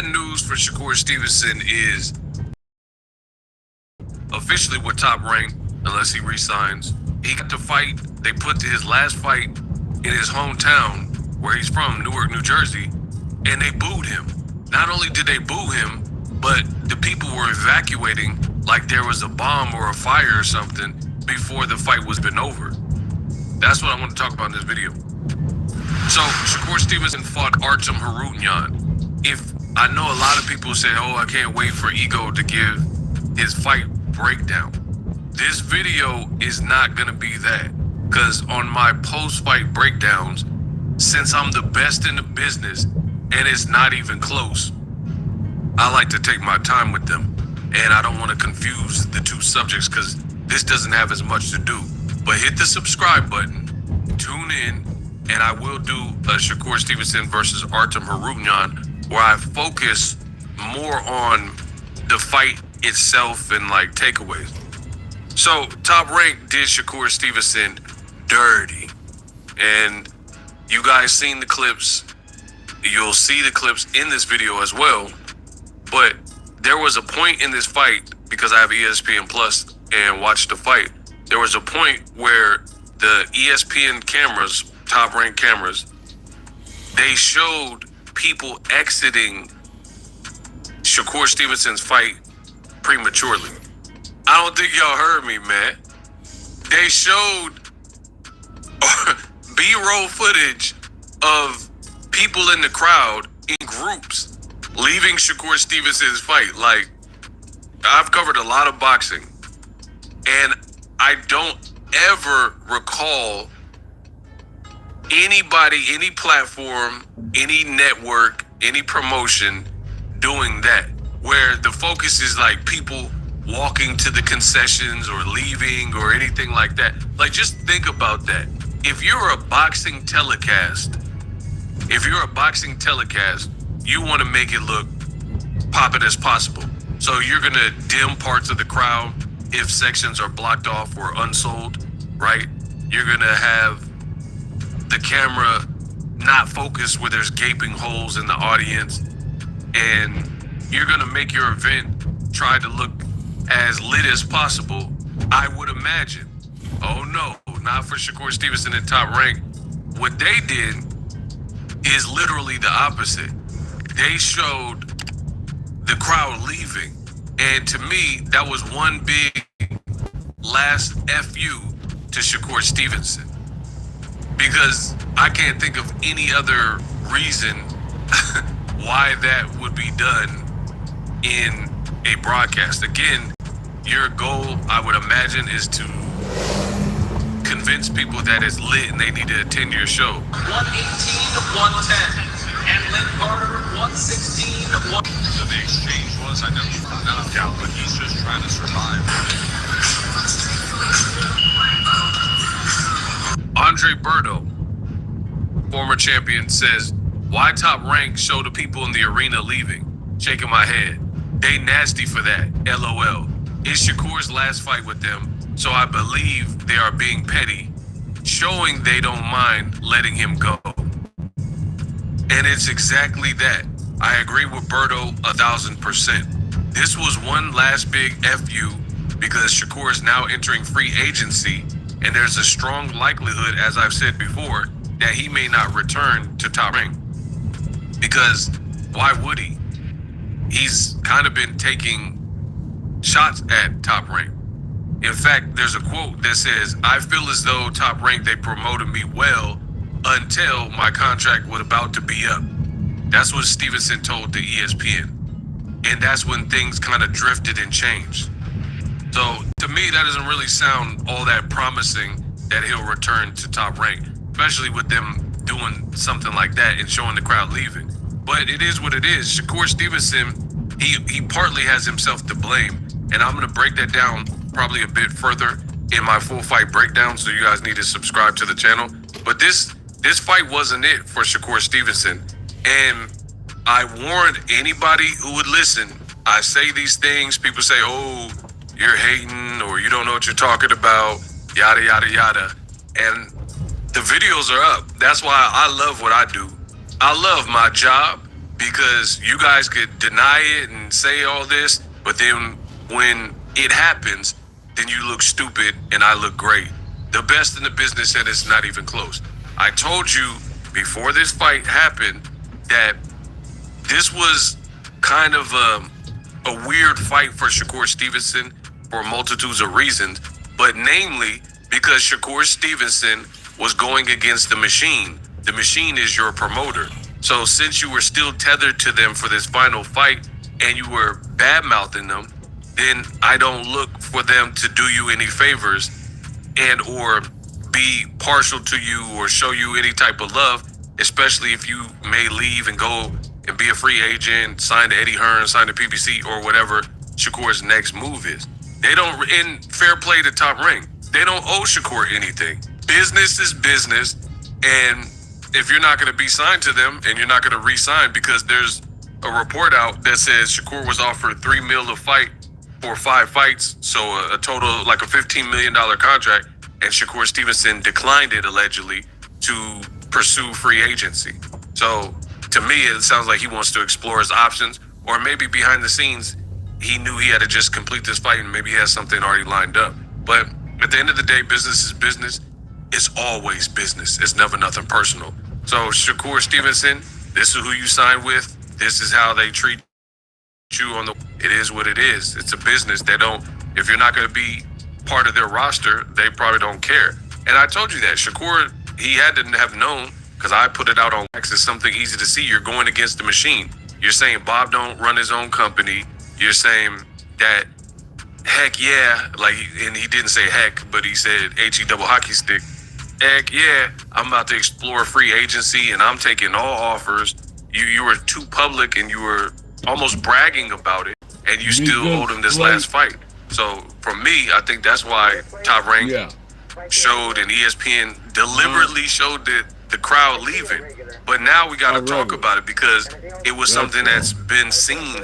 bad news for Shakur Stevenson is officially with Top Rank, unless he resigns. He got to fight. They put his last fight in his hometown, where he's from, Newark, New Jersey, and they booed him. Not only did they boo him, but the people were evacuating like there was a bomb or a fire or something before the fight was been over. That's what I want to talk about in this video. So Shakur Stevenson fought Artem Harutyunyan. If I know a lot of people say, oh, I can't wait for Ego to give his fight breakdown. This video is not gonna be that, because on my post-fight breakdowns, since I'm the best in the business and it's not even close, I like to take my time with them, and I don't want to confuse the two subjects because this doesn't have as much to do. But hit the subscribe button, tune in, and I will do a Shakur Stevenson versus Artem Harutyunyan where I focus more on the fight itself and like takeaways. So Top Rank did Shakur Stevenson dirty, and you guys seen the clips. You'll see the clips in this video as well. But there was a point in this fight, because I have ESPN Plus and watched the fight, there was a point where the ESPN cameras, Top Rank cameras, they showed people exiting Shakur Stevenson's fight prematurely. I don't think y'all heard me, man. They showed B-roll footage of people in the crowd in groups leaving Shakur Stevenson's fight. Like, I've covered a lot of boxing, and I don't ever recall anybody, any platform, any network, any promotion doing that, where the focus is like people walking to the concessions or leaving or anything like that. Like, just think about that. If you're a boxing telecast, you want to make it look poppin' as possible. So you're gonna dim parts of the crowd if sections are blocked off or unsold, right? You're gonna have the camera not focus where there's gaping holes in the audience, and you're gonna make your event try to look as lit as possible, I would imagine. Oh no, not for Shakur Stevenson and Top Rank. What they did is literally the opposite. They showed the crowd leaving, and to me, that was one big last FU to Shakur Stevenson, because I can't think of any other reason why that would be done in a broadcast. Again, your goal, I would imagine, is to convince people that it's lit and they need to attend your show. 118 to 110, and Lynn Carter 116 to 1. So the exchange was, I know he's not knocked out, but he's just trying to survive. Andre Berto, former champion, says, why Top Rank show the people in the arena leaving? Shaking my head. They nasty for that, LOL. It's Shakur's last fight with them, so I believe they are being petty, showing they don't mind letting him go. And it's exactly that. I agree with Berto 1000%. This was one last big FU because Shakur is now entering free agency, and there's a strong likelihood, as I've said before, that he may not return to Top Rank. Because why would he? He's kind of been taking shots at Top Rank. In fact, there's a quote that says, I feel as though Top Rank, they promoted me well until my contract was about to be up. That's what Stevenson told the ESPN. And that's when things kind of drifted and changed. So to me, that doesn't really sound all that promising that he'll return to Top Rank, especially with them doing something like that and showing the crowd leaving. But it is what it is. Shakur Stevenson, he partly has himself to blame. And I'm going to break that down probably a bit further in my full fight breakdown, so you guys need to subscribe to the channel. But this fight wasn't it for Shakur Stevenson. And I warned anybody who would listen. I say these things, people say, oh, you're hating, or you don't know what you're talking about, yada, yada, yada. And the videos are up. That's why I love what I do. I love my job, because you guys could deny it and say all this, but then when it happens, then you look stupid and I look great. The best in the business said it's not even close. I told you before this fight happened that this was kind of a weird fight for Shakur Stevenson for multitudes of reasons, but namely because Shakur Stevenson was going against the machine. The machine is your promoter. So since you were still tethered to them for this final fight and you were bad-mouthing them, then I don't look for them to do you any favors and or be partial to you or show you any type of love, especially if you may leave and go and be a free agent, sign to Eddie Hearn, sign to PBC or whatever Shakur's next move is. They don't, in fair play to Top Rank, they don't owe Shakur anything. Business is business, and if you're not going to be signed to them and you're not going to re-sign because there's a report out that says Shakur was offered $3 million a fight for 5 fights, so a total like a $15 million contract, and Shakur Stevenson declined it allegedly to pursue free agency. So to me, it sounds like he wants to explore his options, or maybe behind the scenes, he knew he had to just complete this fight and maybe he has something already lined up. But at the end of the day, business is business. It's always business. It's never nothing personal. So Shakur Stevenson, this is who you signed with. This is how they treat you on the, it is what it is. It's a business. They don't, if you're not going to be part of their roster, they probably don't care. And I told you that Shakur, he had to have known, because I put it out on wax. It's something easy to see. You're going against the machine. You're saying Bob don't run his own company. You're saying that, heck yeah, like, and he didn't say heck, but he said HE double hockey stick. Heck yeah, I'm about to explore free agency and I'm taking all offers. You were too public and you were almost bragging about it, and you still owed him this last fight. So for me, I think that's why Top Rank showed and ESPN deliberately showed the crowd leaving. But now we got to talk about it because it was something that's been seen.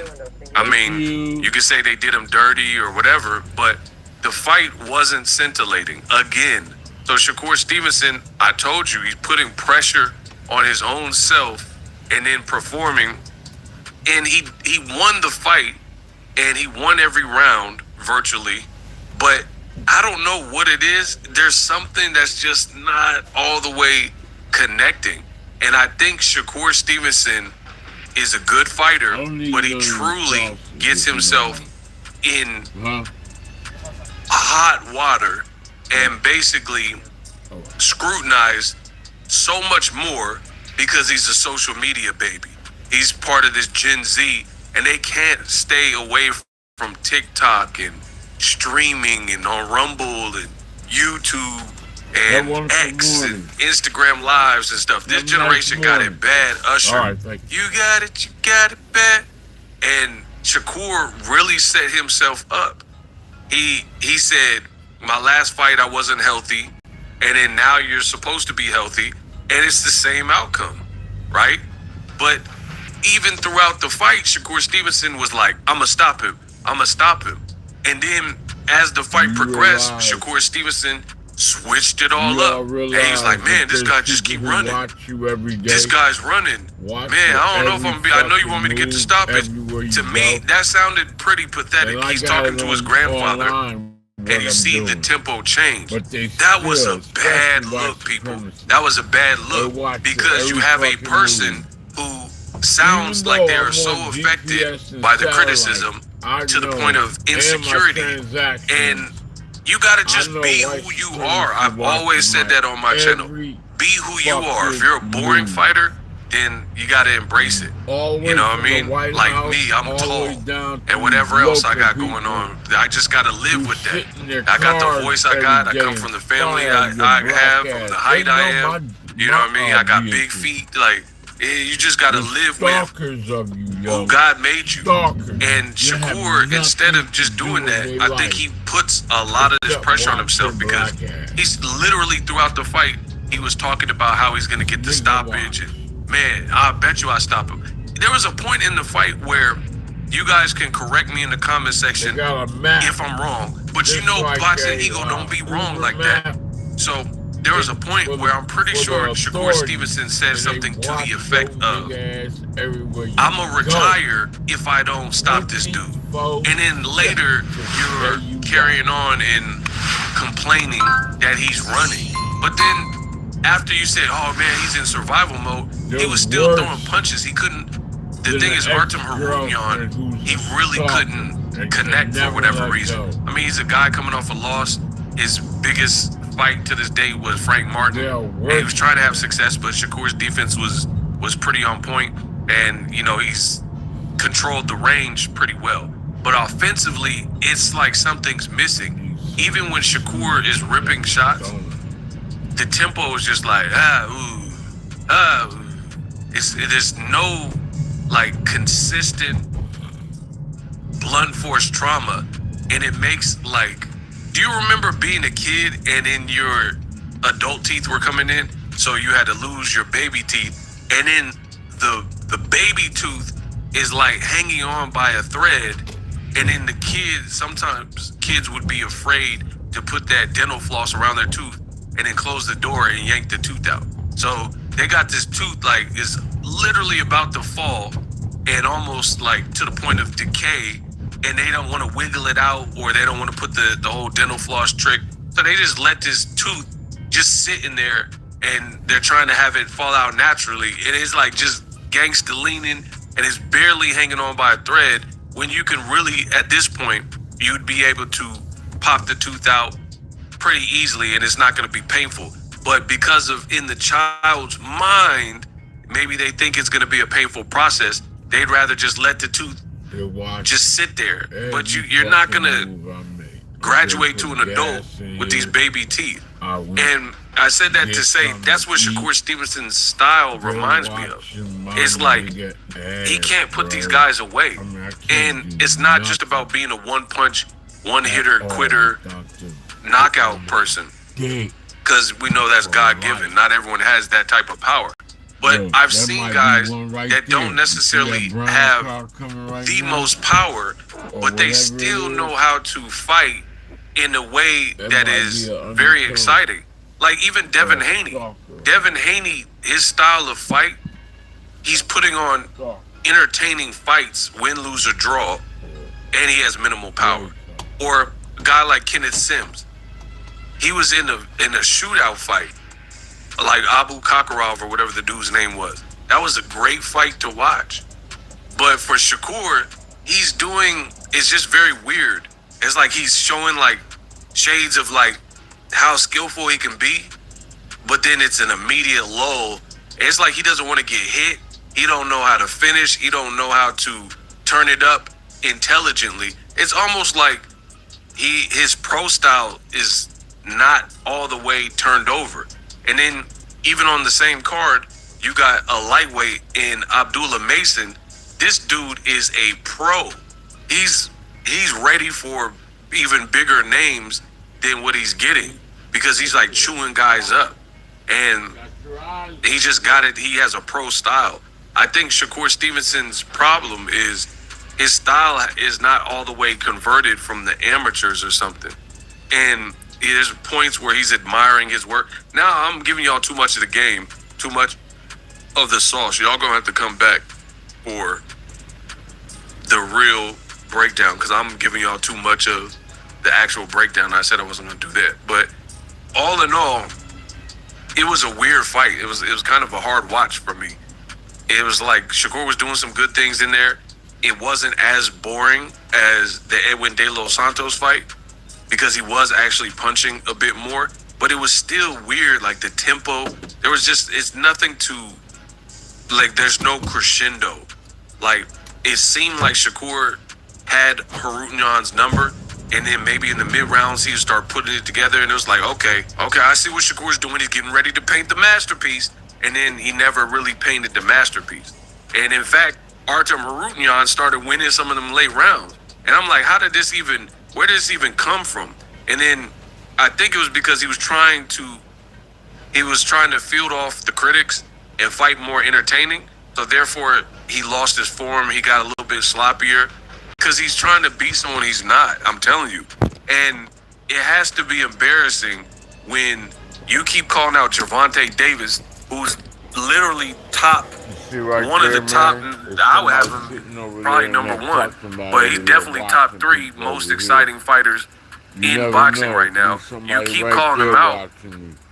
I mean, you could say they did him dirty or whatever, but the fight wasn't scintillating again. So Shakur Stevenson, I told you, he's putting pressure on his own self and then performing. And he won the fight and he won every round virtually. But I don't know what it is. There's something that's just not all the way connecting. And I think Shakur Stevenson is a good fighter, but he truly gets himself in hot water and basically scrutinized so much more because he's a social media baby. He's part of this Gen Z, and they can't stay away from TikTok and streaming and on Rumble and YouTube and X and Instagram lives and stuff. This generation got it bad. Usher, you got it bad. And Shakur really set himself up. He said, my last fight I wasn't healthy, and then now you're supposed to be healthy, and it's the same outcome, right? But even throughout the fight, Shakur Stevenson was like, I'm gonna stop him. And then as the fight progressed, Shakur Stevenson switched it all up. And he's like, man, this guy just keep running. This guy's running. Man, I don't know if I'm gonna be, I know you want me to get the stoppage. To me, that sounded pretty pathetic. He's talking to his grandfather, and you see the tempo change. That was a bad look, people. That was a bad look because you have a person who sounds like they are so affected by the criticism to the point of insecurity. And you gotta just be who you are. I've always said that on my channel. Be who you are. If you're a boring fighter, then you gotta embrace it. You know what I mean? Like me, I'm tall, and whatever else I got going on, I just gotta live with that. I got the voice I got. I come from the family I have, from the height I am. You know what I mean? I got big feet. Like, you just gotta live with who God made you. And Shakur, instead of just doing that, I think he puts a lot of this pressure on himself because he's literally throughout the fight, he was talking about how he's gonna get the stoppage. And man, I bet you I stop him. There was a point in the fight where you guys can correct me in the comment section if I'm wrong, but you know, boxing ego don't be wrong like that. So there was a point where I'm pretty sure Shakur Stevenson said something to the effect of, I'm going to retire if I don't stop this dude. And then later, you're carrying on and complaining that he's running. But then after you said, oh man, he's in survival mode, he was still throwing punches. He couldn't. The thing is, Artem Harounian, he really couldn't connect for whatever reason. I mean, he's a guy coming off a loss. His biggest fight to this day was Frank Martin. And he was trying to have success, but Shakur's defense was pretty on point. And, you know, he's controlled the range pretty well. But offensively, it's like something's missing. Even when Shakur is ripping shots, the tempo is just like, there's no like consistent blunt force trauma, and it makes like, do you remember being a kid and then your adult teeth were coming in, so you had to lose your baby teeth, and then the baby tooth is like hanging on by a thread, and then sometimes kids would be afraid to put that dental floss around their tooth and then close the door and yank the tooth out. So they got this tooth like is literally about to fall and almost like to the point of decay, and they don't want to wiggle it out, or they don't want to put the whole dental floss trick. So they just let this tooth just sit in there, and they're trying to have it fall out naturally. And it's like just gangster leaning, and it's barely hanging on by a thread, when you can really, at this point, you'd be able to pop the tooth out pretty easily, and it's not going to be painful. But because of in the child's mind, maybe they think it's going to be a painful process. They'd rather just let the tooth just sit there. But you're not going to graduate to an adult with these baby teeth. And I said that to say that's what Shakur Stevenson's style reminds me of. It's like he can't put these guys away. And it's not just about being a one-punch, one-hitter, quitter, knockout person. Because we know that's God-given. Not everyone has that type of power. But I've seen guys that don't necessarily have the most power, but they still know how to fight in a way that is very exciting. Like even Devin Haney. Devin Haney, his style of fight, he's putting on entertaining fights, win, lose, or draw, and he has minimal power. Or a guy like Kenneth Sims. He was in a shootout fight, like Abu Kakarov or whatever the dude's name was. That was a great fight to watch. But for Shakur, it's just very weird. It's like he's showing like shades of like how skillful he can be, but then it's an immediate lull. It's like he doesn't want to get hit. He don't know how to finish. He don't know how to turn it up intelligently. It's almost like his pro style is not all the way turned over. And then even on the same card, you got a lightweight in Abdullah Mason. This dude is a pro. He's ready for even bigger names than what he's getting, because he's like chewing guys up. And he just got it. He has a pro style. I think Shakur Stevenson's problem is his style is not all the way converted from the amateurs or something. And there's points where he's admiring his work. Now I'm giving y'all too much of the game, too much of the sauce. Y'all gonna have to come back for the real breakdown, because I'm giving y'all too much of the actual breakdown. I said I wasn't gonna do that. But all in all, it was a weird fight. It was kind of a hard watch for me. It was like Shakur was doing some good things in there. It wasn't as boring as the Edwin De Los Santos fight, because he was actually punching a bit more, but it was still weird. Like the tempo, it's nothing to, like there's no crescendo. Like it seemed like Shakur had Harounian's number, and then maybe in the mid rounds he would start putting it together, and it was like, okay, I see what Shakur's doing. He's getting ready to paint the masterpiece, and then he never really painted the masterpiece. And in fact, Artem Harounian started winning some of them late rounds, and I'm like, where did this even come from? And then I think it was because he was trying to field off the critics and fight more entertaining. So therefore, he lost his form. He got a little bit sloppier because he's trying to beat someone he's not. I'm telling you. And it has to be embarrassing when You keep calling out Gervonta Davis, who's literally top, one of the top. I would have him probably number one, but he's definitely top 3 most exciting fighters in boxing right now. You keep calling him out.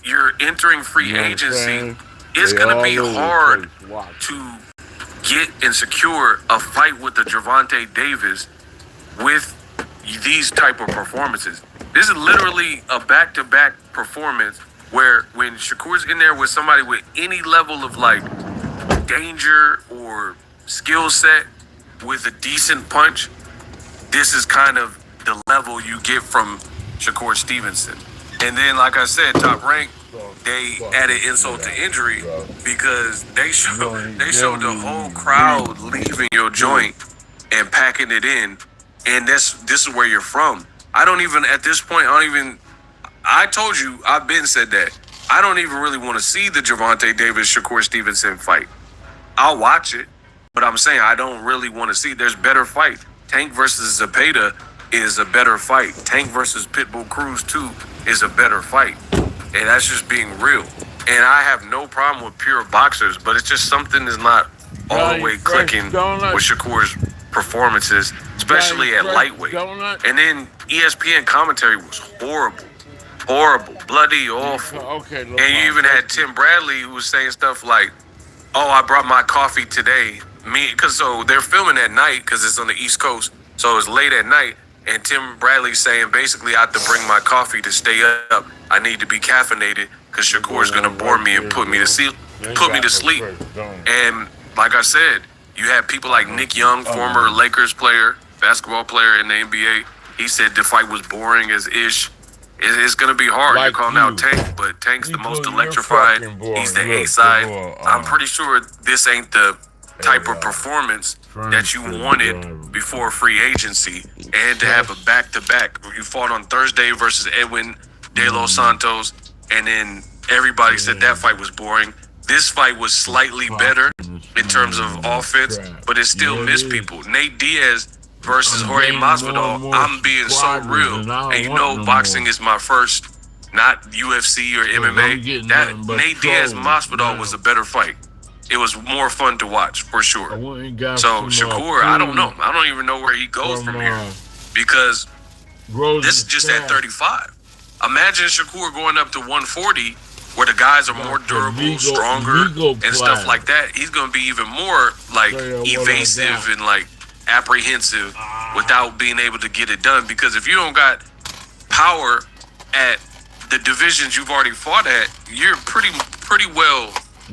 You're entering free agency. It's going to be hard to get and secure a fight with the Gervonta Davis with these type of performances. This is literally a back-to-back performance where when Shakur's in there with somebody with any level of like danger or skill set with a decent punch, this is kind of the level you get from Shakur Stevenson. And then, like I said, Top Rank, they added insult to injury because they showed the whole crowd leaving your joint and packing it in, and this is where you're from. I don't even, at this point, I told you, I've been said that. I don't even really want to see the Gervonta Davis Shakur Stevenson fight. I'll watch it, but I'm saying I don't really want to see. There's better fight. Tank versus Zepeda is a better fight. Tank versus Pitbull Cruz 2 is a better fight. And that's just being real. And I have no problem with pure boxers, but it's just something is not all the way clicking with Shakur's performances, especially at lightweight. And then ESPN commentary was horrible, bloody, awful. And you even had Tim Bradley who was saying stuff like, "Oh, I brought my coffee today." So they're filming at night because it's on the East Coast, so it's late at night. And Tim Bradley saying basically I have to bring my coffee to stay up. I need to be caffeinated because Shakur's gonna bore me and put me to sleep. And like I said, you have people like Nick Young, former Lakers player, basketball player in the NBA. He said the fight was boring as ish. It's gonna be hard. You're calling out Tank, but Tank's the most electrified. He's the A side. I'm pretty sure this ain't the type of performance that you wanted before free agency, and to have a back-to-back. You fought on Thursday versus Edwin De Los Santos, and then everybody said that fight was boring. This fight was slightly better in terms of offense, but it still missed people. Nate Diaz versus Jorge Masvidal. I'm being so real, and you know boxing is my first, not UFC or MMA. That Nate Diaz Masvidal was a better fight. It was more fun to watch, for sure. So, Shakur, I don't know. I don't even know where he goes from here. Because this is just at 35. Imagine Shakur going up to 140, where the guys are more durable, stronger, and stuff like that. He's going to be even more, like, evasive and, like, apprehensive without being able to get it done. Because if you don't got power at the divisions you've already fought at, you're pretty well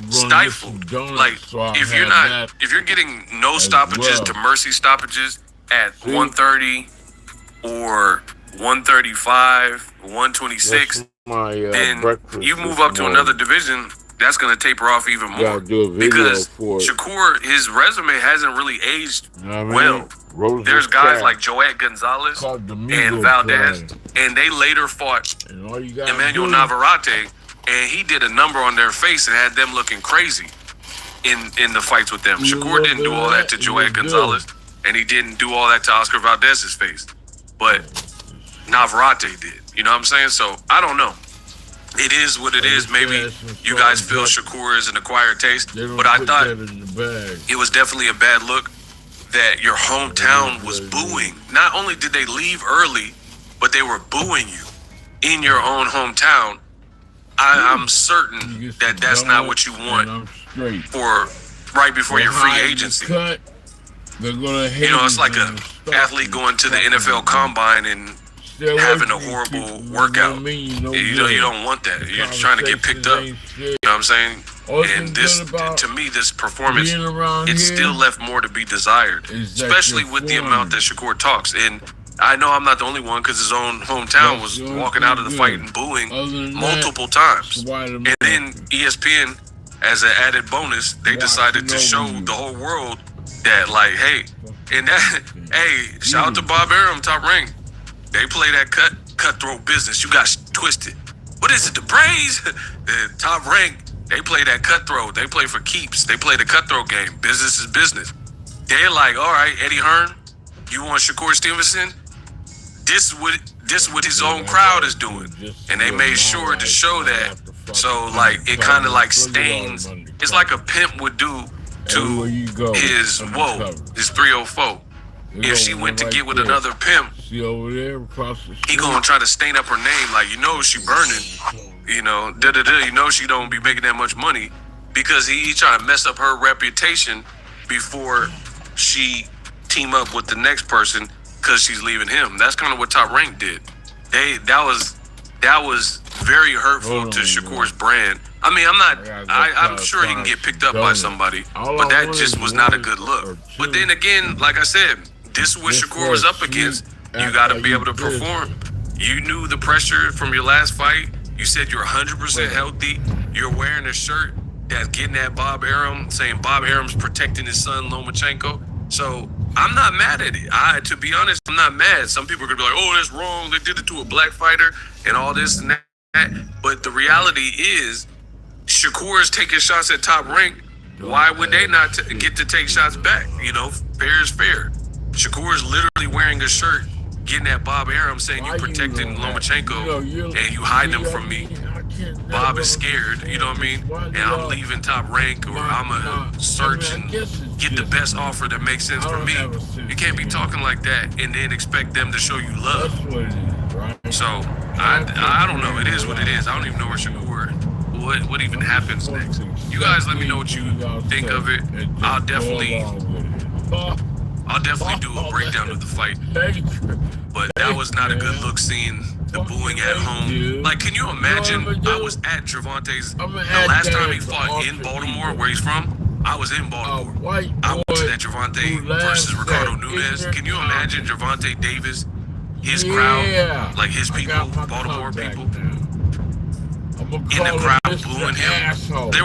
stifled. Like, if you're getting no stoppages to mercy stoppages at 130 or 135, 126, then you move up to another division, that's going to taper off even more. Because Shakur, his resume hasn't really aged well. There's guys like Joet Gonzalez and Valdez, and they later fought Emmanuel Navarrete, and he did a number on their face and had them looking crazy in the fights with them. Shakur didn't do all that to Joet Gonzalez, and he didn't do all that to Oscar Valdez's face. But Navarrete did. You know what I'm saying? So, I don't know. It is what it is. Maybe you guys feel Shakur is an acquired taste, but I thought it was definitely a bad look that your hometown was booing. Not only did they leave early, but they were booing you in your own hometown. I'm certain that that's not what you want for right before your free agency. You know, it's like a athlete going to the NFL Combine and having a horrible workout. You don't want that. You're trying to get picked up. You know what I'm saying? And this, to me, this performance, it still left more to be desired, especially with the amount that Shakur talks. And I know I'm not the only one, because his own hometown was walking out of the fight and booing multiple times. And then ESPN, as an added bonus, they decided to show the whole world that, like, hey, and that, hey, shout out to Bob Arum, Top Rank. They play that cutthroat business. You got twisted. What is it, the Braves? The Top Rank, they play that cutthroat. They play for keeps. They play the cutthroat game. Business is business. They're like, all right, Eddie Hearn, you want Shakur Stevenson? This is what his own crowd is doing. And they made sure to show that So like it kind of like stains. It's like a pimp would do to his 304. If she went to get with another pimp, See over there across the street. he gonna try to stain up her name, like, you know she burning, you know, you know she don't be making that much money, because he trying to mess up her reputation before she team up with the next person because she's leaving him. That's kind of what Top Rank did. That was very hurtful to Shakur's brand. I mean, I'm sure he can get picked up by somebody, but that just was not a good look. But then again, like I said, this is what Shakur was up against. You got to be able to perform. You knew the pressure from your last fight. You said you're 100% healthy. You're wearing a shirt that's getting at Bob Arum, saying Bob Arum's protecting his son Lomachenko. So I'm not mad at it. To be honest, I'm not mad. Some people are gonna be like, "Oh, that's wrong. They did it to a black fighter and all this and that." But the reality is, Shakur is taking shots at Top Rank. Why would they not get to take shots back? You know, fair is fair. Shakur is literally wearing a shirt, getting at Bob Arum, saying you're protecting Lomachenko and you hide them from me. Bob is scared, you know what I mean? And I'm leaving Top Rank, or I'm gonna search and get the best offer that makes sense for me. You can't be talking like that and then expect them to show you love. So I don't know. It is what it is. I don't even know where Shakur, what even happens next. You guys let me know what you think of it. I'll definitely do a breakdown of the fight. But that was not a good look, seeing the booing at home. Like, can you imagine? I was at Gervonta's, the last time he fought in Baltimore, where he's from. I was in Baltimore. I watched that Gervonta versus Ricardo Nunes. Can you imagine Gervonta Davis, his crowd, like his people, Baltimore people, in the crowd booing him? It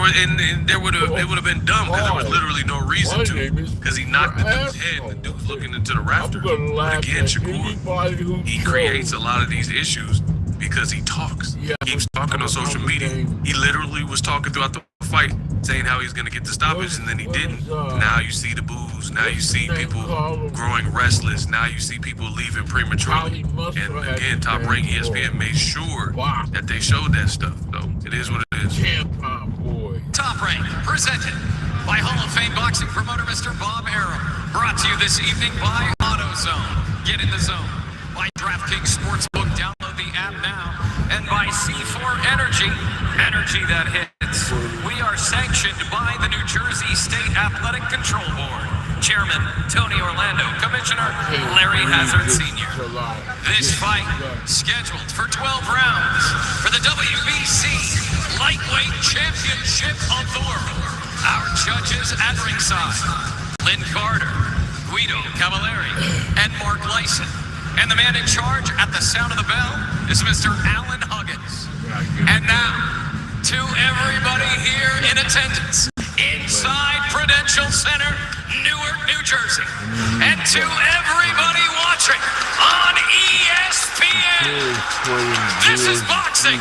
would have been dumb, because there was literally no reason to, because he knocked the dude's head and the dude's looking into the rafters. But again, Shakur, he creates a lot of these issues because he talks. He keeps talking on social media. He literally was talking throughout the fight, saying how he's going to get the stoppage, and then he didn't. Now you see the boos. Now you see people growing restless. Now you see people leaving prematurely. And again, Top Rank ESPN made sure that they showed that stuff. So it is what it is. Top Rank, presented by Hall of Fame boxing promoter Mr. Bob Arum. Brought to you this evening by AutoZone. Get in the zone. By DraftKings Sportsbook. Download the app now. And by C4 Energy. Energy that hits. We are sanctioned by the New Jersey State Athletic Control Board. Chairman Tony Orlando. Commissioner Larry Hazard Sr. This fight scheduled for 12 rounds for the WBC Lightweight Championship of the World. Our judges at ringside: Lynn Carter, Guido Cavallari, and Mark Lyson. And the man in charge at the sound of the bell is Mr. Alan Huggins. And now, to everybody here in attendance inside Prudential Center, Newark, New Jersey, and to everybody watching on ESPN, this is boxing.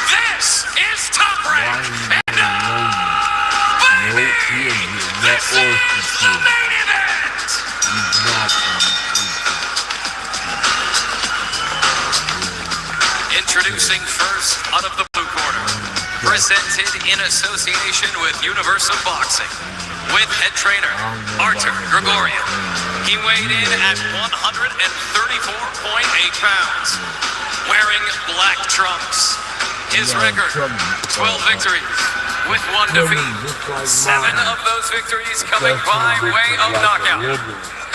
This is Top Rank. And baby, this is the main event. Introducing first, out of the blue corner, presented in association with Universal Boxing, with head trainer Artur Grigorian. He weighed in at 134.8 pounds, wearing black trunks. His record, 12 victories with 1 defeat. 7 of those victories coming by way of knockout.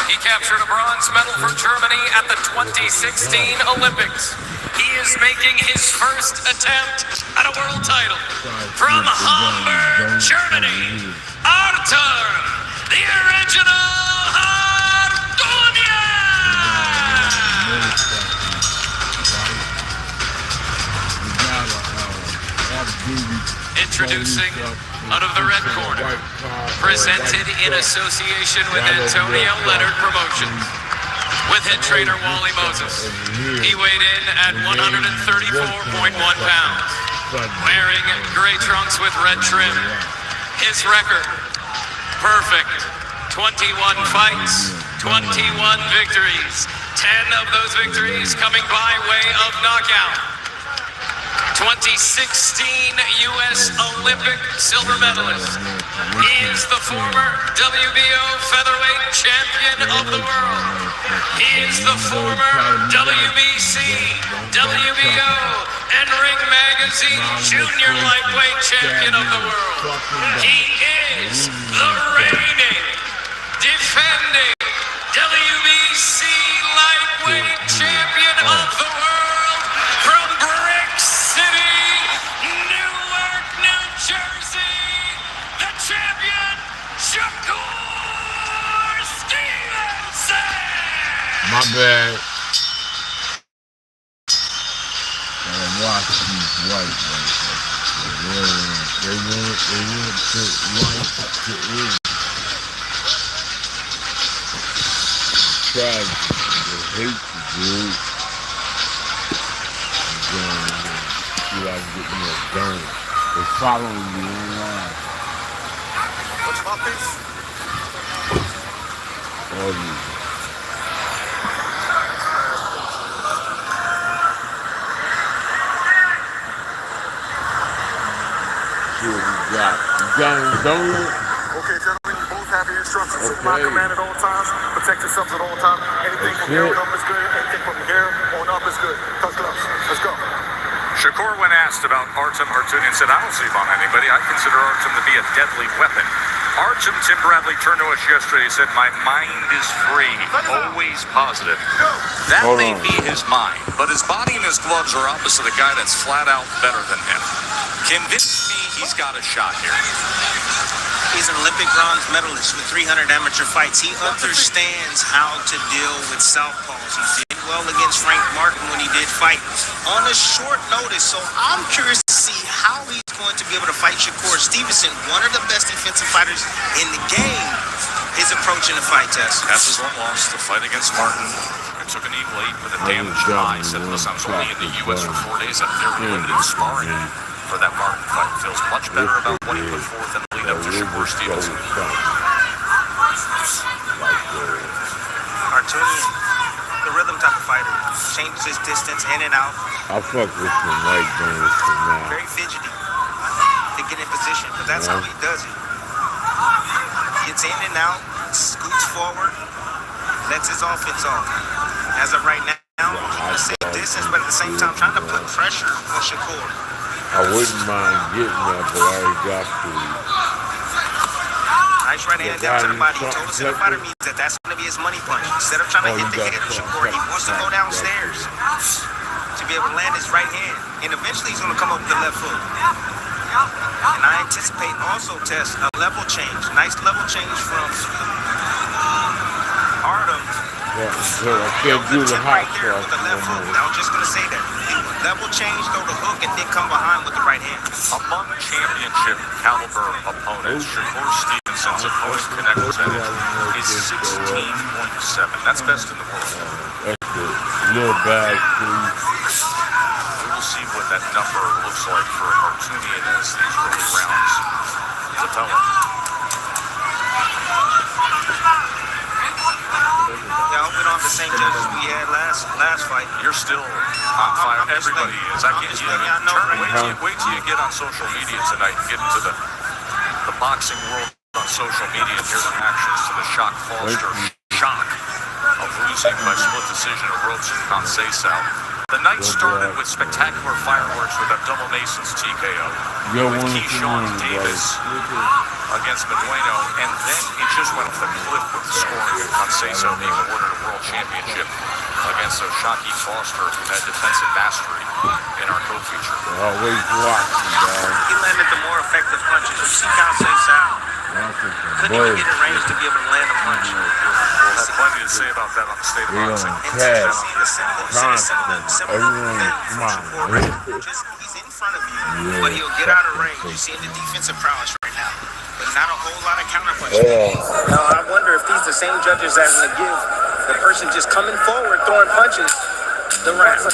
He captured a bronze medal for Germany at the 2016 Olympics. He is making his first attempt at a world title. From Hamburg, Germany, Artur, the original Hardunia! Introducing, out of the red corner, presented in association with Antonio Leonard Promotions, with head trainer Wally Moses. He weighed in at 134.1 pounds, wearing gray trunks with red trim. His record, perfect. 21 fights, 21 victories. 10 of those victories coming by way of knockout. 12 2016 U.S. Olympic silver medalist. He is the former WBO featherweight champion of the world. He is the former WBC, WBO, and Ring Magazine junior lightweight champion of the world. He is the reigning, defending WBC lightweight champion of the world from Brick City, Newark, New Jersey, the champion, Shakur Stevenson. My bad. Watch these white ones. They want to light to end. Tragic. They hate the dude. You like getting your gun. They following you online. What's my piece? All these. See what we got. You got any donut? Okay, gentlemen, you both have your instructions. Okay. My command at all times. Protect yourselves at all times. Anything from here on up is good. Anything from here on up is good. Touch gloves. Let's go. Shakur, when asked about Artem Artunian, said, I don't sleep on anybody. I consider Artem to be a deadly weapon. Artem, Tim Bradley turned to us yesterday and said, my mind is free, always positive. That may be his mind, but his body and his gloves are opposite a guy that's flat out better than him. Convince me he's got a shot here. He's an Olympic bronze medalist with 300 amateur fights. He understands how to deal with southpaws. He did well against Frank Martin when he did fight on a short notice. So I'm curious to see how he's going to be able to fight Shakur Stevenson, one of the best defensive fighters in the game, is approaching the fight test. That's his one loss, the fight against Martin. It took an eagle 8 with a damaged eye. Said, listen, I was only in the U.S. for 4 days. I'm very limited sparring for that Martin fight. Feels much better about what he put forth in the lead up to Shakur Stevenson. Artunian, the rhythm type of fighter, changes his distance in and out. I fuck with some white guns for now. Very fidgety to get in position, but that's how he does it. Gets in and out, scoots forward, lets his offense off. As of right now, keeping the same distance, but at the same time trying to put pressure on Shakur. I wouldn't mind getting that, but I already got to. Nice right hand down to the body. He told us in the fighter means that that's going to be his money punch. Instead of trying to hit the head of Shakur, he wants to go downstairs to be able to land his right hand. And eventually he's going to come up with the left hook. And I anticipate also, Tess, a level change. Nice level change from Artem. Yeah, so I can't do the hot there with the left hook. I was just going to say that. Level change, throw the hook, and then come behind with the right hand. Among championship caliber opponents, Shakur Stevenson's opponent connect percentage is 16.7. That's best in the world. That's good. Little bag, please. We'll see what that number looks like for Artunian as these early rounds develop. Yeah, I hope we don't have the same judges we had last fight. You're still on fire. Everybody is. I can't wait till you get on social media tonight and get into the boxing world on social media and hear the reactions to the Shock Foster shock of losing by split decision of Ropes and Conceição. The night started with spectacular fireworks with a double Mason's TKO with Keyshawn Davis against Medueno, and then it just went off the cliff with the scoring of Conceição being awarded a world championship against Shocky Foster, who had defensive mastery in our co-feature. Always watching, guys. He landed the more effective punches. You see Conceição couldn't even get in range to be able to land a punch. We'll have plenty to say about that on the state of boxing. He's in front of you, but he'll get out of range. You're seeing the defensive prowess right now, but not a whole lot of counterpunching. Now, I wonder if these are the same judges that are going to give the person just coming forward, throwing punches, the round.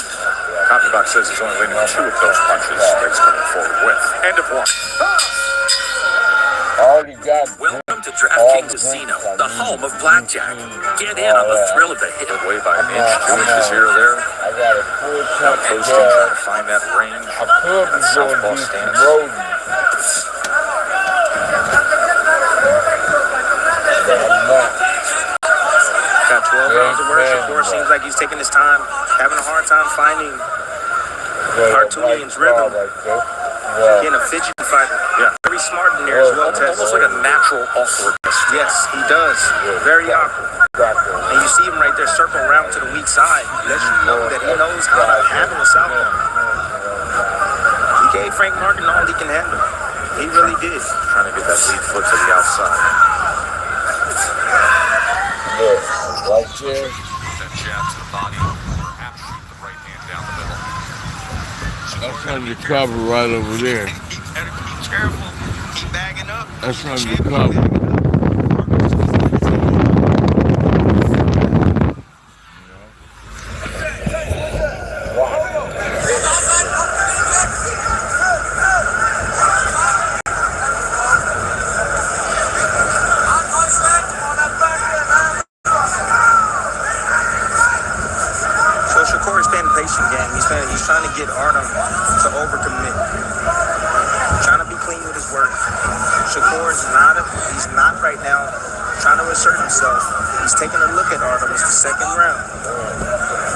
Copybox says he's only landing 2 of those punches that he's coming forward with. End of 1. Already got Welcome to all DraftKings the Casino, drinks I the need. home of blackjack. Get in on the thrill of the hit. Way by an inch, 2 inches here or there. I got a full Now tank of posting, trying to gas. find that range. I could be That going southpaw to do some stance. roading. But I'm not. Got 12 rounds of work. Yeah, Shakur seems like he's taking his time, having a hard time finding But Artunian's rhythm. Again, a fidgety fighter. Yeah. Very smart in there as well, Tess. Almost like a natural awkwardness. Yes, he does. Very awkward. And you see him right there circle around to the weak side. Lets you know that he knows how to handle a southpaw. He gave Frank Martin all he can handle. He really did. Trying to get that lead foot to the outside. Look, right there. That jab to the body. Perhaps shoot the right hand down the middle. That's undercover right over there. Better be careful. Keep bagging up. That's undercover. So Shakur is playing a patient game. He's trying to get Artem to overcommit. Trying to be clean with his work. Shakur is he's not right now trying to assert himself. He's taking a look at Artem. It's the second round.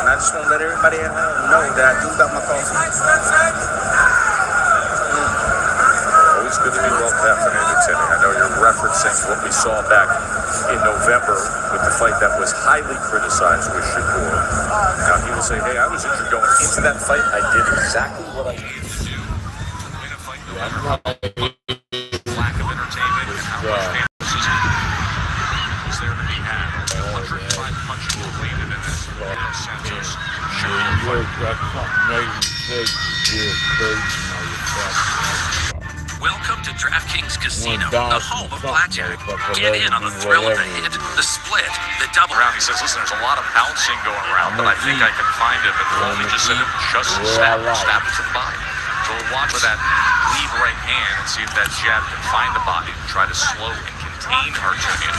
And I just want to let everybody at home know that I do got my coffee. Always good to be well caffeinated, Timmy. I know you're referencing what we saw back in November with the fight that was highly criticized with Shakur. Now he will say, hey, I was injured going into that fight. I did exactly what I needed to do to win a fight no matter what. Lack of entertainment and how much fantasy was there to be had. 105 punches were weighted in this. Santos Welcome to DraftKings Casino, the home of blackjack. Get in on the thrill of the hit, the split, the double. around. He says, listen, there's a lot of bouncing going around, but I think I can find him. And Foley just said, just stab it to the body. So we'll watch with that lead right hand and see if that jab can find the body and try to slow and contain Artunian.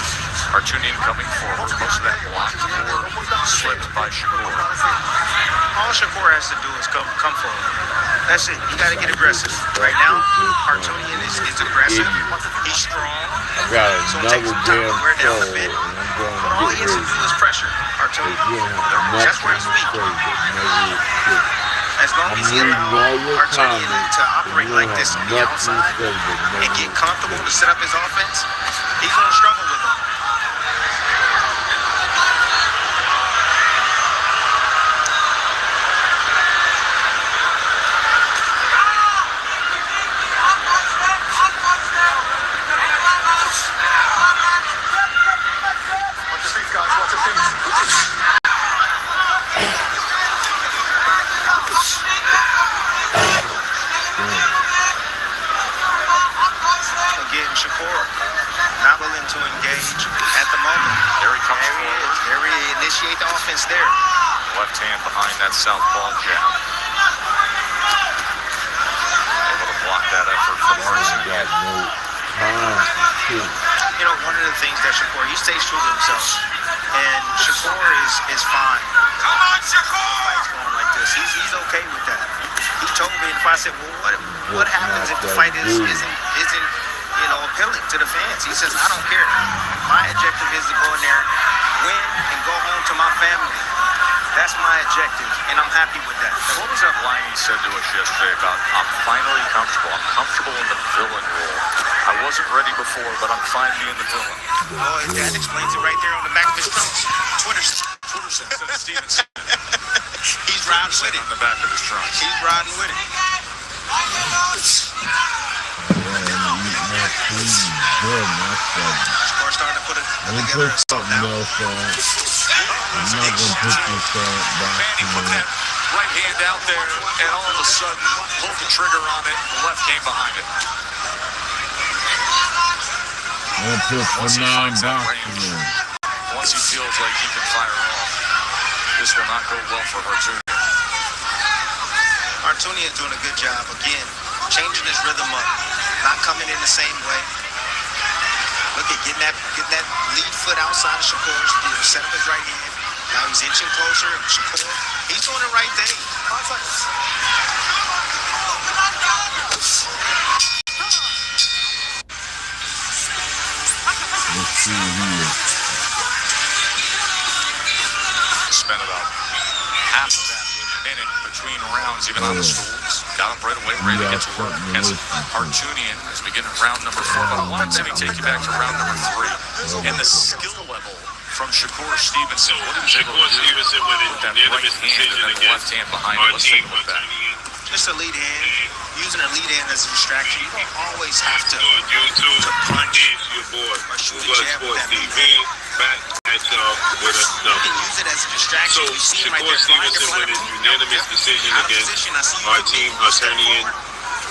Artunian coming forward, most of that blocked or slipped by Shakur. All Shakur has to do is come forward. That's it. You got to get aggressive. Right now, Artunian is aggressive. He's strong. I got So it takes another some time to damn wear down soul, a bit. and I'm going But all to he get has to ready. do is pressure Artunian. That's where he's weak. As long as he allows Artunian to operate like this on the outside and get comfortable to set up his offense, he's going to struggle with him. Again, Shakur not willing to engage at the moment. There he comes forward. There he initiate the offense there. Left hand behind that southpaw jab. Able to block that effort from Artunian. You know, one of the things that Shakur, he stays true to himself. And Shakur is fine. Come on, Shakur! Fight's going like this. He's okay with that. He told me, and if I said, well, what happens if the fight isn't appealing to the fans? He says, I don't care. My objective is to go in there, win, and go home to my family. That's my objective, and I'm happy with that. What was that line he said to us yesterday about, I'm finally comfortable. I'm comfortable in the villain role. I wasn't ready before, but I'm fine being the villain. Boy, that explains it right there on the back of his trunks. Twitter Instead of Stevenson. He's riding with it. On the back of his trunk. He's riding with it. Shakur starting to put together a assault now. I'm not gonna put this Manny put that right hand out there, and all of a sudden, pulled the trigger on it, and the left came behind it. I'm gonna put Once he Fanon finds that boxing range, in. once he feels like he can fire off. This will not go well for Artunian. Artunian is doing a good job, again, changing his rhythm up, not coming in the same way. Look at getting that lead foot outside of Shakur's, set up his right hand. Now he's inching closer. Shakur, he's doing the right thing. Let's see here. Spent about half of that minute between rounds, even on the stools. Got him right away, ready to get to work. Against Artunian as we get in round number 4. But I wanted to take you back to round number 3. And the skill level from Shakur Stevenson. What he was able to do with that right hand and then the left hand behind it. Let's take a look back. Just a lead hand, using a lead hand as a distraction. You don't always have to punch or shoot a jab with that lead hand. You can use it as a distraction. So Shakur Stevenson with his unanimous decision against our team, Artunian.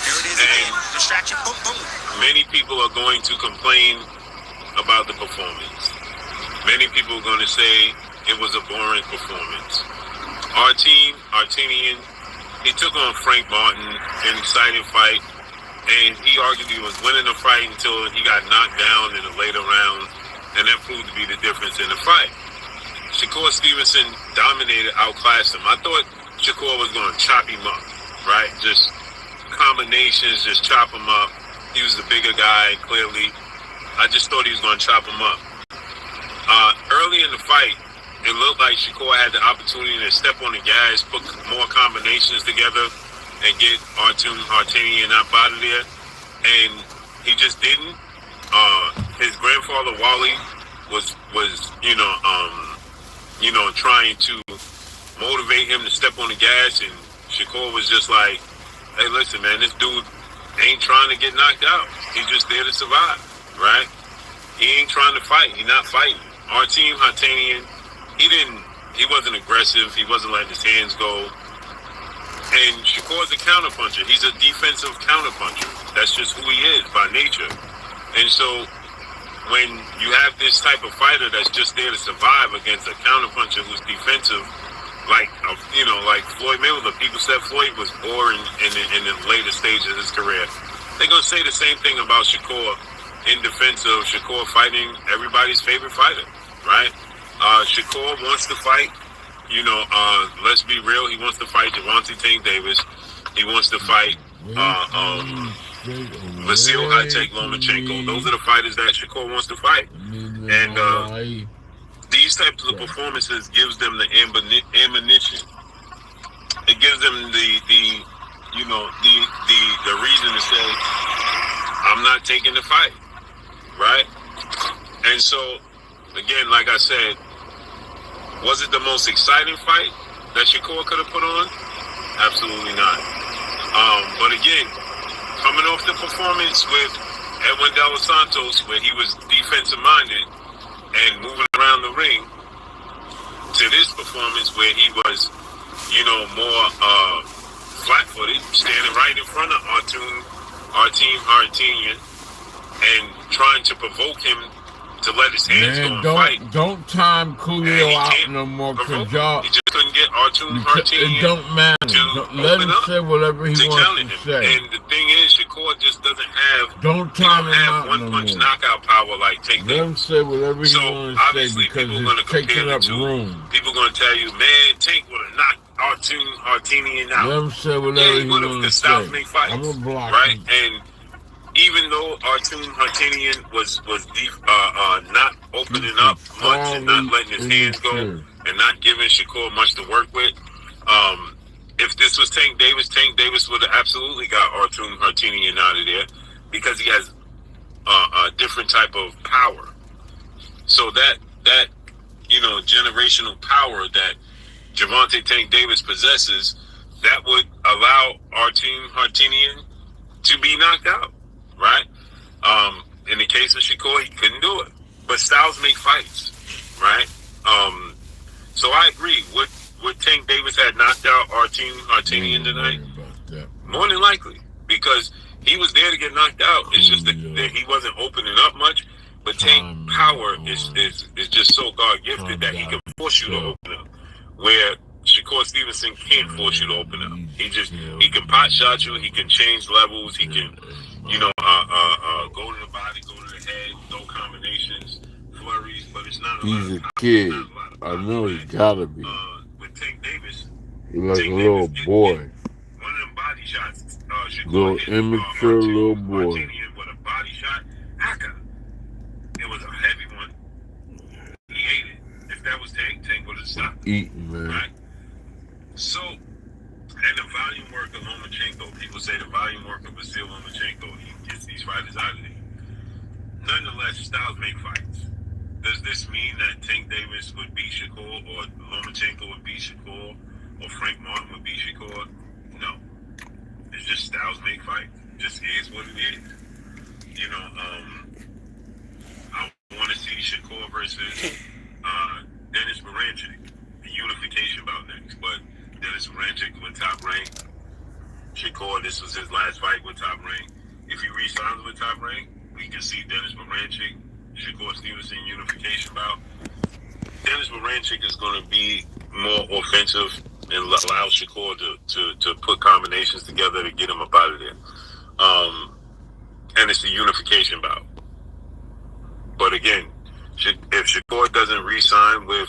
There it is again. Distraction. Boom, boom. Many people are going to complain about the performance. Many people are going to say it was a boring performance. Our team, Artunian, he took on Frank Martin in an exciting fight, and he arguably was winning the fight until he got knocked down in the later round, and that proved to be the difference in the fight. Shakur Stevenson dominated, outclassed him. I thought Shakur was going to chop him up, right? Just combinations, just chop him up. He was the bigger guy, clearly. I just thought he was going to chop him up. Early in the fight, it looked like Shakur had the opportunity to step on the gas, put more combinations together, and get Artunian up out of there, and he just didn't. His grandfather Wally was trying to motivate him to step on the gas, and Shakur was just like, "Hey, listen, man, this dude ain't trying to get knocked out. He's just there to survive, right? He ain't trying to fight. He's not fighting." Our team, Artunian, he wasn't aggressive. He wasn't letting his hands go. And Shakur's a counterpuncher. He's a defensive counterpuncher. That's just who he is by nature. And so when you have this type of fighter that's just there to survive against a counterpuncher who's defensive, like Floyd Mayweather, people said Floyd was boring in the later stages of his career. They're going to say the same thing about Shakur in defense of Shakur fighting everybody's favorite fighter, right? Shakur wants to fight. Let's be real. He wants to fight Gervonta Tank Davis. He wants to fight Vasil Lomachenko. Those are the fighters that Shakur wants to fight. And these types of performances gives them the ammunition. It gives them the reason to say, I'm not taking the fight, right? And so, again, like I said, was it the most exciting fight that Shakur could have put on? Absolutely not. But again, coming off the performance with Edwin De Los Santos, where he was defensive-minded and moving around the ring, to this performance where he was, more flat-footed, standing right in front of our team, Artunian, and trying to provoke him to let his hands go and fight. Don't time Coolio out no more, because y'all... He just couldn't get Artunian. It don't matter. Let him say whatever he wants to say. And the thing is, Shakur just doesn't have... Don't time him out no more. One-punch knockout power like Tank Davis. Let him say whatever he wants to say, because it's taking up room. People going to tell you, man, Tank would have knocked Artunian out. Let him say whatever he wants to say. I'm going to block right? him. And even though Artunian was not opening up much and not letting his hands go and not giving Shakur much to work with, if this was Tank Davis would have absolutely got Artunian out of there, because he has a different type of power. So that generational power that Gervonta Tank Davis possesses, that would allow Artunian to be knocked out. Right? In the case of Shakur, he couldn't do it. But styles make fights, right? So I agree. Would Tank Davis had knocked out Artunian tonight? More than likely, because he was there to get knocked out. It's just that he wasn't opening up much. But Tank power is just so God gifted that he can force you to open up, where Shakur Stevenson can't force you to open up. He can pot shot you, he can change levels, he can, go to the body, go to the head, throw combinations, flurries, but it's not a lot. He's a kid. I know he gotta be. With Tank Davis, He's like a little boy. one of them body shots, Little immature little boy. With a body shot, it was a heavy one. He ate it. If that was Tank would have stopped. Eating, man. Right? So, and the volume work of Lomachenko, people say the volume work of Vasil Lomachenko, he gets these fighters out of there. Nonetheless, styles make fights. Does this mean that Tank Davis would beat Shakur, or Lomachenko would beat Shakur, or Frank Martin would beat Shakur? No. It's just styles make fights. It just is what it is. I want to see Shakur versus Dennis Baranchyk, the unification bout next. But Dennis Baranchyk with Top Rank. Shakur, this was his last fight with Top Rank. If he re-signs with Top Rank, we can see Dennis Baranchyk, Shakur Stevenson unification bout. Dennis Baranchyk is going to be more offensive and allow Shakur to put combinations together to get him up out of there. And it's a unification bout. But again, if Shakur doesn't re-sign with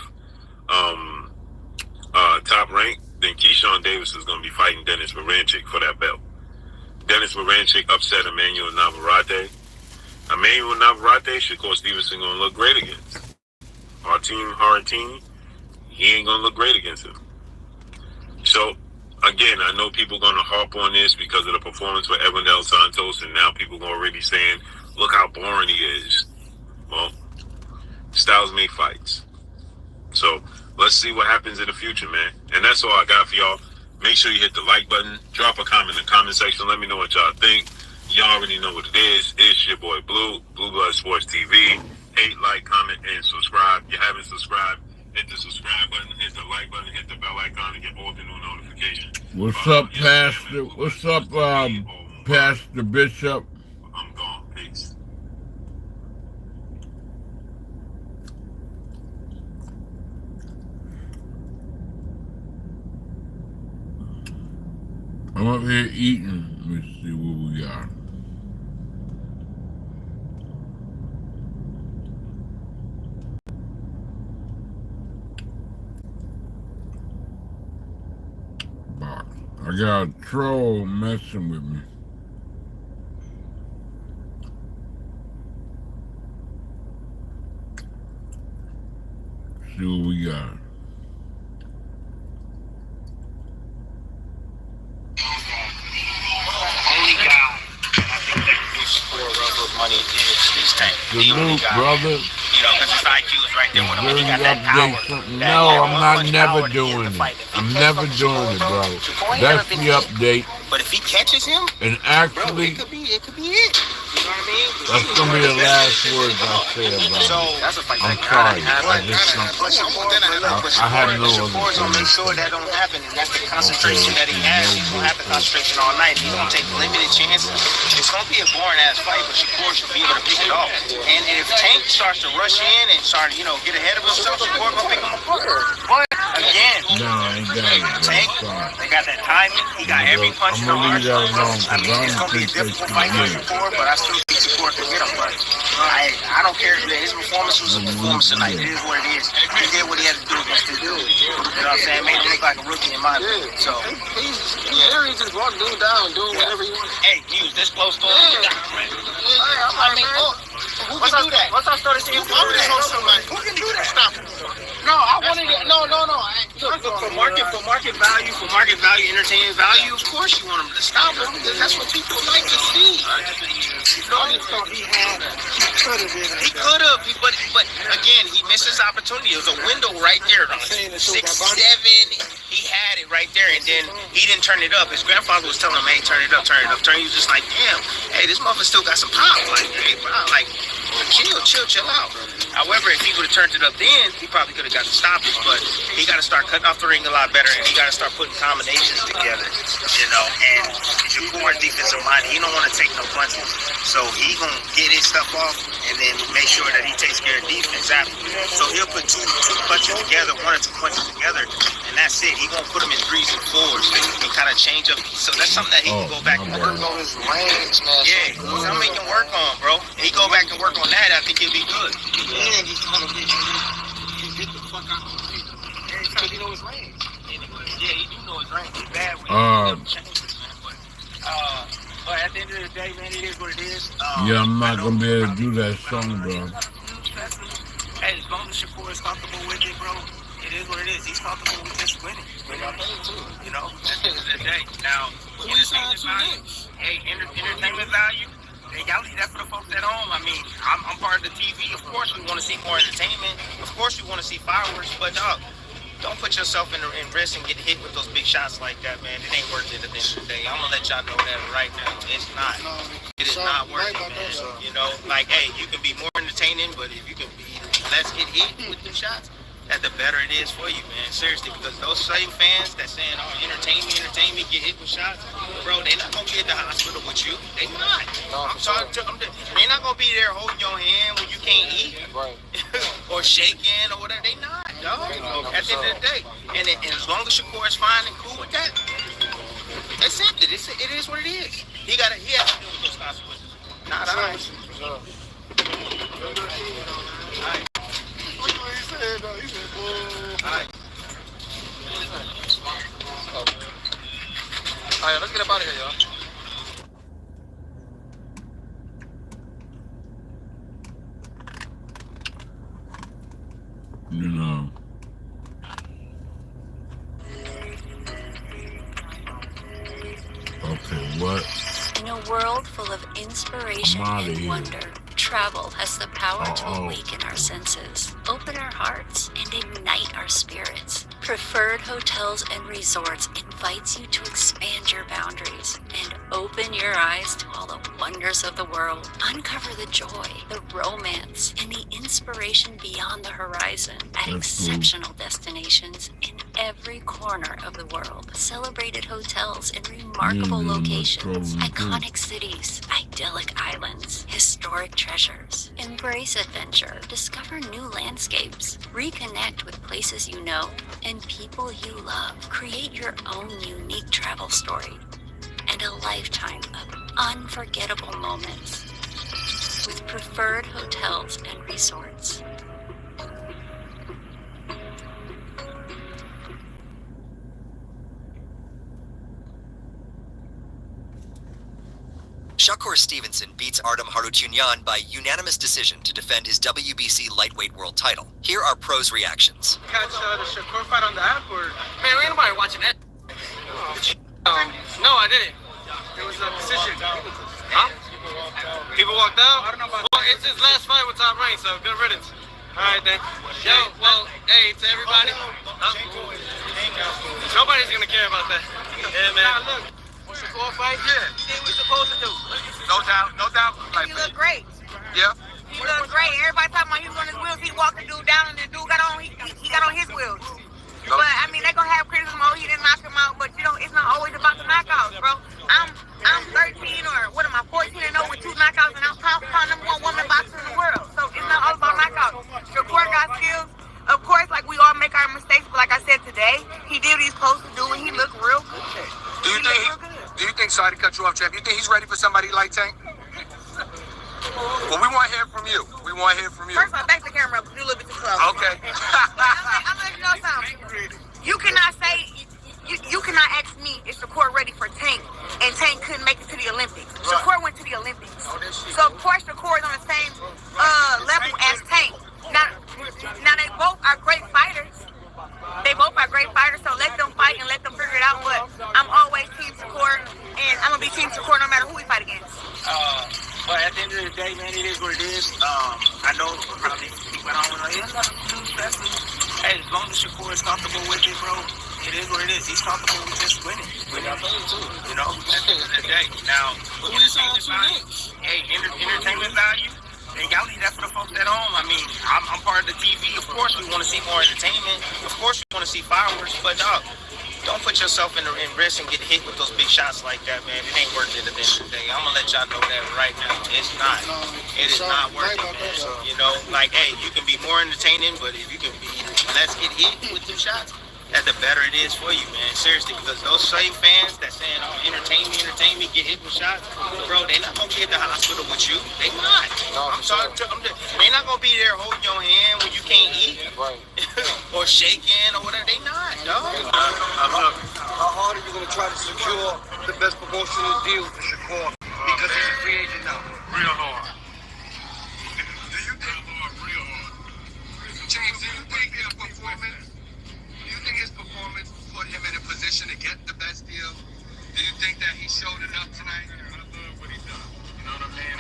Top Rank, then Keyshawn Davis is going to be fighting Dennis Baranchyk for that belt. Dennis Baranchyk upset Emmanuel Navarrete. Emmanuel Navarrete, Shakur Stevenson going to look great against. Haratini, he ain't going to look great against him. So, again, I know people going to harp on this because of the performance for Edwin Del Santos, and now people are already saying, look how boring he is. Well, styles make fights. So, let's see what happens in the future, man. And that's all I got for y'all. Make sure you hit the like button. Drop a comment in the comment section. Let me know what y'all think. Y'all already know what it is. It's your boy Blue, Blue Blood Sports TV. Hate, like, comment, and subscribe. If you haven't subscribed, hit the subscribe button, hit the like button, hit the bell icon to get all the new notifications. What's up, Pastor? What's up, Pastor Bishop? I'm gone. Peace. I'm up here eating. Let me see what we got. I got a troll messing with me. See what we got. Only guy I think that can score rubber money is Tank. Salute, brother. Because his IQ is right there with him. Really update. No, I'm not never doing it. I'm never doing it, bro. That's the update. But if he catches him, and actually, it could be it. You know what I mean? That's gonna be the last words I say about it. I'm sorry. I just don't. I have no other thing. Make sure that don't happen, and that's the concentration that he has. He's gonna have the concentration all night. He's gonna take limited chances. It's gonna be a boring ass fight, but Shakur should be able to pick it off. And if Tank starts to rush in and start, get ahead of himself, Shakur gonna pick him apart. But again, Tank, they got that timing. He got every punch in the arsenal. I mean, it's gonna be a difficult fight for Shakur, but I still think Shakur can get him. But I don't care. His performance was a performance tonight. It is what it is. He did what he had to do against this dude. You know what I'm saying? Made him look like a rookie in my opinion. So He just walked dude down and doing whatever he wants. hey, he was this close to him. I mean, who can do that? Once I started seeing who can do that? Stop it. No, I wanted to. No. Look, for market value, entertainment value, of course you want him to stop him because that's what people like to see. I just thought he could have. But again, he missed his opportunity. It was a window right there. 6'7", he had it right there, and then he didn't turn it up. His grandfather was telling him, "Hey, turn it up." He was just like, "Damn, hey, this motherfucker still got some pop." Like, hey, bro, like Chill out. However, if he would have turned it up then, he probably could have got the stoppage. But he got to start cutting off the ring a lot better, and he got to start putting combinations together. You know, and Shakur's defensive mind, he don't want to take no punches. So he gonna get his stuff off and then make sure that he takes care of defense after. So he'll put two punches together, 1 or 2 punches together, and that's it. He gonna put them in 3s and 4s and kind of change up. So that's something that he can go back and work on his range, man. Yeah, something he can work on, bro. He go back and work on that. I think he'll be good. And he's gonna get the fuck out of the field. Yeah, because he know his range. Yeah, he do know his range. He's bad when he changes, man. But at the end of the day, man, it is what it is. Yeah, I'm not gonna be able to do that song, bro. Hey, as long as Shakur is comfortable with it, bro, it is what it is. He's comfortable with just winning. You know, at the end of the day. Now, entertainment value. Hey, entertainment value. Hey, y'all leave that for the folks at home. I mean, I'm part of the TV. Of course, we want to see more entertainment. Of course, we want to see fireworks. But, dog, don't put yourself in risk and get hit with those big shots like that, man. It ain't worth it at the end of the day. I'm going to let y'all know that right now. It's not. It is not worth it, man. You know, like, hey, you can be more entertaining, but if you can be less get hit with the shots, that the better it is for you, man. Seriously, because those same fans that saying, oh, entertain me, get hit with shots, bro, they not going to be at the hospital with you. They not. I'm talking to them. They not going to be there holding your hand when you can't eat. Right. Or shaking or whatever. They not, dog. At the end of the day. And as long as Shakur is fine and cool with that, accept it. It is what it is. He has to deal with those consequences. Not ours. Alright. Alright, let's get up out of here, y'all. You know. Okay, what? In a world full of inspiration and wonder, travel has the power to awaken our senses, open our hearts, and ignite our spirits. Preferred Hotels and Resorts invites you to expand your boundaries and open your eyes to all the wonders of the world. Uncover the joy, the romance, and the inspiration beyond the horizon at exceptional destinations in every corner of the world. Celebrated hotels in remarkable locations, iconic cities, idyllic islands, historic treasures. Embrace adventure, discover new landscapes, reconnect with places you know and people you love. Create your own unique travel story and a lifetime of unforgettable moments with Preferred Hotels and Resorts. Shakur Stevenson beats Artem Harutyunyan by unanimous decision to defend his WBC lightweight world title. Here are pros' reactions. Catch the Shakur fight on the app, or man, ain't nobody watching that. No, I didn't. it was a decision? Huh? People walked out? Well, it's his last fight with Top Rank, so good riddance. All right, then. Yo, well, hey, to everybody. Nobody's going to care about that. Yeah, man. Nah, look. Shakur fight? Yeah. He did what he's supposed to do. No doubt. He looked great. Yeah. He looked great. Everybody talking about he was on his wheels. He walked the dude down, and the dude got on. He got on his wheels. But I mean, they're gonna have criticism. Oh, he didn't knock him out. But you know, it's not always about the knockouts, bro. I'm 13 or what am I, 14 and 0 with 2 knockouts, and I'm pound number 1 woman boxer in the world. So it's not all about knockouts. Shakur got skills. Of course, like we all make our mistakes, but like I said today, he did what he's supposed to do, and he looked real good. Do you think, sorry to cut you off, champ, you think he's ready for somebody like Tank? Well, we want to hear from you. First of all, back to the camera, do a little bit too close. Okay. I'm gonna let you know something. You cannot say, you cannot ask me if Shakur ready for Tank, and Tank couldn't make it to the Olympics. Right. Shakur went to the Olympics. So of course Shakur is on the same level as Tank. Now they both are great fighters. So let them fight and let them figure it out. But I'm always Team Shakur, and I'm gonna be Team Shakur no matter who we fight against. But at the end of the day, man, it is what it is. I know probably people at home are like, hey, as long as Shakur is comfortable with it, bro, it is what it is. He's comfortable with just winning. You know, at the end of the day. Now, entertainment value. And y'all leave that for the folks at home. I mean, I'm part of the TV. Of course, we want to see more entertainment. Of course, we want to see fireworks. But dog, don't put yourself in risk and get hit with those big shots like that, man. It ain't worth it at the end of the day. I'm gonna let y'all know that right now. It's not. It is not worth it, man. You know, like, hey, you can be more entertaining, but if you can be less get hit with two shots, that the better it is for you, man. Seriously, because those same fans that saying, oh, entertain me, get hit with shots, bro, they not gonna be at the hospital with you. They not. They not gonna be there holding your hand when you can't eat, right? Or shaking or whatever. They not, dog. How hard are you gonna try to secure the best promotional deal for Shakur? Because he's a free agent now. Real hard. Do you think, James, do you think his performance put him in a position to get the best deal? Do you think that he showed enough tonight? I love what he done. You know what I mean?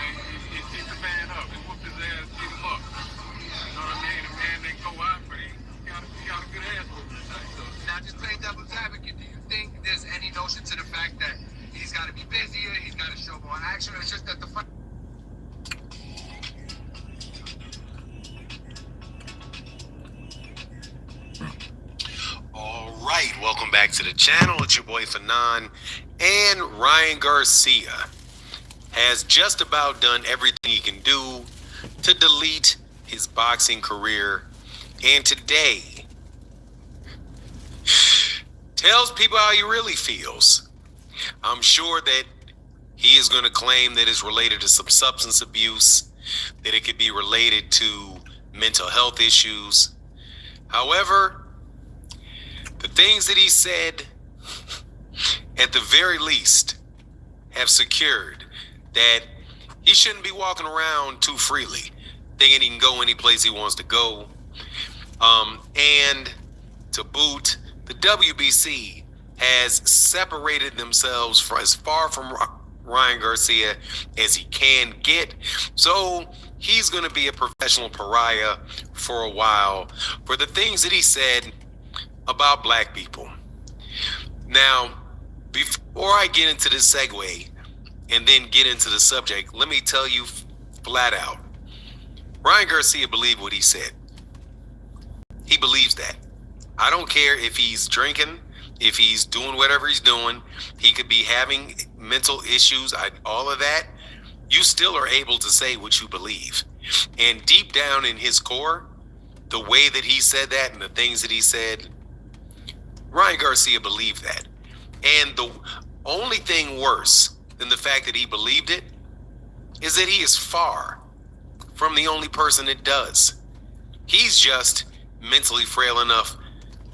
He keep the man up. He whooped his ass, beat him up. You know what I mean? The man didn't go out, but he got a good ass whooping tonight. So. Now, just playing devil's advocate, do you think there's any notion to the fact that he's got to be busier, he's got to show more action? It's just that the fight. All right, welcome back to the channel. It's your boy Fanon, and Ryan Garcia has just about done everything he can do to delete his boxing career, and today tells people how he really feels. I'm sure that he is going to claim that it's related to some substance abuse, that it could be related to mental health issues. However, the things that he said, at the very least, have secured that he shouldn't be walking around too freely, thinking he can go any place he wants to go. And to boot, the WBC has separated themselves for as far from Ryan Garcia as he can get. So he's going to be a professional pariah for a while for the things that he said about black people. Now, before I get into this segue and then get into the subject, let me tell you flat out, Ryan Garcia believed what he said. He believes that. I don't care if he's drinking, if he's doing whatever he's doing, he could be having mental issues, all of that. You still are able to say what you believe. And deep down in his core, the way that he said that and the things that he said, Ryan Garcia believed that. And the only thing worse than the fact that he believed it is that he is far from the only person that does. He's just mentally frail enough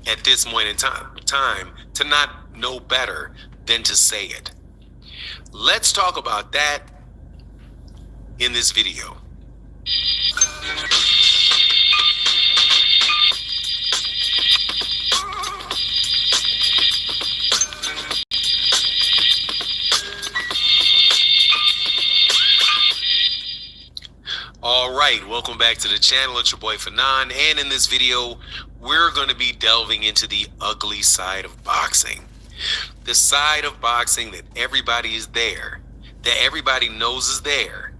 at this point in time to not know better than to say it. Let's talk about that in this video. All right, welcome back to the channel. It's your boy Fanon, and in this video, we're going to be delving into the ugly side of boxing. The side of boxing that everybody is there, that everybody knows is there,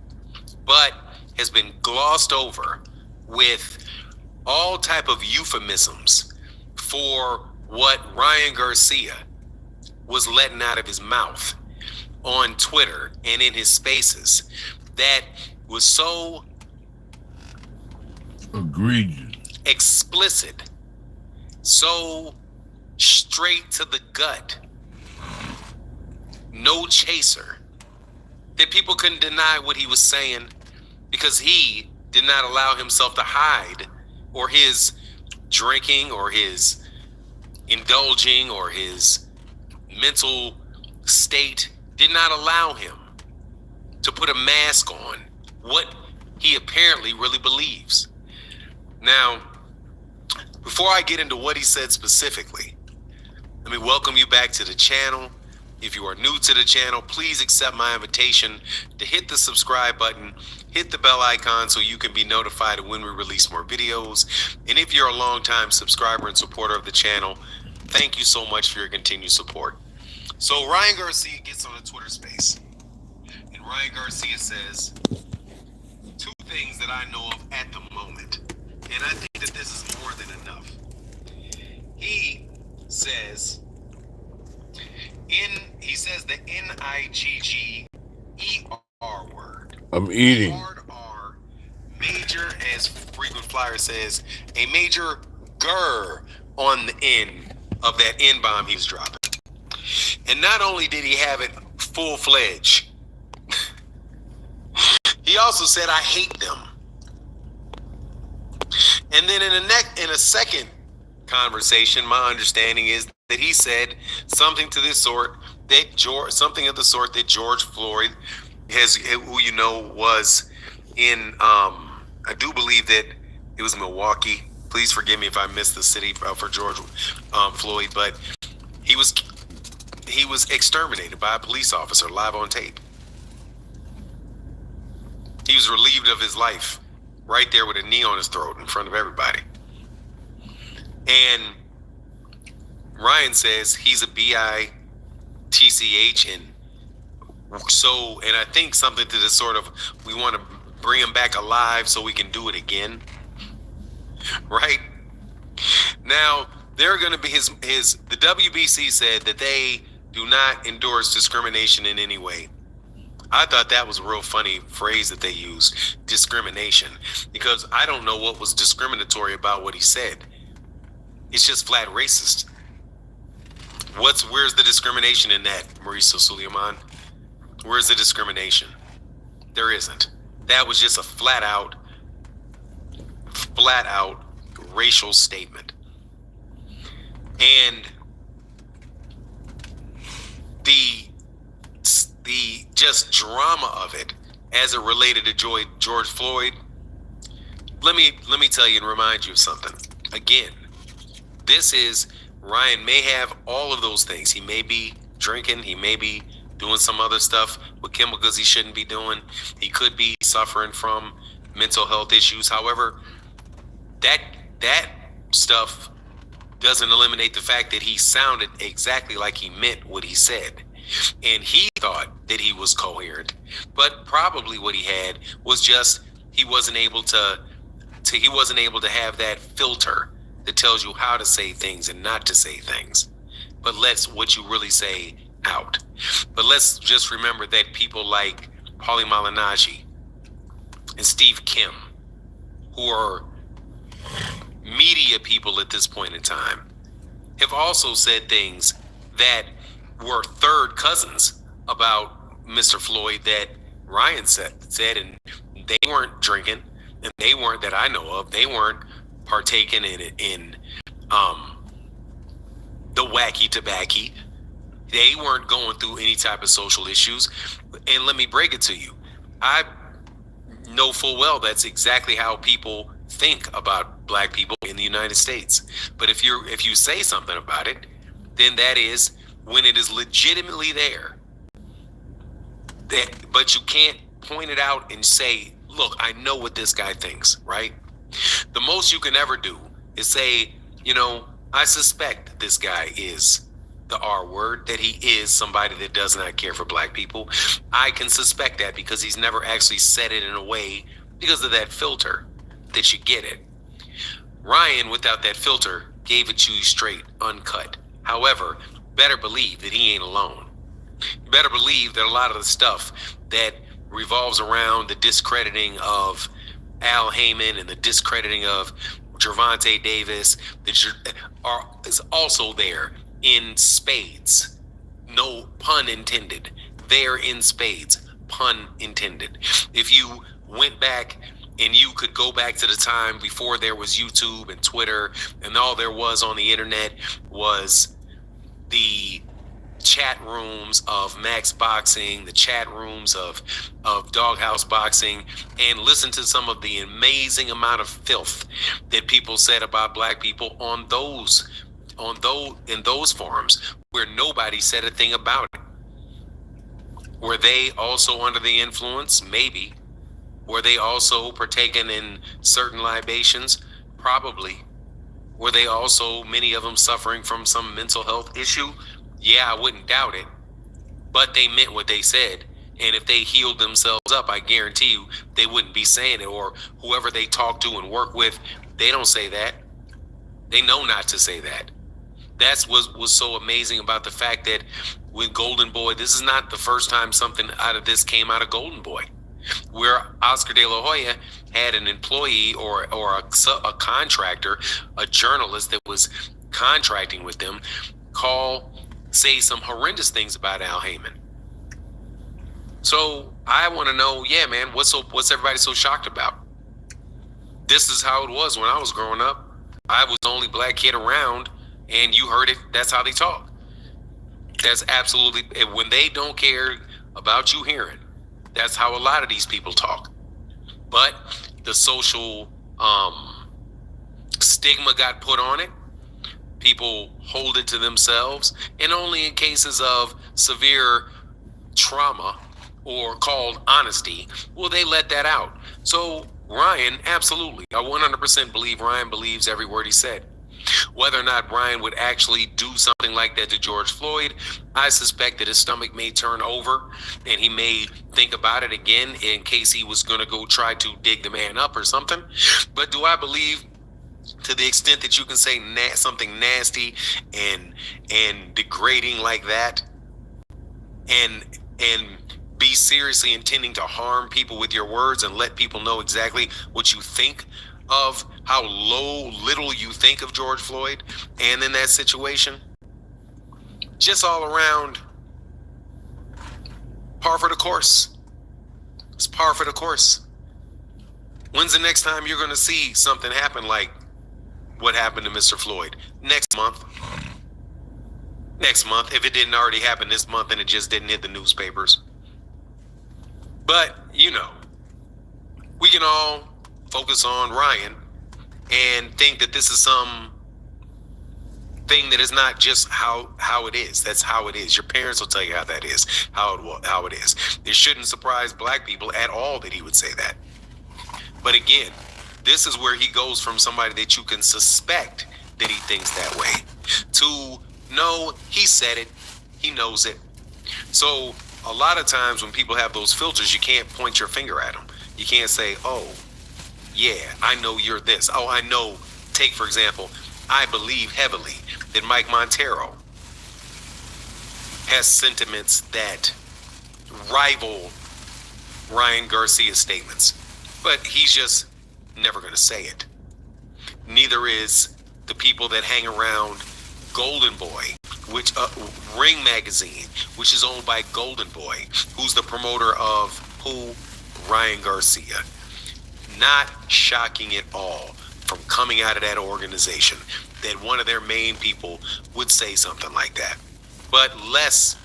but has been glossed over with all type of euphemisms for what Ryan Garcia was letting out of his mouth on Twitter and in his spaces that was so egregious, explicit, so straight to the gut, no chaser, that people couldn't deny what he was saying because he did not allow himself to hide, or his drinking or his indulging or his mental state did not allow him to put a mask on what he apparently really believes. Now, before I get into what he said specifically, let me welcome you back to the channel. If you are new to the channel, please accept my invitation to hit the subscribe button, hit the bell icon so you can be notified when we release more videos. And if you're a longtime subscriber and supporter of the channel, thank you so much for your continued support. So Ryan Garcia gets on a Twitter space, and Ryan Garcia says two things that I know of at the moment. And I think that this is more than enough. He says the N-I-G-G-E-R word. I'm eating. Hard R, major, as Frequent Flyer says, a major grr on the end of that N-bomb he was dropping. And not only did he have it full-fledged, he also said, I hate them. And then in a second conversation, my understanding is that he said something of the sort that George Floyd who you know was in, I do believe that it was Milwaukee. Please forgive me if I missed the city for George Floyd, but he was exterminated by a police officer live on tape. He was relieved of his life right there with a knee on his throat in front of everybody. And Ryan says he's a BITCH, and I think something to the sort of, we want to bring him back alive so we can do it again. Right? Now, they're going to be the WBC said that they do not endorse discrimination in any way. I thought that was a real funny phrase that they used, discrimination, because I don't know what was discriminatory about what he said. It's just flat racist. Where's the discrimination in that, Mauricio Suleiman? Where's the discrimination? There isn't. That was just a flat out racial statement. And the just drama of it as it related to George Floyd, let me tell you and remind you of something. Again, this is, Ryan may have all of those things. He may be drinking, he may be doing some other stuff with chemicals he shouldn't be doing. He could be suffering from mental health issues. However, that stuff doesn't eliminate the fact that he sounded exactly like he meant what he said. And he thought that he was coherent, but probably what he had was just, he wasn't able to have that filter that tells you how to say things and not to say things, but lets what you really say out. But let's just remember that people like Paulie Malignaggi and Steve Kim, who are media people at this point in time, have also said things that were third cousins about Mr. Floyd that Ryan said, and they weren't drinking, and they weren't, that I know of, they weren't partaking in the wacky tobacco. They weren't going through any type of social issues. And let me break it to you, I know full well that's exactly how people think about black people in the United States. But if you say something about it, then that is when it is legitimately there. But you can't point it out and say, look, I know what this guy thinks, right? The most you can ever do is say, I suspect this guy is the R word, that he is somebody that does not care for black people. I can suspect that because he's never actually said it in a way, because of that filter that you get it. Ryan, without that filter, gave it to you straight, uncut. However, better believe that he ain't alone. You better believe that a lot of the stuff that revolves around the discrediting of Al Heyman and the discrediting of Gervonta Davis is also there in spades. No pun intended. There in spades. Pun intended. If you went back and you could go back to the time before there was YouTube and Twitter, and all there was on the internet was the chat rooms of Max Boxing, the chat rooms of Doghouse Boxing, and listen to some of the amazing amount of filth that people said about black people in those forums where nobody said a thing about it. Were they also under the influence? Maybe. Were they also partaking in certain libations? Probably. Were they also, many of them, suffering from some mental health issue? Yeah, I wouldn't doubt it. But they meant what they said. And if they healed themselves up, I guarantee you they wouldn't be saying it. Or whoever they talk to and work with, they don't say that. They know not to say that. That's what was so amazing about the fact that with Golden Boy, this is not the first time something out of this came out of Golden Boy, where Oscar De La Hoya had an employee or a contractor, a journalist that was contracting with them, say some horrendous things about Al Heyman. So I want to know, yeah, man, what's everybody so shocked about? This is how it was when I was growing up. I was the only black kid around, and you heard it. That's how they talk. That's absolutely, when they don't care about you hearing, that's how a lot of these people talk. But the social stigma got put on it. People hold it to themselves, and only in cases of severe trauma or called honesty will they let that out. So Ryan, absolutely, I 100% believe Ryan believes every word he said. Whether or not Ryan would actually do something like that to George Floyd, I suspect that his stomach may turn over and he may think about it again in case he was going to go try to dig the man up or something. But do I believe, to the extent that you can say something nasty and degrading like that, and be seriously intending to harm people with your words and let people know exactly what you think of, how little you think of George Floyd and in that situation? Just all around par for the course. It's par for the course. When's the next time you're going to see something happen like what happened to Mr. Floyd? Next month. Next month, if it didn't already happen this month and it just didn't hit the newspapers. But, you know, we can all focus on Ryan and think that this is some thing that is not just how it is. That's how it is. Your parents will tell you how that is, how it is. It shouldn't surprise black people at all that he would say that. But again, this is where he goes from somebody that you can suspect that he thinks that way to no, he said it, he knows it. So a lot of times when people have those filters, you can't point your finger at them. You can't say, oh, yeah, I know you're this. Oh, I know. Take, for example, I believe heavily that Mike Montero has sentiments that rival Ryan Garcia's statements, but he's just never going to say it. Neither is the people that hang around Golden Boy, which Ring Magazine, which is owned by Golden Boy, who's the promoter of who? Ryan Garcia. Not shocking at all from coming out of that organization that one of their main people would say something like that. But less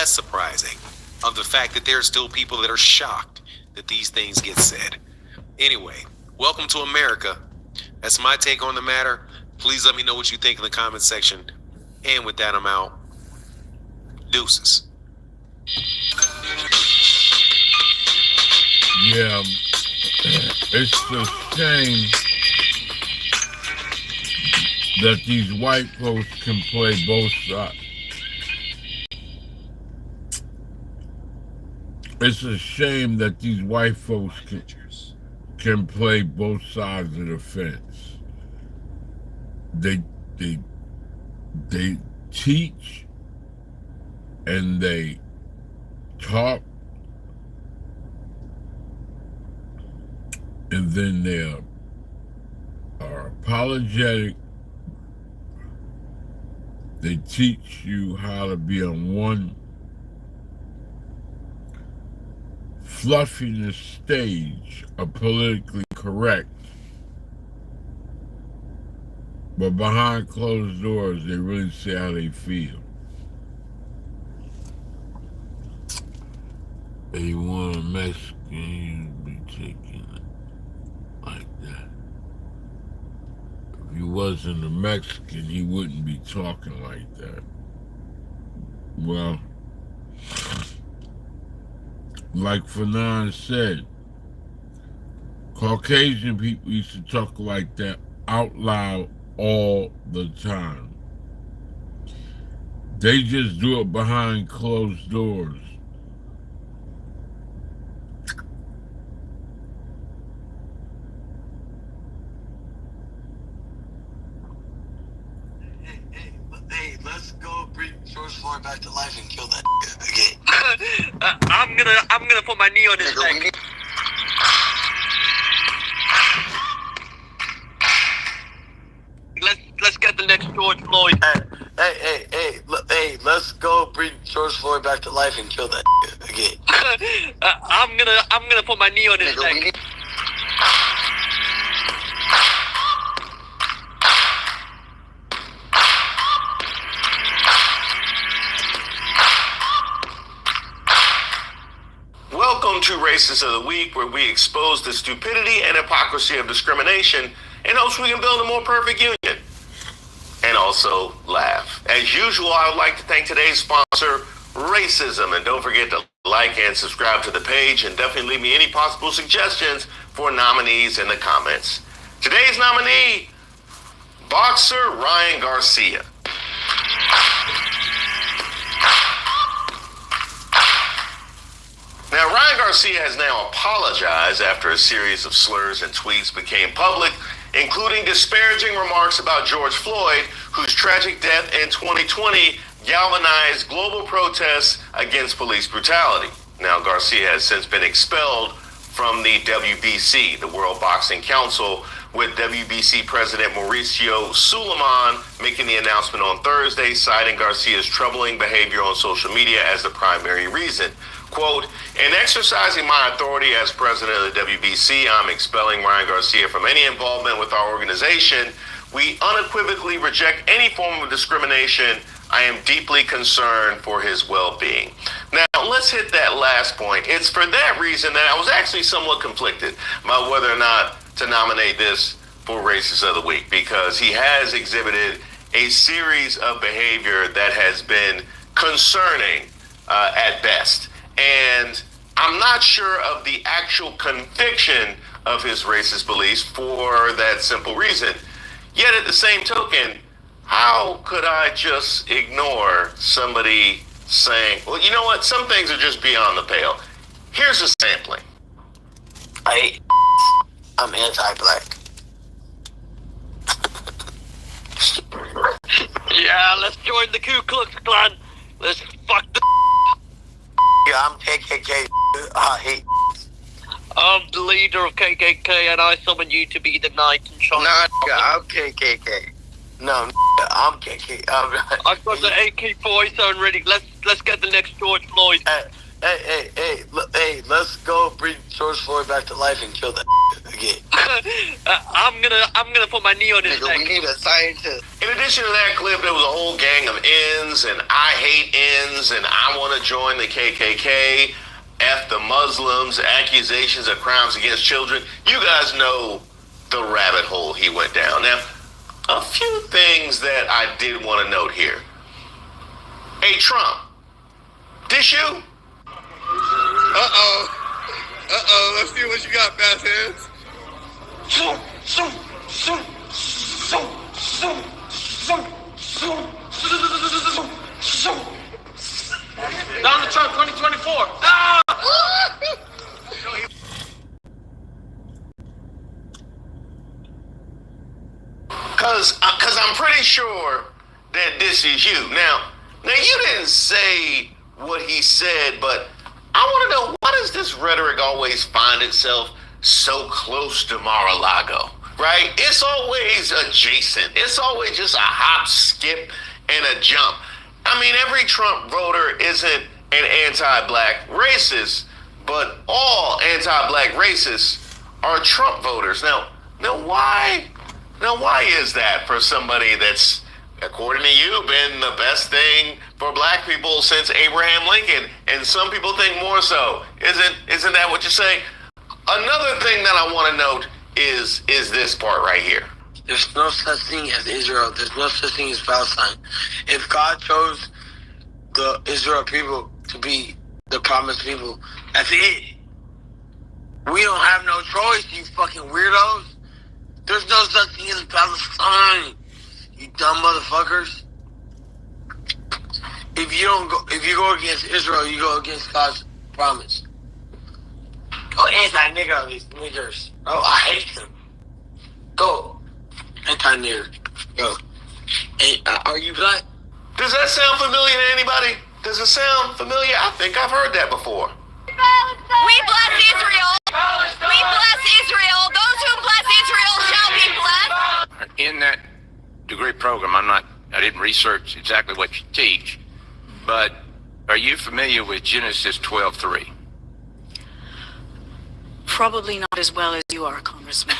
surprising of the fact that there are still people that are shocked that these things get said. Anyway, welcome to America. That's my take on the matter. Please let me know what you think in the comment section. And with that, I'm out. Deuces. Yeah, it's a shame that these white folks can play both sides. It's a shame that these white folks can play both sides of the fence. They teach and they talk, and then they are apologetic. They teach you how to be on one fluffiness stage of politically correct, but behind closed doors, they really say how they feel. If you want a Mexican, you'd be taking it like that. If he wasn't a Mexican, he wouldn't be talking like that. Well, like Fanon said, Caucasian people used to talk like that out loud all the time. They just do it behind closed doors. Hey, let's go bring George Floyd back to life and kill that again. I'm gonna put my knee on his neck. Let's get the next George Floyd. Hey, let's go bring George Floyd back to life and kill that again. I'm gonna put my knee on his neck. Welcome to Racist of the Week, where we expose the stupidity and hypocrisy of discrimination in hopes we can build a more perfect union. And also laugh. As usual, I would like to thank today's sponsor, Racism. And don't forget to like and subscribe to the page, and definitely leave me any possible suggestions for nominees in the comments. Today's nominee, boxer Ryan Garcia. Now, Ryan Garcia has now apologized after a series of slurs and tweets became public, including disparaging remarks about George Floyd, whose tragic death in 2020 galvanized global protests against police brutality. Now, Garcia has since been expelled from the WBC, the World Boxing Council, with WBC President Mauricio Suleiman making the announcement on Thursday, citing Garcia's troubling behavior on social media as the primary reason. Quote, in exercising my authority as president of the WBC, I'm expelling Ryan Garcia from any involvement with our organization. We unequivocally reject any form of discrimination. I am deeply concerned for his well-being. Now, let's hit that last point. It's for that reason that I was actually somewhat conflicted about whether or not to nominate this for Racist of the Week, because he has exhibited a series of behavior that has been concerning at best. And I'm not sure of the actual conviction of his racist beliefs for that simple reason. Yet at the same token, how could I just ignore somebody saying, well, you know what? Some things are just beyond the pale. Here's a sampling. I'm anti-black. Yeah, let's join the Ku Klux Klan. Let's fuck the. Yeah, I'm KKK. I hate. I'm the leader of KKK, and I summon you to be the knight in shining. No, I'm KKK. No, I'm KKK. I've got the AK-47 ready. Let's get the next George Floyd. Hey, let's go bring George Floyd back to life and kill that again. I'm gonna put my knee on his neck. We need a scientist. In addition to that clip, there was a whole gang of N's, and I hate N's, and I want to join the KKK, F the Muslims, accusations of crimes against children. You guys know the rabbit hole he went down. Now, a few things that I did want to note here. Hey, Trump, this you? Uh-oh, let's see what you got, Bass Hands. Donald Trump 2024. Ah! Cause I'm pretty sure that this is you. Now you didn't say what he said, but I want to know, why does this rhetoric always find itself so close to Mar-a-Lago, right? It's always adjacent. It's always just a hop, skip, and a jump. I mean, every Trump voter isn't an anti-black racist, but all anti-black racists are Trump voters. Now why is that for somebody that's, according to you, been the best thing for black people since Abraham Lincoln, and some people think more so? Isn't that what you say? Another thing that I want to note is this part right here. There's no such thing as Israel. There's no such thing as Palestine. If God chose the Israel people to be the promised people, that's it. We don't have no choice, you fucking weirdos. There's no such thing as Palestine, you dumb motherfuckers. if you go against Israel, you go against God's promise. Go anti-nigger, these niggers. Oh, I hate them. Go anti-nigger. Go. Hey, are you black? Does that sound familiar to anybody? Does it sound familiar? I think I've heard that before. We bless Israel. We bless Israel. Those who bless Israel shall be blessed. In that degree program, I didn't research exactly what you teach, but are you familiar with Genesis 12:3? Probably not as well as you are, Congressman.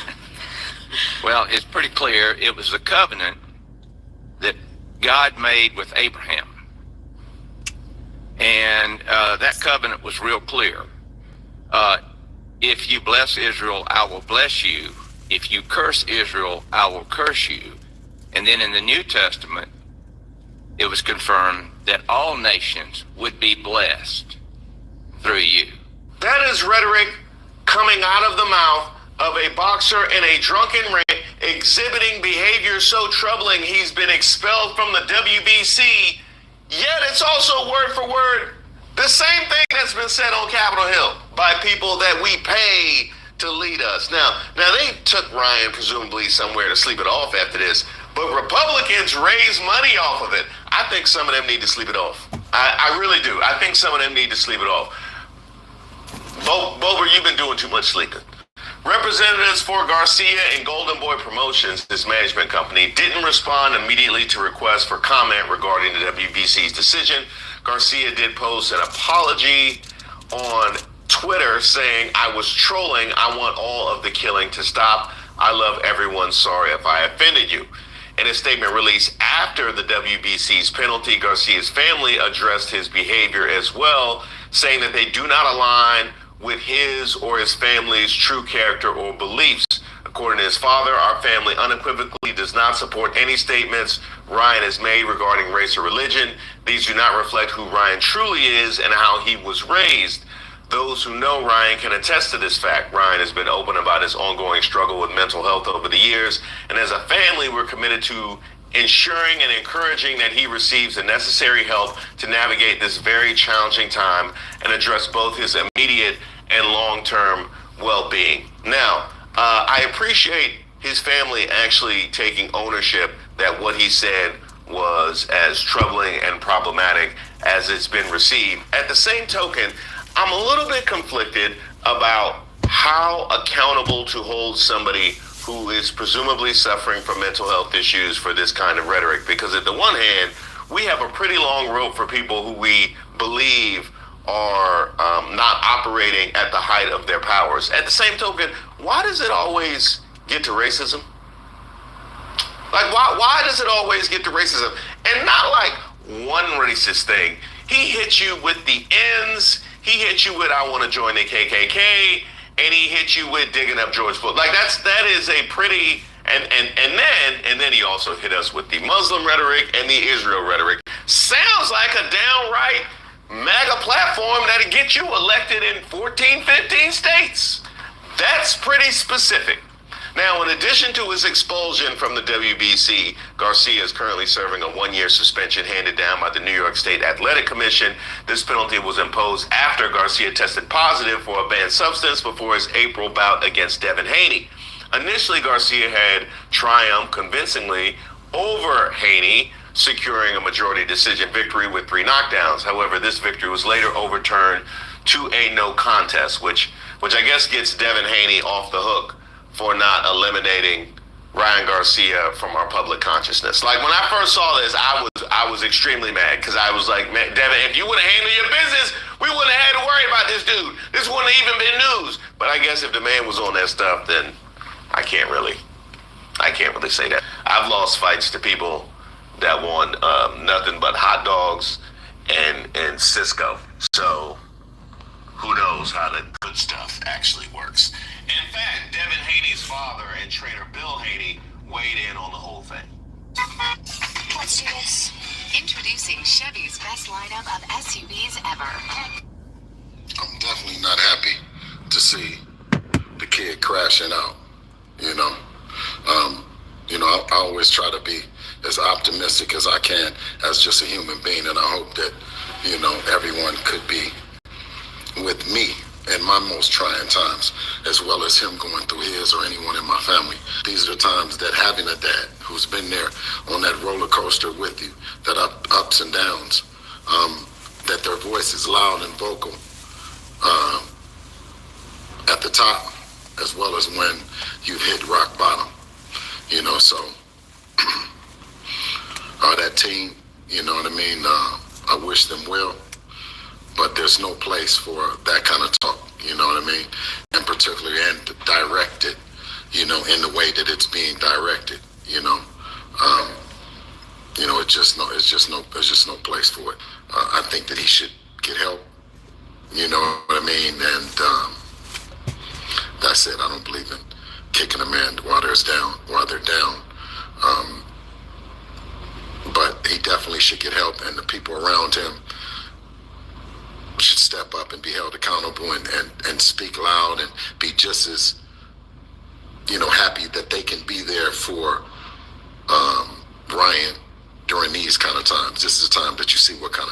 Well, it's pretty clear. It was the covenant that God made with Abraham. And that covenant was real clear. If you bless Israel, I will bless you. If you curse Israel, I will curse you. And then in the New Testament, it was confirmed that all nations would be blessed through you. That is rhetoric coming out of the mouth of a boxer in a drunken ring, exhibiting behavior so troubling he's been expelled from the WBC. Yet it's also word for word the same thing that's been said on Capitol Hill by people that we pay to lead us. Now they took Ryan presumably somewhere to sleep it off after this, but Republicans raise money off of it. I think some of them need to sleep it off. I really do. I think some of them need to sleep it off. Bober, you've been doing too much sleeping. Representatives for Garcia and Golden Boy Promotions, this management company, didn't respond immediately to requests for comment regarding the WBC's decision. Garcia did post an apology on Twitter saying, "I was trolling. I want all of the killing to stop. I love everyone. Sorry if I offended you." In a statement released after the WBC's penalty, Garcia's family addressed his behavior as well, saying that they do not align with his or his family's true character or beliefs. According to his father, our family unequivocally does not support any statements Ryan has made regarding race or religion. These do not reflect who Ryan truly is and how he was raised. Those who know Ryan can attest to this fact. Ryan has been open about his ongoing struggle with mental health over the years, and as a family, we're committed to ensuring and encouraging that he receives the necessary help to navigate this very challenging time and address both his immediate and long-term well-being. Now, I appreciate his family actually taking ownership that what he said was as troubling and problematic as it's been received. At the same token, I'm a little bit conflicted about how accountable to hold somebody who is presumably suffering from mental health issues for this kind of rhetoric. Because at the one hand, we have a pretty long rope for people who we believe are not operating at the height of their powers. At the same token, why does it always get to racism? Like, why does it always get to racism? And not like one racist thing. He hits you with the ends. He hit you with, "I want to join the KKK," and he hit you with digging up George Floyd. Like that is a pretty, and then he also hit us with the Muslim rhetoric and the Israel rhetoric. Sounds like a downright MAGA platform that'll get you elected in 14, 15 states. That's pretty specific. Now, in addition to his expulsion from the WBC, Garcia is currently serving a 1-year suspension handed down by the New York State Athletic Commission. This penalty was imposed after Garcia tested positive for a banned substance before his April bout against Devin Haney. Initially, Garcia had triumphed convincingly over Haney, securing a majority decision victory with 3 knockdowns. However, this victory was later overturned to a no contest, which I guess gets Devin Haney off the hook for not eliminating Ryan Garcia from our public consciousness. Like, when I first saw this, I was extremely mad, because I was like, man, Devin, if you would have handled your business, we wouldn't have had to worry about this dude. This wouldn't have even been news. But I guess if the man was on that stuff, then I can't really say that. I've lost fights to people that want nothing but hot dogs and Cisco. So who knows how the good stuff actually works. In fact, Devin Haney's father and trainer Bill Haney weighed in on the whole thing. Let's do this. Introducing Chevy's best lineup of SUVs ever. I'm definitely not happy to see the kid crashing out, you know. I always try to be as optimistic as I can as just a human being, and I hope that, you know, everyone could be with me in my most trying times, as well as him going through his or anyone in my family. These are the times that having a dad who's been there on that roller coaster with you, that ups and downs, that their voice is loud and vocal at the top, as well as when you've hit rock bottom. You know, so that team, you know what I mean, I wish them well, but there's no place for that kind of talk, you know what I mean, and particularly and directed, you know, in the way that it's being directed, you know. You know, it's just no place for it. I think that he should get help, you know what I mean, and that's it. I don't believe in kicking a man while they're down. But he definitely should get help, and the people around him should step up and be held accountable and speak loud and be just as, you know, happy that they can be there for Ryan during these kind of times. This is a time that you see what kind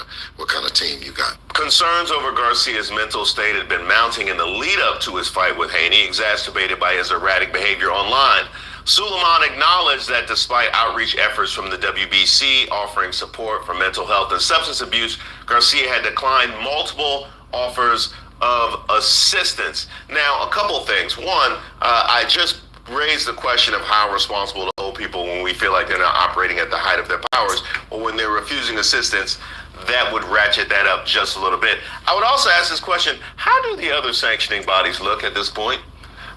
of team you got. Concerns over Garcia's mental state had been mounting in the lead up to his fight with Haney, exacerbated by his erratic behavior online. Suleiman acknowledged that despite outreach efforts from the WBC offering support for mental health and substance abuse, Garcia had declined multiple offers of assistance. Now, a couple things. One, I just raised the question of how responsible to hold people when we feel like they're not operating at the height of their powers, or when they're refusing assistance. That would ratchet that up just a little bit. I would also ask this question: how do the other sanctioning bodies look at this point?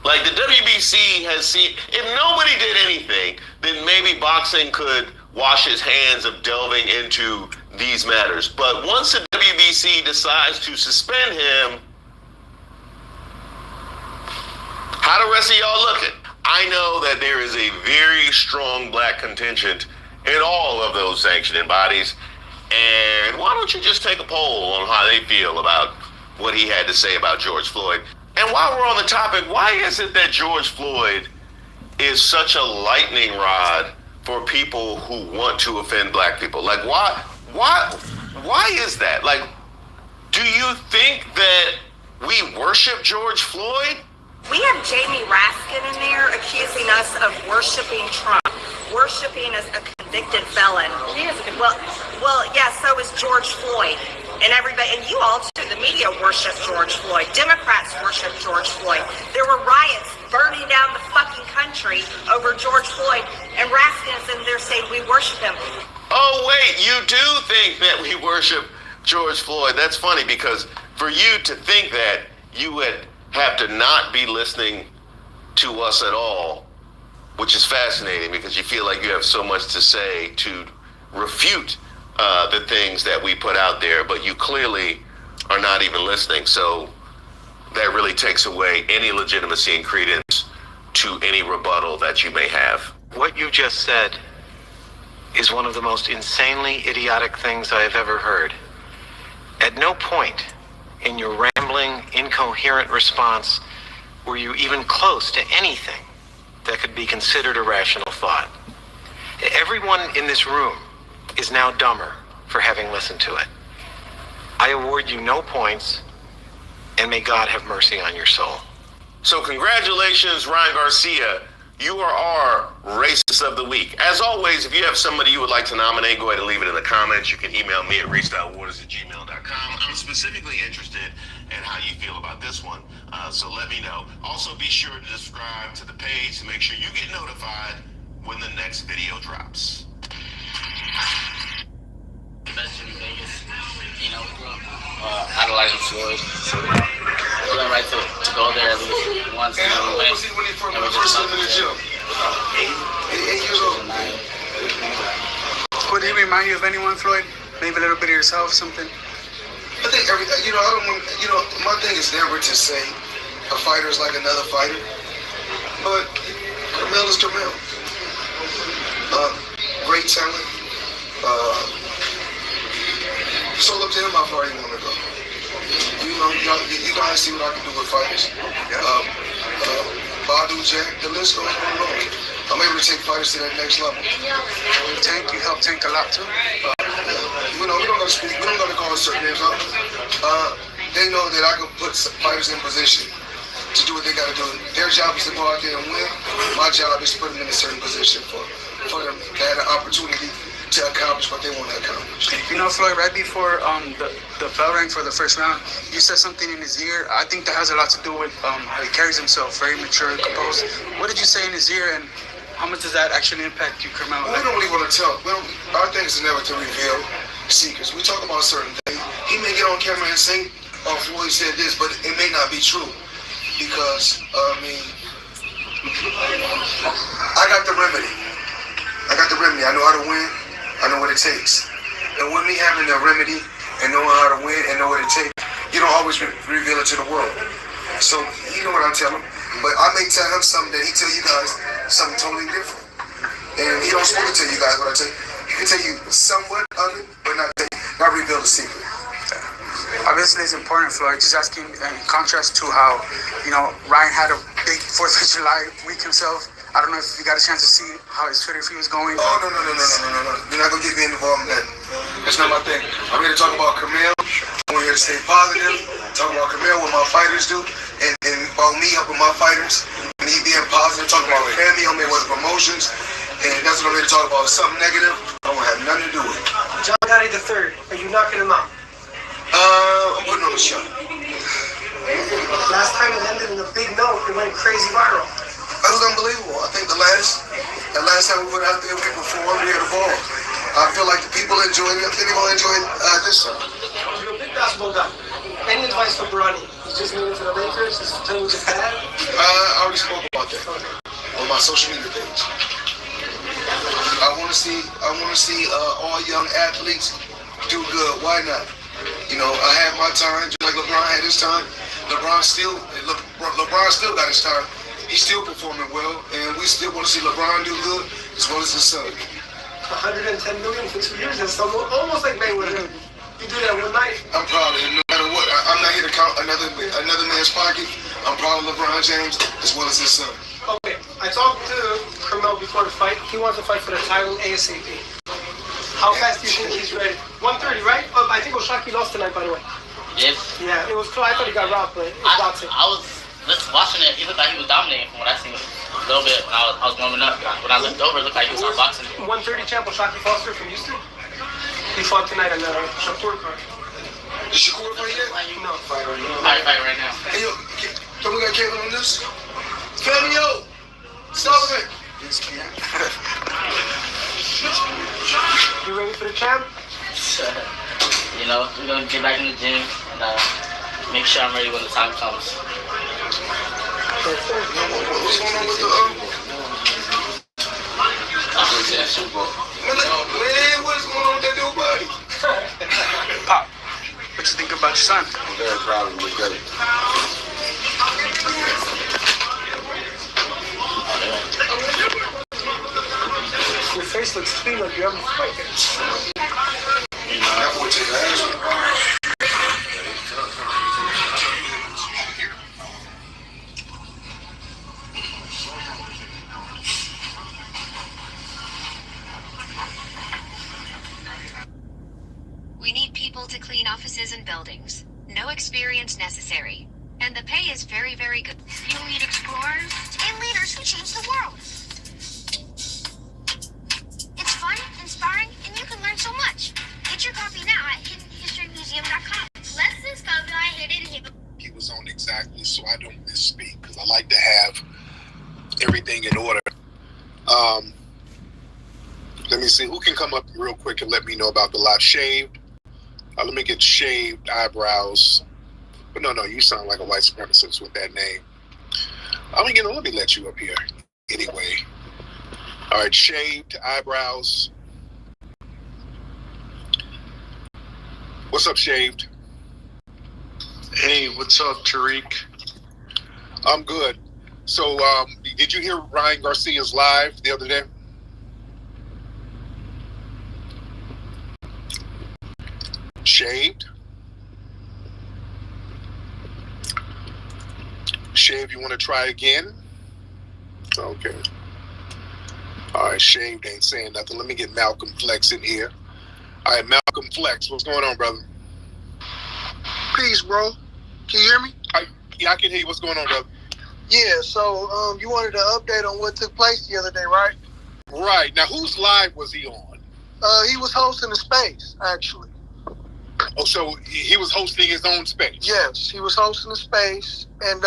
Like, the WBC has seen, if nobody did anything, then maybe boxing could wash its hands of delving into these matters. But once the WBC decides to suspend him, how the rest of y'all looking? I know that there is a very strong black contingent in all of those sanctioning bodies. And why don't you just take a poll on how they feel about what he had to say about George Floyd? And while we're on the topic, why is it that George Floyd is such a lightning rod for people who want to offend black people? Like, why is that? Like, do you think that we worship George Floyd? We have Jamie Raskin in there accusing us of worshiping Trump, worshiping as a convicted felon. Well, yeah, so is George Floyd. And everybody, and you all too, the media worship George Floyd. Democrats worship George Floyd. There were riots burning down the fucking country over George Floyd, and Raskin is in there saying we worship him. Oh, wait, you do think that we worship George Floyd? That's funny, because for you to think that, you would have to not be listening to us at all, which is fascinating, because you feel like you have so much to say to refute the things that we put out there, but you clearly are not even listening. So that really takes away any legitimacy and credence to any rebuttal that you may have. What you just said is one of the most insanely idiotic things I have ever heard. At no point in your rambling, incoherent response were you even close to anything that could be considered a rational thought. Everyone in this room is now dumber for having listened to it. I award you no points, and may God have mercy on your soul. So congratulations, Ryan Garcia. You are our Racist of the Week. As always, if you have somebody you would like to nominate, go ahead and leave it in the comments. You can email me at reese.waters@gmail.com. I'm specifically interested in how you feel about this one, so let me know. Also, be sure to subscribe to the page to make sure you get notified when the next video drops. Best in Vegas, you know, idolizing Floyd. So we have right to go there at least once, you know, we win. And we just love the gym. 8 years old. Would he remind you of anyone, Floyd? Maybe a little bit of yourself, something? I think you know, I don't want, you know, my thing is never to say a fighter is like another fighter, but Camille is Camille. Great talent. So up to him how far you want to go. You know, you guys see what I can do with fighters. Badu, Jack, the list goes on and on. I'm able to take fighters to that next level. Tank, you help Tank a lot too. We don't gotta speak. We don't gotta call certain names out. They know that I can put fighters in position to do what they gotta do. Their job is to go out there and win. My job is to put them in a certain position for them to have an opportunity to accomplish what they want to accomplish. You know, Floyd, right before the bell rang for the first round, you said something in his ear. I think that has a lot to do with how he carries himself, very mature, composed. What did you say in his ear, and how much does that actually impact you, Carmel? Well, we don't really want to tell. Our thing is never to reveal secrets. We talk about certain things. He may get on camera and say, "Oh, Floyd said this," but it may not be true because I got the remedy. I know how to win. I know what it takes. And with me having the remedy and knowing how to win and know what it takes, you don't always reveal it to the world. So you know what I tell him. But I may tell him something that he tell you guys something totally different. And he don't supposed to tell you guys what I tell you. He can tell you somewhat of it, but not reveal the secret. Obviously, it's important, Floyd. Just asking in contrast to how, Ryan had a big 4th of July week himself. I don't know if you got a chance to see how his Twitter feed was going. Oh, no. You're not going to get me involved in that. That's not my thing. I'm here to talk about Camille. I'm here to stay positive, talk about Camille, what my fighters do, and about me helping my fighters, me being positive, talk about family, on me with promotions, and that's what I'm here to talk about. Something negative, I don't have nothing to do with it. John Gotti III, are you knocking him out? I'm putting on a shot. Last time it ended in a big note, it went crazy viral. That was unbelievable. I think the last time we went out there, we performed, we had a ball. I feel like the people enjoyed it. I think they're going to enjoy it this time. You're a big basketball guy. Any advice for Bronny? He's just moving to the Lakers. His team was bad. I already spoke about that on my social media page. I want to see all young athletes do good. Why not? I had my time, just like LeBron had his time. LeBron still got his time. He's still performing well, and we still want to see LeBron do good as well as his son. 110 million for 2 years. That's almost like Mayweather. You do that one night. I'm proud of him, no matter what. I'm not here to count another man's pocket. I'm proud of LeBron James as well as his son. Okay, I talked to Carmel before the fight. He wants to fight for the title ASAP. How fast do you think he's ready? 130, right? I think Oshaki lost tonight, by the way. Yes. Yeah, it was close. I thought he got robbed, but it's boxing. I was just watching it. He looked like he was dominating from what I seen a little bit when I was warming up. When I looked over, it looked like he was boxing. 130 champ Oshaki Foster from Houston. He fought tonight on the Shakur card. Is Shakur fight yet? No. Fight right now. Hey, yo, don't we got Caitlin on this? Cameo! Sullivan! You ready for the champ? We're going to get back in the gym and make sure I'm ready when the time comes. What's going on with the Super Bowl. Man, what's going on with that new buddy? Pop, what you think about your son? I'm very proud of him. He's great. Your face looks clean like you haven't fight. That boy take ass. We need people to clean offices and buildings. No experience necessary. And the pay is very, very good. You need explorers and leaders who change the world. It's fun, inspiring, and you can learn so much. Get your copy now at hiddenhistorymuseum.com. Let's discover hidden history. He was on exactly, so I don't misspeak because I like to have everything in order. Let me see who can come up real quick and let me know about the lot. Shaved. Let me get shaved eyebrows. But no, you sound like a white supremacist with that name. Let me let you up here anyway. All right, shaved eyebrows. What's up, shaved? Hey, what's up, Tariq? I'm good. So, did you hear Ryan Garcia's live the other day? Shaved? Shave, you want to try again? Okay. All right, Shaved ain't saying nothing. Let me get Malcolm Flex in here. All right, Malcolm Flex, what's going on, brother? Peace, bro. Can you hear me? Yeah, I can hear you. What's going on, brother? Yeah, so you wanted an update on what took place the other day, right? Right. Now, whose live was he on? He was hosting a space, actually. Oh, so he was hosting his own space? Yes, he was hosting a space, and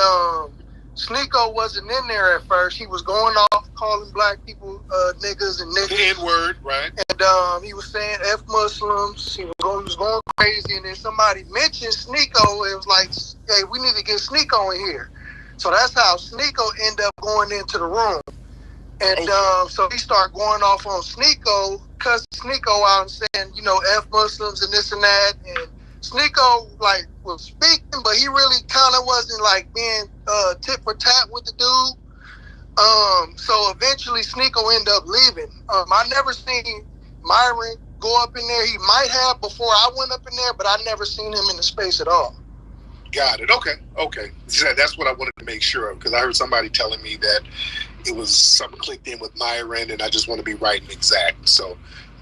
Sneeko wasn't in there at first. He was going off, calling black people niggas and niggas. The N-word, right? And he was saying F Muslims. He was going crazy, and then somebody mentioned Sneeko. It was like, hey, we need to get Sneeko in here. So that's how Sneeko ended up going into the room. And so he started going off on Sneeko, cussing Sneeko out and saying, you know, F Muslims and this and that. And Sneeko, like, was speaking, but he really kind of wasn't, like, being tit for tat with the dude. So eventually Sneeko ended up leaving. I never seen Myron go up in there. He might have before I went up in there, but I never seen him in the space at all. Got it. Okay. Yeah, that's what I wanted to make sure of, because I heard somebody telling me that it was something clicked in with Myron, and I just want to be right and exact. So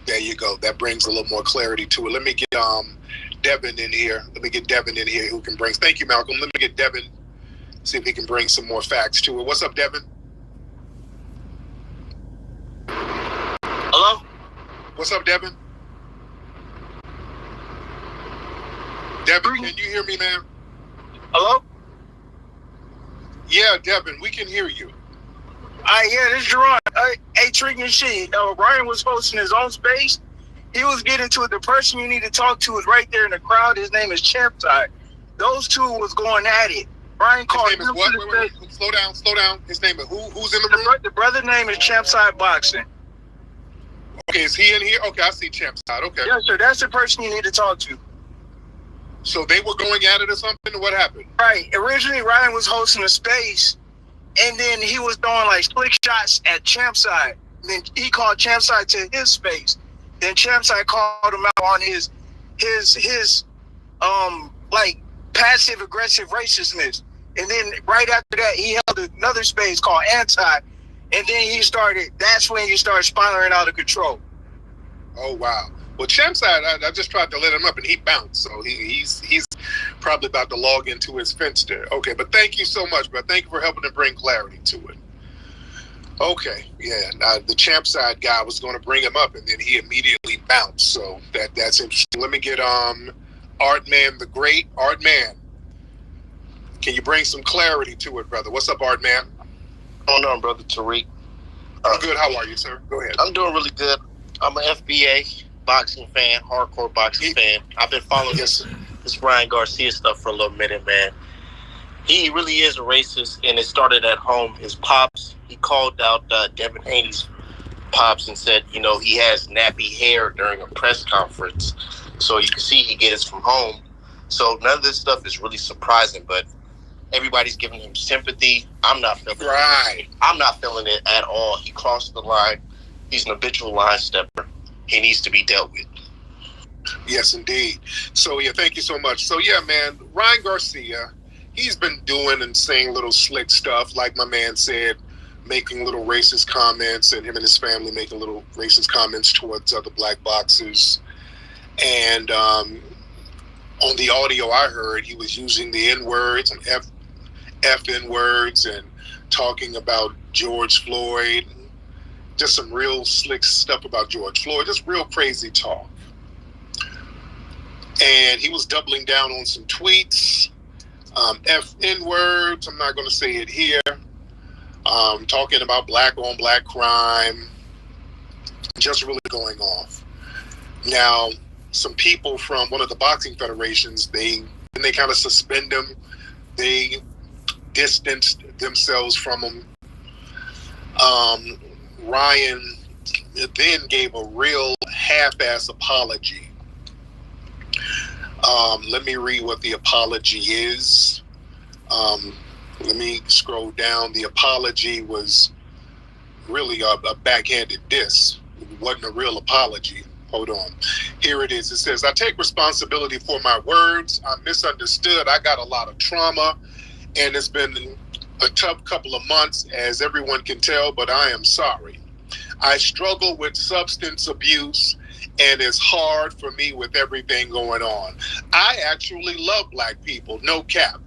there you go. That brings a little more clarity to it. Let me get Devin in here. Who can bring. Thank you, Malcolm. Let me get Devin. See if he can bring some more facts to it. What's up, Devin? Hello? What's up, Devin? Devin, can you hear me, man? Hello? Yeah, Devin, we can hear you. Yeah, this is Jerron. Hey, Trick and shit. Ryan was hosting his own space. He was getting to it. The person you need to talk to is right there in the crowd. His name is Champside. Those two was going at it. Ryan called him. His name is what? Wait. Slow down. His name is who? Who's in the room? The brother's name is Champside Boxing. Okay, is he in here? Okay, I see Champside. Okay. Yeah, sir. That's the person you need to talk to. So they were going at it or something? What happened? Right. Originally, Ryan was hosting a space, and then he was throwing like slick shots at Champside. Then he called Champside to his space. Then Champside called him out on his like passive aggressive racistness. And then right after that, he held another space called Anti. And then that's when he started spiraling out of control. Oh, wow. Well, Champside, I just tried to let him up and he bounced. So he's probably about to log into his fence there. Okay, but thank you so much, bro. Thank you for helping to bring clarity to it. Okay, yeah. Now, the Champside guy was going to bring him up and then he immediately bounced. So that's interesting. Let me get Artman the Great. Artman, can you bring some clarity to it, brother? What's up, Artman? What's going on, brother Tariq? I'm good. How are you, sir? Go ahead. I'm doing really good. I'm an FBA boxing fan, hardcore boxing fan. I've been following this Ryan Garcia stuff for a little minute, man. He really is a racist, and it started at home. His pops, he called out Devin Haney's pops and said, you know, he has nappy hair during a press conference. So you can see he gets it from home. So none of this stuff is really surprising, but everybody's giving him sympathy. I'm not feeling it. I'm not feeling it at all. He crossed the line. He's an habitual line stepper. He needs to be dealt with. Yes, indeed. So, yeah, thank you so much. So, yeah, man, Ryan Garcia, he's been doing and saying little slick stuff, like my man said, making little racist comments, and him and his family making little racist comments towards other black boxers. And on the audio I heard, he was using the N-words and F-N-words and talking about George Floyd. Just some real slick stuff about George Floyd, just real crazy talk. And he was doubling down on some tweets, F-N-words, I'm not going to say it here, talking about black on black crime, just really going off. Now, some people from one of the boxing federations, they kind of suspend him, they distanced themselves from him. Ryan then gave a real half-ass apology. Let me read what the apology is. Let me scroll down. The apology was really a backhanded diss. It wasn't a real apology. Hold on. Here it is. It says, I take responsibility for my words. I'm misunderstood. I got a lot of trauma, and it's been a tough couple of months, as everyone can tell, but I am sorry. I struggle with substance abuse, and it's hard for me with everything going on. I actually love black people, no cap,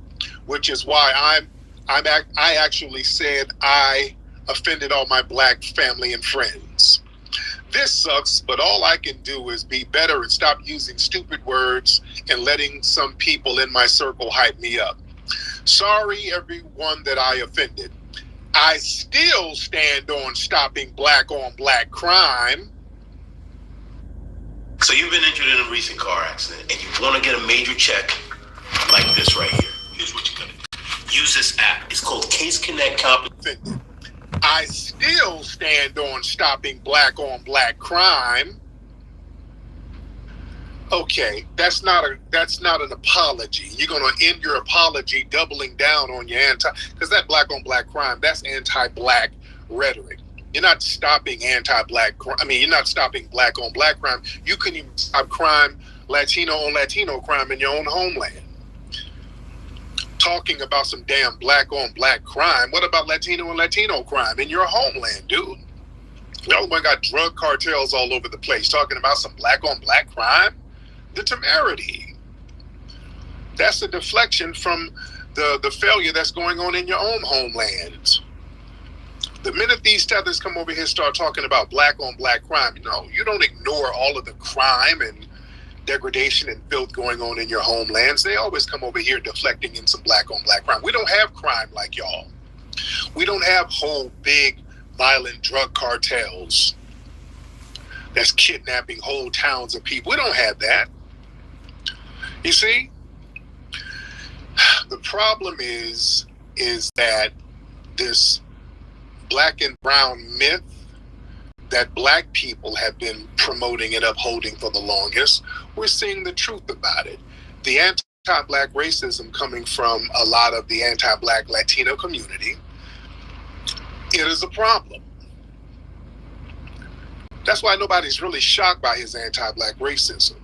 which is why I actually said I offended all my black family and friends. This sucks, but all I can do is be better and stop using stupid words and letting some people in my circle hype me up. Sorry, everyone that I offended. I still stand on stopping black on black crime. So you've been injured in a recent car accident and you want to get a major check like this right here. Here's what you're going to do. Use this app. It's called Case Connect Compensation. I still stand on stopping black on black crime. Okay, that's not an apology. You're gonna end your apology doubling down on your because that black on black crime, that's anti-black rhetoric. You're not stopping anti-black crime. I mean, you're not stopping black on black crime. You couldn't even stop crime, Latino on Latino crime in your own homeland. Talking about some damn black on black crime. What about Latino on Latino crime in your homeland, dude? Y'all got drug cartels all over the place talking about some black on black crime. The temerity. That's a deflection from the failure that's going on in your own homeland. The minute these tethers come over here and start talking about black on black crime, you don't ignore all of the crime and degradation and filth going on in your homelands. They always come over here deflecting in some black on black crime. We don't have crime like y'all. We don't have whole big violent drug cartels that's kidnapping whole towns of people. We don't have that. You see, the problem is that this black and brown myth that black people have been promoting and upholding for the longest, we're seeing the truth about it. The anti-black racism coming from a lot of the anti-black Latino community, it is a problem. That's why nobody's really shocked by his anti-black racism.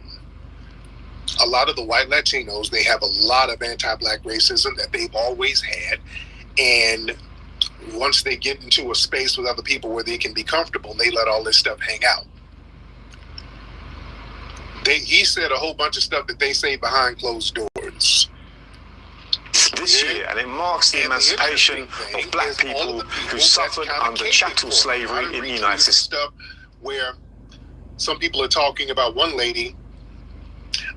A lot of the white Latinos, they have a lot of anti-black racism that they've always had. And once they get into a space with other people where they can be comfortable, they let all this stuff hang out. He said a whole bunch of stuff that they say behind closed doors. This year, and it marks the emancipation of black people who suffered under chattel slavery in the United States. Stuff where some people are talking about one lady,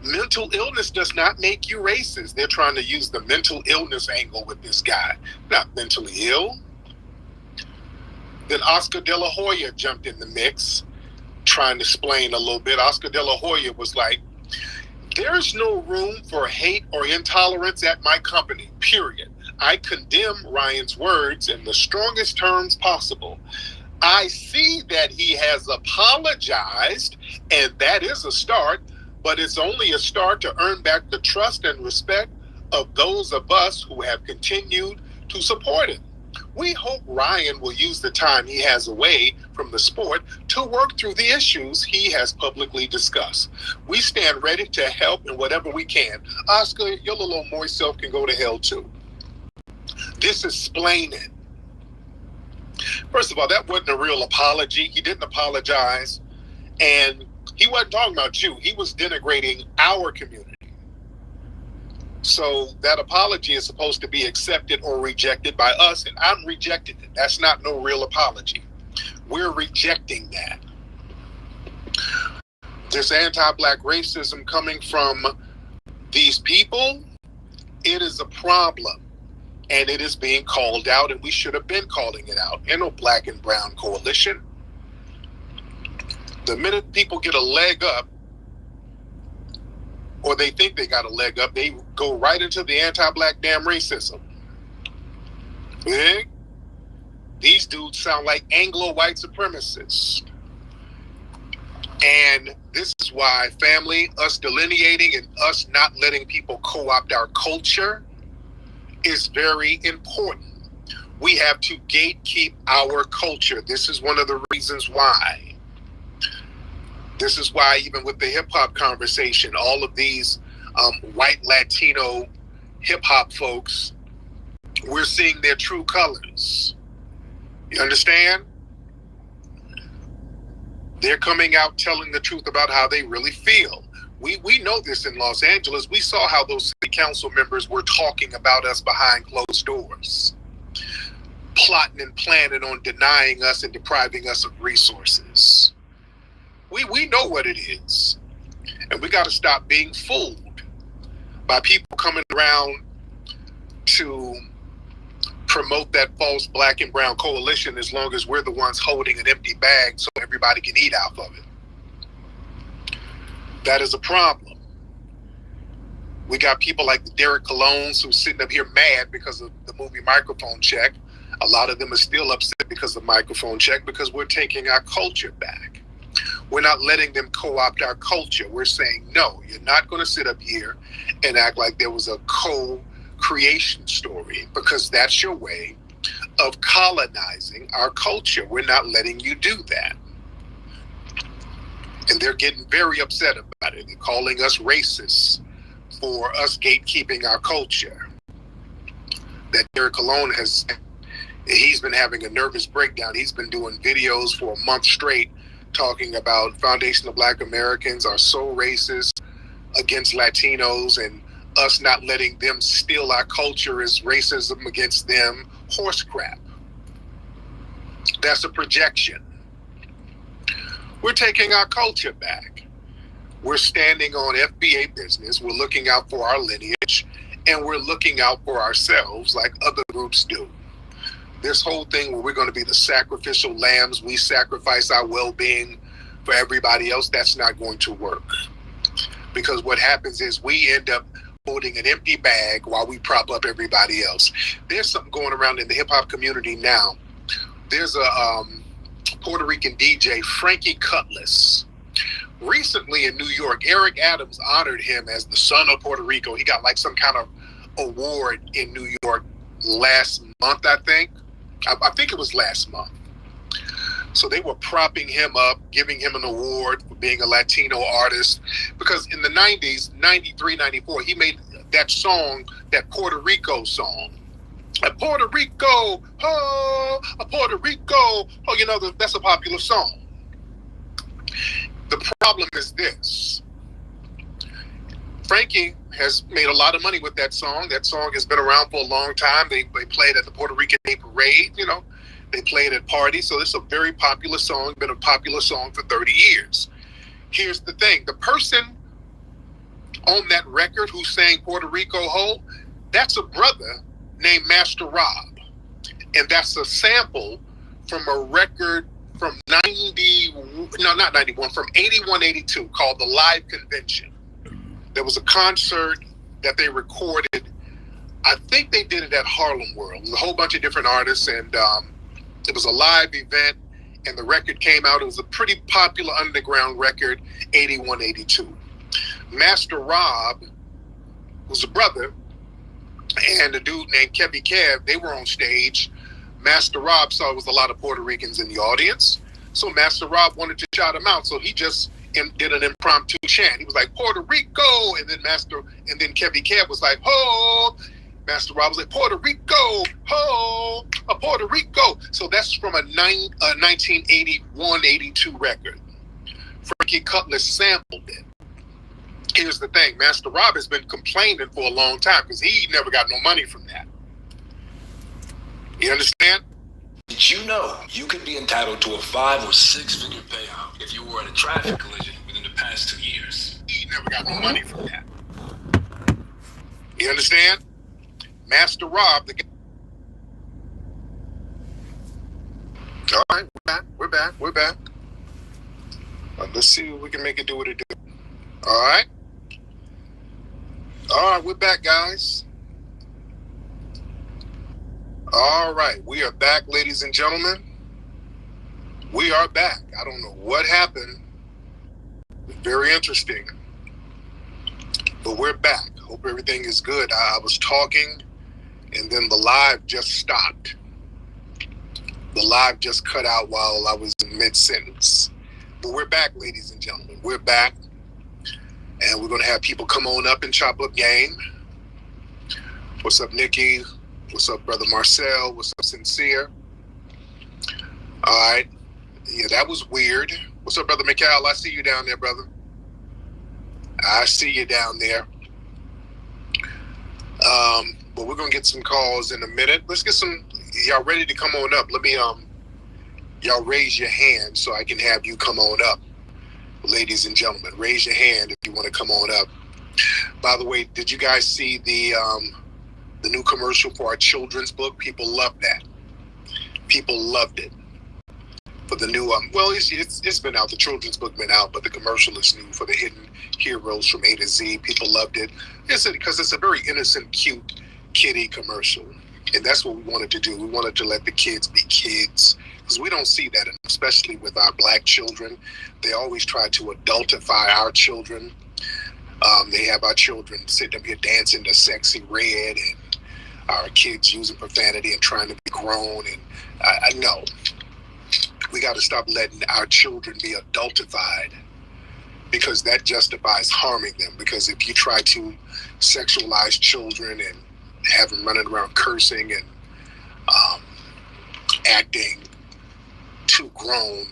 mental illness does not make you racist. They're trying to use the mental illness angle with this guy. Not mentally ill. Then Oscar De La Hoya jumped in the mix, trying to explain a little bit. Oscar De La Hoya was like, there's no room for hate or intolerance at my company, period. I condemn Ryan's words in the strongest terms possible. I see that he has apologized, and that is a start, but it's only a start to earn back the trust and respect of those of us who have continued to support him. We hope Ryan will use the time he has away from the sport to work through the issues he has publicly discussed. We stand ready to help in whatever we can. Oscar, your little moist self can go to hell too. This is splaining. First of all, that wasn't a real apology. He didn't apologize. And he wasn't talking about you. He was denigrating our community. So that apology is supposed to be accepted or rejected by us, and I'm rejecting it. That's not no real apology. We're rejecting that. This anti-black racism coming from these people, it is a problem, and it is being called out, and we should have been calling it out. Ain't no black and brown coalition. The minute people get a leg up, or they think they got a leg up, they go right into the anti-black damn racism. These dudes sound like Anglo-white supremacists. And this is why, family, us delineating and us not letting people co-opt our culture is very important. We have to gatekeep our culture. This is one of the reasons why. This is why even with the hip-hop conversation, all of these white Latino hip-hop folks, we're seeing their true colors. You understand? They're coming out telling the truth about how they really feel. We know this in Los Angeles. We saw how those city council members were talking about us behind closed doors, plotting and planning on denying us and depriving us of resources. We know what it is. And we got to stop being fooled by people coming around to promote that false black and brown coalition as long as we're the ones holding an empty bag so everybody can eat out of it. That is a problem. We got people like the Derek Colognes who's sitting up here mad because of the movie Microphone Check. A lot of them are still upset because of Microphone Check because we're taking our culture back. We're not letting them co-opt our culture. We're saying, no, you're not going to sit up here and act like there was a co-creation story because that's your way of colonizing our culture. We're not letting you do that. And they're getting very upset about it. They're calling us racists for us gatekeeping our culture. That Derek Cologne he's been having a nervous breakdown. He's been doing videos for a month straight talking about Foundation of Black Americans are so racist against Latinos and us not letting them steal our culture is racism against them. Horse crap. That's a projection. We're taking our culture back. We're standing on FBA business. We're looking out for our lineage, and we're looking out for ourselves like other groups do. This whole thing where we're going to be the sacrificial lambs, we sacrifice our well-being for everybody else, that's not going to work. Because what happens is we end up holding an empty bag while we prop up everybody else. There's something going around in the hip-hop community now. There's a Puerto Rican DJ, Frankie Cutlass. Recently in New York, Eric Adams honored him as the son of Puerto Rico. He got like some kind of award in New York last month, I think. I think it was last month. So they were propping him up, giving him an award for being a Latino artist. Because in the 90s, 93, 94, he made that song, that Puerto Rico song. A Puerto Rico, oh, a Puerto Rico. Oh, you know, that's a popular song. The problem is this. Frankie has made a lot of money with that song. That song has been around for a long time. They played at the Puerto Rican Day Parade, you know. They played at parties. So it's a very popular song, been a popular song for 30 years. Here's the thing. The person on that record who sang Puerto Rico Ho, that's a brother named Master Rob. And that's a sample from a record from from 81, 82 called The Live Convention. There was a concert that they recorded. I think they did it at Harlem World. It was a whole bunch of different artists, and it was a live event, and the record came out. It was a pretty popular underground record, 81, 82. Master Rob was a brother, and a dude named Kevy Kev, they were on stage. Master Rob saw it was a lot of Puerto Ricans in the audience, so Master Rob wanted to shout them out, so he just did an impromptu chant. He was like, Puerto Rico, and then Kevy Kev was like, ho. Master Rob was like, Puerto Rico, ho, a Puerto Rico. So that's from a 1981, 82 record. Frankie Cutlass sampled it. Here's the thing, Master Rob has been complaining for a long time because he never got no money from that. You understand? Did you know you could be entitled to a 5 or 6 figure payout if you were in a traffic collision within the past 2 years? He never got no money from that. You understand? Master Rob, the guy. All right, we're back. Let's see what we can make it do what it do. All right, we're back, guys. All right, we are back, ladies and gentlemen. We are back. I don't know what happened. It's very interesting. But we're back. Hope everything is good. I was talking, and then the live just stopped. The live just cut out while I was in mid-sentence. But we're back, ladies and gentlemen. We're back. And we're going to have people come on up and chop up game. What's up, Nikki? What's up, Brother Marcel? What's up, Sincere? All right. Yeah, that was weird. What's up, Brother Mikhail? I see you down there, brother. I see you down there. But we're gonna get some calls in a minute. Let's get some. Y'all ready to come on up? Let me y'all raise your hand so I can have you come on up, ladies and gentlemen. Raise your hand if you want to come on up. By the way, did you guys see the new commercial for our children's book? People loved that. People loved it. For the new well, it's been out. The children's book been out, but the commercial is new for the hidden heroes from A to Z. People loved it. Because it's a very innocent, cute, kiddie commercial, and that's what we wanted to do. We wanted to let the kids be kids, because we don't see that, especially with our black children. They always try to adultify our children. They have our children sitting up here dancing to Sexy Red, and our kids using profanity and trying to be grown. And I know. We got to stop letting our children be adultified, because that justifies harming them. Because if you try to sexualize children and have them running around cursing and acting too grown,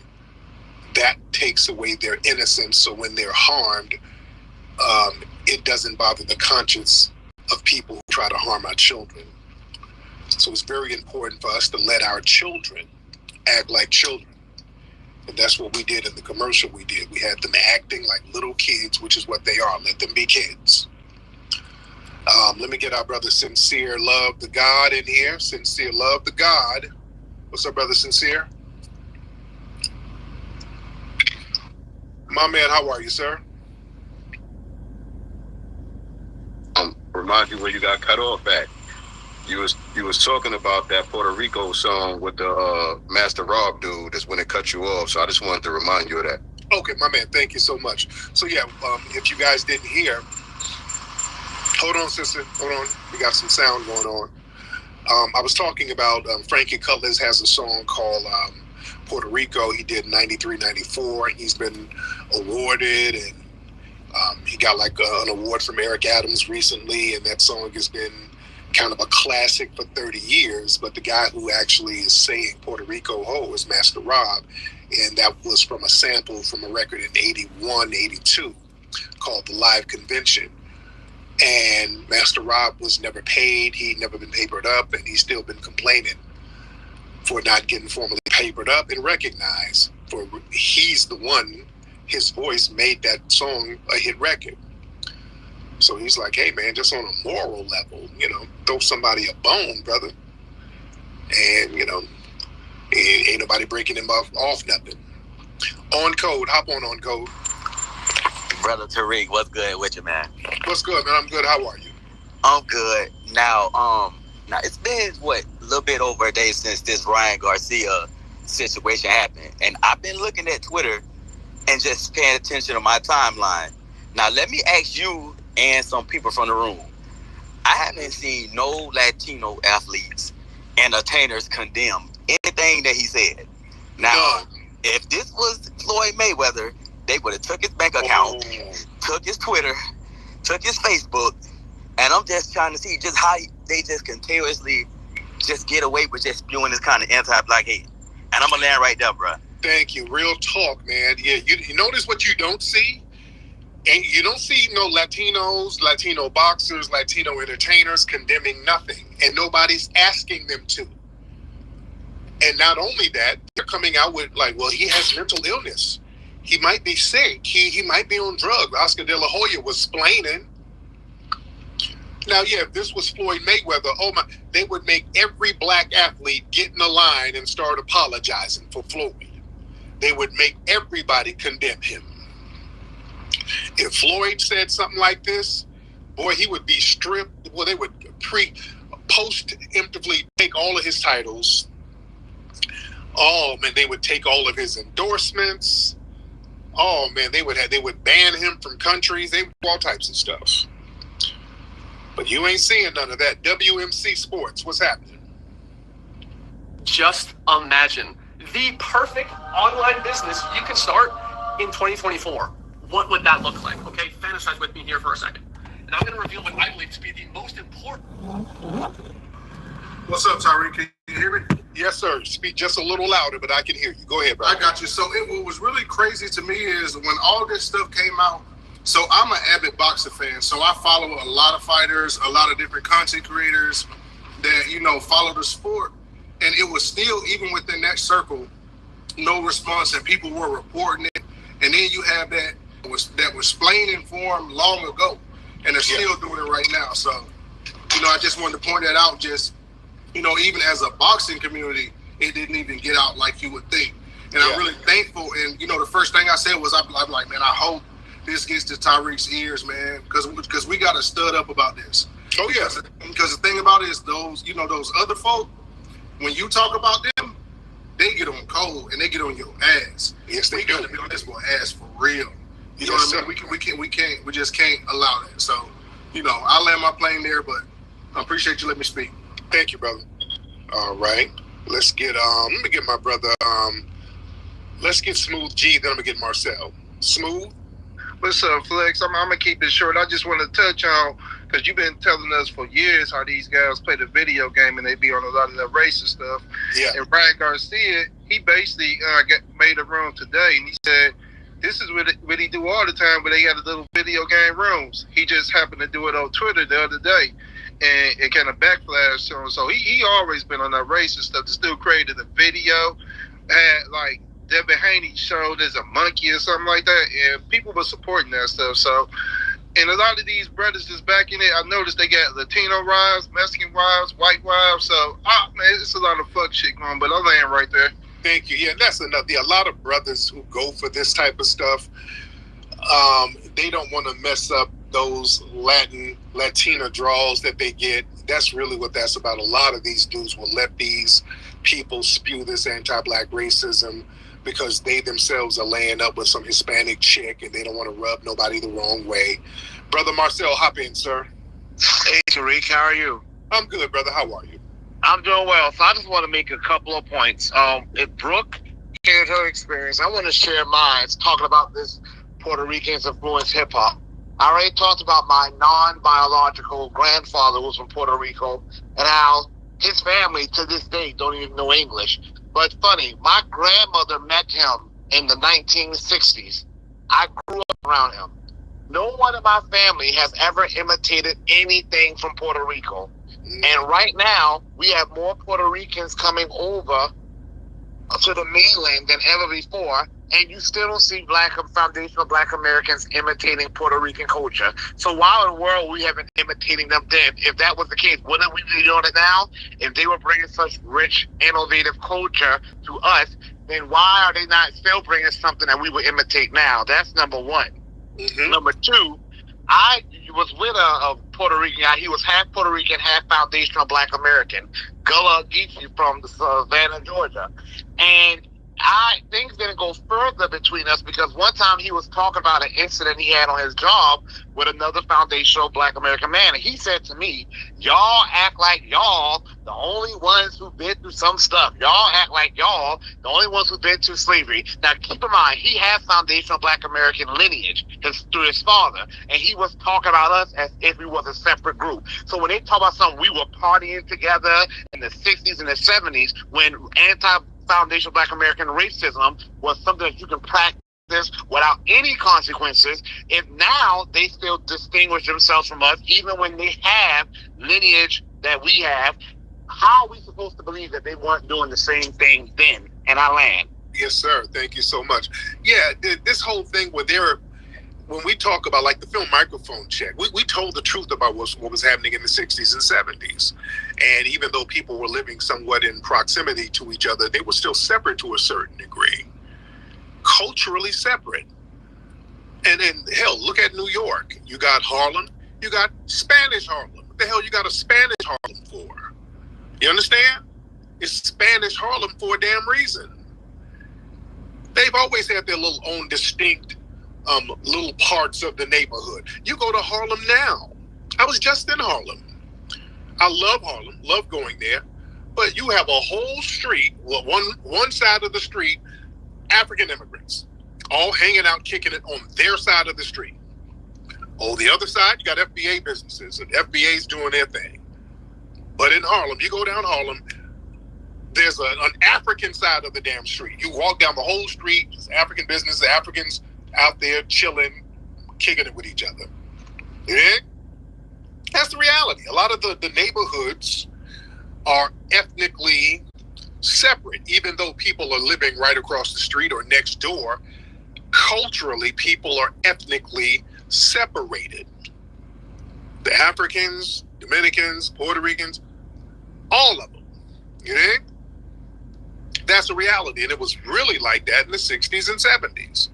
that takes away their innocence. So when they're harmed, it doesn't bother the conscience of people who try to harm our children. So it's very important for us to let our children act like children. And that's what we did in the commercial we did. We had them acting like little kids, which is what they are. Let them be kids. Let me get our brother Sincere Love the God in here. Sincere Love the God. What's up, brother Sincere? My man, how are you, sir? Remind you where you got cut off at. You was talking about that Puerto Rico song with the Master Rob dude. That's when it cut you off. So I just wanted to remind you of that. Okay, my man. Thank you so much. So yeah, if you guys didn't hear, hold on, sister. Hold on. We got some sound going on. I was talking about Frankie Cutlass has a song called Puerto Rico. He did 93, 94. He's been awarded, and he got like an award from Eric Adams recently, and that song has been kind of a classic for 30 years, but the guy who actually is saying Puerto Rico Ho is Master Rob, and that was from a sample from a record in 81, 82 called The Live Convention. And Master Rob was never paid. He'd never been papered up, and he's still been complaining for not getting formally papered up and recognized. For he's the one, his voice made that song a hit record. So he's like, hey, man, just on a moral level, throw somebody a bone, brother. And, ain't nobody breaking him off nothing. On Code. Hop on Code. Brother Tariq, what's good with you, man? What's good, man? I'm good. How are you? I'm good. Now it's been, a little bit over a day since this Ryan Garcia situation happened. And I've been looking at Twitter and just paying attention to my timeline. Now, let me ask you and some people from the room. I haven't seen no Latino athletes, entertainers condemn anything that he said. Now, if this was Floyd Mayweather, they would have took his bank account, took his Twitter, took his Facebook, and I'm just trying to see just how they just continuously just get away with just spewing this kind of anti-black hate. And I'm going to land right there, bro. Thank you. Real talk, man. Yeah, you notice what you don't see? And you don't see no Latinos, Latino boxers, Latino entertainers condemning nothing. And nobody's asking them to. And not only that, they're coming out with well, he has mental illness. He might be sick. He might be on drugs. Oscar De La Hoya was splaining. Now, yeah, if this was Floyd Mayweather, they would make every black athlete get in the line and start apologizing for Floyd. They would make everybody condemn him. If Floyd said something like this, boy, he would be stripped. Well, they would post-emptively take all of his titles. Oh, man, they would take all of his endorsements. Oh, man, they would ban him from countries. They would do all types of stuff. But you ain't seeing none of that. WMC Sports, what's happening? Just imagine the perfect online business you can start in 2024. What would that look like? Okay, fantasize with me here for a second. And I'm going to reveal what I believe to be the most important. What's up, Tyreek? Can you hear me? Yes, sir. Speak just a little louder, but I can hear you. Go ahead, bro. I got you. So what was really crazy to me is when all this stuff came out. So I'm an avid boxing fan. So I follow a lot of fighters, a lot of different content creators that follow the sport, and it was still even within that circle, no response, and people were reporting it. And then you have that was plain informed long ago, and they're still doing it right now. So I just wanted to point that out. Just even as a boxing community, it didn't even get out like you would think. And I'm really thankful. And the first thing I said was, I'm like, man, I hope this gets to Tyreek's ears, man, because we got to stud up about this. Oh yeah. Because the thing about it is those other folk, when you talk about them, they get on cold and they get on your ass. Yes, they got to be on this boy ass for real. You know what I mean? We just can't allow that. So, I'll land my plane there, but I appreciate you letting me speak. Thank you, brother. All right. Let's get let me get my brother let's get Smooth G, then I'm gonna get Marcel. Smooth. What's up, Flex? I'm gonna keep it short. I just want to touch on, because you've been telling us for years how these guys play the video game and they be on a lot of that racist stuff. Yeah. And Ryan Garcia, he basically made a room today, and he said this is what he do all the time, but they had a little video game rooms. He just happened to do it on Twitter the other day, and it kind of backflashed to him. So he always been on that racist stuff. This dude created a video, had like Devin Haney showed as a monkey or something like that, and people were supporting that stuff. So, and a lot of these brothers just backing it. I noticed they got Latino wives, Mexican wives, white wives. So, man, it's a lot of fuck shit going. But I'll land right there. Thank you. Yeah, that's another. A lot of brothers who go for this type of stuff, they don't want to mess up those Latina draws that they get. That's really what that's about. A lot of these dudes will let these people spew this anti-black racism because they themselves are laying up with some Hispanic chick and they don't want to rub nobody the wrong way. Brother Marcel, hop in, sir. Hey, Tariq, how are you? I'm good, brother. How are you? I'm doing well. So I just want to make a couple of points. If Brooke shared her experience, I want to share mine. It's talking about this Puerto Ricans influenced hip hop. I already talked about my non-biological grandfather who was from Puerto Rico and how his family to this day don't even know English. But funny, my grandmother met him in the 1960s. I grew up around him. No one in my family has ever imitated anything from Puerto Rico. And right now, we have more Puerto Ricans coming over to the mainland than ever before, and you still don't see foundational Black Americans imitating Puerto Rican culture. So why in the world we haven't imitating them then? If that was the case, wouldn't we be doing it now? If they were bringing such rich, innovative culture to us, then why are they not still bringing something that we would imitate now? That's number one. Mm-hmm. Number two, I was with a Puerto Rican guy. He was half Puerto Rican, half foundational Black American. Gullah Geechee from Savannah, Georgia. And things didn't go further between us because one time he was talking about an incident he had on his job with another foundational Black American man. And he said to me, y'all act like y'all the only ones who've been through some stuff. Y'all act like y'all the only ones who've been through slavery. Now, keep in mind, he has foundational Black American lineage through his father. And he was talking about us as if we was a separate group. So when they talk about something, we were partying together in the 60s and the 70s when foundational Black American racism was something that you can practice without any consequences. If now they still distinguish themselves from us, even when they have lineage that we have, how are we supposed to believe that they weren't doing the same thing then? And I land. Yes, sir. Thank you so much. Yeah, this whole thing when we talk about like the film Microphone Check, we told the truth about what was happening in the 60s and 70s. And even though people were living somewhat in proximity to each other, they were still separate to a certain degree, culturally separate. And then, hell, look at New York. You got Harlem, you got Spanish Harlem. What the hell you got a Spanish Harlem for? You understand? It's Spanish Harlem for a damn reason. They've always had their little own distinct little parts of the neighborhood. You go to Harlem now. I was just in Harlem. I love Harlem, love going there, but you have a whole street, well, one side of the street, African immigrants, all hanging out, kicking it on their side of the street. Oh, the other side, you got FBA businesses, and FBA's doing their thing. But in Harlem, you go down Harlem, there's an African side of the damn street. You walk down the whole street, there's African business, Africans out there chilling, kicking it with each other. Yeah? That's the reality. A lot of the neighborhoods are ethnically separate, even though people are living right across the street or next door. Culturally, people are ethnically separated. The Africans, Dominicans, Puerto Ricans, all of them. You know? That's a reality. And it was really like that in the 60s and 70s,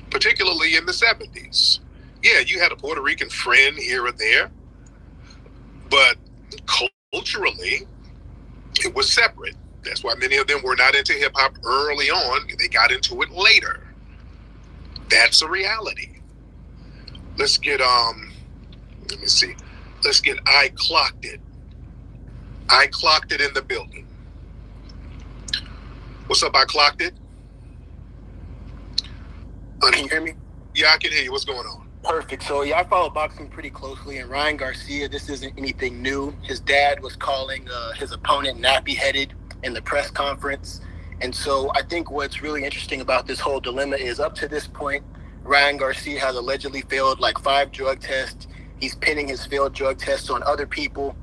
particularly in the 70s. Yeah, you had a Puerto Rican friend here or there, but culturally, it was separate. That's why many of them were not into hip hop early on. They got into it later. That's a reality. Let's get let me see. Let's get I Clocked It. I Clocked It in the building. What's up, I Clocked It? Can you hear me? Yeah, I can hear you. What's going on? Perfect. So, yeah, I follow boxing pretty closely, and Ryan Garcia, this isn't anything new. His dad was calling his opponent nappy-headed in the press conference. And so I think what's really interesting about this whole dilemma is up to this point, Ryan Garcia has allegedly failed like 5 drug tests. He's pinning his failed drug tests on other people.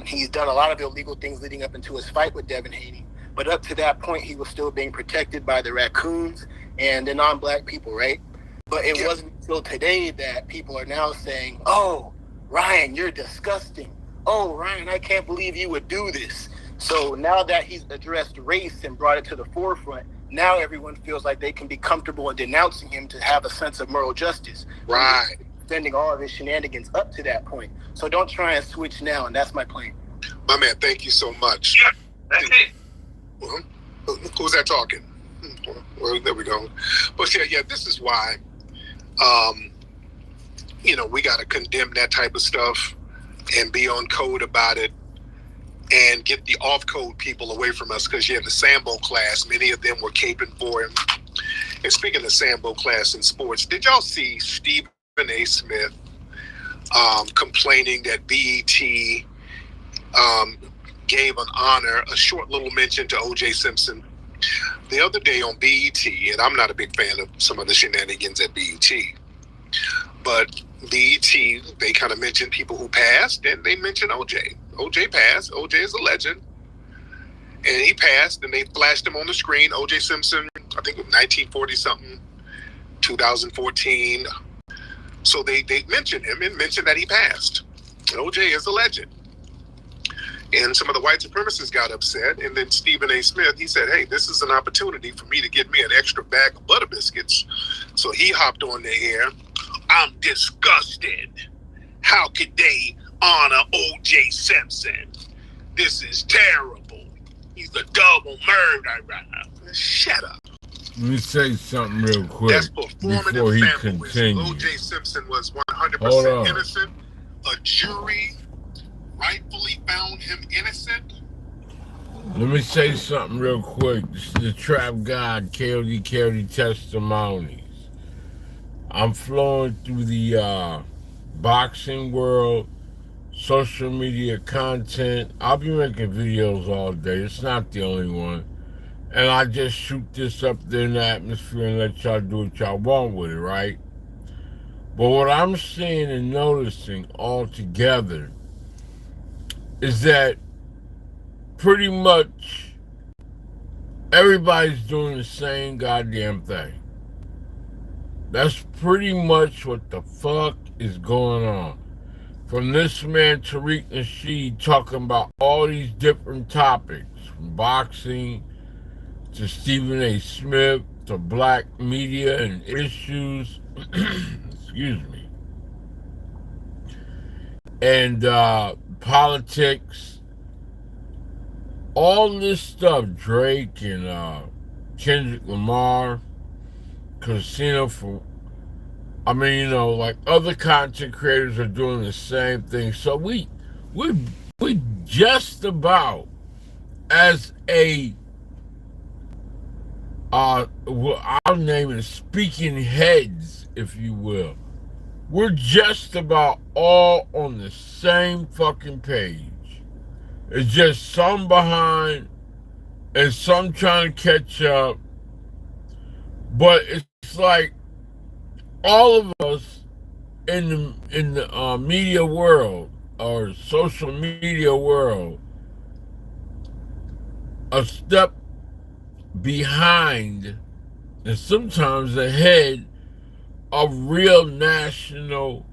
He's done a lot of illegal things leading up into his fight with Devin Haney. But up to that point, he was still being protected by the raccoons and the non-black people, right? But it wasn't until today that people are now saying, oh, Ryan, you're disgusting. Oh, Ryan, I can't believe you would do this. So now that he's addressed race and brought it to the forefront, now everyone feels like they can be comfortable in denouncing him to have a sense of moral justice. Right. Defending all of his shenanigans up to that point. So don't try and switch now, and that's my plan. My man, thank you so much. Yeah, that's it. Who's that talking? Well, there we go. But yeah, this is why, we got to condemn that type of stuff and be on code about it and get the off-code people away from us. Because, the Sambo class, many of them were caping for him. And speaking of Sambo class in sports, did y'all see Stephen A. Smith complaining that BET gave a short little mention to O.J. Simpson the other day on BET? And I'm not a big fan of some of the shenanigans at BET, but BET, they kind of mentioned people who passed, and they mentioned O.J. O.J. passed. O.J. is a legend, and he passed, and they flashed him on the screen. O.J. Simpson, I think it was 1940-something, 2014. So they mentioned him and mentioned that he passed. O.J. is a legend. And some of the white supremacists got upset. And then Stephen A. Smith, he said, hey, this is an opportunity for me to get me an extra bag of butter biscuits. So he hopped on the air. I'm disgusted. How could they honor O.J. Simpson? This is terrible. He's a double murderer. Shut up. Let me say something real quick That's before he performative feminism. continues. O.J. Simpson was 100% innocent. A jury rightfully found him innocent. Let me say something real quick. This is the Trap God, Kod Testimonies. I'm flowing through the boxing world, social media content. I'll be making videos all day. It's not the only one. And I just shoot this up there in the atmosphere and let y'all do what y'all want with it, right? But what I'm seeing and noticing altogether is that pretty much everybody's doing the same goddamn thing. That's pretty much what the fuck is going on. From this man, Tariq Nasheed, talking about all these different topics, from boxing to Stephen A. Smith to black media and issues, excuse me, and politics, all this stuff, Drake and Kendrick Lamar, Casino for, like other content creators are doing the same thing. So we just about as a I'll name it speaking heads, if you will. We're just about all on the same fucking page. It's just some behind and some trying to catch up. But it's like all of us in the media world or social media world a step behind and sometimes ahead of real national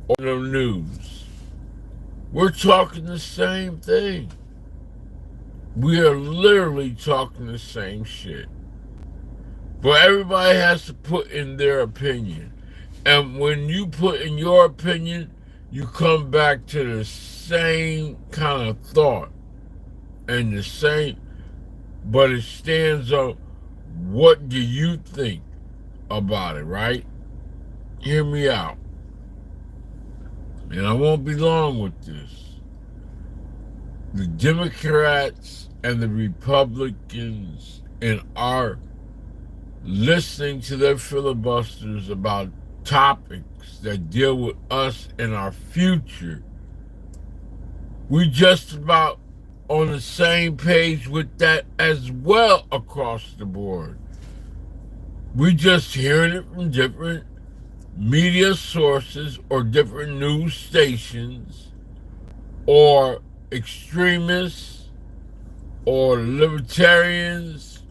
or news. We're talking the same thing. We are literally talking the same shit. But everybody has to put in their opinion. And when you put in your opinion, you come back to the same kind of thought. And the same, but it stands on what do you think about it, right? Hear me out. And I won't be long with this. The Democrats and the Republicans and our listening to their filibusters about topics that deal with us and our future, we just about on the same page with that as well across the board. We just hearing it from different media sources or different news stations or extremists or libertarians,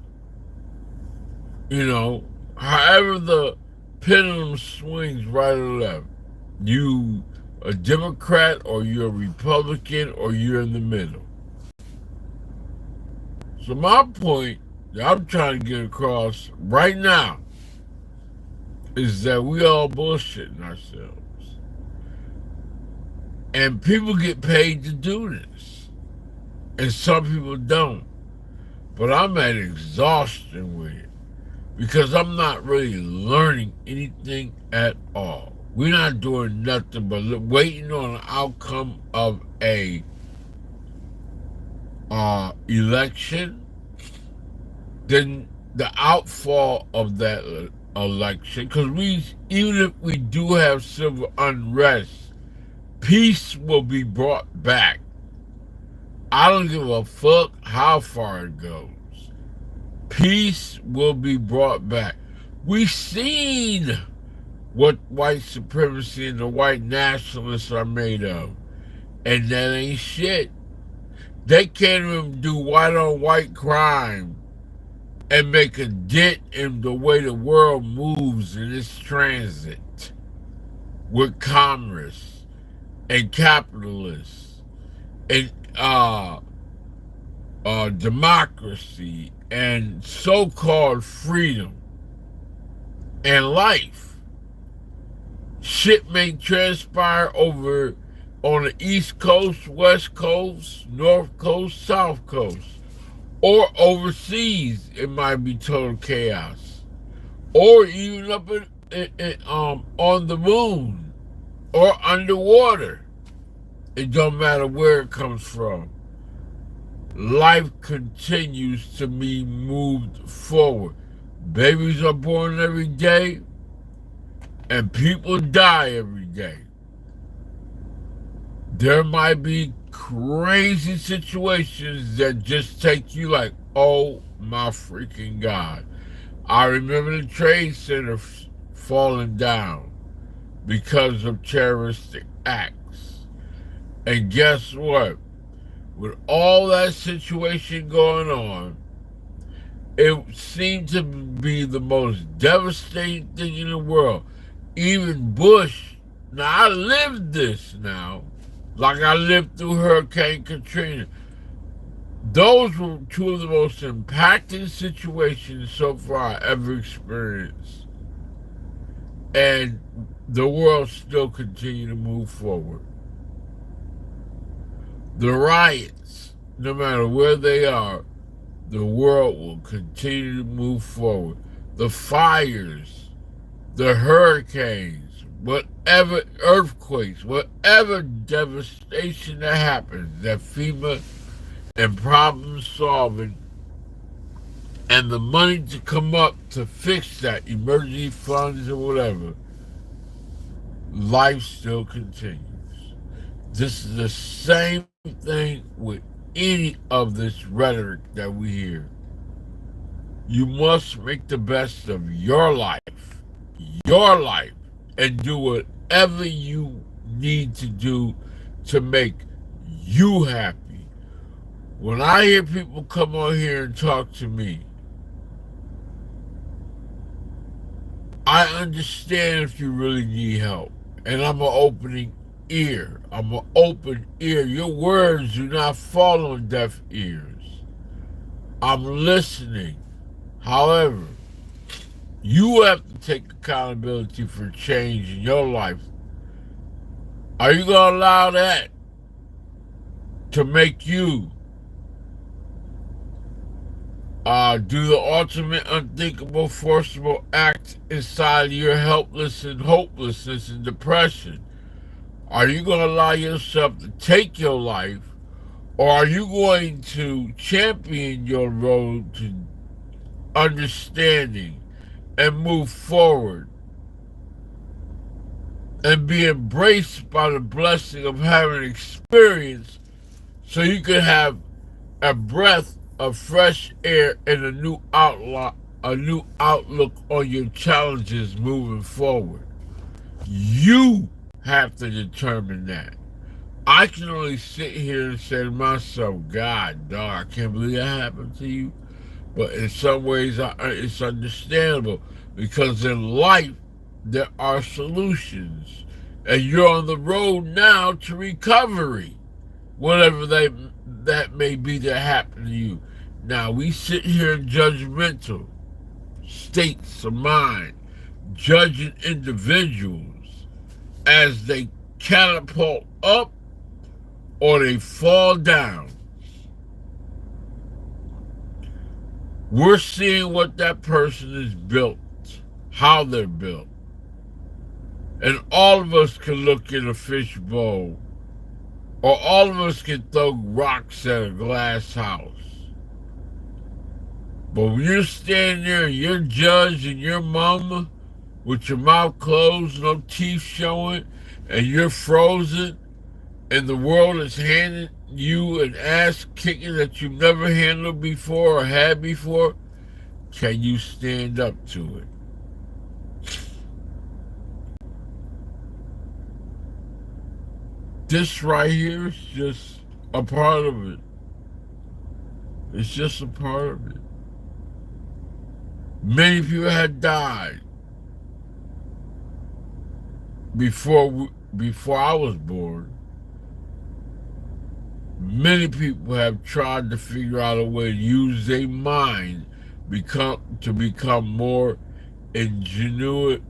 you know, however the pendulum swings right or left. You a Democrat or you're a Republican or you're in the middle. So my point that I'm trying to get across right now is that we all bullshitting ourselves. And people get paid to do this. And some people don't. But I'm at exhaustion with it. Because I'm not really learning anything at all. We're not doing nothing but waiting on the outcome of a election. Then the outfall of that election. Because even if we do have civil unrest, peace will be brought back. I don't give a fuck how far it goes. Peace will be brought back. We've seen what white supremacy and the white nationalists are made of. And that ain't shit. They can't even do white on white crime and make a dent in the way the world moves in its transit with commerce and capitalists and democracy and so-called freedom and life. Shit may transpire over on the East Coast, West Coast, North Coast, South Coast, or overseas. It might be total chaos, or even up on the moon or underwater. It don't matter where it comes from. Life continues to be moved forward. Babies are born every day, and people die every day. There might be crazy situations that just take you like, oh my freaking God. I remember the Trade Center falling down because of terroristic acts. And guess what? With all that situation going on, it seemed to be the most devastating thing in the world. Even Bush, now I lived this now, like I lived through Hurricane Katrina. Those were two of the most impacting situations so far I ever experienced. And the world still continues to move forward. The riots, no matter where they are, the world will continue to move forward. The fires, the hurricanes, whatever earthquakes, whatever devastation that happens, that FEMA and problem solving and the money to come up to fix that, emergency funds or whatever, life still continues. This is the same thing with any of this rhetoric that we hear. You must make the best of your life, and do whatever you need to do to make you happy. When I hear people come on here and talk to me, I understand if you really need help, and I'm an opening ear. I'm an open ear. Your words do not fall on deaf ears. I'm listening. However, you have to take accountability for change in your life. Are you going to allow that to make you do the ultimate unthinkable, forcible act inside of your helpless and hopelessness and depression? Are you going to allow yourself to take your life, or are you going to champion your road to understanding and move forward and be embraced by the blessing of having experience so you can have a breath of fresh air and a new outlook on your challenges moving forward? You have to determine that. I can only sit here and say to myself, God, dog, I can't believe that happened to you. But in some ways, it's understandable, because in life, there are solutions. And you're on the road now to recovery, whatever that may be that happened to you. Now, we sit here in judgmental states of mind, judging individuals as they catapult up or they fall down. We're seeing what that person is built, how they're built. And all of us can look in a fishbowl, or all of us can throw rocks at a glass house. But when you're standing there and you're judging your mama with your mouth closed, no teeth showing, and you're frozen, and the world is handing you an ass kicking that you've never handled before or had before, can you stand up to it? This right here is just a part of it. It's just a part of it. Many people had died before I was born. Many people have tried to figure out a way to use their mind to become more ingenuous,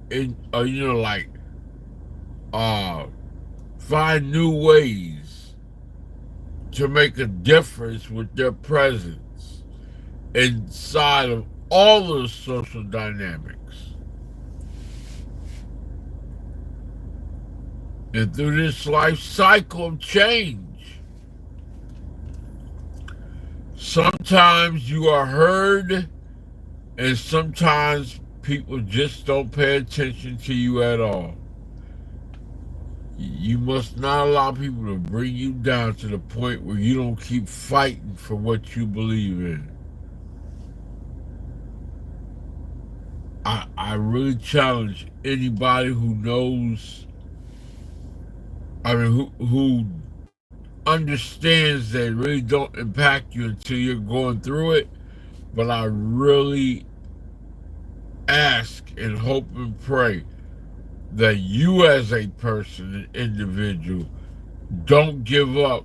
find new ways to make a difference with their presence inside of all of the social dynamics. And through this life cycle of change, sometimes you are heard, and sometimes people just don't pay attention to you at all. You must not allow people to bring you down to the point where you don't keep fighting for what you believe in. I really challenge anybody who knows, who understands that it really don't impact you until you're going through it. But I really ask and hope and pray that you as a person, an individual, don't give up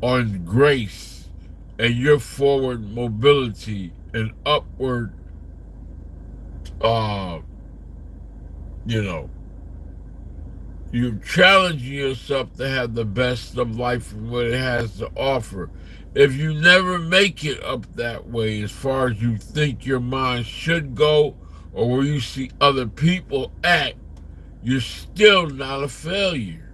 on grace and your forward mobility and upward, you're challenging yourself to have the best of life and what it has to offer. If you never make it up that way as far as you think your mind should go or where you see other people at, you're still not a failure.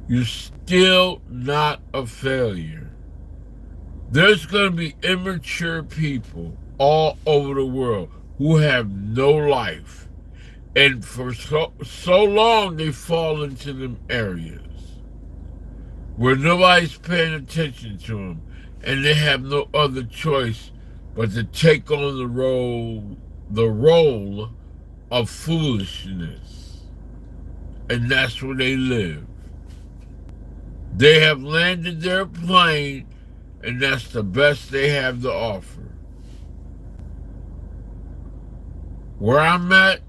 You're still not a failure. There's going to be immature people all over the world who have no life. And for so long, they fall into them areas. where nobody's paying attention to them, and they have no other choice but to take on the role of foolishness. And that's where they live. They have landed their plane, and that's the best they have to offer. Where I'm at,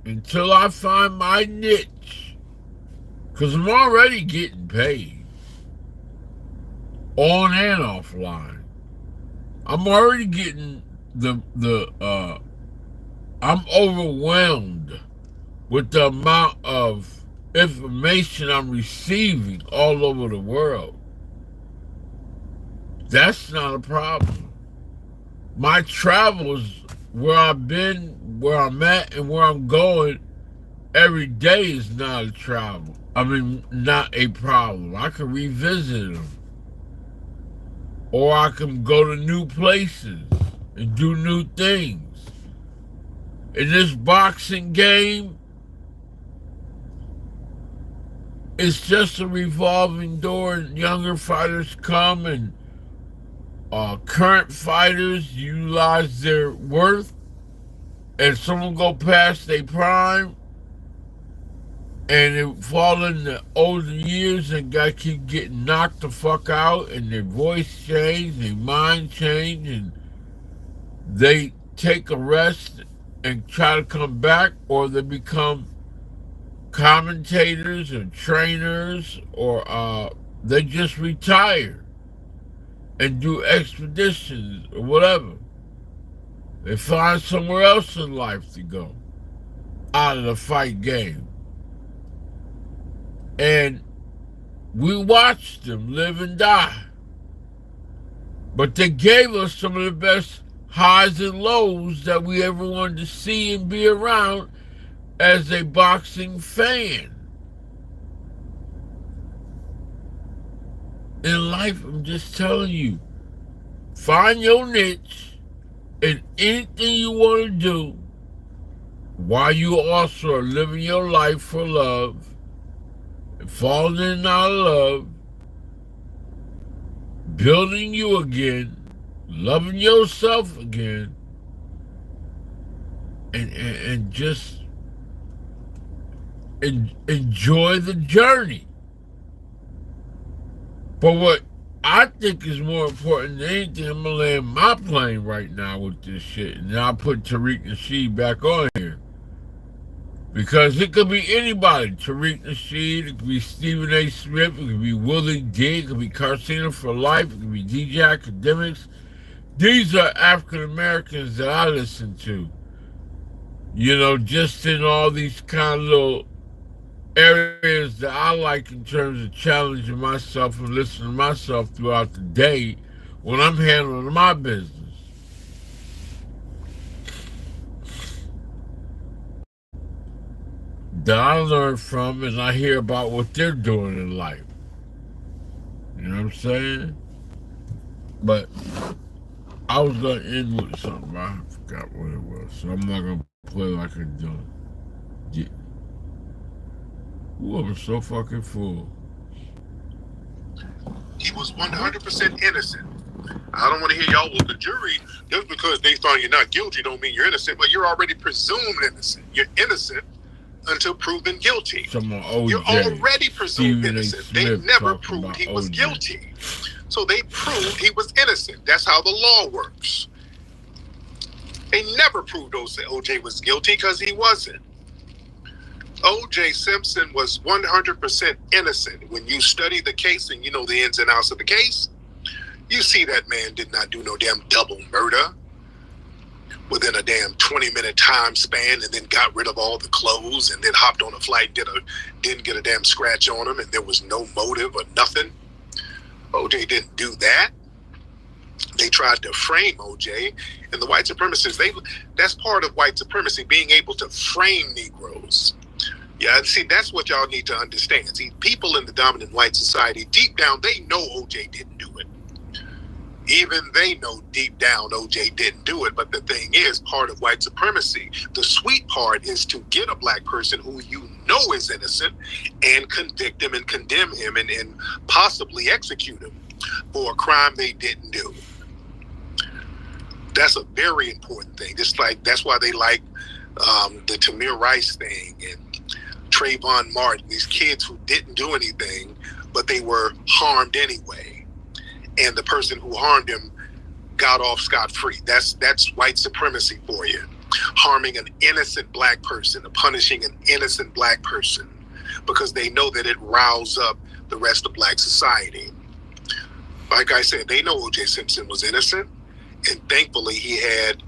until I find my niche, because I'm already getting paid, on and offline. I'm already getting I'm overwhelmed with the amount of information I'm receiving all over the world. That's not a problem. My travels, where I've been, where I'm at, and where I'm going every day is not a travel. Not a problem. I can revisit them. Or I can go to new places and do new things. In this boxing game, it's just a revolving door, and younger fighters come, and current fighters utilize their worth, and someone go past their prime, and they fall in the older years and got keep getting knocked the fuck out, and their voice change, their mind change, and they take a rest and try to come back, or they become commentators or trainers, or they just retire and do expeditions or whatever. They find somewhere else in life to go out of the fight game. And we watched them live and die. But they gave us some of the best highs and lows that we ever wanted to see and be around as a boxing fan. In life, I'm just telling you, find your niche in anything you want to do while you also are living your life for love, and falling in and out of love, building you again, loving yourself again, and just enjoy the journey. But what I think is more important than anything, I'm going to land my plane right now with this shit, and then I'll put Tariq Nasheed back on here. Because it could be anybody. Tariq Nasheed, it could be Stephen A. Smith, it could be Willie D, it could be Carcina for Life, it could be DJ Academics. These are African Americans that I listen to. You know, just in all these kind of little areas that I like in terms of challenging myself and listening to myself throughout the day when I'm handling my business. That I learn from, and I hear about what they're doing in life. You know what I'm saying? But I was going to end with something, but I forgot what it was, so I'm not going to play like I'm doing. Yeah. Ooh, I'm so fucking full. He was 100% innocent. I don't want to hear y'all, well, the jury, just because they found you're not guilty don't mean you're innocent, but you're already presumed innocent. You're innocent until proven guilty. You're already presumed innocent. They never proved he was guilty. So they proved he was innocent. That's how the law works. They never proved OJ was guilty because he wasn't. O.J. Simpson was 100% innocent. When you study the case and you know the ins and outs of the case, you see that man did not do no damn double murder within a damn 20-minute time span, and then got rid of all the clothes, and then hopped on a flight, didn't get a damn scratch on him, and there was no motive or nothing. O.J. didn't do that. They tried to frame O.J., and the white supremacists, that's part of white supremacy, being able to frame Negroes. Yeah, see, that's what y'all need to understand. See, people in the dominant white society, deep down, they know O.J. didn't do it. Even they know deep down O.J. didn't do it. But the thing is, part of white supremacy, the sweet part is to get a black person who you know is innocent and convict him and condemn him and possibly execute him for a crime they didn't do. That's a very important thing. Just like that's why they like the Tamir Rice thing and Trayvon Martin, these kids who didn't do anything, but they were harmed anyway. And the person who harmed him got off scot-free. That's white supremacy for you. Harming an innocent black person, punishing an innocent black person, because they know that it riles up the rest of black society. Like I said, they know O.J. Simpson was innocent, and thankfully he had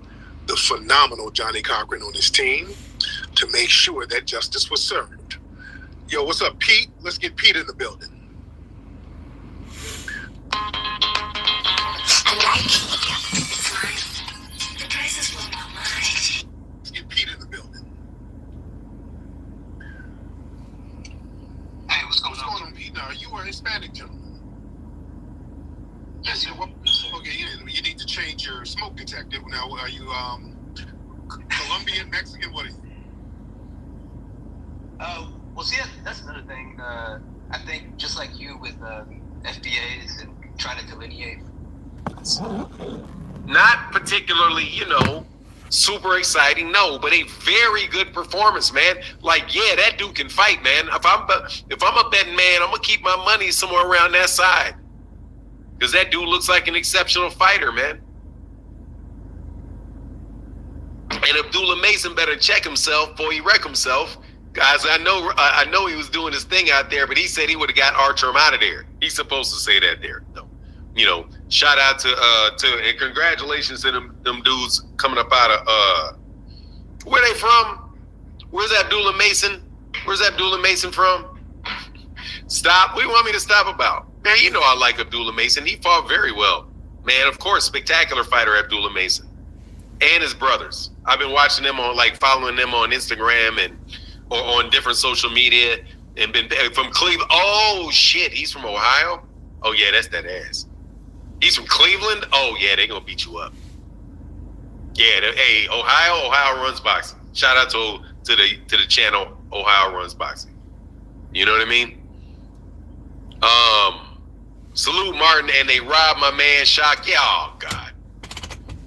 the phenomenal Johnny Cochran on his team to make sure that justice was served. Yo, what's up, Pete? Let's get Pete in the building. Let's get Pete in the building. Hey, what's going on, Pete? Now, are you a Hispanic gentleman? Yes, sir. Okay, you need to change your smoke detector. Now, are you Colombian, Mexican? What are you? Well, see, that's another thing. I think just like you with FBAs and trying to delineate. Not particularly, super exciting, no, but a very good performance, man. Like, yeah, that dude can fight, man. If I'm a betting man, I'm gonna keep my money somewhere around that side, because that dude looks like an exceptional fighter, man. And Abdullah Mason better check himself before he wreck himself. Guys, I know he was doing his thing out there, but he said he would have got Archer out of there. He's supposed to say that there. No. Shout out to and congratulations to them dudes coming up out of where they from? Where's Abdullah Mason? Where's Abdullah Mason from? Stop. What do you want me to stop about? Man, I like Abdullah Mason. He fought very well. Man, of course, spectacular fighter Abdullah Mason. And his brothers. I've been watching them following them on Instagram or on different social media, and been from Cleveland. Oh shit, he's from Ohio? Oh yeah, that's that ass. He's from Cleveland? Oh yeah, they gonna beat you up. Yeah, hey, Ohio runs boxing. Shout out to the channel Ohio Runs Boxing. You know what I mean? Salute Martin, and they robbed my man Shock. Yeah, oh God.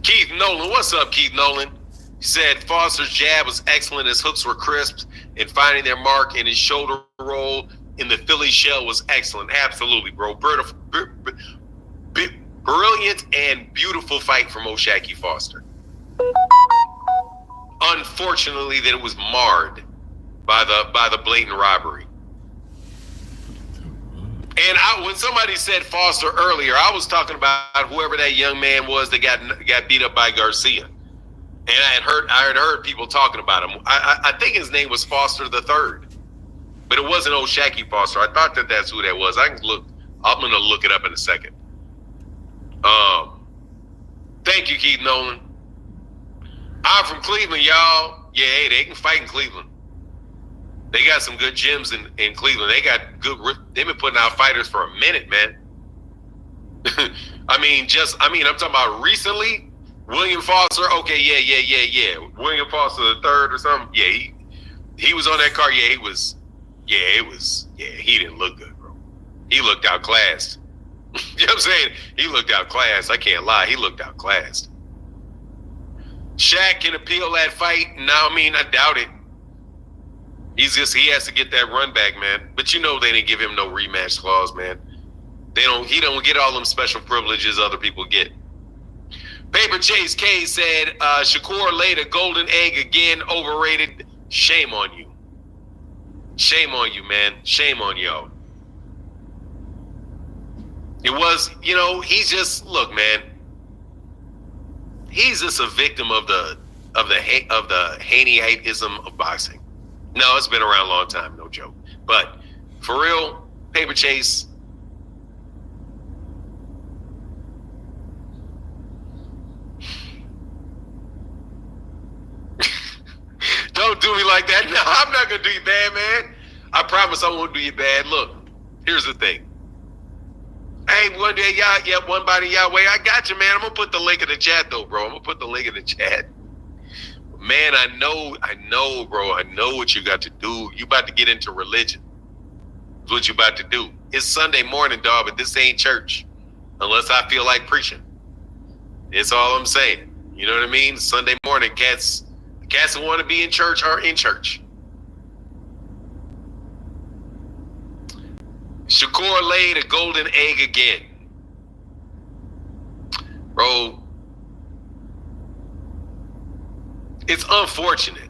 Keith Nolan, what's up, Keith Nolan? He said Foster's jab was excellent, his hooks were crisp, and finding their mark, and his shoulder roll in the Philly shell was excellent. Absolutely, bro. Brilliant and beautiful fight from O'Shaquie Foster. Unfortunately, that it was marred by the blatant robbery. And when somebody said Foster earlier, I was talking about whoever that young man was that got beat up by Garcia. And I had heard people talking about him. I think his name was Foster III, but it wasn't O'Shaquie Foster. I thought that's who that was. I'm gonna look it up in a second. Thank you, Keith Nolan. I'm from Cleveland, y'all. Yeah, hey, they can fight in Cleveland. They got some good gyms in Cleveland. They've been putting out fighters for a minute, man. I'm talking about recently. William Foster, okay, yeah. William Foster III or something. Yeah, he was on that card. Yeah, he didn't look good, bro. He looked outclassed. You know what I'm saying? He looked outclassed. I can't lie. He looked outclassed. Shaq can appeal that fight. No, I doubt it. He has to get that run back, man. But they didn't give him no rematch clause, man. He don't get all them special privileges other people get. Paper Chase K said, Shakur laid a golden egg again, overrated. Shame on you. Shame on you, man. Shame on y'all. It was, he's just, look, man. He's just a victim of the Haney-ism of boxing. No, it's been around a long time, no joke. But for real, Paper Chase. Don't do me like that. No, I'm not gonna do you bad, man. I promise I won't do you bad. Look, here's the thing. Hey, one day, one body, Yahweh. I got you, man. I'm gonna put the link in the chat, though, bro. I'm gonna put the link in the chat. Man, I know, bro. I know what you got to do. You about to get into religion. That's what you about to do. It's Sunday morning, dog, but this ain't church. Unless I feel like preaching. It's all I'm saying. You know what I mean? Sunday morning, cats who want to be in church are in church. Shakur laid a golden egg again. Bro, it's unfortunate.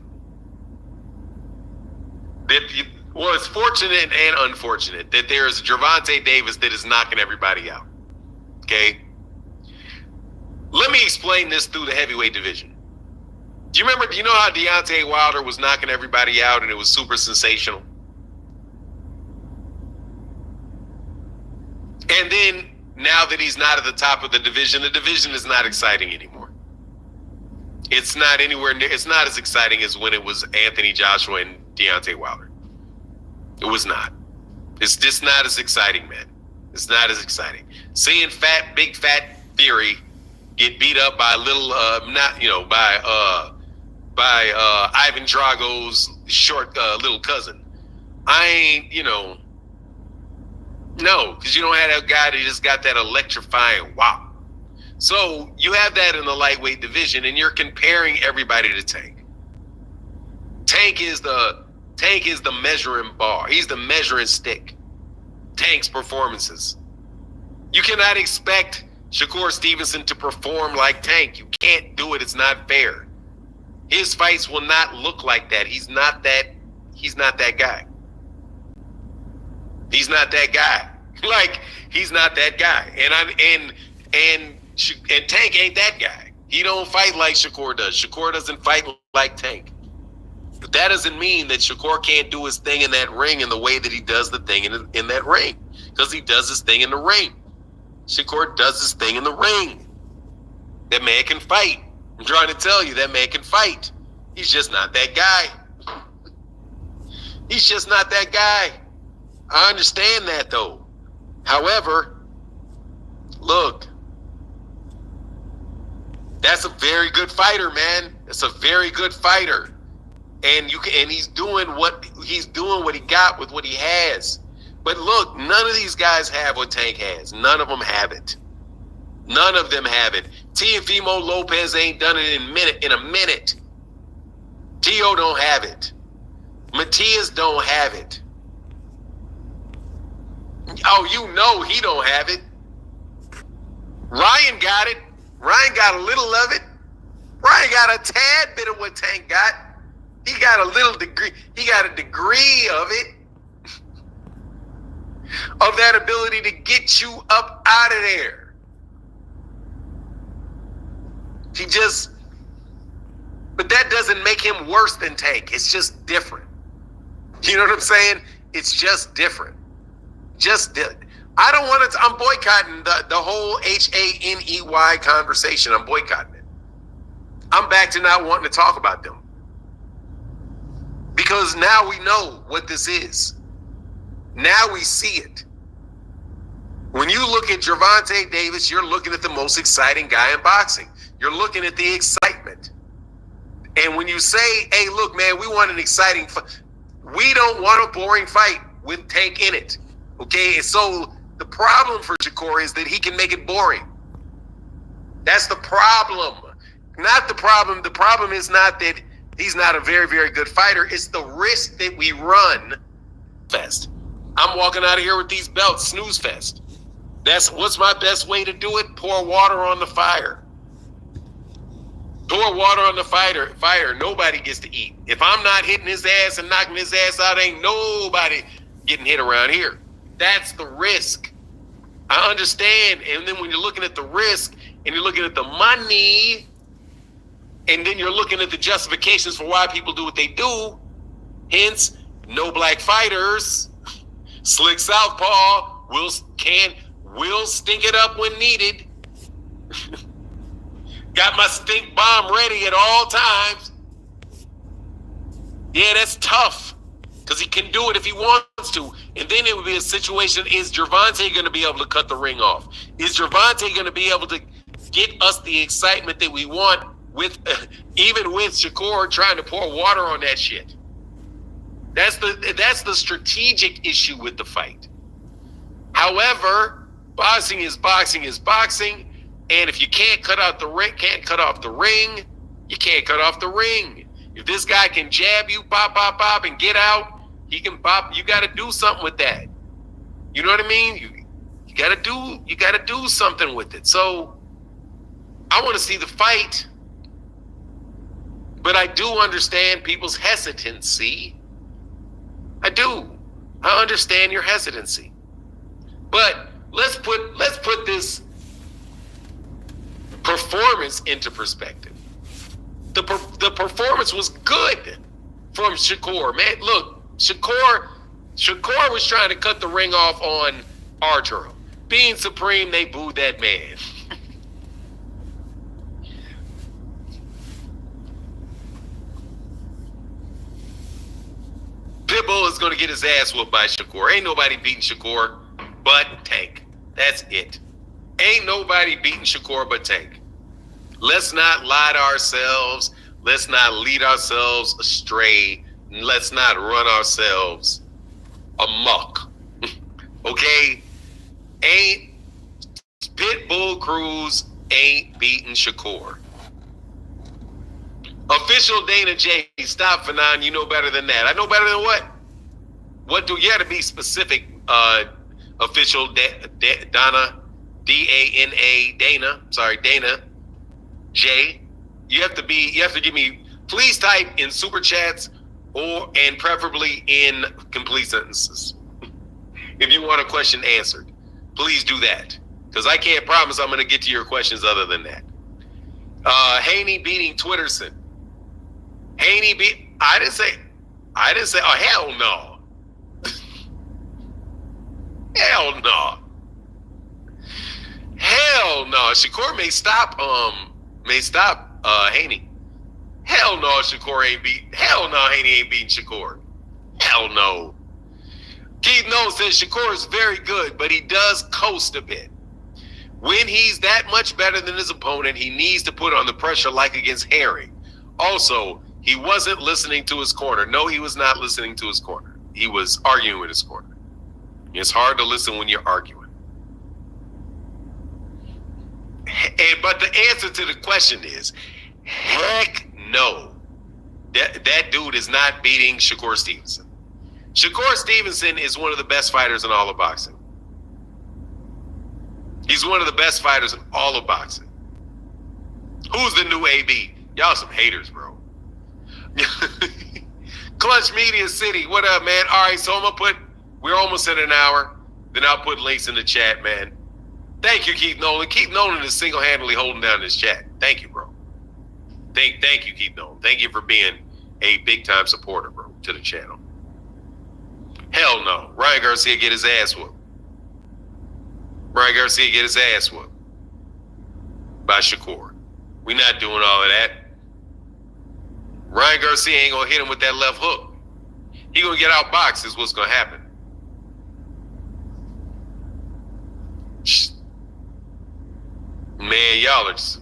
It's fortunate and unfortunate that there's Gervonta Davis that is knocking everybody out. Okay? Let me explain this through the heavyweight division. Do you know how Deontay Wilder was knocking everybody out and it was super sensational? And then, now that he's not at the top of the division is not exciting anymore. It's not anywhere near, it's not as exciting as when it was Anthony Joshua and Deontay Wilder. It was not. It's just not as exciting, man. It's not as exciting. Seeing big fat Theory get beat up by Ivan Drago's short little cousin. No, because you don't have that guy that just got that electrifying wow. So you have that in the lightweight division, and you're comparing everybody to Tank. Tank is the measuring bar. He's the measuring stick. Tank's performances. You cannot expect Shakur Stevenson to perform like Tank. You can't do it. It's not fair. His fights will not look like that. He's not that guy. He's not that guy. He's not that guy. And Tank ain't that guy. He don't fight like Shakur does. Shakur doesn't fight like Tank. But that doesn't mean that Shakur can't do his thing in that ring in the way that he does the thing in that ring. Because he does his thing in the ring. Shakur does his thing in the ring. That man can fight. I'm trying to tell you, that man can fight. He's just not that guy. He's just not that guy. I understand that, though. However, look, that's a very good fighter, man. That's a very good fighter. And he's doing what he got with what he has. But look, none of these guys have what Tank has. None of them have it. None of them have it. Teofimo Lopez ain't done it in a minute. Tio don't have it. Matias don't have it. Oh, he don't have it. Ryan got it. Ryan got a little of it. Ryan got a tad bit of what Tank got. He got a little degree. He got a degree of it. Of that ability to get you up out of there. But that doesn't make him worse than Tank. It's just different. You know what I'm saying? It's just different. I'm boycotting the whole HANEY conversation. I'm boycotting it. I'm back to not wanting to talk about them. Because now we know what this is. Now we see it. When you look at Gervonta Davis, you're looking at the most exciting guy in boxing. You're looking at the excitement. And when you say, hey, look, man, we want an exciting fight. We don't want a boring fight with Tank in it. Okay? And so the problem for Shakur is that he can make it boring. That's the problem. Not the problem. The problem is not that he's not a very, very good fighter. It's the risk that we run. Fest. I'm walking out of here with these belts, snooze fest. What's my best way to do it? Pour water on the fire. Pour water on the fire. Nobody gets to eat. If I'm not hitting his ass and knocking his ass out, ain't nobody getting hit around here. That's the risk. I understand. And then when you're looking at the risk and you're looking at the money, and then you're looking at the justifications for why people do what they do, hence, no black fighters, SLIK Southpaw will stink it up when needed. Got my stink bomb ready at all times. Yeah, that's tough because he can do it if he wants to. And then it would be a situation, is Gervonta going to be able to cut the ring off? Is Gervonta going to be able to get us the excitement that we want with Even with Shakur trying to pour water on that shit. That's the strategic issue with the fight. However, boxing is boxing is boxing, and if you can't cut off the ring, you can't cut off the ring. If this guy can jab you, pop, and get out, he can pop. You got to do something with that. You know what I mean? You got to do something with it. So I want to see the fight, but I do understand people's hesitancy. I do. I understand your hesitancy. But let's put this performance into perspective. The performance was good from Shakur. Man, look, Shakur was trying to cut the ring off on Arturo. Being Supreme, they booed that man. Pitbull is going to get his ass whooped by Shakur. Ain't nobody beating Shakur but Tank. That's it. Ain't nobody beating Shakur but Tank. Let's not lie to ourselves. Let's not lead ourselves astray. Let's not run ourselves amok. Okay? Pitbull Cruz ain't beating Shakur. Official Dana J, stop, Fanon. You know better than that. I know better than what? What do you have to be specific? Official Dana, D-A-N-A, Dana J. You have to give me. Please type in super chats and preferably in complete sentences. If you want a question answered, please do that, because I can't promise I'm going to get to your questions other than that. Haney beating Twitterson. I didn't say, oh, hell no. Hell no. Hell no. Shakur may stop Haney. Hell no, Haney ain't beating Shakur. Hell no. Keith Knowles says Shakur is very good, but he does coast a bit. When he's that much better than his opponent, he needs to put on the pressure like against Herring. Also, he wasn't listening to his corner. No, he was not listening to his corner. He was arguing with his corner. It's hard to listen when you're arguing. But the answer to the question is, heck no. That dude is not beating Shakur Stevenson. Shakur Stevenson is one of the best fighters in all of boxing. He's one of the best fighters in all of boxing. Who's the new AB? Y'all some haters, bro. Clutch Media City, what up, man? All right, so we're almost at an hour. Then I'll put links in the chat, man. Thank you, Keith Nolan. Keith Nolan is single-handedly holding down this chat. Thank you, bro. Thank you, Keith Nolan. Thank you for being a big-time supporter, bro, to the channel. Hell no. Ryan Garcia get his ass whooped. Ryan Garcia get his ass whooped by Shakur. We're not doing all of that. Ryan Garcia ain't gonna hit him with that left hook. He gonna get outboxed is what's gonna happen. Man, y'all are just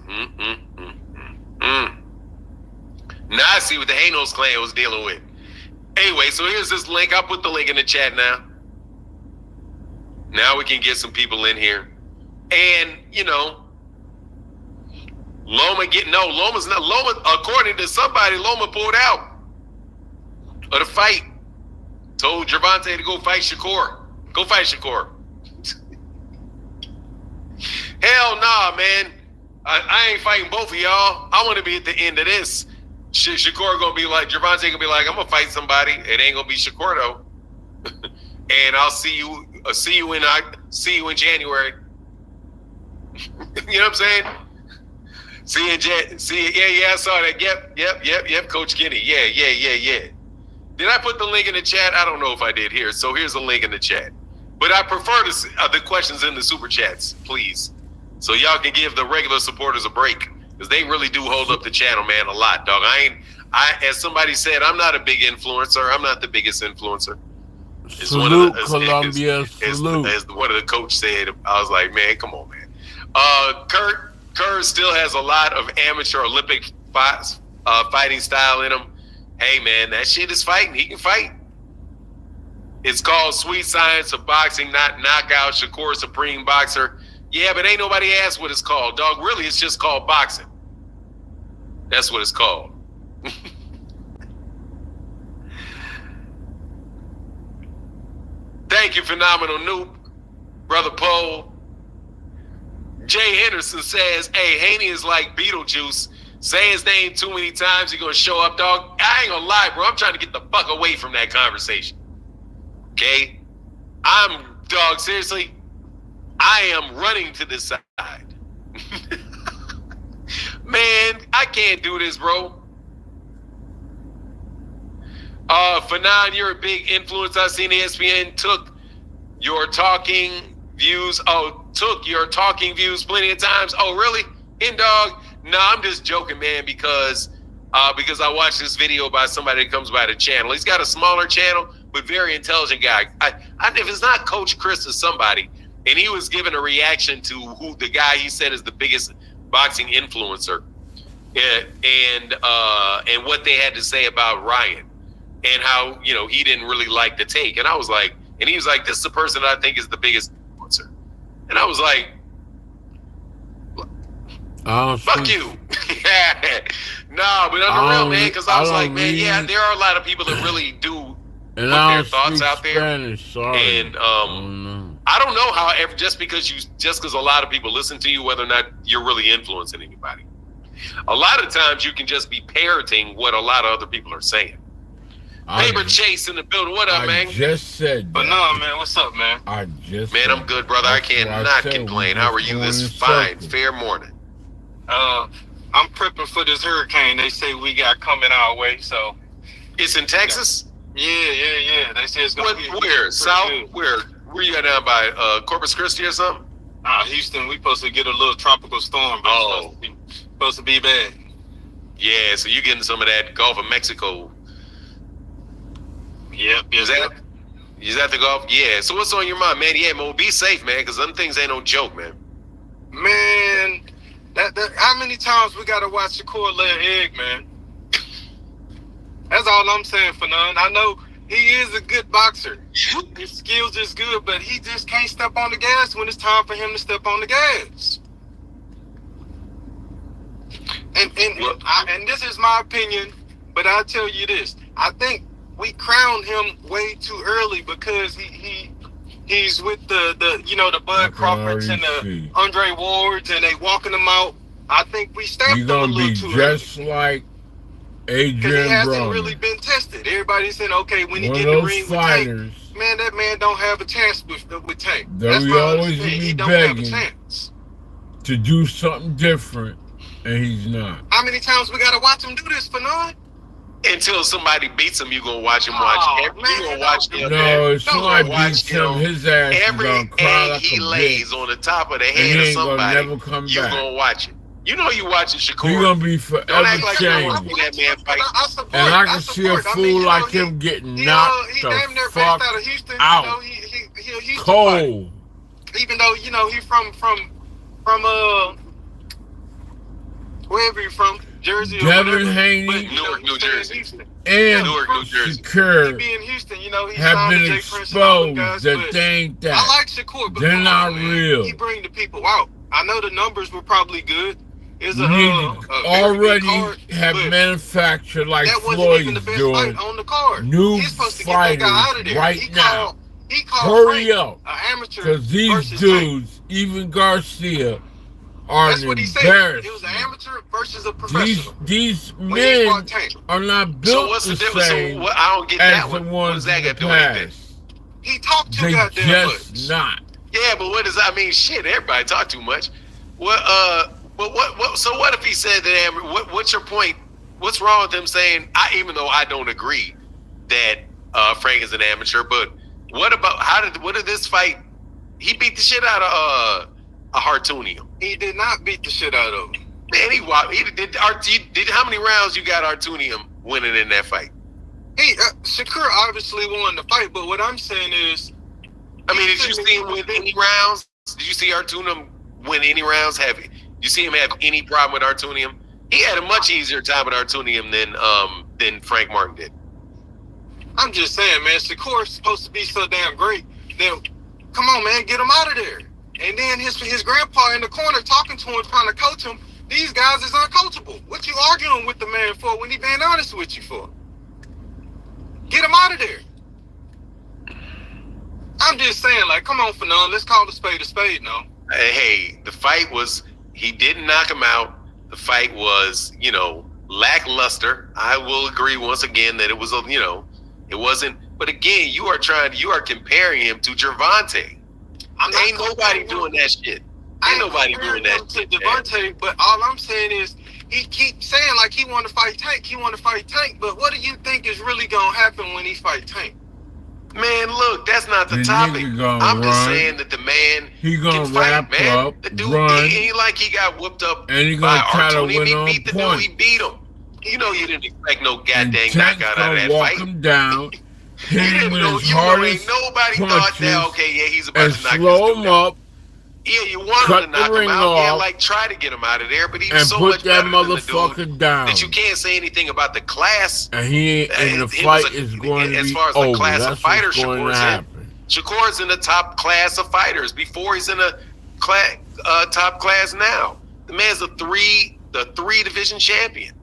Now I see what the Hanos clan was dealing with. Anyway, so here's this link. I'll put the link in the chat now. Now we can get some people in here. And, you know, Loma's not, according to somebody, Loma pulled out of the fight. Told Gervonta to go fight Shakur. Go fight Shakur. Hell nah, man. I ain't fighting both of y'all. I want to be at the end of this. Shakur gonna be like, Gervonta gonna be like, I'm gonna fight somebody. It ain't gonna be Shakur though. And I'll see you in January. You know what I'm saying? Yeah, I saw that. Yep, Coach Kenny. Yeah. Did I put the link in the chat? I don't know if I did here. So here's the link in the chat. But I prefer the questions in the super chats, please. So y'all can give the regular supporters a break. Because they really do hold up the channel, man, a lot, dog. As somebody said, I'm not a big influencer. I'm not the biggest influencer. It's salute, Columbia, salute. As one of the coach said, I was like, man, come on, man. Kerr still has a lot of amateur Olympic fighting style in him. Hey, man, that shit is fighting. He can fight. It's called Sweet Science of Boxing, not Knockout Shakur Supreme Boxer. Yeah, but ain't nobody asked what it's called, dog. Really, it's just called boxing. That's what it's called. Thank you, Phenomenal Noob. Brother Poe. Jay Henderson says, hey, Haney is like Beetlejuice. Say his name too many times, he's going to show up, dog. I ain't going to lie, bro. I'm trying to get the fuck away from that conversation. Okay? Dog, seriously, I am running to this side. Man, I can't do this, bro. Fanon, you're a big influence. I've seen ESPN took your talking views plenty of times. Oh, really? Dog? No, I'm just joking, man, because I watched this video by somebody that comes by the channel. He's got a smaller channel, but very intelligent guy. If it's not Coach Chris or somebody, and he was giving a reaction to who the guy he said is the biggest boxing influencer, and what they had to say about Ryan, and how he didn't really like the take. And I was like, and he was like, this is the person that I think is the biggest influencer. And I was like, fuck you. No, but on the real, man, because I was like, man, yeah, there are a lot of people that really do put their thoughts out there. Spanish, sorry. And I don't know how just because a lot of people listen to you, whether or not you're really influencing anybody. A lot of times you can just be parroting what a lot of other people are saying. Neighbor Chase in the building. What up, man? I just said. But no, man. What's up, man? Man, I'm good, brother. I cannot complain. How are you this fine, fair morning? I'm prepping for this hurricane they say we got coming our way, so. It's in Texas? Yeah. They say it's going to be. Where? South? Where you got down by Corpus Christi or something? Houston, we supposed to get a little tropical storm, but it's supposed to be bad. Yeah, so you're getting some of that Gulf of Mexico. Yep. Is that the Gulf? Yeah. So what's on your mind, man? Yeah, man, be safe, man, because them things ain't no joke, man. Man, how many times we gotta watch Shakur lay an egg, man? That's all I'm saying, for none. I know he is a good boxer. His skills is good, but he just can't step on the gas when it's time for him to step on the gas. And this is my opinion, but I'll tell you this. I think we crowned him way too early because he's with the Bud Crawfords and the Andre Wards, and they walking him out. I think we stamped him a little too early. Just like Adrian because he hasn't Broner. really been tested. Everybody's saying, okay, when he get in the ring with Tank, man, that man don't have a chance with Tank. That's we always he be don't have a begging chance to do something different, and he's not. How many times we gotta watch him do this, Fanon? Until somebody beats him, you gonna watch him you gonna watch him. No, if somebody beats him, his ass is gonna cry like he a lays bitch. on the top of the head of somebody, never come you back. gonna watch it. You know you watching Shakur. He's gonna be forever Don't act like changed. you that man fight. And I can see a fool like him getting knocked the fuck out. He Cold. Even though he from wherever he from, Jersey or Devin whatever, Haney Newark, New Jersey. and Newark, New Jersey. Shakur he be in Houston, he have been Jay Prince and all them guys, exposed that they ain't that. I like Shakur, but they're not man, real. He bring the people out. I know the numbers were probably good. It's We already have manufactured like that wasn't even the Floyd's best doing fight on the card. new He's supposed to get that guy out of fighters there. right now. He called Hurry Frank up, an amateur because these versus dudes, even Garcia, are That's what he said. embarrassed. It was an amateur versus a professional. These When he men fought Tank. are not So built what's the the difference? same So I don't get as that the one. What ones does that in got the to do with anything? past. He talked too They goddamn just much. not. Yeah, but what does I mean? Shit, everybody talk too much. But what? So what if he said that? What's your point? What's wrong with him saying? Even though I don't agree that Frank is an amateur, but what about what did this fight? He beat the shit out of a Hartunium. He did not beat the shit out of him. Man, he did. How many rounds you got Hartunium winning in that fight? Shakur obviously won the fight, but what I'm saying is, I mean, did you see him win any rounds? Did you see Hartunium win any rounds? You see him have any problem with Hartunium? He had a much easier time with Artunium than Frank Martin did. I'm just saying, man, Shakur's supposed to be so damn great. Then, come on, man, get him out of there. And then his grandpa in the corner talking to him, trying to coach him. These guys is uncoachable. What you arguing with the man for when he being honest with you for? Get him out of there. I'm just saying, like, come on, Fanon, let's call a spade no. Hey, the fight was, he didn't knock him out. The fight was, lackluster. I will agree once again that it was, it wasn't. But again, you are comparing him to Gervonta. Ain't nobody doing that shit. Ain't nobody doing that shit. Devontae, but all I'm saying is he keeps saying like he want to fight Tank. But what do you think is really gonna happen when he fight Tank? Man, look, that's not the topic. I'm just saying that the man gonna can wrap fight, man. up, The dude, run, he ain't like he got whooped up and he by gonna try to Artunian. win He on beat the dude. point. He beat him. You didn't expect no goddamn Tank's knockout out of that walk fight. him down, hit him with his ain't hardest nobody thought that. Okay, yeah, he's about and to knock slow this dude him up. Yeah, you want him to knock him out. Yeah, like try to get him out of there, but he was so much better than the dude that you can't say anything about the class. And the fight is going to be as far as over. the class of fighters, Shakur's Shakur's in the top class of fighters. Before he's in the top class now. The man's the three division champion.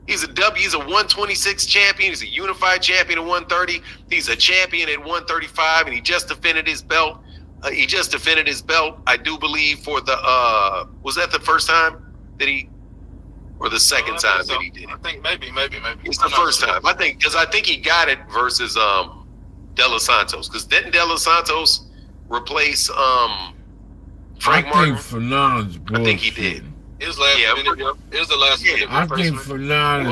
He's a 126 champion. He's a unified champion at 130. He's a champion at 135, and he just defended his belt. I do believe for the was that the first time that he, or the second time that he did it? I think maybe. It's the first time. I think he got it versus De Los Santos, because didn't De Los Santos replace Frank Martin? Fanon's bullshit. I think he did. It was the last minute. I think Fanon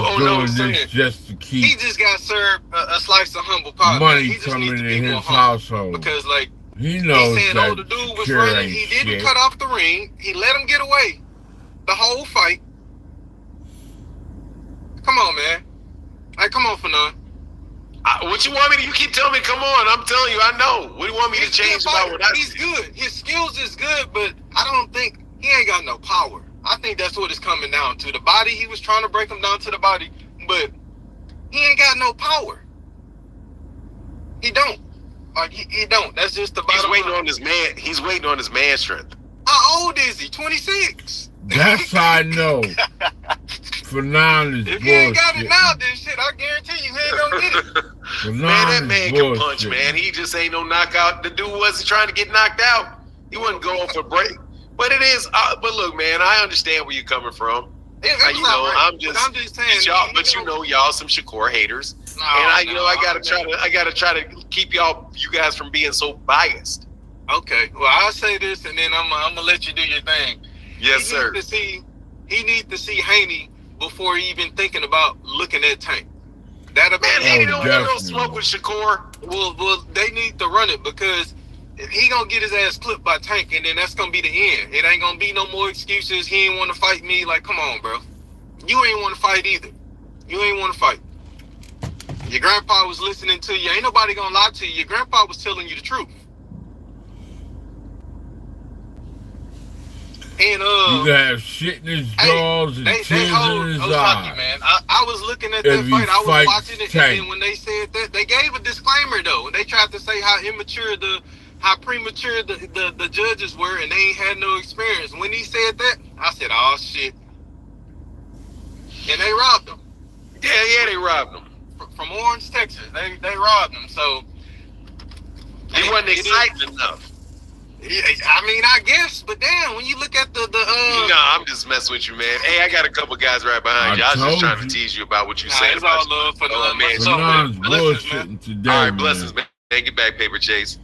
is doing this just to keep. He just got served a slice of humble pie. Money coming in his household because like. He knows saying, that the dude was running. He didn't cut off the ring. He let him get away the whole fight. Come on, man. Hey, come on, Fanon. What you want me to? You keep telling me, come on. I'm telling you, I know. What do you want me to change about what I He's good. His skills is good, but I don't think he ain't got no power. I think that's what it's coming down to. The body, he was trying to break him down to the body, but he ain't got no power. He don't. Like he don't. That's just the bottom line. He's waiting on his man strength. How old is he? 26. That's how I know. Fanon is bullshit. If he ain't got it now, then shit, I guarantee you he ain't gonna get it. Man, that man can punch, man. He just ain't no knockout. The dude wasn't trying to get knocked out. He wasn't going for break. But it is. But look, man, I understand where you're coming from. I'm just saying, y'all some Shakur haters, I gotta try to keep you guys from being so biased. Okay, well, I'll say this, and then I'm gonna let you do your thing. Yes, sir. He needs to see Haney before he even thinking about looking at Tank. Haney don't want no smoke with Shakur. Well, they need to run it, because he gonna get his ass clipped by Tank, and then that's gonna be the end. It ain't gonna be no more excuses. He ain't want to fight me. Like, come on, bro. You ain't want to fight either. You ain't want to fight. Your grandpa was listening to you. Ain't nobody gonna lie to you. Your grandpa was telling you the truth. And you got shit in his jaws and tears in his eyes. Man. I was looking at that fight. I was watching it, and then when they said that, they gave a disclaimer though. They tried to say how premature the judges were, and they ain't had no experience. When he said that, I said, "Oh shit!" And they robbed him. Yeah, they robbed him from Orange, Texas. They robbed him. So he wasn't excited enough. I mean, I guess, but damn, when you look at the No, I'm just messing with you, man. Hey, I got a couple guys right behind you. I was just trying to tease you about what you saying. It's all love for the man. Fanon's bullshitting today, all right, blessings, man. Hey, get back, Paper Chase.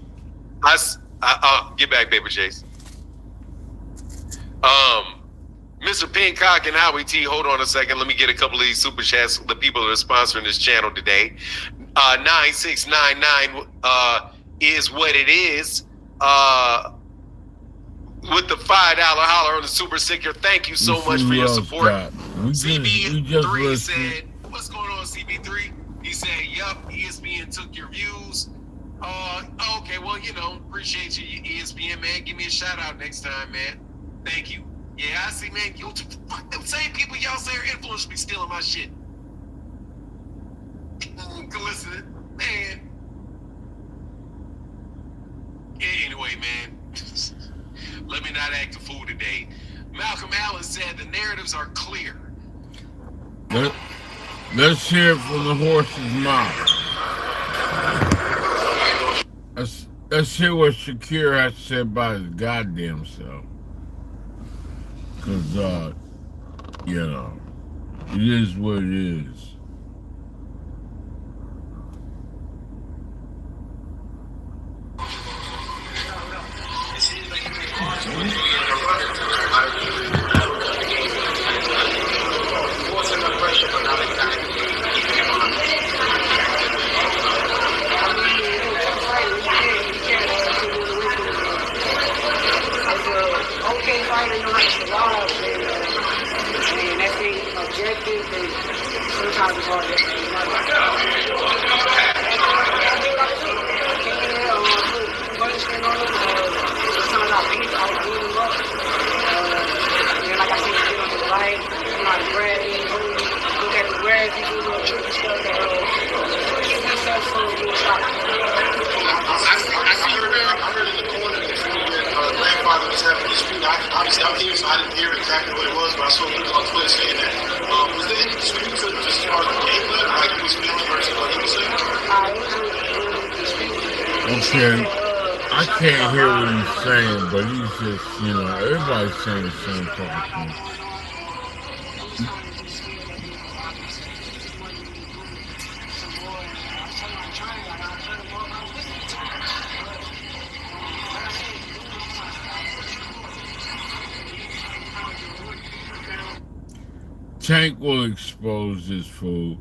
Get back, Paper Chase. Mr. Pincock and Howie T, hold on a second. Let me get a couple of these super chats. The people that are sponsoring this channel today. 9699 is what it is. With the $5 holler on the super sticker. Thank you so much for your support. CB3 said, what's going on, CB3? He said, yup, ESPN took your views. Okay, well, appreciate you, ESPN, man. Give me a shout out next time, man. Thank you. Yeah, I see, man. You the same people y'all say are should be stealing my shit. Listen, man. Anyway, man, let me not act a fool today. Malcolm Allen said the narratives are clear. Let's hear it from the horse's mouth. Let's hear what Shakir has to say about his goddamn self. Because, you know, it is what it is. Obviously, I'm here, so I didn't hear exactly what it was, but I saw people on Twitter saying that. Was there any dispute just as far as the gameplay, like he was feeling versus what he was saying? Okay, I can't hear what he's saying, but he's just, you know, everybody's saying the same fucking thing. Tank will expose this fool.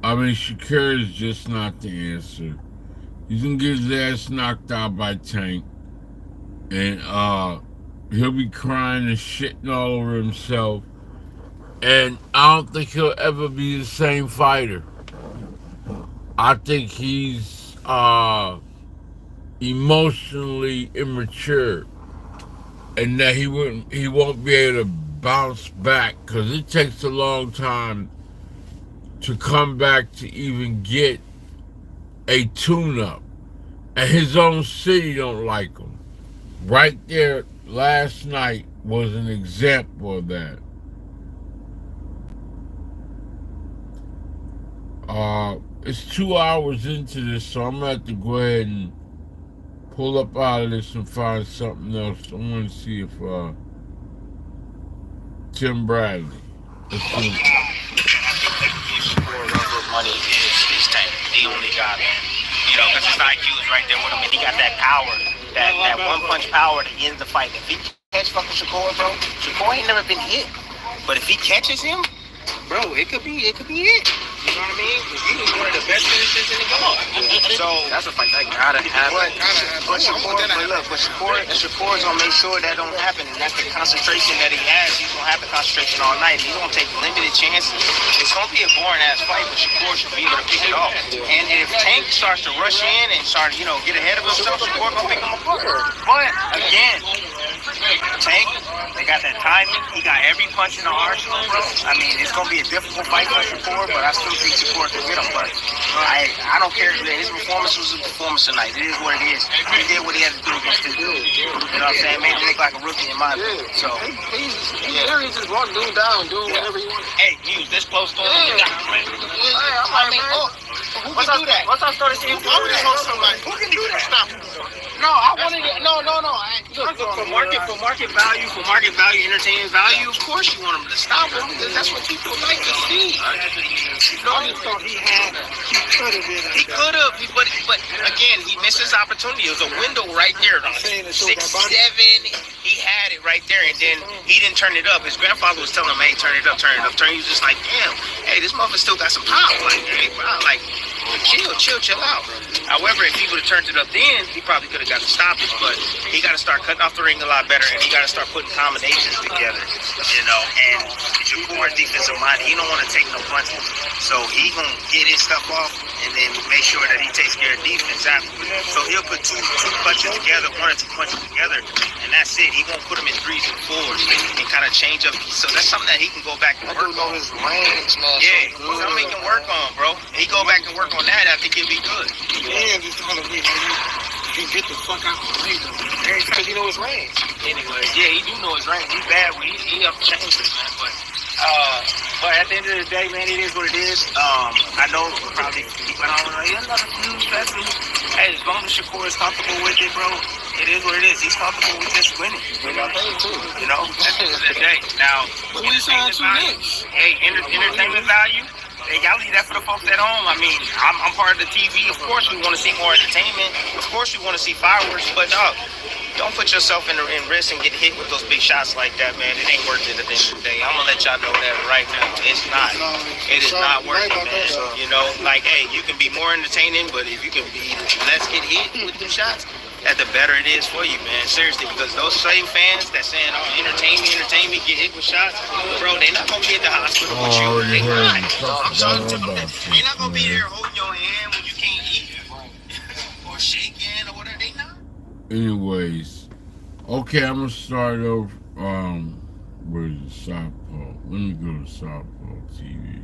I mean, Shakir is just not the answer. He's gonna get his ass knocked out by Tank. And he'll be crying and shitting all over himself. And I don't think he'll ever be the same fighter. I think he's emotionally immature. And that he won't be able to bounce back, because it takes a long time to come back to even get a tune-up, and his own city don't like him. Right there last night was an example of that. It's 2 hours into this, so I'm gonna have to go ahead and pull up out of this and find something else. I want to see if Tim Bradley. Let's see. Money is Tank, the only guy, man. You know, because his IQ is right there with him, and he got that power, that one-punch power that ends the fight. If he catch fucking Shakur, bro, Shakur ain't never been hit. But if he catches him, bro, it could be it. You know what I mean? He was one of the best finishers in the game. So that's a fight that gotta happen. But Shakur's gonna make sure that don't happen, and that's the concentration that he has. He's gonna have the concentration all night. He's gonna take limited chances. It's gonna be a boring ass fight, but Shakur should be able to pick it off. And if Tank starts to rush in and start, you know, get ahead of himself, Shakur gonna pick him apart. But again, Tank, they got that timing. He got every punch in the arsenal, bro. I mean, it's gonna be a difficult fight for Shakur, but I still think Shakur can get him. But I don't care. His performance was a performance tonight. It is what it is. He did what he had to do against this dude. You know what I'm saying? Made him look like a rookie in my opinion. So he's literally just walking dude down, doing whatever he wants. Hey, he was this close to him. Who can do that? Once I started seeing, who can do that? Stop. No, I wanted to. No. Look, for market value, entertainment value, of course you want him to stop him, because that's what people like to see. I just thought he could have, but again, he missed his opportunity. It was a window right there. 6'7", he had it right there, and then he didn't turn it up. His grandfather was telling him, "Hey, turn it up." He was just like, "Damn, hey, this motherfucker still got some power." Like, hey, bro, like, chill out. However, if he would have turned it up then, he probably could have got the stoppage. But he got to start cutting off the ring a lot better, and he got to start putting combinations together, you know. And Shakur far as defensive minded, he don't want to take no punches. So he gonna get his stuff off and then make sure that he takes care of defense after. So he'll put two punches together, 1 or 2 punches together, and that's it. He won't put them in 3s and 4s and kind of change up. So that's something that he can go back and work on. His range, man. Yeah, something he can work on, bro. He go back and work on that. I think he'll be good. And just trying to wait. He get the fuck out the range, because he know his range. Anyway, yeah, he do know his range. He's bad. He up changes, man. But at the end of the day, man, it is what it is. I know probably he went on another few sessions. Hey, as long as Shakur is comfortable with it, bro, it is what it is. He's comfortable with just winning. You know, at the end of the day. Now, entertainment value. Hey, y'all leave that for the folks at home. I mean, I'm part of the TV. Of course, we want to see more entertainment. Of course, we want to see fireworks. But don't put yourself in risk and get hit with those big shots like that, man. It ain't worth it at the end of the day. I'm gonna let y'all know that right now. It's not. It is not worth it, man. You know, like, hey, you can be more entertaining, but if you can be less get hit with the shots, the better it is for you, man. Seriously, because those same fans that saying, "Oh, entertain me, get hit with shots," bro, they not gonna be at the hospital with you. They not. They not gonna be there holding your hand when you can't eat or shaking or whatever. They not. Anyways, okay, I'm gonna start off with softball. Let me go to softball TV.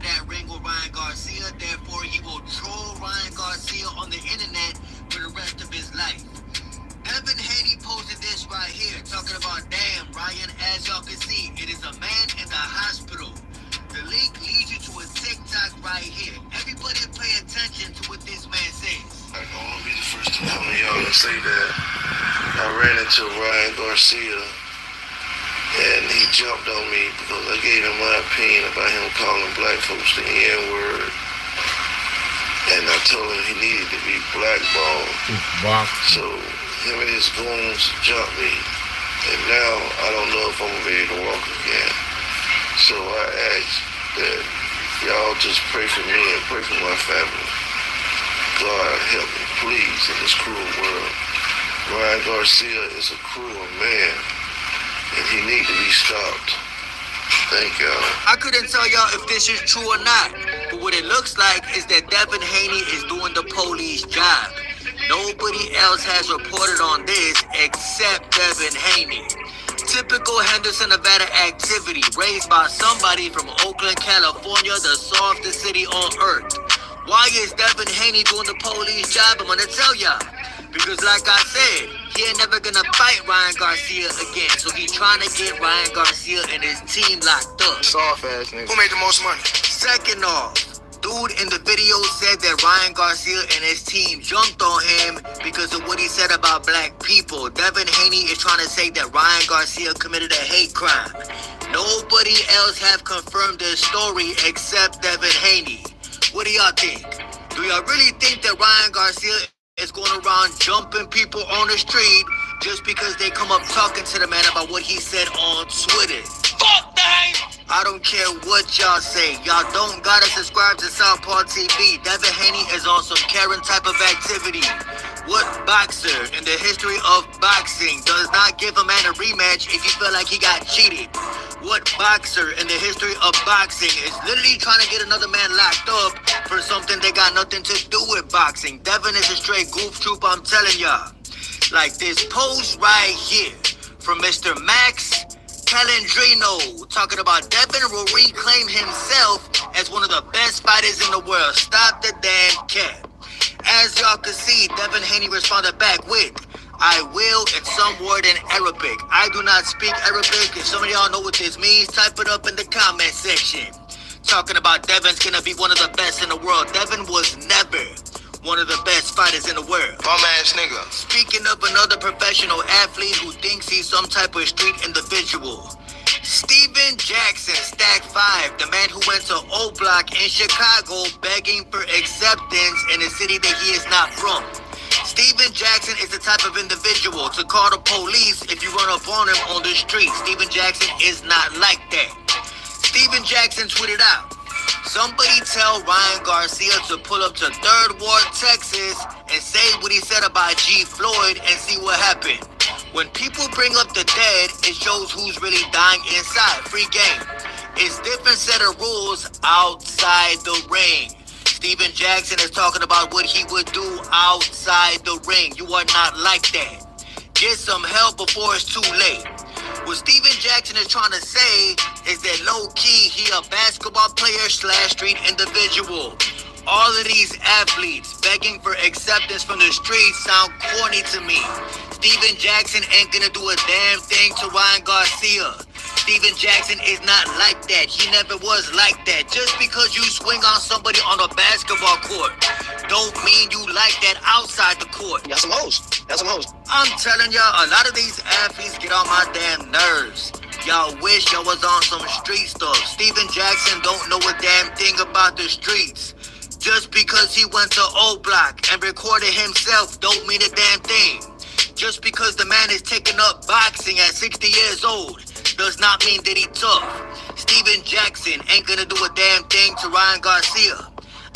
That wrangle Ryan Garcia, therefore he will troll Ryan Garcia on the internet for the rest of his life. Devin Haney posted this right here, talking about, damn, Ryan, as y'all can see, it is a man in the hospital. The link leads you to a TikTok right here. Everybody pay attention to what this man says. I won't be the first to come to y'all and say that I ran into Ryan Garcia and he jumped on me because I gave him my opinion about him calling black folks the N-word. And I told him he needed to be blackballed. So him and his goons jumped me. And now I don't know if I'm going to be able to walk again. So I ask that y'all just pray for me and pray for my family. God help me, please, in this cruel world. Ryan Garcia is a cruel man, and he needs to be stopped. Thank y'all. I couldn't tell y'all if this is true or not, but what it looks like is that Devin Haney is doing the police job. Nobody else has reported on this except Devin Haney. Typical Henderson, Nevada activity raised by somebody from Oakland, California, the softest city on earth. Why is Devin Haney doing the police job? I'm gonna tell y'all. Because like I said, he ain't never gonna fight Ryan Garcia again. So he's trying to get Ryan Garcia and his team locked up. Soft ass nigga. Who made the most money? Second off, dude in the video said that Ryan Garcia and his team jumped on him because of what he said about black people. Devin Haney is trying to say that Ryan Garcia committed a hate crime. Nobody else have confirmed this story except Devin Haney. What do y'all think? Do y'all really think that Ryan Garcia is going around jumping people on the street just because they come up talking to the man about what he said on Twitter? Fuck that! I don't care what y'all say. Y'all don't gotta subscribe to Southpaw TV. Devin Haney is on some Karen type of activity. What boxer in the history of boxing does not give a man a rematch if you feel like he got cheated? What boxer in the history of boxing is literally trying to get another man locked up for something they got nothing to do with boxing? Devin is a straight goof troop, I'm telling y'all. Like this post right here from Mr. Max Calendrino talking about Devin will reclaim himself as one of the best fighters in the world. Stop the damn cap. As y'all can see, Devin Haney responded back with, I will in some word in Arabic. I do not speak Arabic. If some of y'all know what this means, type it up in the comment section. Talking about Devin's gonna be one of the best in the world. Devin was never one of the best fighters in the world. Bum ass nigga. Speaking of another professional athlete who thinks he's some type of street individual, Steven Jackson, Stack 5, the man who went to O Block in Chicago begging for acceptance in a city that he is not from. Steven Jackson is the type of individual to call the police if you run up on him on the street. Steven Jackson is not like that. Steven Jackson tweeted out, somebody tell Ryan Garcia to pull up to 3rd Ward, Texas and say what he said about G. Floyd and see what happened. When people bring up the dead, it shows who's really dying inside. Free game. It's different set of rules outside the ring. Steven Jackson is talking about what he would do outside the ring. You are not like that. Get some help before it's too late. What Steven Jackson is trying to say is that low-key, he a basketball player / street individual. All of these athletes begging for acceptance from the streets sound corny to me. Steven Jackson ain't gonna do a damn thing to Ryan Garcia. Steven Jackson is not like that. He never was like that. Just because you swing on somebody on a basketball court don't mean you like that outside the court. That's some hoes. That's some hoes. I'm telling y'all, a lot of these athletes get on my damn nerves. Y'all wish y'all was on some street stuff. Steven Jackson don't know a damn thing about the streets. Just because he went to O Block and recorded himself don't mean a damn thing. Just because the man is taking up boxing at 60 years old does not mean that he tough. Steven Jackson ain't gonna do a damn thing to Ryan Garcia.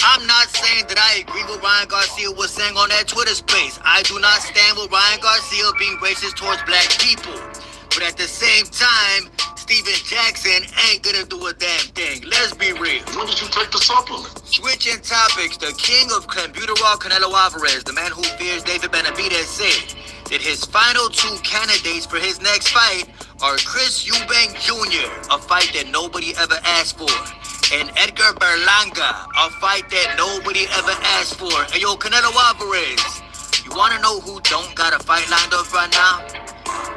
I'm not saying that I agree with Ryan Garcia was saying on that Twitter space. I do not stand with Ryan Garcia being racist towards black people. But at the same time, Steven Jackson ain't gonna do a damn thing. Let's be real. When did you take the supplement? Switching topics, the king of clenbuterol, Canelo Alvarez, the man who fears David Benavidez, said that his final two candidates for his next fight are Chris Eubank Jr., a fight that nobody ever asked for, and Edgar Berlanga, a fight that nobody ever asked for. And yo, Canelo Alvarez, you wanna know who don't got a fight lined up right now?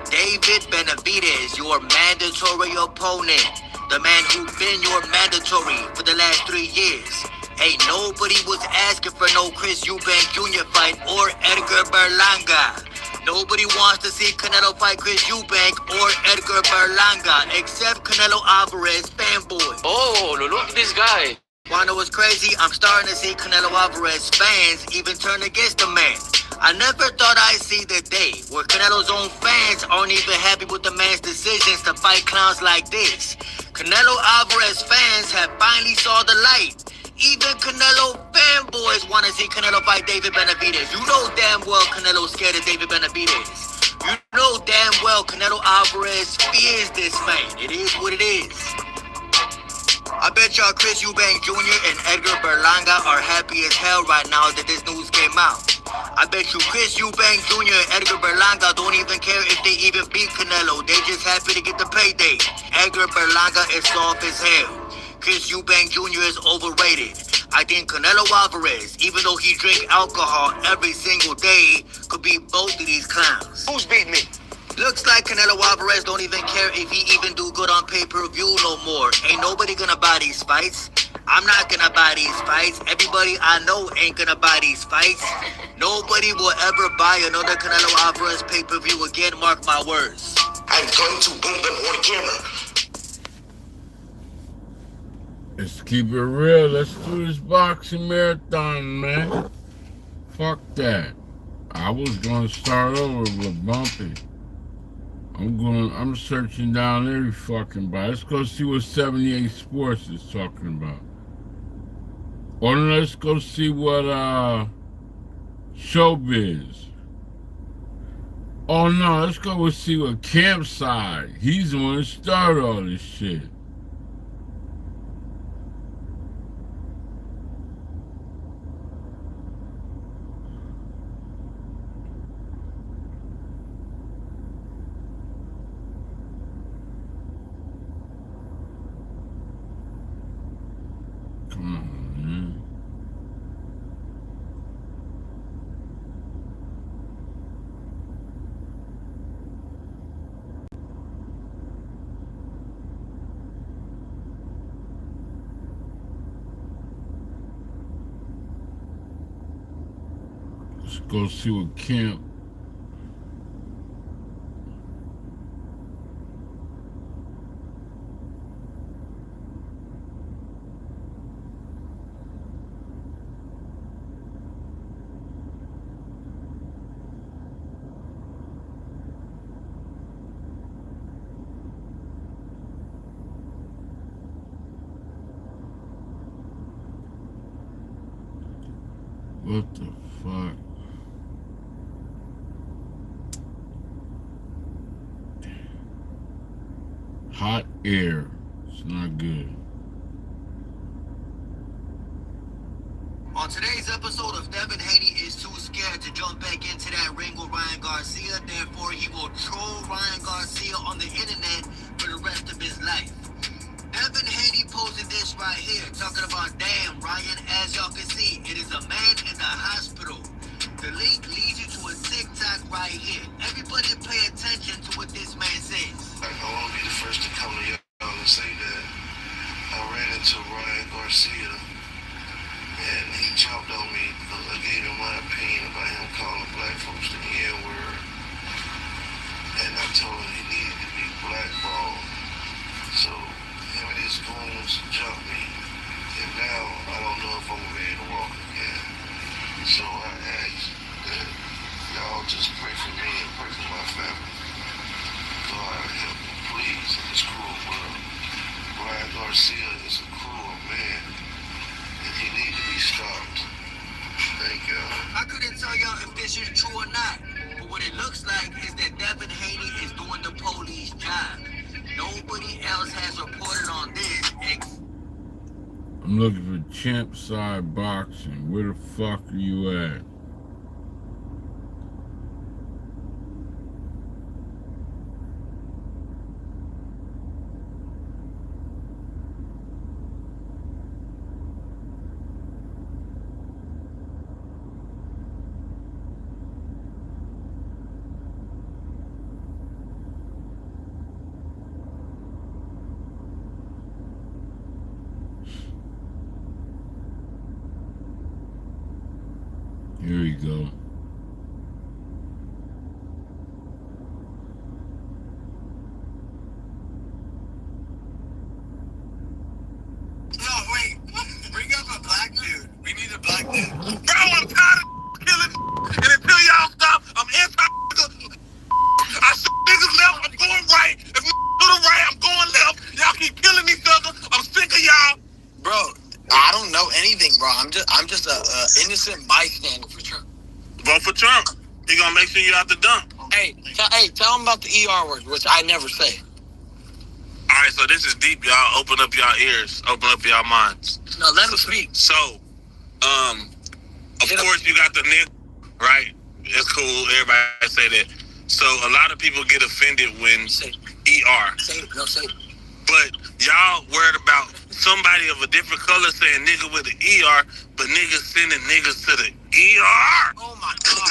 David Benavidez, your mandatory opponent. The man who been your mandatory for the last 3 years. Ain't nobody was asking for no Chris Eubank Jr. fight or Edgar Berlanga. Nobody wants to see Canelo fight Chris Eubank or Edgar Berlanga except Canelo Alvarez fanboy. Oh, look at this guy. Wanna know what's crazy? I'm starting to see Canelo Alvarez fans even turn against the man. I never thought I'd see the day where Canelo's own fans aren't even happy with the man's decisions to fight clowns like this. Canelo Alvarez fans have finally saw the light. Even Canelo fanboys want to see Canelo fight David Benavidez. You know damn well Canelo's scared of David Benavidez. You know damn well Canelo Alvarez fears this man. It is what it is. I bet y'all Chris Eubank Jr. and Edgar Berlanga are happy as hell right now that this news came out. I bet you Chris Eubank Jr. and Edgar Berlanga don't even care if they even beat Canelo. They just happy to get the payday. Edgar Berlanga is soft as hell. Chris Eubank Jr. is overrated. I think Canelo Alvarez, even though he drink alcohol every single day, could beat both of these clowns. Who's beating me? Looks like Canelo Alvarez don't even care if he even do good on pay-per-view no more. Ain't nobody gonna buy these fights. I'm not gonna buy these fights. Everybody I know ain't gonna buy these fights. Nobody will ever buy another Canelo Alvarez pay-per-view again, mark my words. I'm going to boom them on camera. Let's keep it real. Let's do this boxing marathon, man. Fuck that. I was gonna start over with Bumpy. I'm searching down every fucking body. Let's go see what 78 Sports is talking about. Or let's go see what Showbiz. Oh no, let's go see what Campside. He's the one that started all this shit. Come on, man. Let's go see what Camp. What the fuck? air. It's not good. On today's episode of Devin Haney is too scared to jump back into that ring with Ryan Garcia, therefore he will troll Ryan Garcia on the internet for the rest of his life. Devin Haney posted this right here, talking about, damn, Ryan, as y'all can see, it is a man in the hospital. The link leads you to a TikTok right here. Everybody pay attention to what this man says. I want to be the first to come to y'all and say that I ran into Ryan Garcia and he jumped on me because I gave him my opinion about him calling black folks the N-word. And I told him he needed to be blackballed. So him and his goons jumped me. And now I don't know if I'm ready to walk again. So I ask that y'all just pray for me and pray for my family. God help me, please, in this cruel world. Ryan Garcia is a cruel man, and he needs to be stopped. Thank y'all. I couldn't tell y'all if this is true or not, but what it looks like is that Devin Haney is doing the police job. Nobody else has reported on this. I'm looking for Champ Side Boxing. Where the fuck are you at? Here we go. No, wait. Bring up a black dude. We need a black dude. Bro, I'm tired of killing and until y'all stop, I'm anti-nigga. I said niggas left, I'm going right. If to the right, I'm going left. Y'all keep killing each other. I'm sick of y'all. Bro, I don't know anything, bro. I'm just a innocent bystander for Trump. Vote for Trump. He gonna make sure you out the dump. Hey, tell him about the ER word, which I never say. All right, so this is deep, y'all. Open up y'all ears. Open up y'all minds. No, let him speak. So, of course, you got the nigga, right? It's cool. Everybody say that. So, a lot of people get offended when ER. Say it. No, say it. But y'all worried about somebody of a different color saying nigga with an ER, but niggas sending niggas to the ER. Oh my God.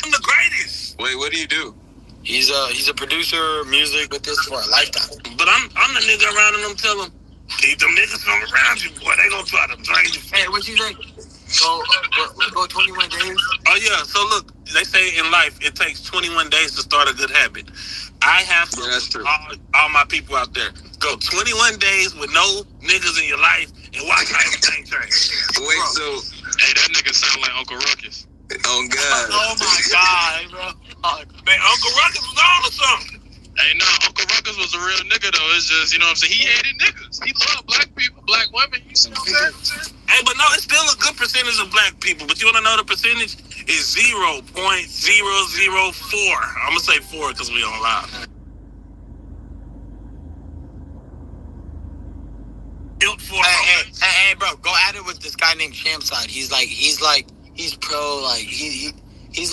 I'm the greatest. Wait, what do you do? He's a producer, music with this for a lifetime. But I'm the nigga around and I'm telling them, keep them niggas from around you, boy. They gonna try to drain you. Hey, what you think? Go 21 days? Oh, yeah. So, look, they say in life, it takes 21 days to start a good habit. I have to, that's true. all my people out there, go 21 days with no niggas in your life and watch how everything change. Wait, so... Hey, that nigga sound like Uncle Ruckus. Oh, God. Oh, my God, bro. Man, Uncle Ruckus was on or something. Hey, no, Uncle Ruckus was a real nigga, though. It's just, you know what I'm saying? He hated niggas. He loved black people, black women. You see what I'm saying? Hey, but no, it's still a good percentage of black people. But you want to know the percentage? Is 0.004. I'm going to say 4 because we on live. Hey, bro, go at it with this guy named Champside. He's pro, like he's Get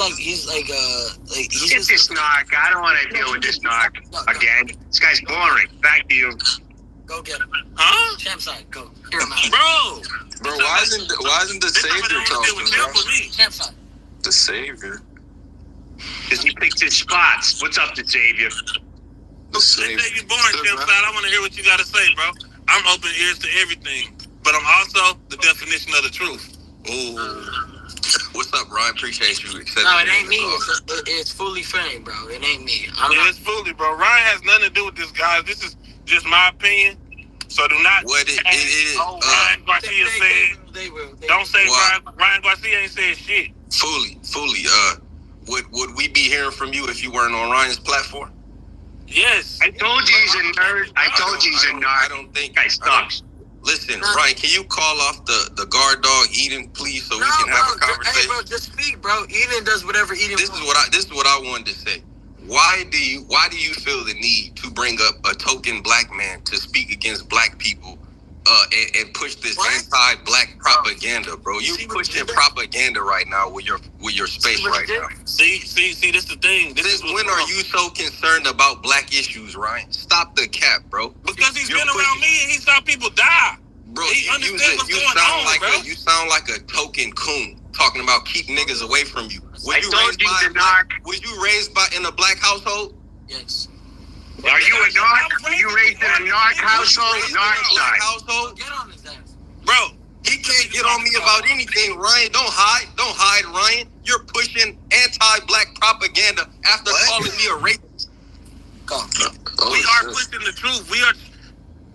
this narc. I don't want to deal with this narc again. This guy's boring. Back to you. Go get him. Huh? Champside, go. Hear him out. Bro, why isn't the Savior talking, bro? Champside. The Savior? Because he picks his spots. What's up, the Savior? The Savior. They say you boring, Champside. I want to hear what you got to say, bro. I'm open ears to everything, but I'm also the definition of the truth. Ooh. What's up, Ryan? Appreciate you accepting. No, it ain't me. It's fully framed, bro. It ain't me. It's fully, bro. Ryan has nothing to do with this, guys. This is just my opinion. So do not. What it is? Ryan Garcia said. Don't say Ryan Garcia ain't said shit. Fully. Would we be hearing from you if you weren't on Ryan's platform? Yes. I told you he's a nerd. I told you he's a nerd. I don't think. Guy sucks. Listen, Ryan, can you call off the guard dog Eden, please, so we can have a conversation? Hey, bro, just speak, bro. Eden does whatever Eden wants. This is what I wanted to say. Why do you feel the need to bring up a token black man to speak against black people and push this anti-black propaganda, bro? You pushing propaganda right now with your space right now. See, this is the thing. Since when are you so concerned about black issues, Ryan? Stop the cap, bro. Because he's been around me and he saw people die. Bro, he understands what's going on, bro. You sound like a token coon talking about keep niggas away from you. Was you raised in a black household? Yes. Are you a narc? Were you raised in a narc household? Household? Get on his ass. Bro, he can't get on me about anything, Ryan. Don't hide, Ryan. You're pushing anti-black propaganda after calling me a racist. We are pushing the truth. We are.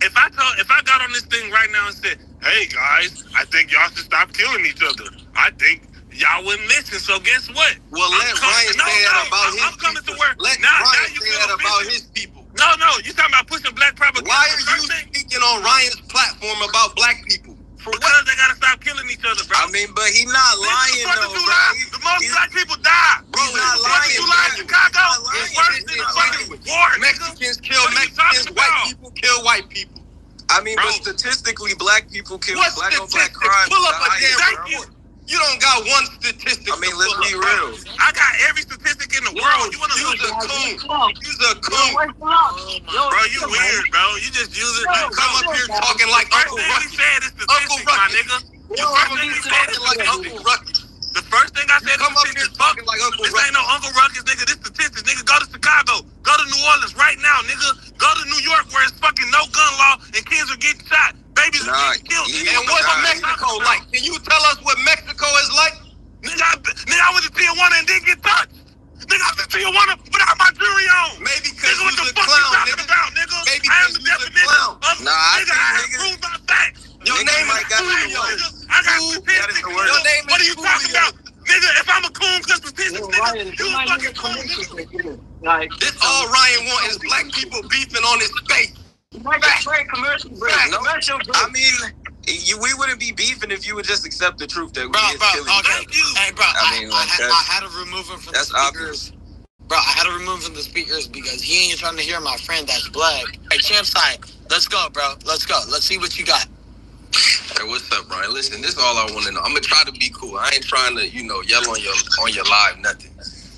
If I got on this thing right now and said, "Hey guys, I think y'all should stop killing each other," I think y'all wouldn't listen. So guess what? Well, let Ryan say that about his people. I'm coming to work. Let now Ryan you say that about his people. No, you talking about pushing black propaganda. Why are you speaking on Ryan's platform about black people? Because they gotta stop killing each other, bro. I mean, but he's not lying though, bro. The most black people die. Bro, he's not lying. July in Chicago is worse than the fucking war. Mexicans kill Mexicans. White people kill white people. I mean, but statistically, black people kill black on black crime. Pull up a damn. You don't got one statistic. I mean, let's be real. I got every statistic in the world. You want to use a coon? Use a coon. Bro, you weird, bro. You just use it. You come up here talking like Uncle Ruckus. Uncle Ruckus, my nigga. You come up here talking like Uncle Ruckus. The first thing I said, come up here talking like Uncle Ruckus. This ain't no Uncle Ruckus, nigga. This statistics, nigga. Go to Chicago. Go to New Orleans right now, nigga. Go to New York where it's fucking no gun law and kids are getting shot. Babies are getting killed. And what's Mexico like? Can you tell us what Mexico is like? Nigga, I went to Tijuana and didn't get touched. Nigga, I went to Tijuana without my jury on. Maybe because what you're the a fuck clown, you talking nigga. about, nigga? Maybe I am because the you're a definition clown. of nigga, I have proved my facts. Your name might got Julio. I got statistics. Your name What are you talking about? Nigga, if I'm a coon because statistics, nigga, you a fucking coon, nigga. This all Ryan want is black people beefing on his face. I mean, we wouldn't be beefing if you would just accept the truth that we is killing each other. Hey, bro, I had to remove him from That's the speakers. Bro, I had to remove him from the speakers because he ain't trying to hear my friend that's black. Hey, Champ side, let's go, bro. Let's go. Let's see what you got. Hey, what's up, Brian? Listen, this is all I want to know. I'm gonna try to be cool. I ain't trying to, yell on your live nothing.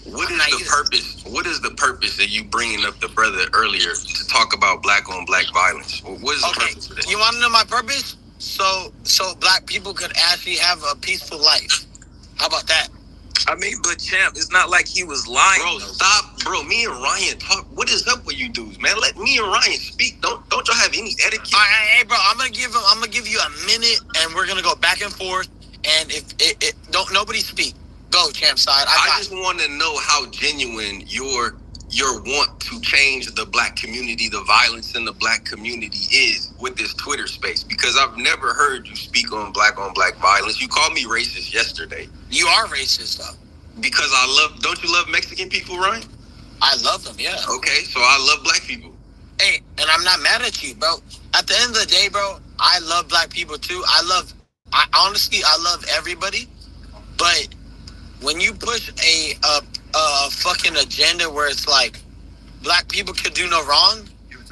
What is the purpose? What is the purpose of you bringing up the brother earlier to talk about black on black violence? What is the purpose of that? You want to know my purpose? So black people could actually have a peaceful life. How about that? I mean, but Champ, it's not like he was lying. Bro, stop. Bro, me and Ryan talk. What is up with you dudes, man? Let me and Ryan speak. Don't y'all have any etiquette? All right, hey, bro, I'm gonna give you a minute, and we're gonna go back and forth. And if don't nobody speak, go Champ side. I just want to know how genuine your want to change the black community, the violence in the black community is with this Twitter space, because I've never heard you speak on black violence. You called me racist yesterday. You are racist, though. Because don't you love Mexican people, Ryan? I love them, yeah. Okay, so I love black people. Hey, and I'm not mad at you, bro. At the end of the day, bro, I love black people too. I honestly love everybody, but when you push a fucking agenda where it's like black people could do no wrong,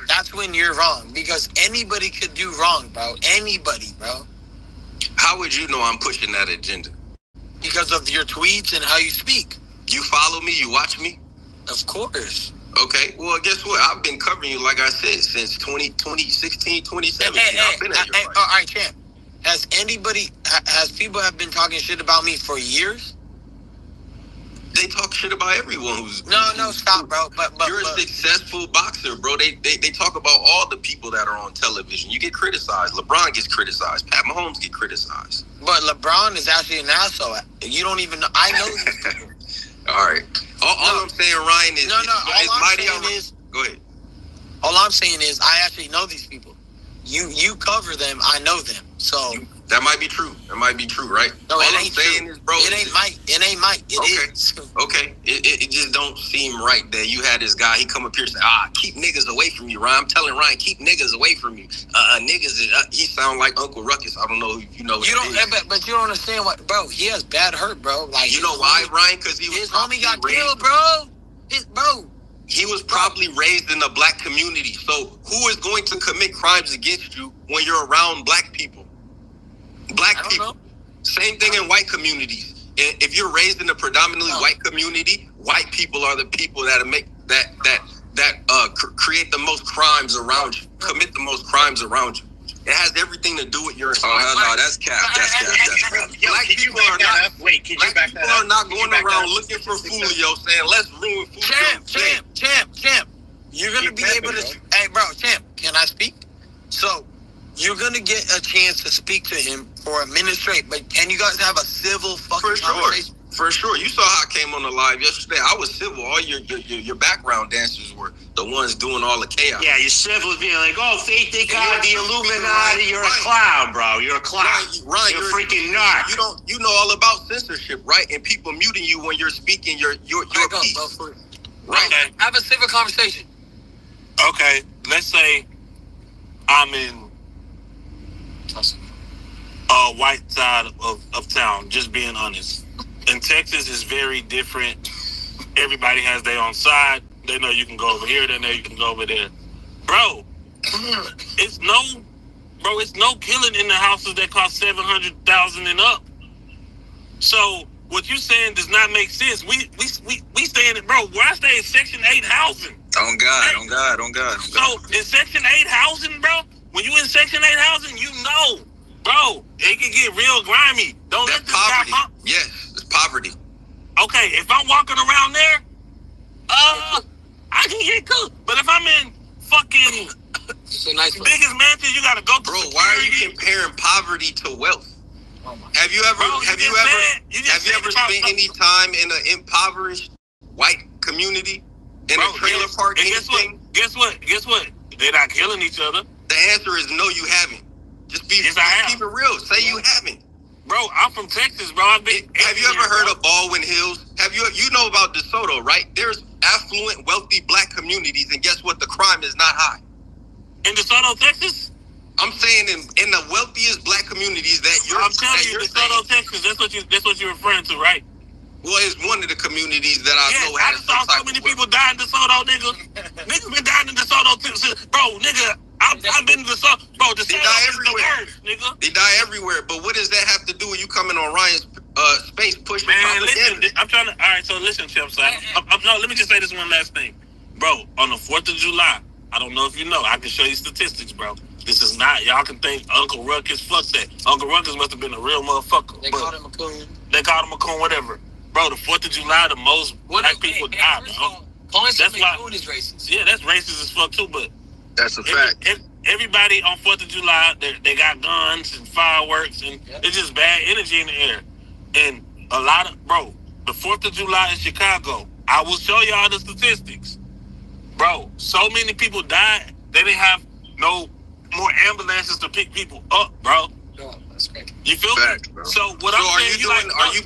that's when you're wrong, because anybody could do wrong, bro. Anybody, bro. How would you know I'm pushing that agenda? Because of your tweets and how you speak. You follow me? You watch me? Of course. Okay, well, guess what? I've been covering you, like I said, since 2016, 2017. I've been at your all right, Champ. Has people have been talking shit about me for years? They talk shit about everyone who's... No, stop, bro. But you're a successful boxer, bro. They talk about all the people that are on television. You get criticized. LeBron gets criticized. Pat Mahomes get criticized. But LeBron is actually an asshole. You don't even know. I know these people. All right. All I'm saying, Ryan, is... Go ahead. All I'm saying is I actually know these people. You cover them. I know them. So... That might be true. Right? No, all it I'm ain't saying true. is, bro... It ain't Mike. It is. Okay. It just don't seem right that you had this guy, he come up here and say, keep niggas away from you, Ryan. I'm telling Ryan, keep niggas away from you. Niggas, he sound like Uncle Ruckus. I don't know if you know what but you don't understand what, bro, he has bad hurt, bro. Like, you know why, Ryan? Because his homie got killed, bro. He was probably raised in a black community. So who is going to commit crimes against you when you're around black people? Black people. Same thing in white communities. If you're raised in a predominantly white community, white people are the people that make create the most crimes around you, commit the most crimes around you. It has everything to do with your. Oh hell no, that's cap. That's cap. Black people are not. Wait, can you back that up? People are not going around looking for Fulio saying let's ruin Fulio. Champ. You're gonna be able to. Hey, bro, Champ, can I speak? So, you're gonna get a chance to speak to him for a minute straight, but can you guys have a civil fucking conversation? For sure. You saw how I came on the live yesterday. I was civil. All your background dancers were the ones doing all the chaos. Yeah, you're civil being like, oh, Faith, they got the Illuminati. You're a clown, bro. You're a clown. Ryan, you're a freaking narc. You know all about censorship, right? And people muting you when you're speaking your piece. Right. Okay. Have a civil conversation. Okay, let's say I'm in white side of town, just being honest. In Texas, it's very different. Everybody has their own side. They know you can go over here. They know you can go over there. Bro, it's no killing in the houses that cost $700,000 and up. So what you saying does not make sense. We staying in, bro, where I stay is Section 8 housing. On God. So in Section 8 housing, bro, when you in Section 8 housing, you know, bro, it can get real grimy. Don't let this poverty. guy Yes, it's poverty. Okay, if I'm walking around there, I can get cooked. But if I'm in fucking biggest mansion, you gotta go to Bro, security. why are you comparing poverty to wealth? Have you ever spent any time in an impoverished white community in a trailer park? Guess what? They're not killing each other. The answer is no, you haven't. Just keep it real. Say you haven't. Bro, I'm from Texas, bro. Have you ever heard of Baldwin Hills? You know about DeSoto, right? There's affluent, wealthy black communities, and guess what? The crime is not high. In DeSoto, Texas? I'm saying in the wealthiest black communities I'm telling you, DeSoto, Texas. That's what you're referring to, right? Well, it's one of the communities that I know I just saw so many people die in DeSoto, nigga. Niggas been dying in DeSoto, bro, nigga. I've been to DeSoto, bro. DeSoto is the worst, nigga. They die everywhere, but what does that have to do with you coming on Ryan's space pushing? Man, listen, I'm trying to. All right, so listen, Chip. So let me just say this one last thing, bro. On the 4th of July, I don't know if you know. I can show you statistics, bro. This is not. Y'all can think Uncle Ruckus. Fuck that. Uncle Ruckus must have been a real motherfucker. They called him a coon. They called him a coon, whatever. Bro, the 4th of July, the most black people die, bro. That's why. Coon is racist. Yeah, that's racist as fuck too. But that's a fact. Everybody on 4th of July, they got guns and fireworks, and it's just bad energy in the air. And a lot of, bro, the 4th of July in Chicago, I will show y'all the statistics. Bro, so many people died, they didn't have no more ambulances to pick people up, bro. No, that's great. You feel me? Bro. So what I'm saying, are you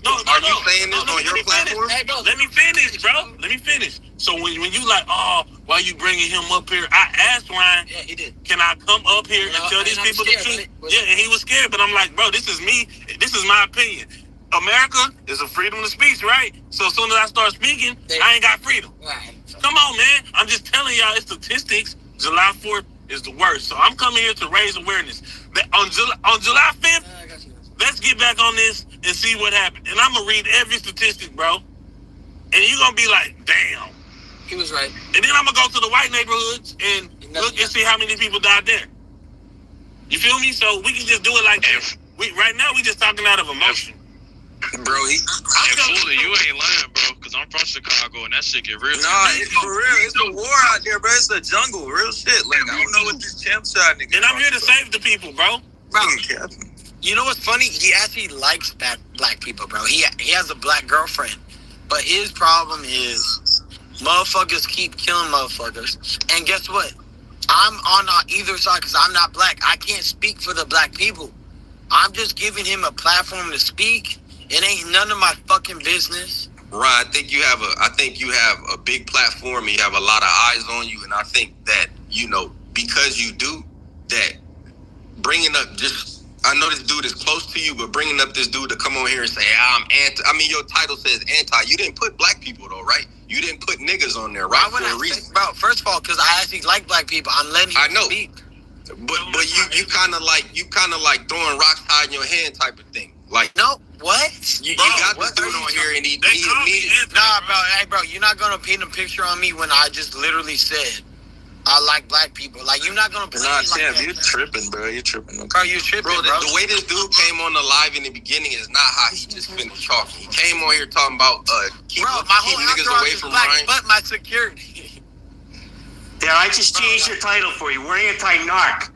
saying this on your platform? Hey, bro, let me finish, bro. Let me finish. So when you like, oh, why you bringing him up here? I asked Ryan, yeah, he did. Can I come up here and tell these people the truth? Yeah, and he was scared, but I'm like, bro, this is me. This is my opinion. America is a freedom of speech, right? So as soon as I start speaking, I ain't got freedom. Right. Come on, man. I'm just telling y'all, it's statistics. July 4th is the worst. So I'm coming here to raise awareness. That on July 5th, let's get back on this and see what happened. And I'm going to read every statistic, bro. And you're going to be like, damn. He was right. And then I'm going to go to the white neighborhoods and look and see how many people died there. You feel me? So we can just do it like this. Right now, we just talking out of emotion. Bro, Fully, you ain't lying, bro, because I'm from Chicago and that shit get real. Nah, it's for real. It's a war out there, bro. It's a jungle. Real shit. Like, I don't know what this champ shot nigga. And I'm here to save the people, bro. You know what's funny? He actually likes black people, bro. He has a black girlfriend. But his problem is motherfuckers keep killing motherfuckers. And guess what? I'm on either side because I'm not black. I can't speak for the black people. I'm just giving him a platform to speak. It ain't none of my fucking business. Right, I think you have a big platform and you have a lot of eyes on you, and I think that, because you do that, bringing up just I know this dude is close to you, but bringing up this dude to come on here and say, I'm anti. I mean, your title says anti. You didn't put black people, though, right? You didn't put niggas on there, right? For a reason. Bro, first of all, because I actually like black people. I'm letting you speak. But you kind of like throwing rocks hiding your hand type of thing. Like, no, what? You got this dude on here and he Nah, bro, hey, bro, you're not gonna paint a picture on me when I just literally said I like black people. Like, you're not gonna play me like that. You're tripping, bro. You're tripping. Bro, you're tripping, bro. The way this dude came on the live in the beginning is not how he just finished talking. He came on here talking about keep niggas away from Ryan. But my security. Yeah, I just changed your title for you. We're anti-narc.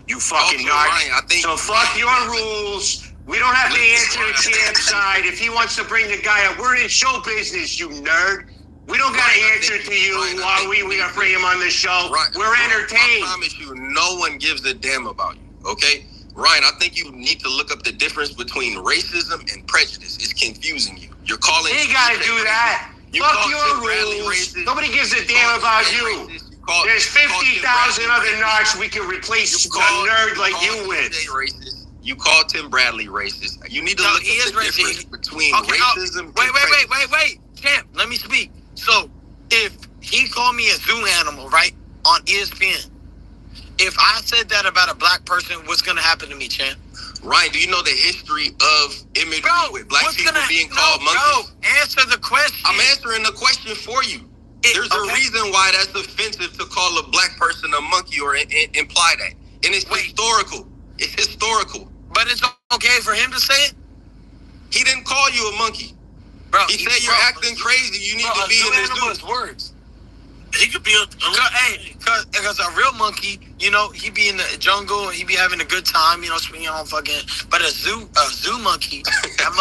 You fucking narc. Ryan, so fuck your rules. We don't have to answer the champ's side. If he wants to bring the guy up, we're in show business, you nerd. We don't got to answer to you while we got to bring him on the show. We're entertained. I promise you, no one gives a damn about you, okay? Ryan, I think you need to look up the difference between racism and prejudice. It's confusing you. You're calling... He got to do that. Fuck your rules. Nobody gives a damn about you. There's 50,000 other narcs we can replace a nerd like you with. You called Tim Bradley racist. You need to look at the difference between racism and prejudice. Wait. Champ, let me speak. So, if he called me a zoo animal, right, on ESPN, if I said that about a black person, what's going to happen to me, Champ? Ryan, do you know the history of imagery with black people being called monkeys? Bro, answer the question. I'm answering the question for you. There's a reason why that's offensive to call a black person a monkey or imply that. And it's historical. It's historical. But it's okay for him to say it? He didn't call you a monkey. Bro, he said you're acting crazy. You need to be in this dude. Words. He could be because a real monkey, you know, he be in the jungle and he be having a good time, you know, swinging on fucking. But a zoo monkey.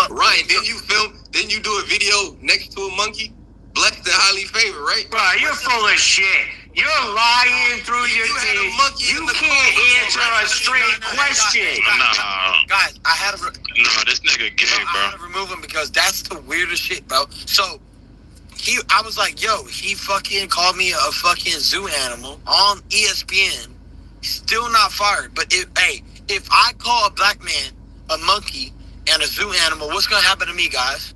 Ryan, didn't you do a video next to a monkey? Blessed and highly favored, right? Bro, you're full of shit. You're lying through your teeth. You can't answer a straight question. Guys, I had to... No, this nigga gay, bro. I had to remove him because that's the weirdest shit, bro. So, I was like, yo, he fucking called me a fucking zoo animal on ESPN. Still not fired. But if I call a black man a monkey and a zoo animal, what's going to happen to me, guys?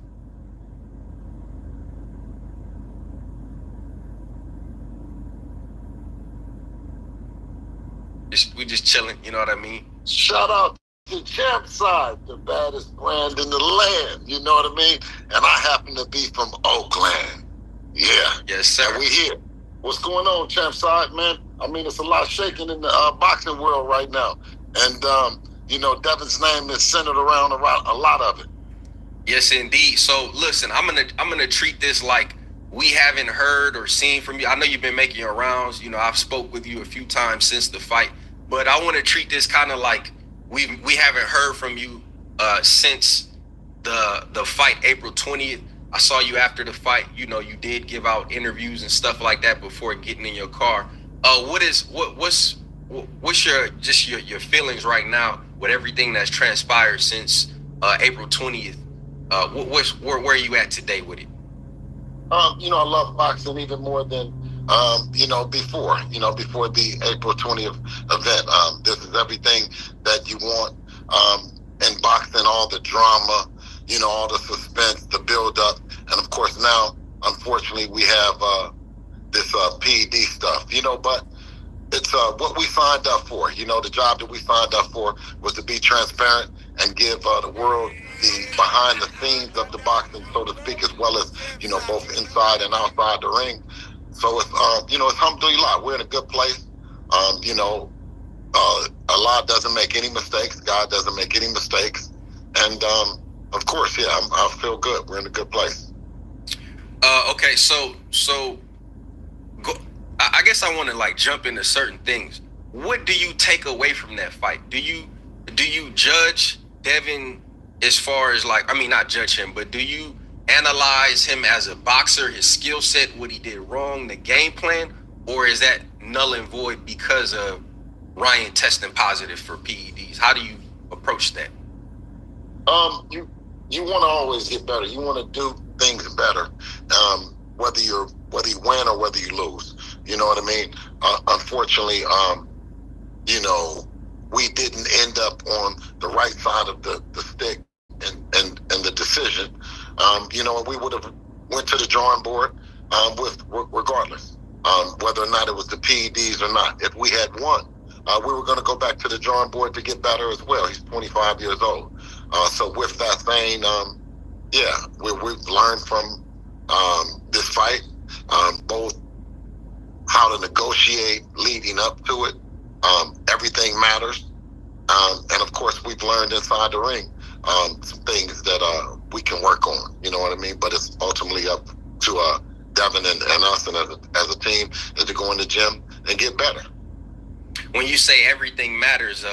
We just chilling, you know what I mean? Shout out to Champ Side, the baddest brand in the land, you know what I mean? And I happen to be from Oakland. Yeah. Yes, sir. And we here. What's going on, Champ Side, man? I mean, it's a lot shaking in the boxing world right now. And, you know, Devin's name is centered around a lot of it. Yes, indeed. So, listen, I'm gonna treat this like we haven't heard or seen from you. I know you've been making your rounds. You know, I've spoke with you a few times since the fight. But I want to treat this kind of like we haven't heard from you since the fight, April 20th. I saw you after the fight. You know, you did give out interviews and stuff like that before getting in your car. What's your feelings right now with everything that's transpired since April 20th? Where are you at today with it? You know, I love boxing even more than before the April 20th event. This is everything that you want in boxing, all the drama, you know, all the suspense, the build up. And of course now, unfortunately, we have this PED stuff, you know, but it's what we signed up for. You know, the job that we signed up for was to be transparent and give the world the behind the scenes of the boxing, so to speak, as well as, you know, both inside and outside the ring. So it's, you know, it's alhamdulillah. We're in a good place. You know, Allah doesn't make any mistakes. God doesn't make any mistakes. And, of course, yeah, I feel good. We're in a good place. Okay, so I guess I want to like jump into certain things. What do you take away from that fight? Do you judge Devin as far as like, I mean, not judge him, but do you analyze him as a boxer, his skill set, what he did wrong, the game plan, or is that null and void because of Ryan testing positive for PEDs? How do you approach that? You want to always get better. You want to do things better, whether you win or whether you lose. You know what I mean? Unfortunately, you know, we didn't end up on the right side of the stick and the decision, you know, and we would have went to the drawing board with regardless, whether or not it was the PEDs or not. If we had won, we were going to go back to the drawing board to get better as well. He's 25 years old. So with that saying, yeah, we've learned from this fight, both how to negotiate leading up to it. Everything matters. And of course, we've learned inside the ring some things that we can work on. You know what I mean? But it's ultimately up to Devin and us and as a team is to go in the gym and get better. When you say everything matters,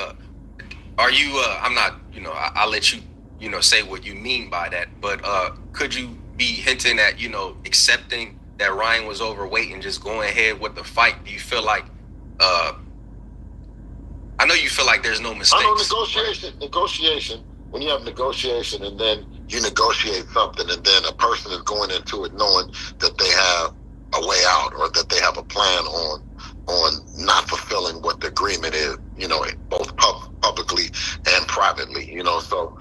are you? I'm not. You know, I'll let you. You know, say what you mean by that. But could you be hinting at, you know, accepting that Ryan was overweight and just going ahead with the fight? Do you feel like? I know you feel like there's no mistakes. I know negotiation. When you have negotiation and then you negotiate something and then a person is going into it knowing that they have a way out or that they have a plan on not fulfilling what the agreement is, you know, both publicly and privately, you know. So,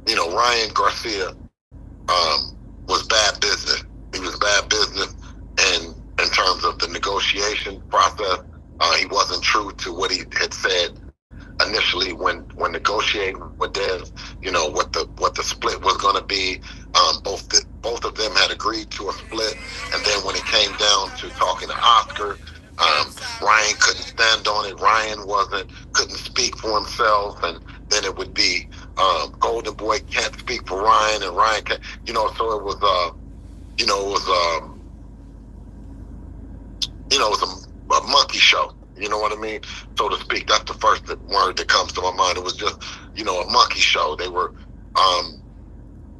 you know, Ryan Garcia was bad business. He was bad business in terms of the negotiation process. He wasn't true to what he had said initially when negotiating with Dev, you know, what the split was going to be. Both of them had agreed to a split, and then when it came down to talking to Oscar, Ryan couldn't stand on it. Ryan couldn't speak for himself, and then it would be Golden Boy can't speak for Ryan, and Ryan can't, you know. So it was you know, it was a monkey show. You know what I mean? So to speak, that's the first word that comes to my mind. It was just, you know, a monkey show. They were,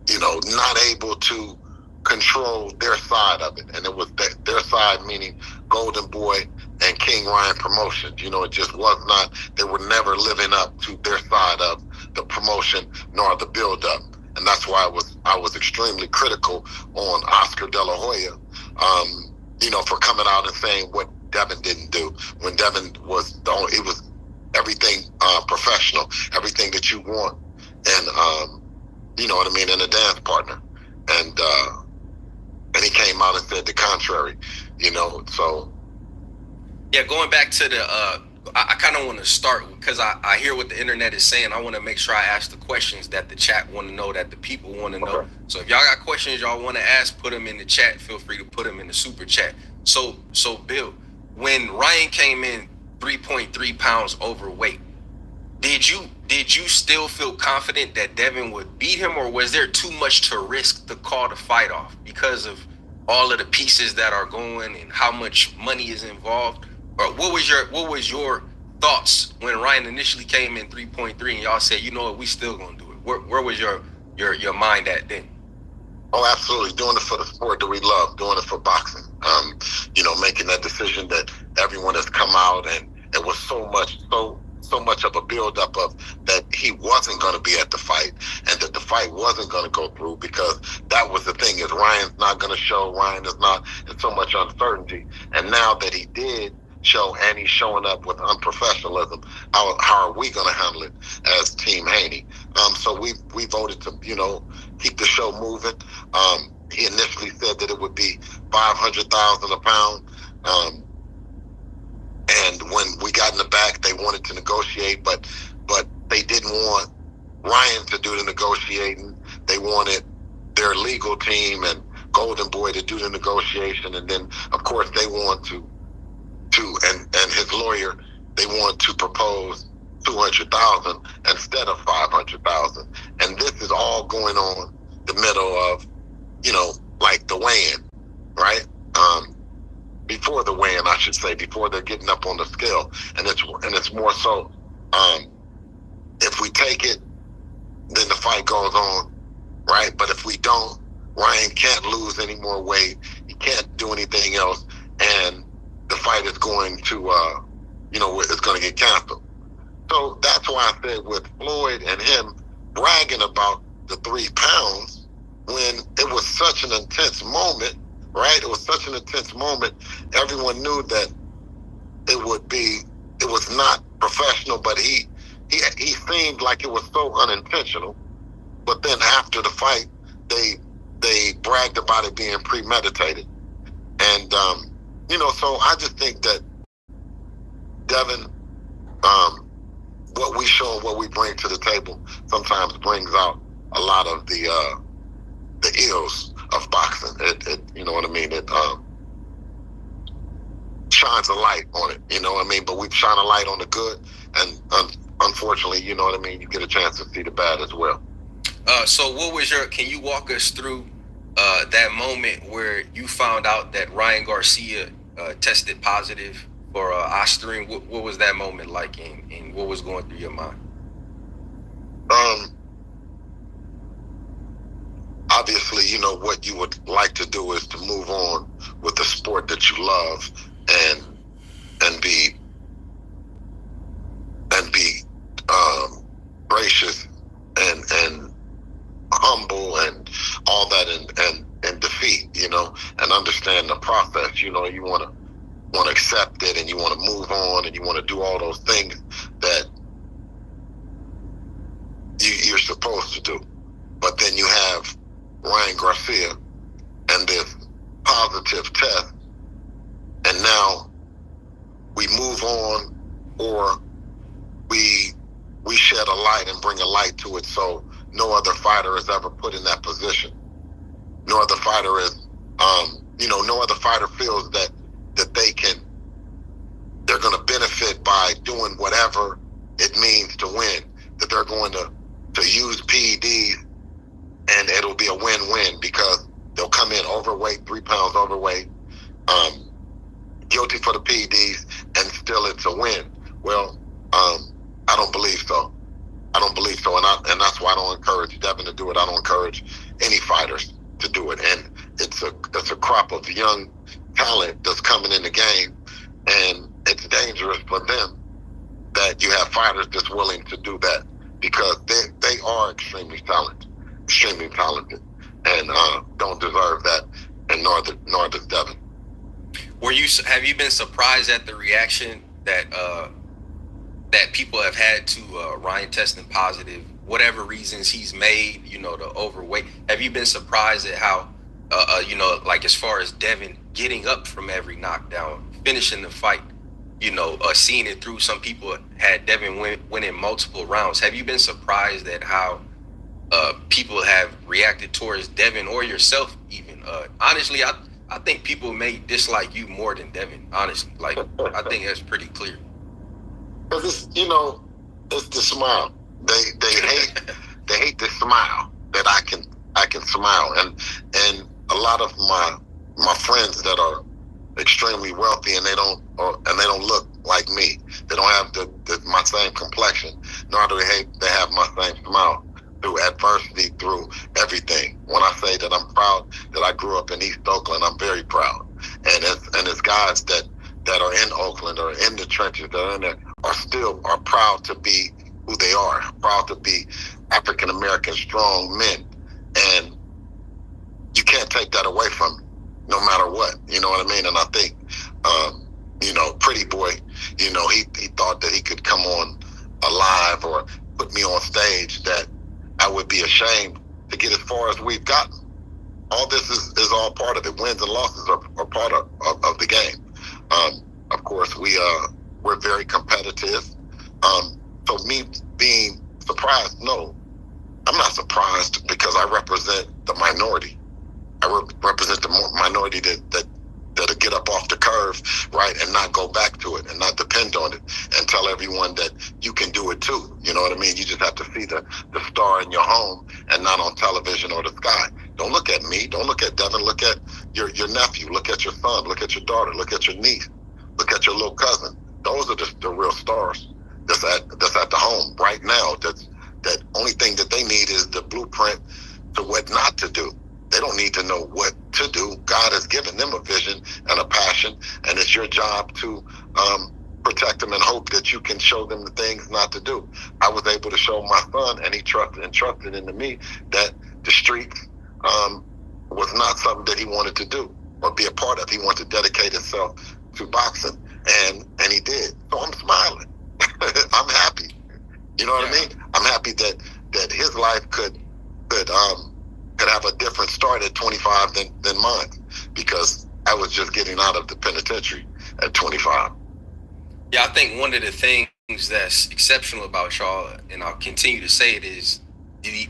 you know, not able to control their side of it. And it was their side, meaning Golden Boy and King Ryan Promotions. You know, it just was not, they were never living up to their side of the promotion nor the build-up. And that's why I was extremely critical on Oscar De La Hoya, you know, for coming out and saying what Devin didn't do, when Devin was it was everything professional, everything that you want, and you know what I mean, and a dance partner, and he came out and said the contrary, you know. So yeah, going back to the I kind of want to start because I hear what the internet is saying. I want to make sure I ask the questions that the chat want to know, that the people want to know. Okay. So if y'all got questions y'all want to ask, put them in the chat. Feel free to put them in the super chat. So Bill, when Ryan came in 3.3 pounds overweight, did you still feel confident that Devin would beat him, or was there too much to risk to call the fight off because of all of the pieces that are going and how much money is involved? Or what was your thoughts when Ryan initially came in 3.3 and y'all said, you know what, we still gonna do it? Where was your mind at then? Oh, absolutely. Doing it for the sport that we love, doing it for boxing. You know, making that decision that everyone has come out, and it was so much of a build-up of that he wasn't going to be at the fight and that the fight wasn't going to go through, because that was the thing, is Ryan's not going to show. Ryan is not in so much uncertainty. And now that he did show, and he's showing up with unprofessionalism, how are we going to handle it as Team Haney? So we voted to, you know, keep the show moving. He initially said that it would be $500,000 a pound. And when we got in the back, they wanted to negotiate, but they didn't want Ryan to do the negotiating. They wanted their legal team and Golden Boy to do the negotiation, and then of course they want to and his lawyer, they want to propose $200,000 instead of $500,000. And this is all going on the middle of, you know, like the weigh-in, right? Before the weigh-in, I should say, before they're getting up on the scale. And it's more so, if we take it, then the fight goes on, right? But if we don't, Ryan can't lose any more weight. He can't do anything else. And the fight is going to, you know, it's going to get canceled. So that's why I said with Floyd and him bragging about the 3 pounds, when it was such an intense moment, right? It was such an intense moment. Everyone knew that it was not professional, but he he seemed like it was so unintentional, but then after the fight, they bragged about it being premeditated. And, so I just think that Devin, what we show and what we bring to the table sometimes brings out a lot of the ills of boxing. It you know what I mean? It shines a light on it, you know what I mean? But we shine a light on the good, and unfortunately, you know what I mean, you get a chance to see the bad as well. So what was can you walk us through that moment where you found out that Ryan Garcia tested positive for Ostarine? What was that moment like, and what was going through your mind? Obviously, what you would like to do is to move on with the sport that you love and be gracious and humble and all that and defeat, and understand the process. You want to accept it, and you want to move on, and you want to do all those things that you're supposed to do. But then you have Ryan Garcia and this positive test, and now we move on, or we shed a light and bring a light to it, so no other fighter is ever put in that position. No other fighter is, no other fighter feels that they're going to benefit by doing whatever it means to win, that they're going to use PEDs, and it'll be a win-win because they'll come in overweight, 3 pounds overweight, guilty for the PEDs, and still it's a win. Well, I don't believe so. I don't believe so, and that's why I don't encourage Devin to do it. I don't encourage any fighters to do it, and it's a crop of young talent that's coming in the game, and it's dangerous for them that you have fighters that's willing to do that, because they are extremely talented, and don't deserve that, and nor does Devin. Have you been surprised at the reaction that people have had to Ryan testing positive, whatever reasons he's made, the overweight? Have you been surprised at how, like as far as Devin getting up from every knockdown, finishing the fight, seeing it through? Some people had Devin winning multiple rounds. Have you been surprised at how people have reacted towards Devin, or yourself even? Honestly, I think people may dislike you more than Devin, honestly. Like, I think that's pretty clear. Because it's the smile. They hate the smile that I can smile, and a lot of my friends that are extremely wealthy, and they don't look like me. They don't have my same complexion, nor do they have my same smile through adversity, through everything. When I say that I'm proud that I grew up in East Oakland, I'm very proud. And it's guys that are in Oakland or in the trenches that are in there are proud to be who they are, proud to be African American strong men, and you can't take that away from me, no matter what. You know what I mean? And I think, Pretty Boy, he thought that he could come on alive or put me on stage, that I would be ashamed to get as far as we've gotten. All this is all part of it. Wins and losses are part of the game. Of course, we're very competitive. So me being surprised, no, I'm not surprised, because I represent the minority. I represent the minority that'll get up off the curve, right, and not go back to it and not depend on it, and tell everyone that you can do it too. You know what I mean? You just have to see the star in your home and not on television or the sky. Don't look at me. Don't look at Devin. Look at your nephew. Look at your son. Look at your daughter. Look at your niece. Look at your little cousin. Those are the real stars that's at the home right now. That only thing that they need is the blueprint to what not to do. They don't need to know what to do. God has given them a vision and a passion, and it's your job to protect them and hope that you can show them the things not to do. I was able to show my son, and he trusted into me, that the streets was not something that he wanted to do or be a part of. He wanted to dedicate himself to boxing, and he did. So I'm smiling. I'm happy. You know what I I mean? I'm happy that his life could have a different start at 25 than mine, because I was just getting out of the penitentiary at 25. Yeah, I think one of the things that's exceptional about y'all, and I'll continue to say it, is the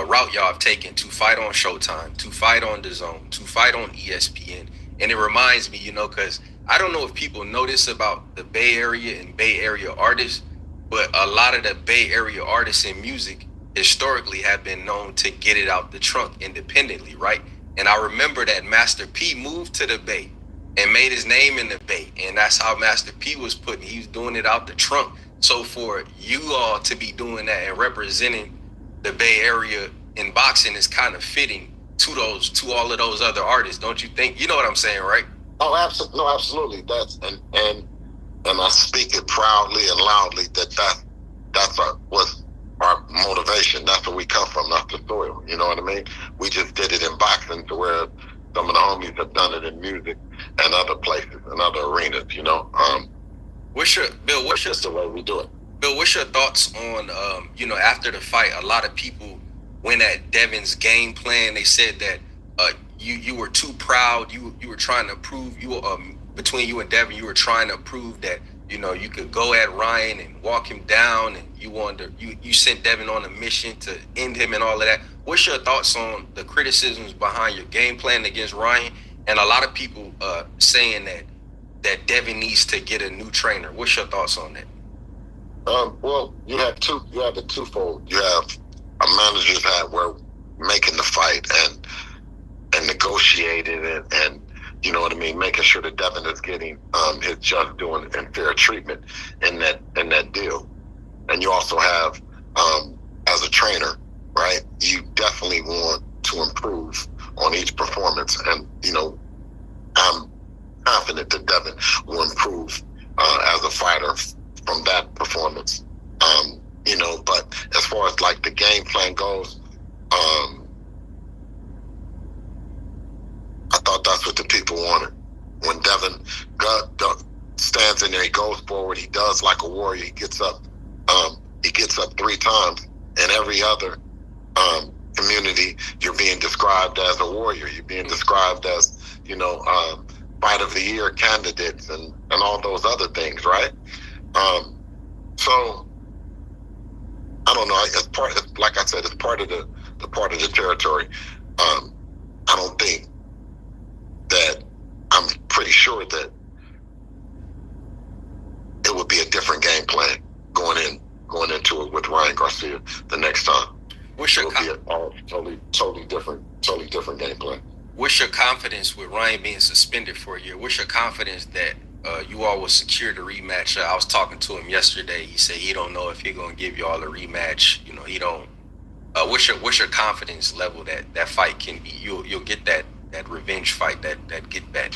route y'all have taken to fight on Showtime, to fight on DAZN, to fight on ESPN. And it reminds me, because I don't know if people know this about the Bay Area and Bay Area artists, but a lot of the Bay Area artists in music historically have been known to get it out the trunk independently, right? And I remember that Master P moved to the Bay and made his name in the Bay, and that's how Master P was he was doing it out the trunk. So for you all to be doing that and representing the Bay Area in boxing is kind of fitting to all of those other artists, don't you think? You know what I'm saying, right? Oh, absolutely. No, absolutely. That's and I speak it proudly and loudly that's what's our motivation. That's where we come from, not the soil. You know what I mean? We just did it in boxing, to where some of the homies have done it in music and other places and other arenas. What's just the way we do it. Bill, what's your thoughts on after the fight? A lot of people went at Devin's game plan. They said that you were too proud. You were trying to prove between you and Devin, you were trying to prove that you could go at Ryan and walk him down, and you sent Devin on a mission to end him and all of that. What's your thoughts on the criticisms behind your game plan against Ryan, and a lot of people saying that Devin needs to get a new trainer? What's your thoughts on that? Well, you have the twofold. You have a manager's hat where making the fight and negotiating it, and you know what I mean, making sure that Devin is getting his just due and fair treatment in that deal. And you also have as a trainer, right? You definitely want to improve on each performance, and I'm confident that Devin will improve as a fighter from that performance. But as far as like the game plan goes, I thought that's what the people wanted. When Devin stands in there, he goes forward, he does like a warrior, he gets up 3 times. In every other community, you're being described as a warrior, you're being described as fight of the year candidates and all those other things, right? So I don't know. Like I said, it's part of the territory. I don't think that. I'm pretty sure that it would be a different game plan going into it with Ryan Garcia the next time. It would be a totally different game plan. What's your confidence with Ryan being suspended for a year? What's your confidence that you all will secure the rematch? I was talking to him yesterday. He said he don't know if he's gonna give you all a rematch. He don't. What's your confidence level that fight can be? You'll get that revenge fight, that get back.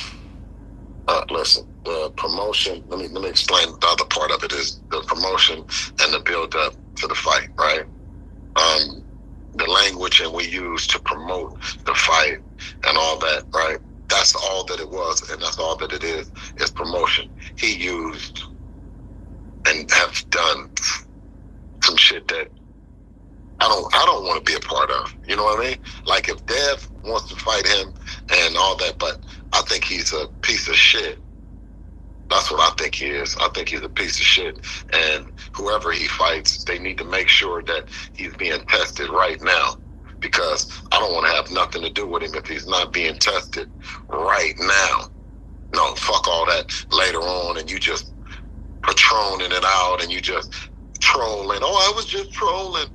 Listen, the promotion. Let me explain. The other part of it is the promotion and the build up to the fight, right? The language and we use to promote the fight and all that, right? That's all that it was, and that's all that it is promotion. He used and have done some shit that I don't want to be a part of. You know what I mean? Like if Dev wants to fight him and all that, but I think he's a piece of shit. That's what I think he is. I think he's a piece of shit. And whoever he fights, they need to make sure that he's being tested right now, because I don't want to have nothing to do with him if he's not being tested right now. No, fuck all that later on, and you just patroning it out, and you just trolling. Oh, I was just trolling.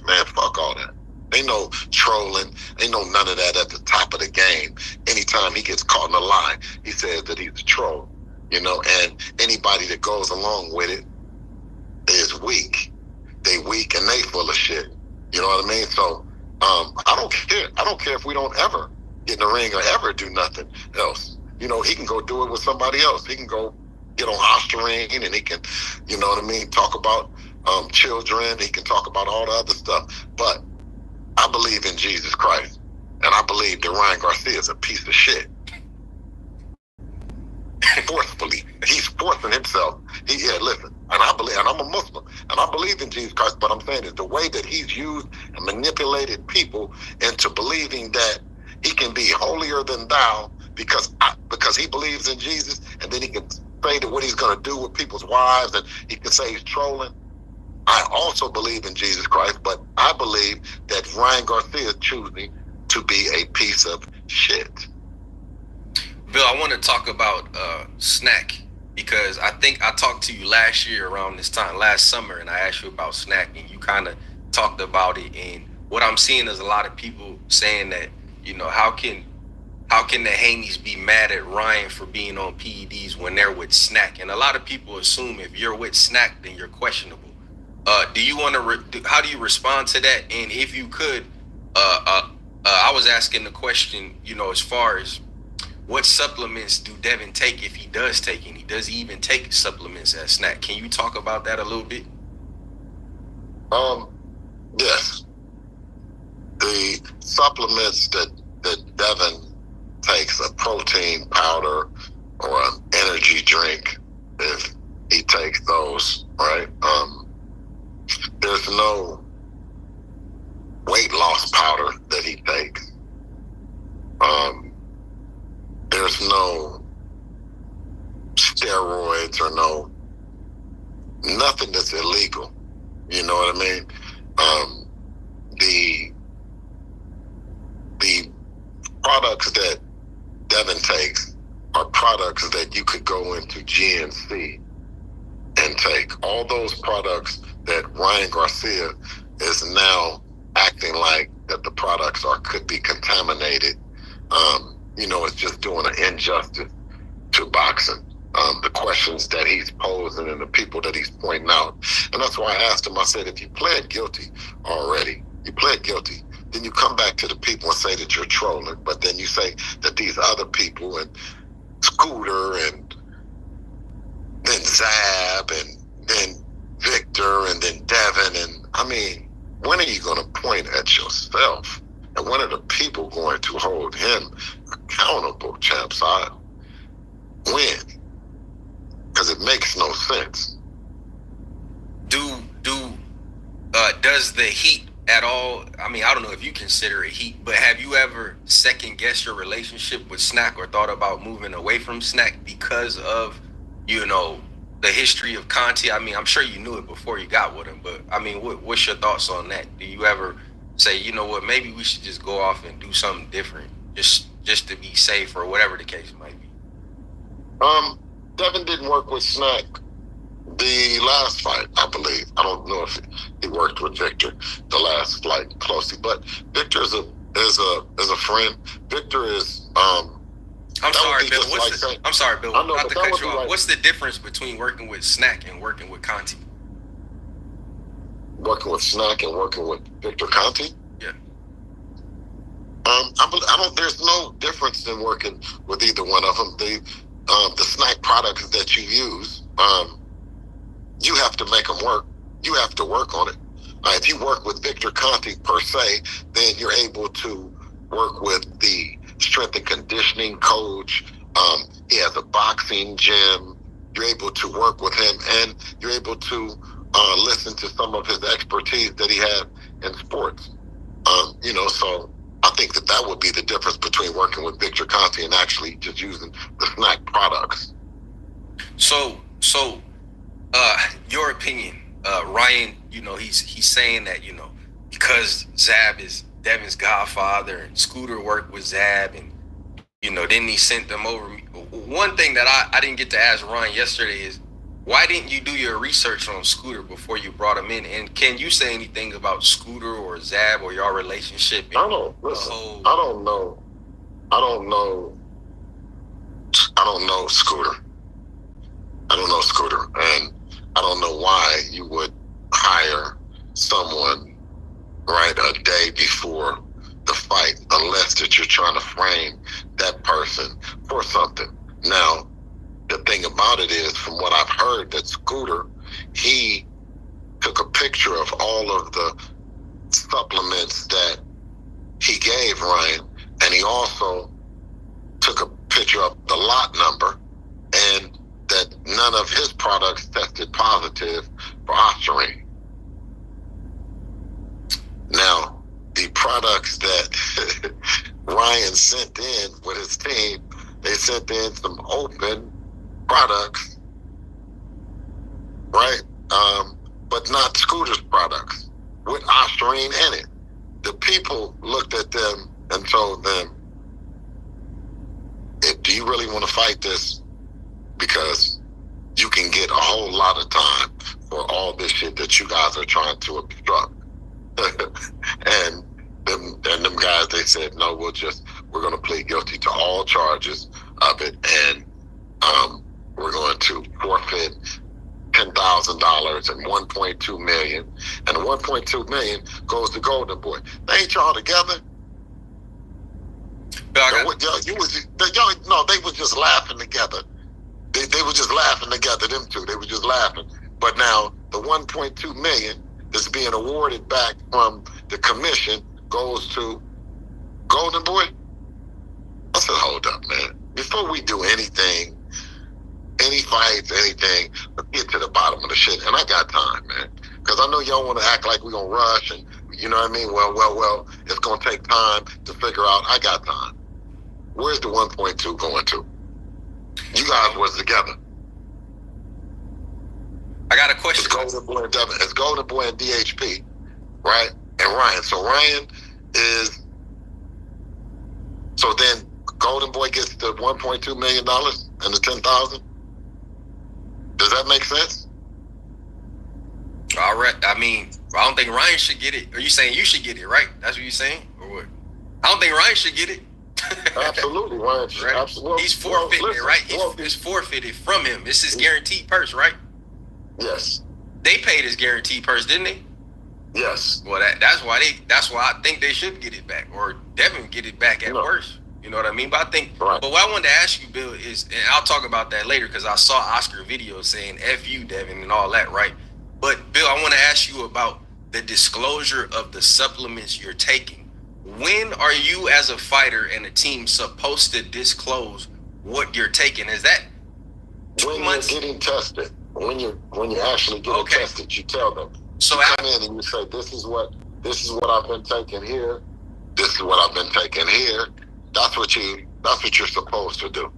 Man, fuck all that. Ain't no trolling. Ain't no none of that at the top of the game. Anytime he gets caught in a lie, he says that he's a troll. And anybody that goes along with it is weak. They weak and they full of shit. You know what I mean? So I don't care. I don't care if we don't ever get in the ring or ever do nothing else. He can go do it with somebody else. He can go get on Ostarine, and he can, you know what I mean, talk about children. He can talk about all the other stuff. But I believe in Jesus Christ, and I believe that Ryan Garcia is a piece of shit. Forcefully, he's forcing himself. Listen, and I believe, and I'm a Muslim, and I believe in Jesus Christ, but I'm saying is the way that he's used and manipulated people into believing that he can be holier than thou because he believes in Jesus, and then he can say that what he's going to do with people's wives, and he can say he's trolling. I also believe in Jesus Christ, but I believe that Ryan Garcia is choosing to be a piece of shit. Bill, I want to talk about Snack, because I think I talked to you last year around this time, last summer, and I asked you about Snack, and you kind of talked about it. And what I'm seeing is a lot of people saying that, you know, how can the Haneys be mad at Ryan for being on PEDs when they're with Snack? And a lot of people assume if you're with Snack, then you're questionable. Do you want to? How do you respond to that? And if you could, I was asking the question, you know, as far as what supplements do Devin take, if he does take any? Does he even take supplements at Snack? Can you talk about that a little bit? Yes. The supplements that Devin takes, a protein powder or an energy drink, if he takes those, right? There's no weight loss powder that he takes. There's no steroids or nothing that's illegal. You know what I mean? The products that Devin takes are products that you could go into GNC and take. All those products that Ryan Garcia is now acting like that the products could be contaminated, you know, it's just doing an injustice to boxing. The questions that he's posing and the people that he's pointing out. And that's why I asked him, I said, if you pled guilty already, then you come back to the people and say that you're trolling, but then you say that these other people and Scooter and then Zab and then Victor and then Devin, and I mean, when are you going to point at yourself? And when are the people going to hold him accountable, champs? When? Because it makes no sense. Does the heat at all, I mean, I don't know if you consider it heat, but have you ever second guessed your relationship with Snack or thought about moving away from Snack because of, you know, the history of Conti? I mean, I'm sure you knew it before you got with him, but I mean, what's your thoughts on that? Do you ever say, you know what, maybe we should just go off and do something different, just to be safe or whatever the case might be? Devin didn't work with Snack the last fight, I believe. I don't know if he worked with Victor the last fight closely, but Victor is a friend. Victor is I'm sorry, Bill. I'm sorry, Bill. Not to cut you off. What's the difference between working with Snack and working with Conti? Working with Snack and working with Victor Conti? Yeah. There's no difference in working with either one of them. The Snack products that you use, you have to make them work. You have to work on it. If you work with Victor Conti per se, then you're able to work with the strength and conditioning coach. He has a boxing gym. You're able to work with him, and you're able to listen to some of his expertise that he has in sports. You know, so I think that would be the difference between working with Victor Conti and actually just using the Snack products. So, your opinion, Ryan, you know, he's saying that, you know, because Zab is Devin's godfather and Scooter worked with Zab, and, you know, then he sent them over. One thing that I didn't get to ask Ryan yesterday is, why didn't you do your research on Scooter before you brought him in? And can you say anything about Scooter or Zab or your relationship? I don't know Scooter. And I don't know why you would hire someone right a day before the fight, unless that you're trying to frame that person for something. Now, the thing about it is, from what I've heard, that Scooter, he took a picture of all of the supplements that he gave Ryan, and he also took a picture of the lot number, and that none of his products tested positive for ostarine. products that Ryan sent in with his team. They sent in some open products, right? But not Scooter's products with Ostarine in it. The people looked at them and told them, do you really want to fight this? Because you can get a whole lot of time for all this shit that you guys are trying to obstruct. and them guys, they said, no, we're going to plead guilty to all charges of it, and we're going to forfeit $10,000 and $1.2 million, and the $1.2 million goes to Golden Boy. They ain't y'all together. They was just laughing together. They were just laughing together, them two. They were just laughing. But now the $1.2 million that's being awarded back from the commission goes to Golden Boy. I said, hold up, man. Before we do anything, any fights, anything, let's get to the bottom of the shit. And I got time, man. Because I know y'all want to act like we're going to rush and, you know what I mean? Well, it's going to take time to figure out. I got time. Where's the 1.2 going to? You guys was together. I got a question. It's Golden Boy and Devin. It's Golden Boy and DHP, right? And Ryan. So Ryan is. So then Golden Boy gets the $1.2 million and the $10,000. Does that make sense? All right. I mean, I don't think Ryan should get it. Are you saying you should get it, right? That's what you're saying, or what? I don't think Ryan should get it. Absolutely, Ryan. Right? Absolutely. He's forfeiting it, right? It's forfeited from him. It's his guaranteed purse, right? Yes. They paid his guaranteed purse, didn't they? Yes. Well, that's why I think they should get it back, or Devin get it back at worst. You know what I mean? But I think, but what I wanted to ask you, Bill, is, and I'll talk about that later because I saw Oscar video saying "F you, Devin" and all that, right? But Bill, I want to ask you about the disclosure of the supplements you're taking. When are you, as a fighter and a team, supposed to disclose what you're taking? Is that 2 months? You're getting tested. When you actually get tested, you tell them. So you come in and you say, this is what I've been taking here. This is what I've been taking here. That's what you're supposed to do.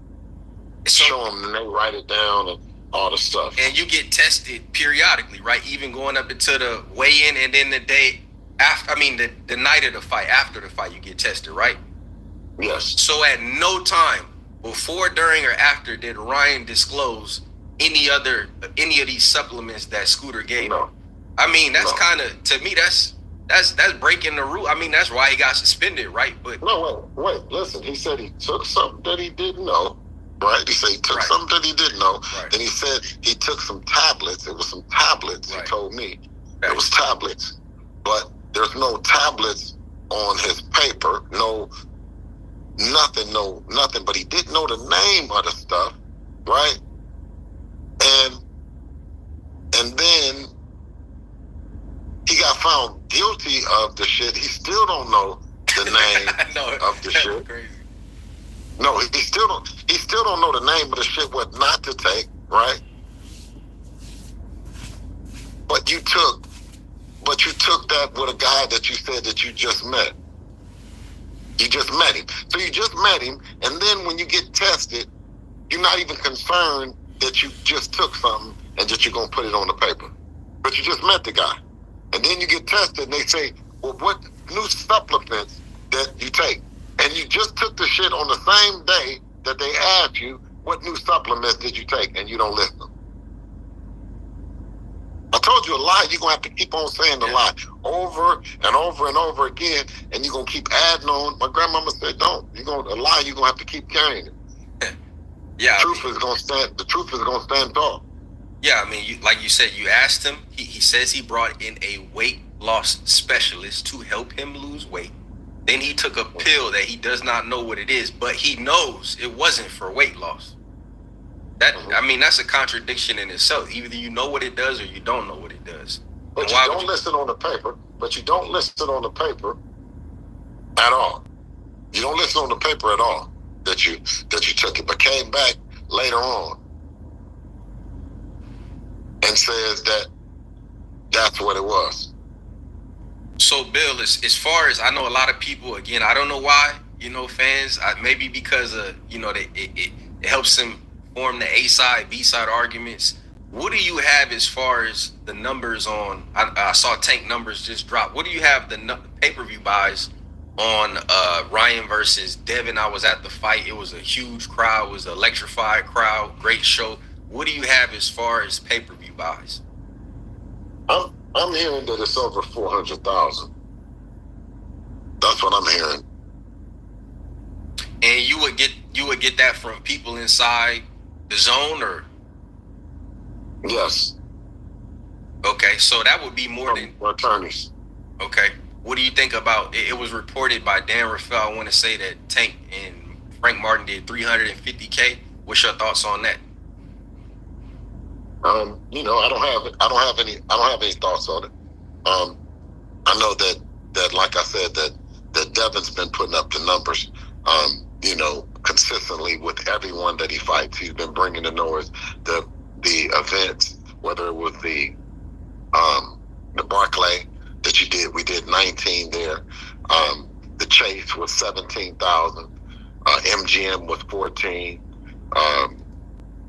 So, show them, and they write it down and all the stuff. And you get tested periodically, right? Even going up into the weigh-in, and then the day after. I mean, the night of the fight, after the fight, you get tested, right? Yes. So at no time before, during, or after did Ryan disclose any of these supplements that Scooter gave him. I mean, that's kind of, to me, that's breaking the rule. I mean, that's why he got suspended, right? But no, wait, listen. He said he took something that he didn't know, right? He said he took something that he didn't know. Right. Then he said he took some tablets. It was some tablets. He told me it was tablets, but there's no tablets on his paper. Nothing. But he didn't know the name of the stuff, right? And then he got found guilty of the shit. He still don't know the name of the shit. Crazy. No, he still don't know the name of the shit, what not to take, right? But you took that with a guy that you said that you just met. You just met him. So you just met him, and then when you get tested, you're not even concerned that you just took something and that you're going to put it on the paper. But you just met the guy. And then you get tested, and they say, well, what new supplements that you take? And you just took the shit on the same day that they asked you, what new supplements did you take? And you don't list them. I told you a lie. You're going to have to keep on saying the lie over and over and over again, and you're going to keep adding on. My grandmama said, don't. A lie, you're going to have to keep carrying it. Yeah. The truth is going to stand tall. Yeah, I mean, like you said, you asked him. He says he brought in a weight loss specialist to help him lose weight. Then he took a pill that he does not know what it is, but he knows it wasn't for weight loss. I mean, that's a contradiction in itself. Either you know what it does or you don't know what it does. But you don't list it on the paper. At all. You don't list it on the paper at all that you took it, but came back later on and says that that's what it was. So, Bill, as far as I know, a lot of people, again, I don't know why, fans, maybe because of, it helps them form the A side, B side arguments. What do you have as far as the numbers on? I saw Tank numbers just drop. What do you have the pay-per-view buys on Ryan versus Devin? I was at the fight. It was a huge crowd. It was an electrified crowd. Great show. What do you have as far as pay-per-view buys? I'm hearing that it's over 400,000. That's what I'm hearing. And you would get that from people inside the zone, or? Yes. Okay, so that would be more than attorneys. Okay. What do you think about it? It was reported by Dan Rafael, I want to say, that Tank and Frank Martin did $350K. What's your thoughts on that? I don't have any thoughts on it. I know that like I said, that Devin's been putting up the numbers, consistently with everyone that he fights. He's been bringing the noise, the events, whether it was the Barclay that we did 19 there. The Chase was 17,000. MGM was 14.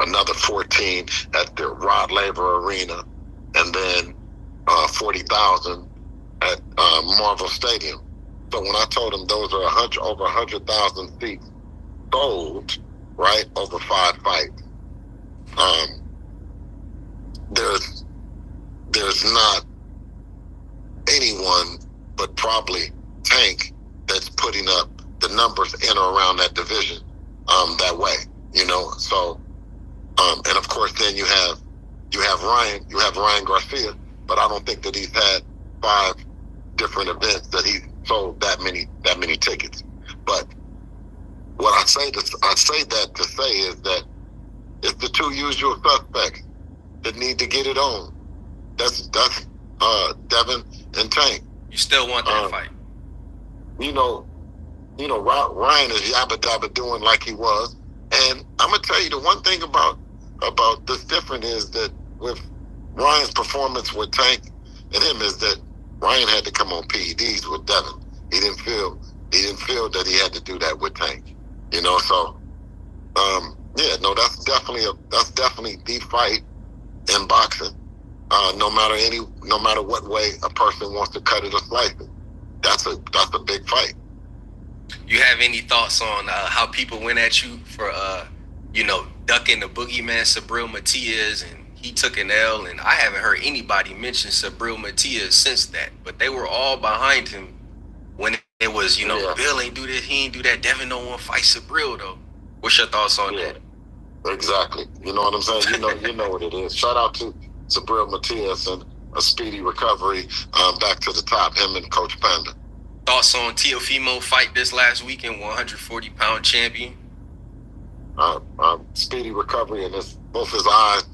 Another 14 at the Rod Laver Arena, and then 40,000 at Marvel Stadium. So when I told him those are over 100,000 seats sold, right, over 5 fights, there's not anyone but probably Tank that's putting up the numbers in or around that division that way, So, and of course, then you have Ryan Garcia, but I don't think that he's had 5 different events that he sold that many tickets. But what I say that to say is that it's the 2 usual suspects that need to get it on. That's Devin and Tank. You still want that fight? Ryan is yabba dabba doing like he was, and I'm gonna tell you the one thing about this different is that with Ryan's performance with Tank and him is that Ryan had to come on PEDs with Devin. He didn't feel that he had to do that with Tank. So that's definitely the fight in boxing. No matter what way a person wants to cut it or slice it, that's a big fight. You have any thoughts on how people went at you for ducking the boogeyman Sabril Matias, and he took an L, and I haven't heard anybody mention Sabril Matias since that, but they were all behind him when it was Bill ain't do this, he ain't do that, Devin don't want to fight Sabril though. What's your thoughts on that? Exactly. You know what I'm saying? You know what it is. Shout out to Sabril Matias and a speedy recovery back to the top, him and Coach Panda. Thoughts on Teofimo fight this last weekend, 140-pound champion? Speedy recovery, and both his eyes,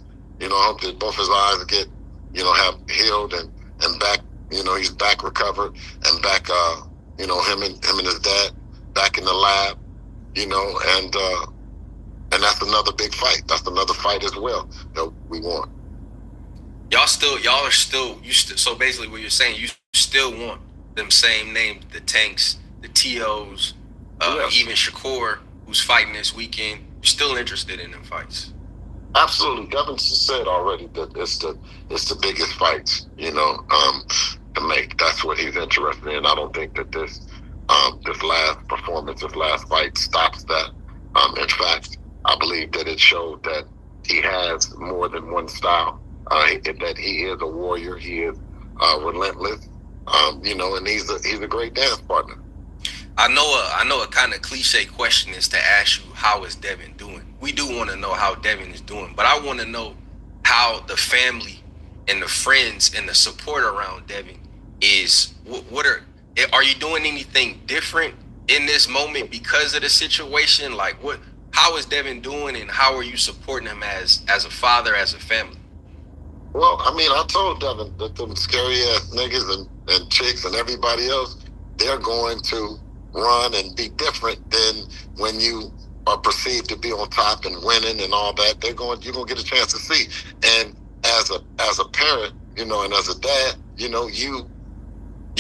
I hope that both his eyes get, have healed and back, he's back recovered and back, him and his dad back in the lab, and that's another big fight. That's another fight as well that we want. So basically what you're saying, you still want them same names, the Tanks, the TOs, yes. Even Shakur, who's fighting this weekend. You're still interested in them fights? Absolutely. Devin said already that it's the biggest fights, to make. That's what he's interested in. I don't think that this last performance, this last fight stops that. In fact, I believe that it showed that he has more than one style, that he is a warrior, he is relentless, and he's a great dance partner. I know a kind of cliche question is to ask you, how is Devin doing? We do want to know how Devin is doing, but I want to know how the family and the friends and the support around Devin is. Are you doing anything different in this moment because of the situation? Like, how is Devin doing, and how are you supporting him as a father, as a family? Well, I told Devin that them scary ass niggas and chicks and everybody else, they're going to run and be different than when you are perceived to be on top and winning and all that. You're gonna get a chance to see. And as a parent, and as a dad, you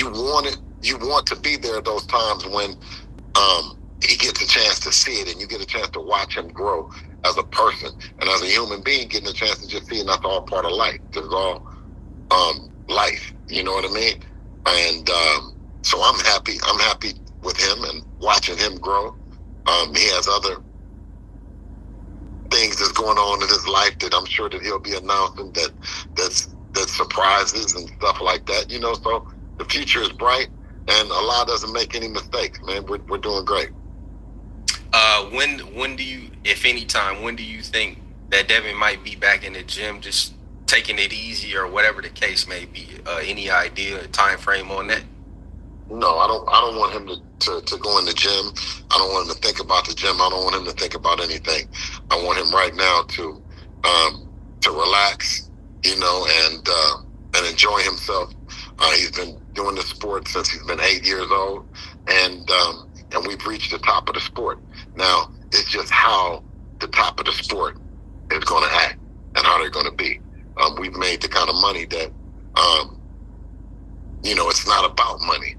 you want to be there those times when he gets a chance to see it, and you get a chance to watch him grow as a person and as a human being, getting a chance to just see, and that's all part of life. It's all life, you know what I mean? And so I'm happy with him and watching him grow. He has other things that's going on in his life that I'm sure that he'll be announcing that surprises and stuff like that, you know. So the future is bright, and Allah doesn't make any mistakes, man. We're doing great. When do you, if any time, when do you think that Devin might be back in the gym, just taking it easy or whatever the case may be? Any idea, time frame on that? No, I don't want him to go in the gym. I don't want him to think about the gym. I don't want him to think about anything. I want him right now to relax, you know, and enjoy himself. He's been doing the sport since he's been 8 years old, and we've reached the top of the sport. Now it's just how the top of the sport is going to act and how they're going to be. We've made the kind of money that, you know, it's not about money.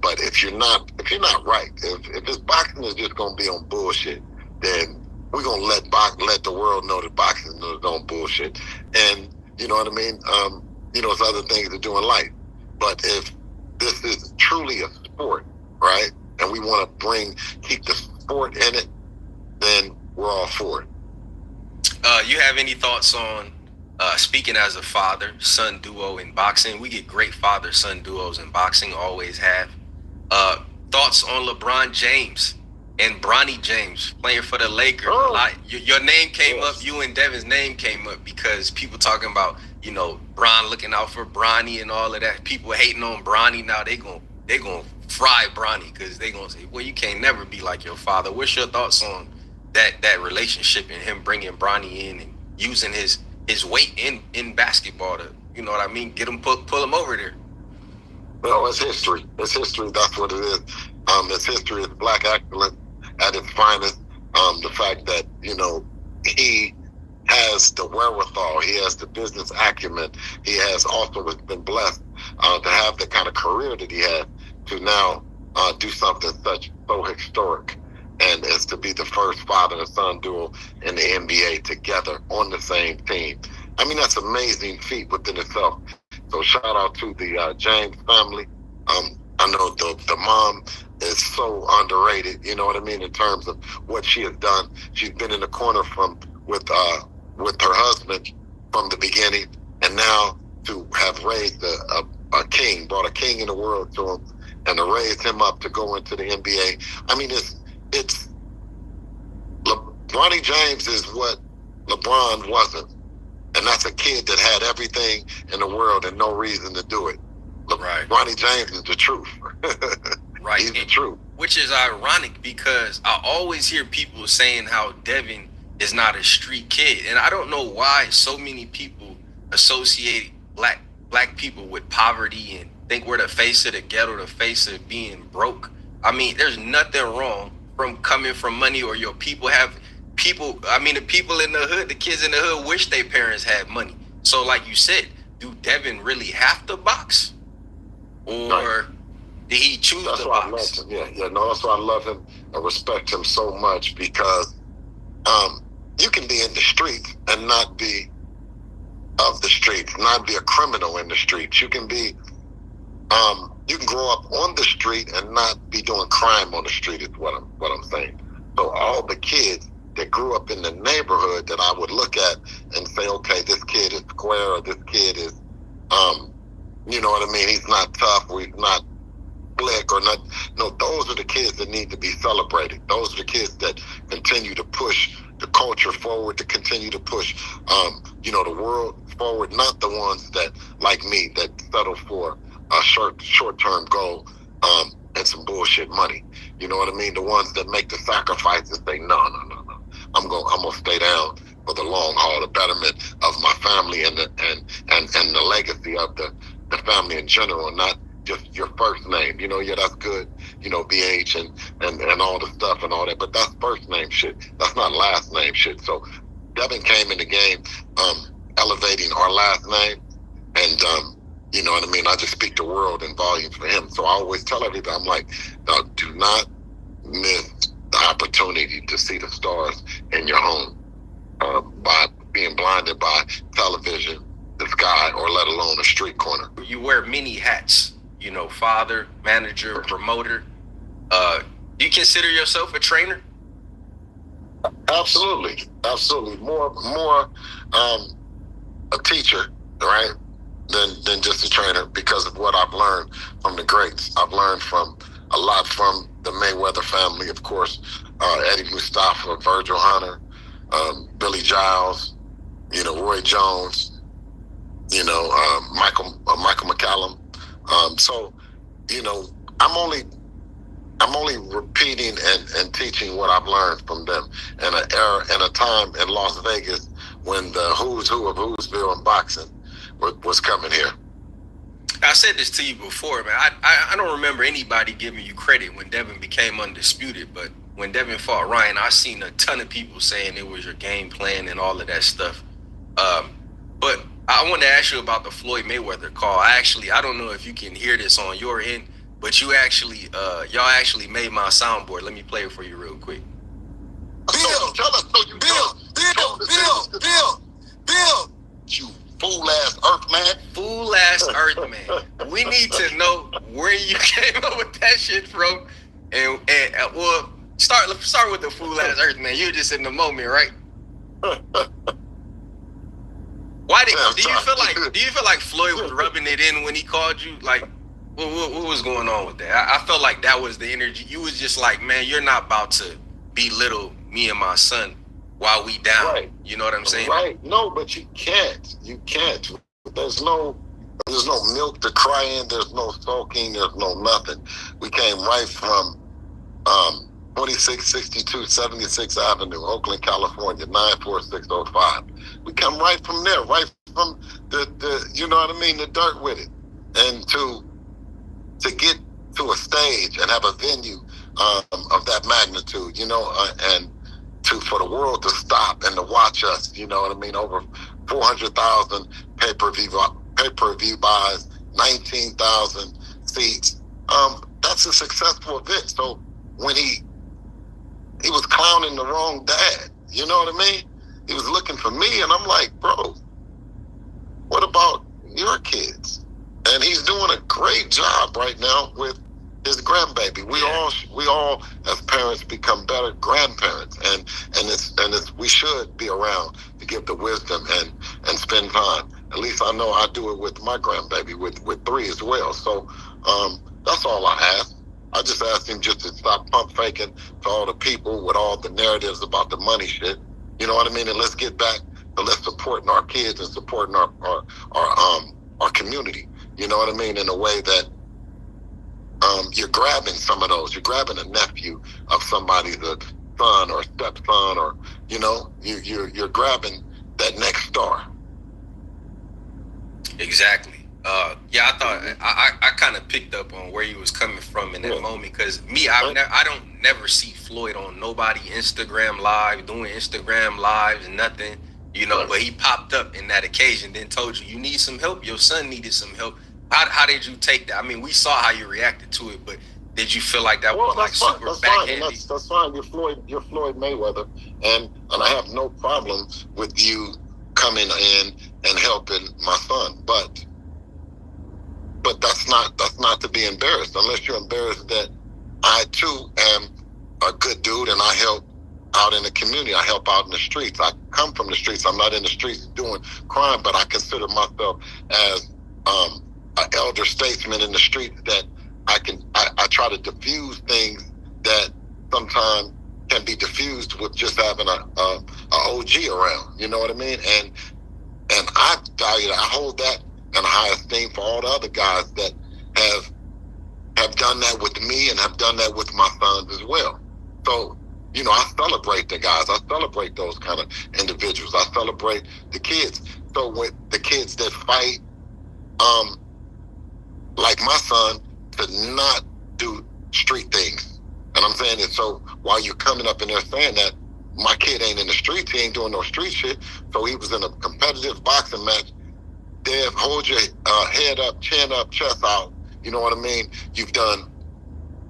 But if you're not right, if this boxing is just gonna be on bullshit, then we're gonna let the world know that boxing is on bullshit. And you know what I mean? You know, it's other things to do in life. But if this is truly a sport, right, and we want to keep the sport in it, then we're all for it. You have any thoughts on speaking as a father-son duo in boxing? We get great father-son duos in boxing, always have. Thoughts on LeBron James and Bronny James playing for the Lakers? Your name came up, you and Devin's name came up because people talking about, you know, Bron looking out for Bronny and all of that. People hating on Bronny now. They gonna fry Bronny because they gonna say, well, you can't never be like your father. What's your thoughts on that relationship and him bringing Bronny in and using his weight in basketball to, you know what I mean, get him, pull him over there? Well, it's history. It's history. That's what it is. It's history. It's black excellence at its finest. The fact that, you know, he has the wherewithal, he has the business acumen, he has also been blessed to have the kind of career that he has to now do something so historic, and is to be the first father and son duo in the NBA together on the same team. I mean, that's an amazing feat within itself. So shout out to the James family. I know the mom is so underrated, you know what I mean, in terms of what she has done. She's been in the corner with her husband from the beginning, and now to have raised a king, brought a king in the world to him, and to raise him up to go into the NBA. I mean, it's Bronny James is what LeBron wasn't. And that's a kid that had everything in the world and no reason to do it. Right. Bronny James is the truth. Right. He's the truth. Which is ironic because I always hear people saying how Devin is not a street kid. And I don't know why so many people associate black people with poverty and think we're the face of the ghetto, the face of being broke. I mean, there's nothing wrong from coming from money, or your people have the people in the hood, the kids in the hood wish their parents had money. So like you said, do Devin really have to box? Or did he choose to box? That's why I love him and respect him so much, because you can be in the streets and not be of the streets, not be a criminal in the streets. You can be you can grow up on the street and not be doing crime on the street, is what I'm saying. So all the kids that grew up in the neighborhood that I would look at and say, okay, this kid is square, or this kid is, you know what I mean, he's not tough, or he's not slick, or not. No, those are the kids that need to be celebrated. Those are the kids that continue to push the culture forward, to continue to push, you know, the world forward, not the ones that, like me, that settle for a short-term goal and some bullshit money. You know what I mean? The ones that make the sacrifices, say, no. I'm gonna stay down for the long haul, the betterment of my family and the legacy of the family in general, not just your first name. You know, yeah, that's good, you know, BH and all the stuff and all that, but that's first name shit. That's not last name shit. So Devin came in the game elevating our last name, and You know what I mean? I just speak the world in volumes for him. So I always tell everybody, I'm like, do not miss the opportunity to see the stars in your home by being blinded by television, the sky, or let alone a street corner. You wear many hats, you know, father, manager, promoter. Do you consider yourself a trainer? Absolutely. More a teacher, right, than just a trainer, because of what I've learned from the greats. I've learned from a lot from the Mayweather family, of course, Eddie Mustafa, Virgil Hunter, Billy Giles, you know, Roy Jones, you know, Michael McCallum. So, you know, I'm only repeating and teaching what I've learned from them in an era and a time in Las Vegas when the who's who of Whoville and boxing was coming here. I said this to you before, man. I don't remember anybody giving you credit when Devin became undisputed, but when Devin fought Ryan, I seen a ton of people saying it was your game plan and all of that stuff. But I want to ask you about the Floyd Mayweather call. I don't know if you can hear this on your end, but you actually, y'all actually made my soundboard. Let me play it for you real quick. Bill, you fool-ass Earthman. Fool-ass Earthman. We need to know where you came up with that shit from. And well, start with the fool-ass Earthman. You're just in the moment, right? Why do you feel like Floyd was rubbing it in when he called you? Like, what was going on with that? I felt like that was the energy. You was just like, man, you're not about to belittle me and my son while we down. Right. You know what I'm saying? Right. No, but you can't. You can't. There's no milk to cry in. There's no sulking. There's no nothing. We came right from 2662 76th Avenue, Oakland, California, 94605. We come right from there, right from the you know what I mean, the dirt with it. And to get to a stage and have a venue of that magnitude, you know, and for the world to stop and to watch us, you know what I mean, over 400,000 pay-per-view buys, 19,000 seats. That's a successful event. So when he was clowning the wrong dad, you know what I mean? He was looking for me, and I'm like, bro, what about your kids? And he's doing a great job right now with his grandbaby. We all as parents become better grandparents, and we should be around to give the wisdom and spend time. At least I know I do it with my grandbaby with 3 as well. So that's all I ask. I just asked him just to stop pump faking to all the people with all the narratives about the money shit. You know what I mean? And let's get back to let's supporting our kids and supporting our community. You know what I mean? In a way that you're grabbing some of those. You're grabbing a nephew of somebody's son or stepson, or you know, you're grabbing that next star. Exactly. Yeah, I thought I kind of picked up on where you was coming from in that moment, because me, I don't never see Floyd on nobody Instagram live, doing Instagram lives and nothing, you know, but he popped up in that occasion, then told you need some help, your son needed some help. How did you take that? I mean, we saw how you reacted to it, but did you feel like that was like super backhanded? That's fine. You're Floyd Mayweather, and I have no problem with you coming in and helping my son, but that's not to be embarrassed, unless you're embarrassed that I too am a good dude and I help out in the community. I help out in the streets. I come from the streets. I'm not in the streets doing crime, but I consider myself as an elder statesman in the streets, that I try to diffuse things that sometimes can be diffused with just having a OG around. You know what I mean? And I value that. I hold that in high esteem for all the other guys that have done that with me and have done that with my sons as well. So, you know, I celebrate the guys. I celebrate those kind of individuals. I celebrate the kids. So with the kids that fight, like my son, to not do street things. And I'm saying it, so while you're coming up in there saying that, my kid ain't in the streets, he ain't doing no street shit. So he was in a competitive boxing match Dev, hold your head up, chin up, chest out. You know what I mean? You've done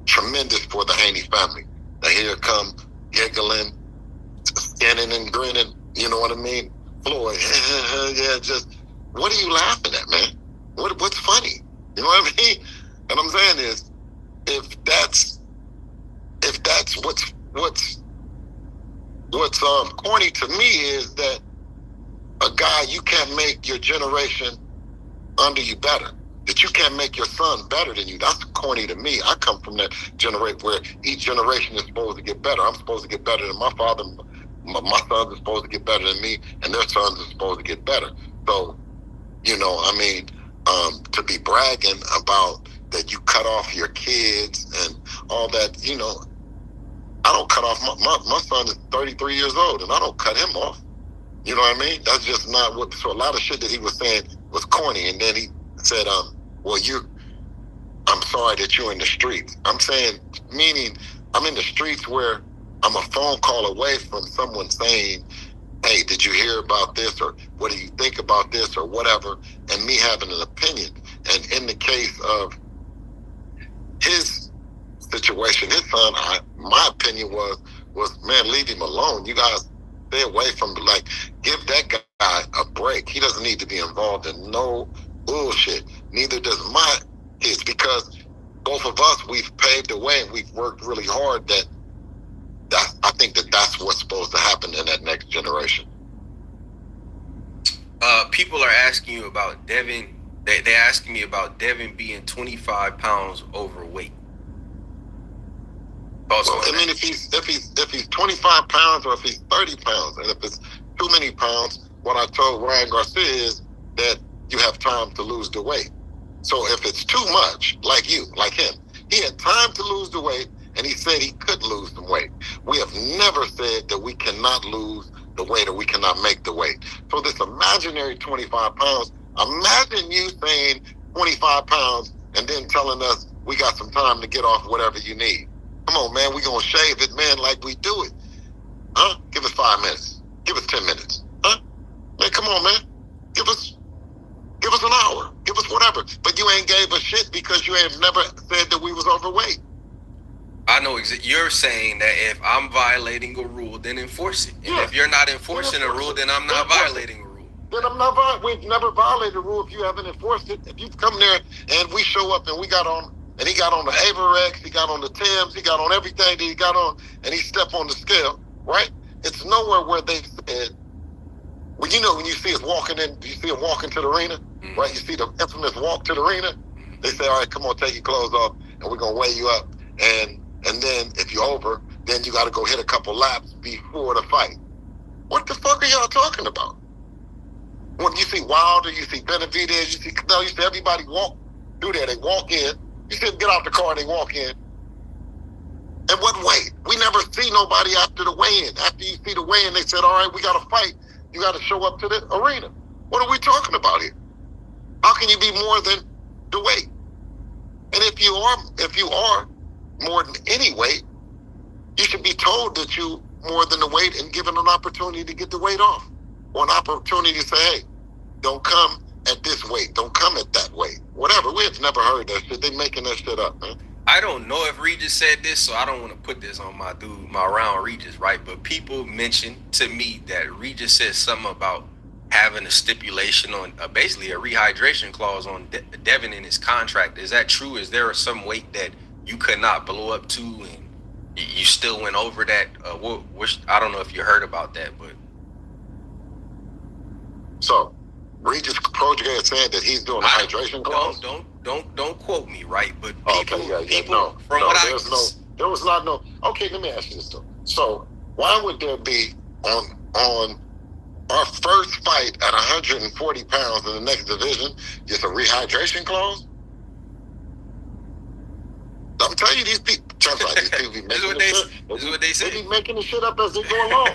tremendous for the Haney family. Now here come giggling, scanning and grinning. You know what I mean? Floyd, yeah, just, what are you laughing at, man? What's funny? You know what I mean? And I'm saying is, if that's what's corny to me is that a guy, you can't make your generation under you better. That you can't make your son better than you. That's corny to me. I come from that generation where each generation is supposed to get better. I'm supposed to get better than my father. My sons are supposed to get better than me, and their sons are supposed to get better. So, you know, I mean, to be bragging about that you cut off your kids and all that, you know, I don't cut off my son is 33 years old, and I don't cut him off. You know what I mean? That's just not what. So a lot of shit that he was saying was corny, and then he said, well, I'm sorry that you're in the streets. I'm saying, meaning I'm in the streets where I'm a phone call away from someone saying, hey, did you hear about this? Or what do you think about this? Or whatever. And me having an opinion. And in the case of his situation, his son, my opinion was, man, leave him alone. You guys stay away from, like, give that guy a break. He doesn't need to be involved in no bullshit. Neither does my kids, because both of us, we've paved the way and we've worked really hard. I think that's what's supposed to happen in that next generation. People are asking you about Devin. They're asking me about Devin being 25 pounds overweight. Well, I mean, if he's 25 pounds or if he's 30 pounds, and if it's too many pounds, what I told Ryan Garcia is that you have time to lose the weight. So if it's too much, like him, he had time to lose the weight, and he said he could lose some weight. We have never said that we cannot lose the weight or we cannot make the weight. So this imaginary 25 pounds, imagine you saying 25 pounds and then telling us we got some time to get off whatever you need. Come on, man, we gonna shave it, man, like we do it. Huh? Give us 5 minutes. Give us 10 minutes. Huh? Man, come on, man. Give us an hour. Give us whatever. But you ain't gave us shit because you ain't never said that we was overweight. I know you're saying that if I'm violating a rule, then enforce it. And if you're not enforcing a rule, then I'm not violating a rule. Then I'm not. We've never violated a rule if you haven't enforced it. If you come there and we show up and we got on, and he got on the Averex, he got on the Timbs, he got on everything that he got on, and he stepped on the scale, right? It's nowhere where they said, well, you know, when you see us walking in, you see him walking to the arena, right? You see the infamous walk to the arena. They say, all right, come on, take your clothes off, and we're gonna weigh you up, and then if you're over, then you got to go hit a couple laps before the fight. What the fuck are y'all talking about? When you see Wilder, you see Benavidez, you see everybody walk through there. They walk in. You see them get out the car and they walk in. And what weight? We never see nobody after the weigh-in. After you see the weigh-in, they said, all right, we got to fight. You got to show up to the arena. What are we talking about here? How can you be more than the weight? And if you are more than any weight, you should be told that you more than the weight and given an opportunity to get the weight off. Or an opportunity to say, hey, don't come at this weight. Don't come at that weight. Whatever. We have never heard that shit. They making that shit up, man. I don't know if Regis said this, so I don't want to put this on my dude, my round Regis, right? But people mentioned to me that Regis said something about having a stipulation on basically a rehydration clause on Devin in his contract. Is that true? Is there some weight that you could not blow up to and you still went over that? I don't know if you heard about that, but. So, Regis Project saying that he's doing a hydration clause? Don't quote me, right? But there was not no. Okay, let me ask you this though. So, why would there be on our first fight at 140 pounds in the next division just a rehydration clause? I'm telling you, these people be making this is what they say. They be making the shit up as they go along.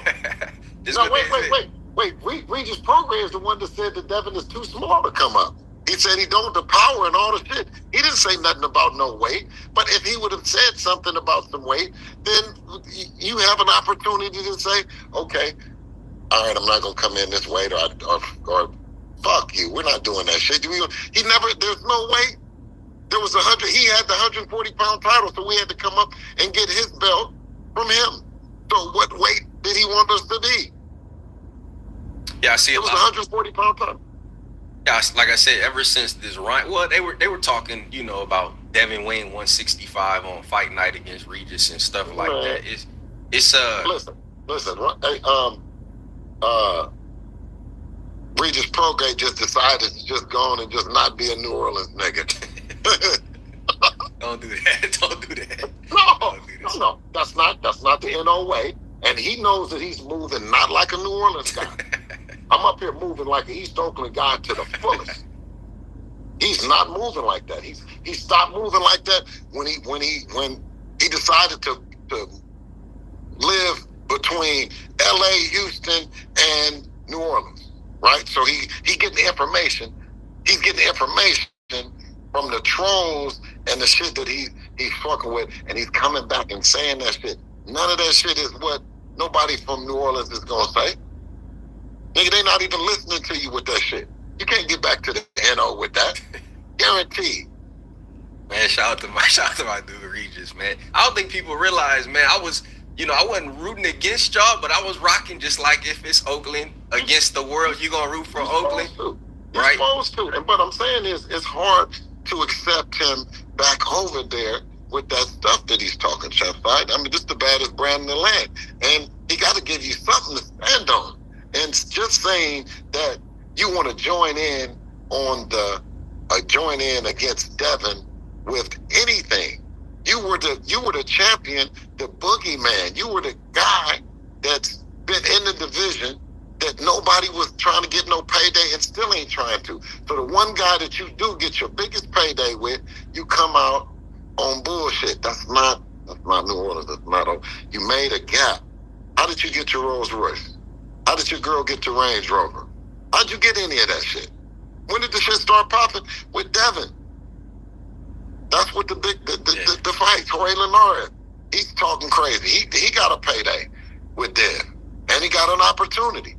No, wait. Regis Program is the one that said that Devin is too small to come up. He said he don't have the power and all the shit. He didn't say nothing about no weight. But if he would have said something about some weight, then you have an opportunity to say, okay, all right, I'm not going to come in this weight or Fuck you. We're not doing that shit. He never. There's no way. There was 100. He had the 140-pound title, so we had to come up and get his belt from him. So what weight did he want us to be? Yeah, I see. It was 140-pound title. Yeah, like I said, ever since this Ryan, well, they were talking, you know, about Devin Wayne 165 on Fight Night against Regis and stuff like that. It's Listen. Hey, Regis Prograde just decided to just go on and just not be a New Orleans nigga. Don't do that. Don't do that. No. That's not the NO way. And he knows that he's moving not like a New Orleans guy. I'm up here moving like an East Oakland guy to the fullest. He's not moving like that. He stopped moving like that when he decided to live between LA, Houston, and New Orleans. Right? So he getting the information. He's getting the information from the trolls and the shit that he's fucking with, and he's coming back and saying that shit. None of that shit is what nobody from New Orleans is gonna say. Nigga, they not even listening to you with that shit. You can't get back to the NO with that. Guaranteed. Man, shout out to my dude Regis, man. I don't think people realize, man, I wasn't rooting against y'all, but I was rocking just like if it's Oakland against the world, you gonna root for Oakland. You're supposed to. But I'm saying is it's hard to accept him back over there with that stuff that he's talking, Chef. Right? I mean, this is the baddest brand in the land. And he got to give you something to stand on. And just saying that you want to join in on join in against Devin with anything. You were the champion, the boogeyman. You were the guy that's been in the division that nobody was trying to get no payday and still ain't trying to. So the one guy that you do get your biggest payday with, you come out on bullshit. That's not New Orleans. That's not. You made a gap. How did you get your Rolls Royce? How did your girl get your Range Rover? How'd you get any of that shit? When did the shit start popping? With Devin. That's what the fight, Jorge Linares. He's talking crazy. He got a payday with Dev. And he got an opportunity.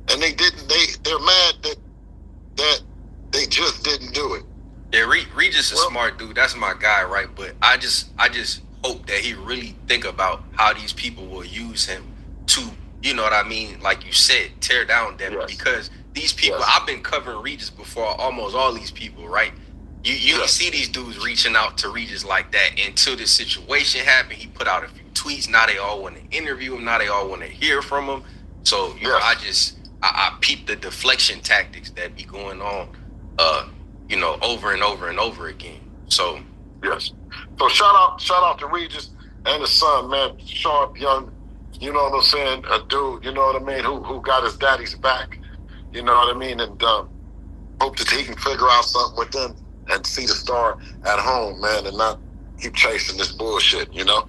And they're mad that they just didn't do it. Yeah, Regis is a smart dude. That's my guy, right? But I just hope that he really think about how these people will use him to, you know what I mean? Like you said, tear down Devin. Yes. Because these people, I've been covering Regis before almost all these people, right? You see these dudes reaching out to Regis like that until this situation happened. He put out a few tweets. Now they all want to interview him. Now they all want to hear from him. So, you know, I peep the deflection tactics that be going on, over and over and over again. So, yes. So shout out to Regis and his son, man, sharp, young, you know what I'm saying, a dude, you know what I mean, who got his daddy's back, you know what I mean, and hope that he can figure out something with them and see the star at home, man, and not keep chasing this bullshit, you know?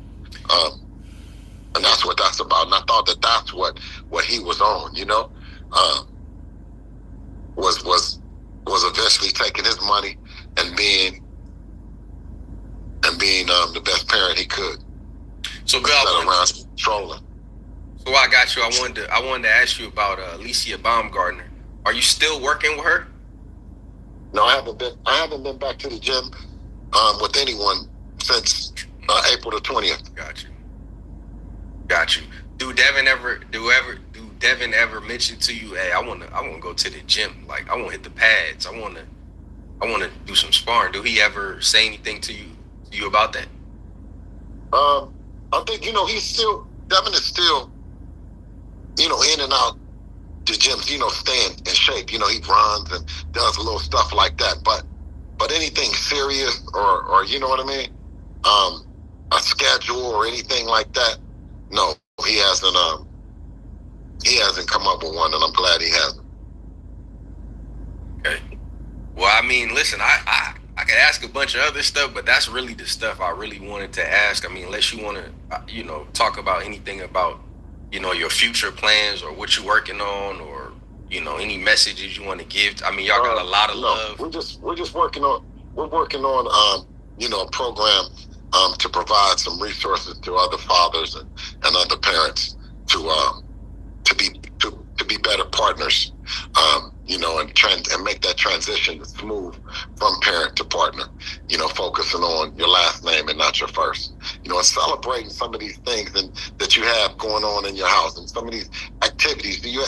And that's what that's about. And I thought that that's what he was on, you know? Was eventually taking his money and being the best parent he could. So Bill, around trolling. So I got you. I wanted to ask you about Alicia Baumgartner. Are you still working with her? No, I haven't been back to the gym with anyone since April the 20th. Got you. Do Devin ever mention to you, hey, I wanna go to the gym, like I wanna hit the pads, I wanna do some sparring? Do he ever say anything to you about that? I think, Devin is still, in and out the gym, staying in shape. He runs and does a little stuff like that. But anything serious or you know what I mean? A schedule or anything like that, no, he hasn't come up with one, and I'm glad he hasn't. Okay. Well, I mean, listen, I could ask a bunch of other stuff, but that's really the stuff I really wanted to ask. I mean, unless you want to, talk about anything about, your future plans or what you're working on, or, any messages you want to give. I mean, y'all got a lot of love. We're just working on a program to provide some resources to other fathers and other parents to be better partners you know, and make that transition smooth from parent to partner, you know, focusing on your last name and not your first, you know, and celebrating some of these things that you have going on in your house and some of these activities. You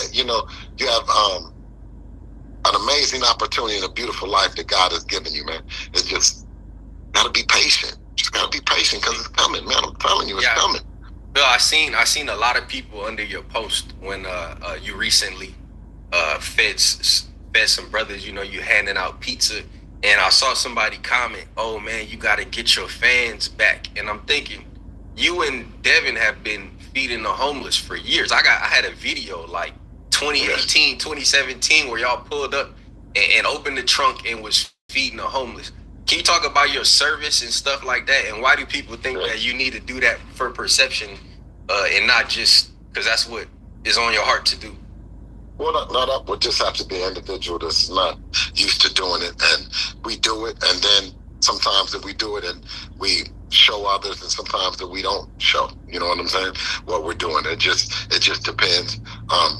have an amazing opportunity and a beautiful life that God has given you, man. It's just gotta be patient. Just gotta be patient because it's coming, man. I'm telling you, it's coming. Bill, I seen a lot of people under your post when you recently fed some brothers, you know, you handing out pizza, and I saw somebody comment, "Oh man, you got to get your fans back." And I'm thinking, you and Devin have been feeding the homeless for years. I had a video like 2018, 2017 where y'all pulled up and opened the trunk and was feeding the homeless. Can you talk about your service and stuff like that? And why do people think that you need to do that for perception and not just because that's what is on your heart to do? Well, that would just have to be an individual that's not used to doing it. And we do it, and then sometimes that we do it and we show others, and sometimes that we don't show, you know what I'm saying, what we're doing. It just depends.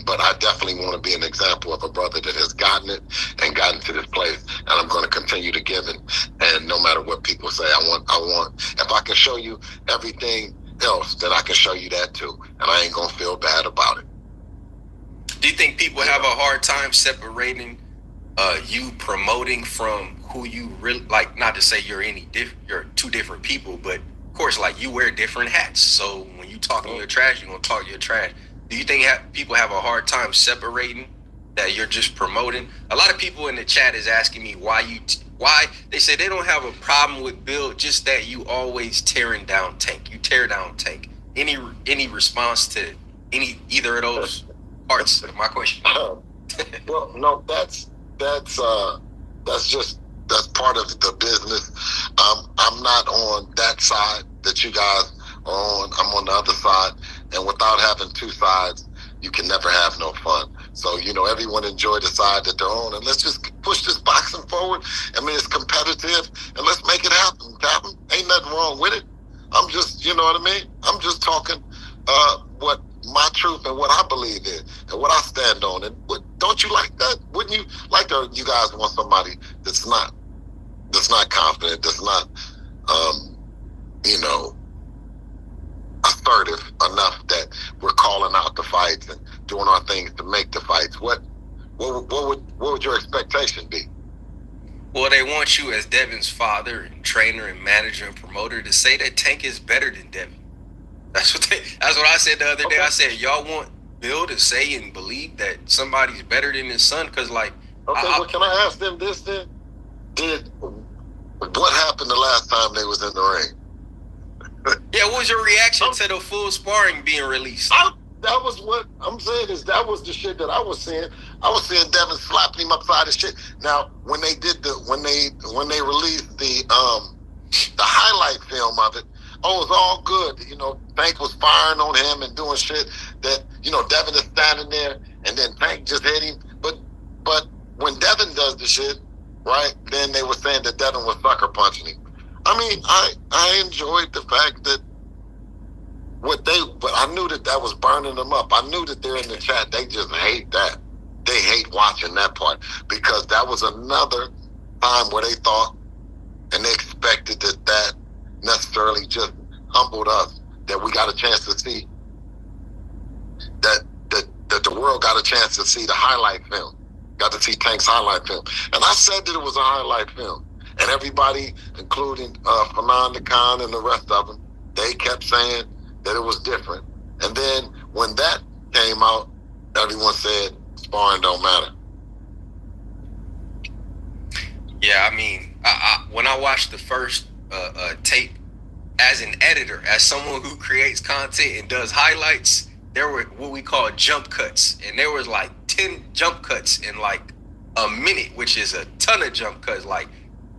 But I definitely want to be an example of a brother that has gotten it and gotten to this place, and I'm going to continue to give it. And no matter what people say, I want, if I can show you everything else, then I can show you that too. And I ain't going to feel bad about it. Do you think people have a hard time separating you promoting from who you really like? Not to say you're you're two different people, but of course, like you wear different hats. So when you talking your trash, you're gonna talk your trash. Do you think people have a hard time separating that you're just promoting? A lot of people in the chat is asking me why they say they don't have a problem with Bill, just that you always tearing down Tank. You tear down Tank. Any response to either of those parts of my question? Well, no, that's part of the business. I'm not on that side that you guys are on. I'm on the other side, and without having two sides, you can never have no fun. So, you know, everyone enjoy the side that they're on, and let's just push this boxing forward. I mean, it's competitive, and let's make it happen, Captain. Ain't nothing wrong with it. I'm just, you know what I mean? I'm just talking what my truth and what I believe in and what I stand on. And don't you like that? Wouldn't you like you guys want somebody that's not confident, that's not, you know, assertive enough that we're calling out the fights and doing our things to make the fights? What would your expectation be? Well, they want you as Devin's father and trainer and manager and promoter to say that Tank is better than Devin. That's what I said the other day. I said, y'all want Bill to say and believe that somebody's better than his son? Because, like... Okay, well, can I ask them this then? What happened the last time they was in the ring? Yeah, what was your reaction to the full sparring being released? That was what I'm saying is that was the shit that I was seeing. I was seeing Devin slapping him upside his shit. Now, when they released the highlight film of it, oh, it's all good. You know, Tank was firing on him and doing shit that, you know, Devin is standing there and then Tank just hit him. But when Devin does the shit, right, then they were saying that Devin was sucker punching him. I mean, I enjoyed the fact that but I knew that was burning them up. I knew that they're in the chat. They just hate that. They hate watching that part because that was another time where they thought and they expected that necessarily just humbled us, that we got a chance to see that the world got a chance to see the highlight film, got to see Tank's highlight film. And I said that it was a highlight film. And everybody, including Fernando Khan and the rest of them, they kept saying that it was different. And then when that came out, everyone said sparring don't matter. Yeah, I mean, when I watched the first tape, as an editor, as someone who creates content and does highlights, there were what we call jump cuts, and there was like 10 jump cuts in like a minute, which is a ton of jump cuts. Like,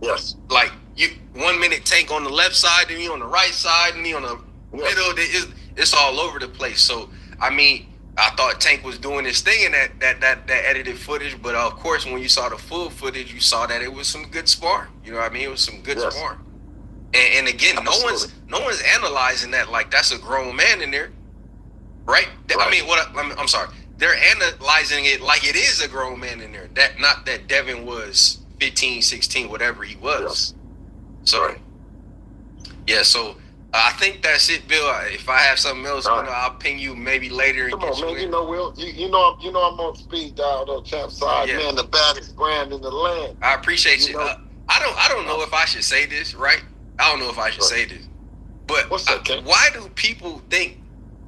yes, like you 1 minute Tank on the left side, and me on the right side, and me on the middle. It's all over the place. So I mean, I thought Tank was doing his thing in that edited footage, but of course, when you saw the full footage, you saw that it was some good sparring. You know what I mean? It was some good sparring. And again, absolutely, no one's analyzing that like that's a grown man in there, right? I mean, I'm sorry. they're analyzing it like it is a grown man in there. That not that Devin was 15, 16, whatever he was. So yeah, so I think that's it, Bill. If I have something else, I'll ping you maybe later. Come on, man. You know, Will. You know I'm on speed dial though, champ side. Yeah. Man, the baddest brand in the land. I appreciate you. I don't know if I should say this, right? I don't know if I should say this, but why do people think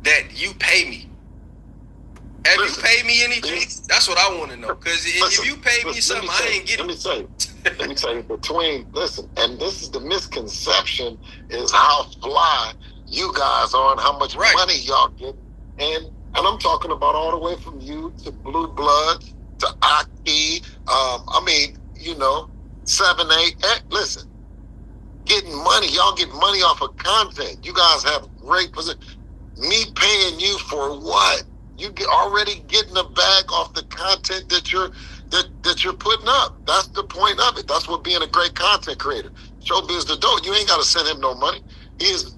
that you pay me? Have you paid me anything? That's what I want to know. Because if you pay me something, I ain't getting. Let me tell you, and this is the misconception, is how fly you guys are and how much money y'all get. And I'm talking about all the way from you to Blue Bloods to Aki. I mean, 7, 8. Listen, getting money. Y'all get money off of content. You guys have great position. Me paying you for what? You already getting a bag off the content that you're putting up. That's the point of it. That's what being a great content creator. Showbiz the dope. You ain't got to send him no money. He's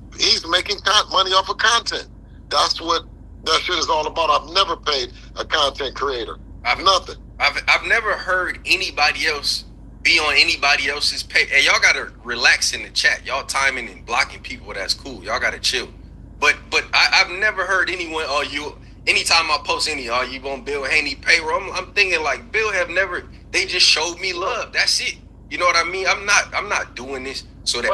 making money off of content. That's what that shit is all about. I've never paid a content creator. Nothing. I've never heard anybody else be on anybody else's page. Hey, y'all gotta relax in the chat. Y'all timing and blocking people, that's cool. Y'all gotta chill. But I've never heard anyone, anytime I post you want Bill Haney payroll, I'm thinking like Bill have never, they just showed me love. That's it. You know what I mean? I'm not doing this so that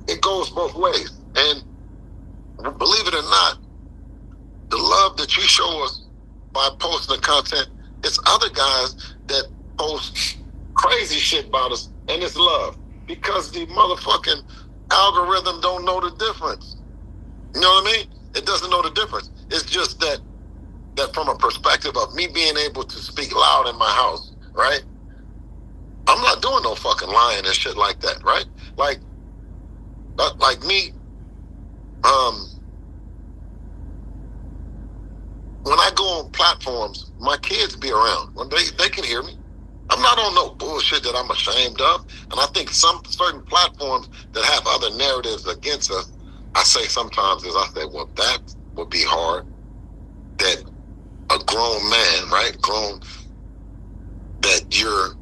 it goes both ways. And believe it or not, the love that you show us by posting the content, it's other guys that post crazy shit about us, and it's love. Because the motherfucking algorithm don't know the difference. You know what I mean? It doesn't know the difference. It's just that from a perspective of me being able to speak loud in my house, right? I'm not doing no fucking lying and shit like that, right? Like me, when I go on platforms, my kids be around. When they can hear me. I'm not on no bullshit that I'm ashamed of. And I think some certain platforms that have other narratives against us, I say sometimes is I say, well, that would be hard. That a grown man, right? Grown, that you're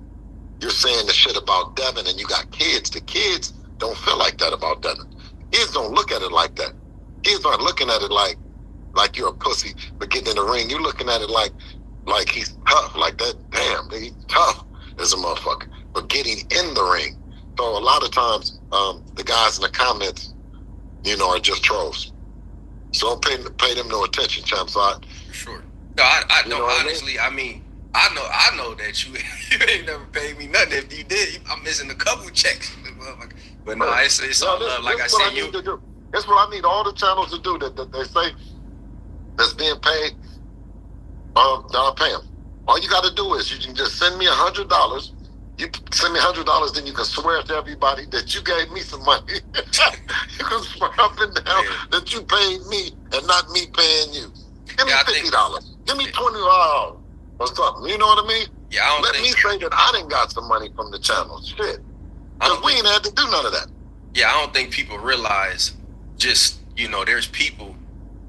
saying the shit about Devin and you got kids. The kids don't feel like that about Devin. Kids don't look at it like that. Kids aren't looking at it like you're a pussy for getting in the ring. You're looking at it like he's tough, like that. Damn, he's tough as a motherfucker. But getting in the ring. So a lot of times, the guys in the comments, are just trolls. So don't pay them no attention, champ side. Sure. No, I know. Honestly, I mean, I know that you ain't never paid me nothing. If you did, I'm missing a couple checks. But no, it's all love. Like I said, that's what I need all the channels to do that they say that's being paid. I'll pay them. All you got to do is you can just send me $100. You send me $100, then you can swear to everybody that you gave me some money. You can swear up and down that you paid me and not me paying you. Give me $50. Give me $20 or something. You know what I mean? Yeah, Let me say that I done got some money from the channel. Shit. Because we ain't had to do none of that. Yeah, I don't think people realize just, there's people,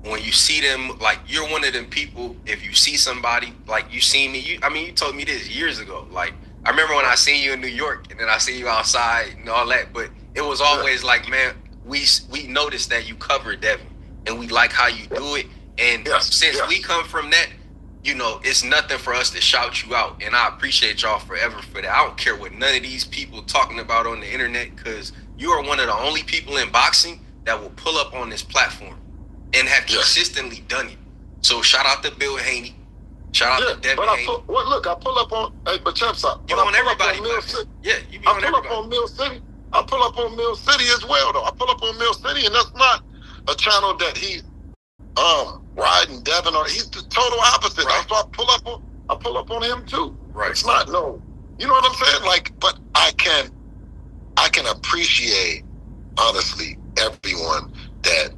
when you see them, like, you're one of them people, if you see somebody, like, you see me, you told me this years ago. Like, I remember when I seen you in New York, and then I seen you outside and all that, but it was always like, man, we noticed that you covered Devin, and we like how you do it, and since we come from that, it's nothing for us to shout you out, and I appreciate y'all forever for that. I don't care what none of these people talking about on the internet, because you are one of the only people in boxing that will pull up on this platform and have consistently done it. So shout out to Bill Haney. Shout out to Devin Haney. I pull up on, but champs up. You on everybody. You be on everybody. I pull up on Mill City. I pull up on Mill City as well, though. I pull up on Mill City, and that's not a channel that he's riding Devin, or he's the total opposite. Right. So I pull up on him too. Right. It's not you know what I'm saying? Like, but I can appreciate, honestly, everyone that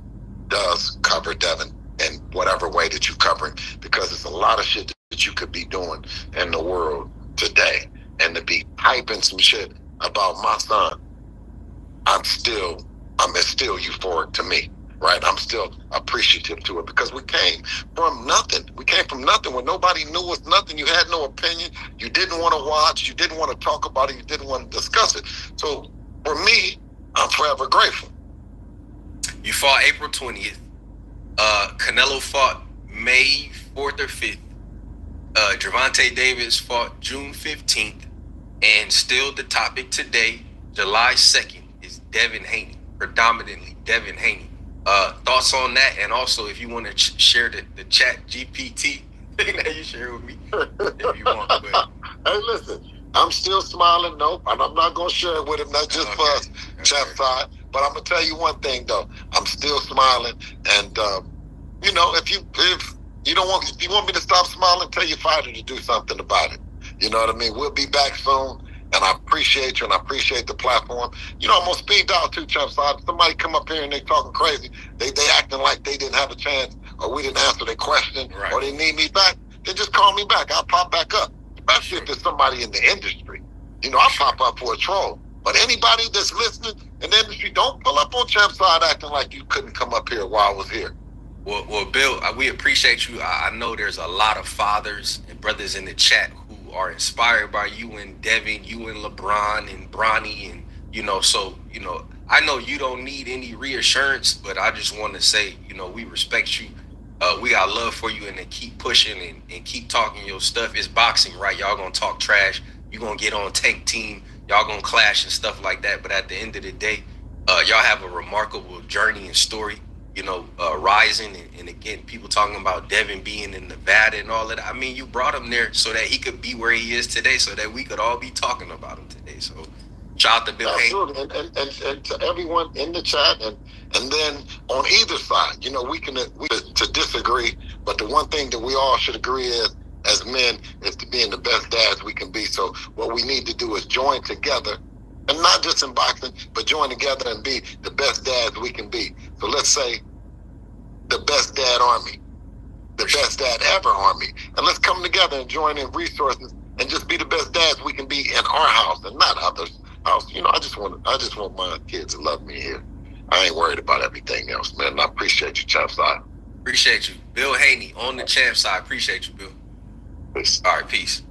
does cover Devin in whatever way that you cover him, because it's a lot of shit that you could be doing in the world today, and to be hyping some shit about my son, it's still euphoric to me. right? I'm still appreciative to it because we came from nothing. We came from nothing when nobody knew us, nothing. You had no opinion. You didn't want to watch. You didn't want to talk about it. You didn't want to discuss it. So for me, I'm forever grateful. You fought April 20th. Canelo fought May 4th or 5th. Gervonta Davis fought June 15th. And still the topic today, July 2nd, is Devin Haney, predominantly Devin Haney. Thoughts on that? And also, if you want to share the chat GPT thing that you share with me, if you want. But. Hey, listen, I'm still smiling, nope, and I'm not going to share it with him, not just for us, chat side. But I'm going to tell you one thing, though. I'm still smiling, and, you know, if you want me to stop smiling, tell your fighter to do something about it. You know what I mean? We'll be back soon, and I appreciate you, and I appreciate the platform. You know, I'm on speed dial too, Champ. So if somebody come up here and they talking crazy, they acting like they didn't have a chance, or we didn't answer their question, right, or they need me back, then just call me back. I'll pop back up, especially if there's somebody in the industry. You know, I'll pop up for a troll. But anybody that's listening in the industry, don't pull up on Champ Side acting like you couldn't come up here while I was here. Well, Bill, we appreciate you. I know there's a lot of fathers and brothers in the chat who are inspired by you and Devin, you and LeBron and Bronny, and so I know you don't need any reassurance, but I just want to say, we respect you. We got love for you, and then keep pushing and keep talking your stuff. It's boxing, right? Y'all gonna talk trash. You gonna get on Tank Team. Y'all gonna clash and stuff like that. But at the end of the day, y'all have a remarkable journey and story. Rising, and again, people talking about Devin being in Nevada and all of that. I mean, you brought him there so that he could be where he is today, so that we could all be talking about him today. So, shout out to Bill Haney. And to everyone in the chat, and then on either side, we can to disagree, but the one thing that we all should agree is, as men, is to being the best dads we can be. So, what we need to do is join together. And not just in boxing, but join together and be the best dads we can be. So let's say the best dad army, the best dad ever army. And let's come together and join in resources and just be the best dads we can be in our house and not others' house. I just want my kids to love me here. I ain't worried about everything else, man. And I appreciate you, Champ Side. Appreciate you. Bill Haney on the Champ Side. Appreciate you, Bill. Peace. All right, peace.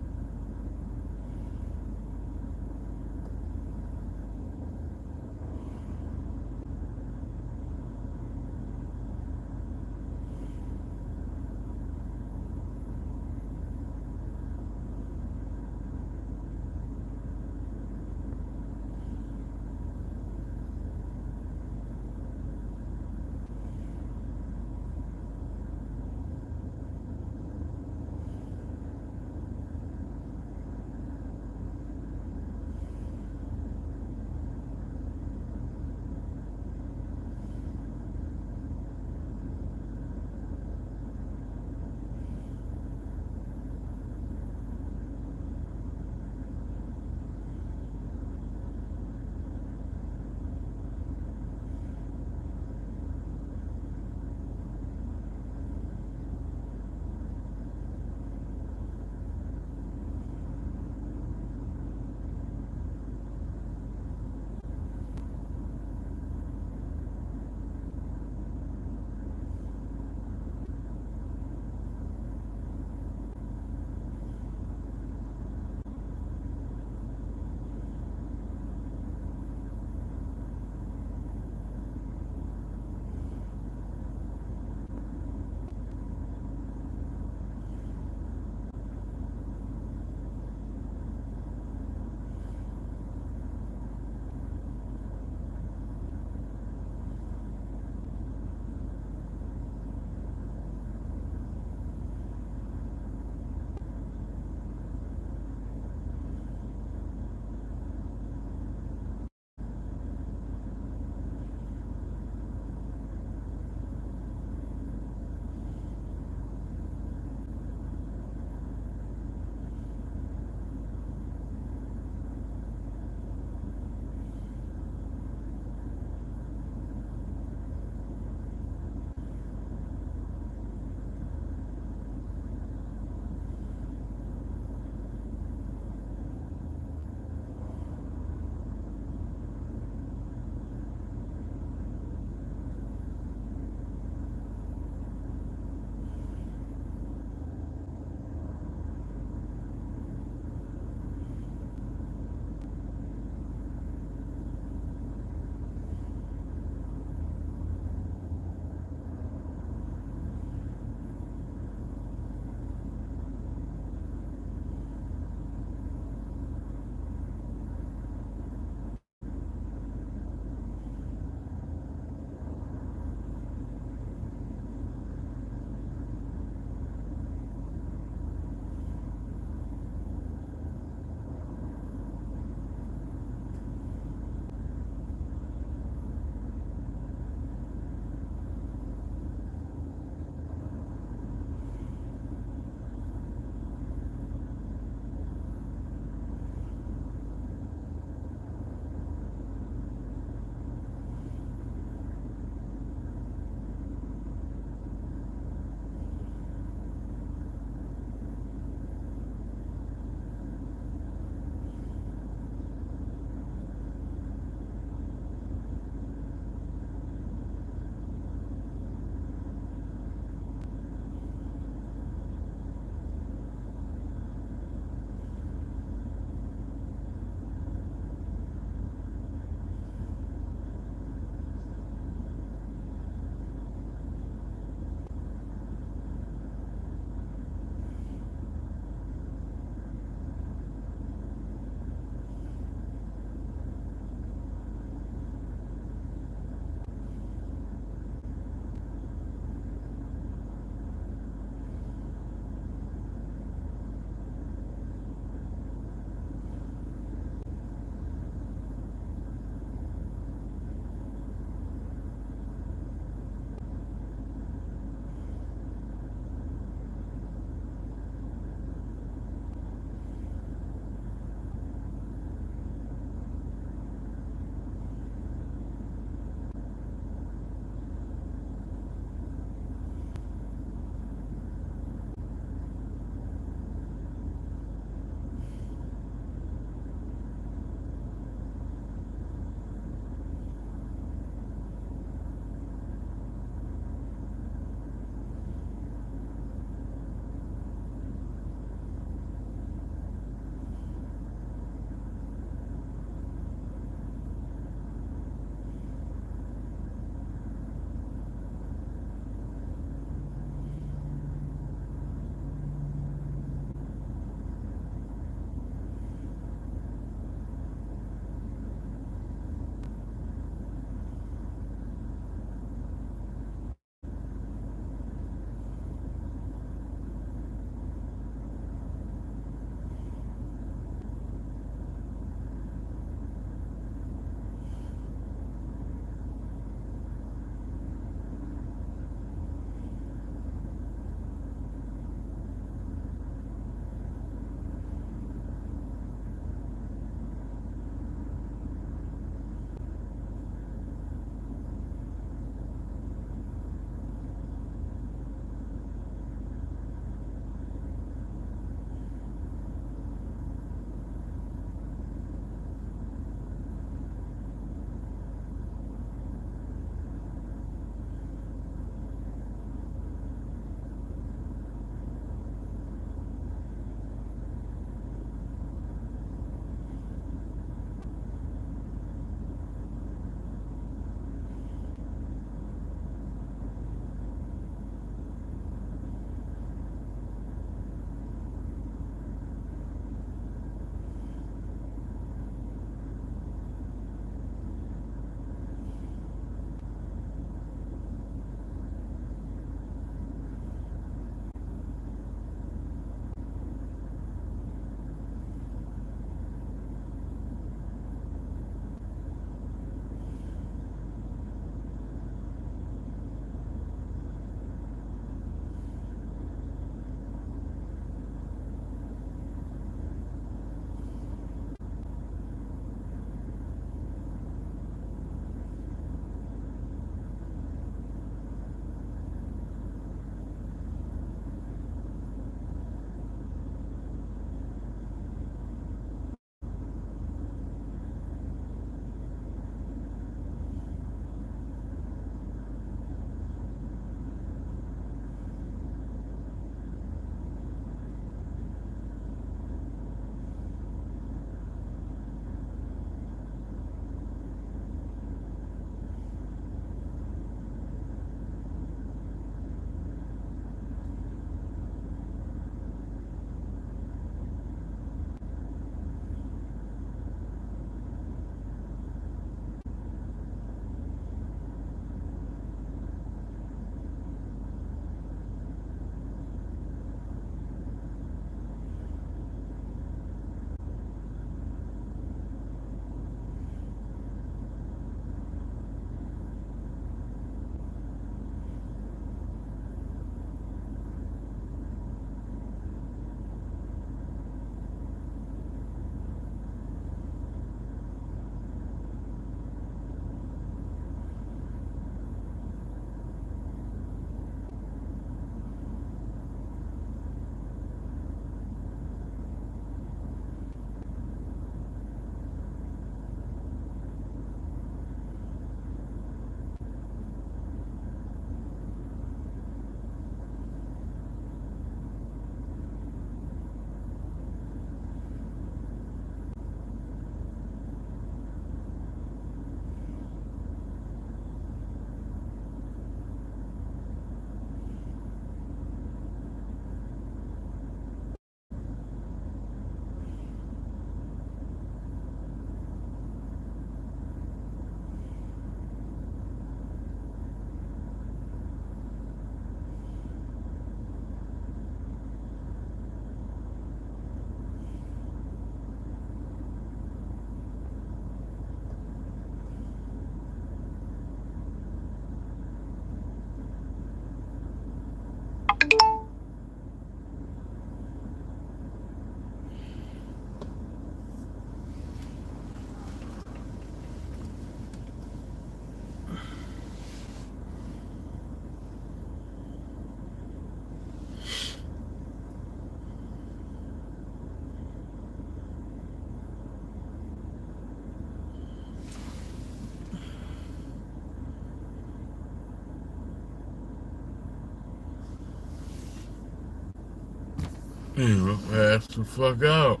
Damn, I passed the fuck out.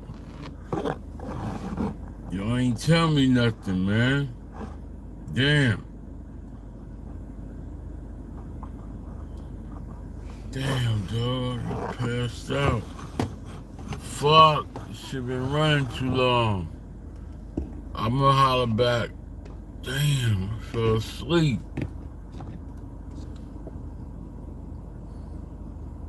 Y'all ain't tell me nothing, man. Damn. Damn, dog. I passed out. Fuck. Shit been running too long. I'm gonna holler back. Damn, I fell asleep.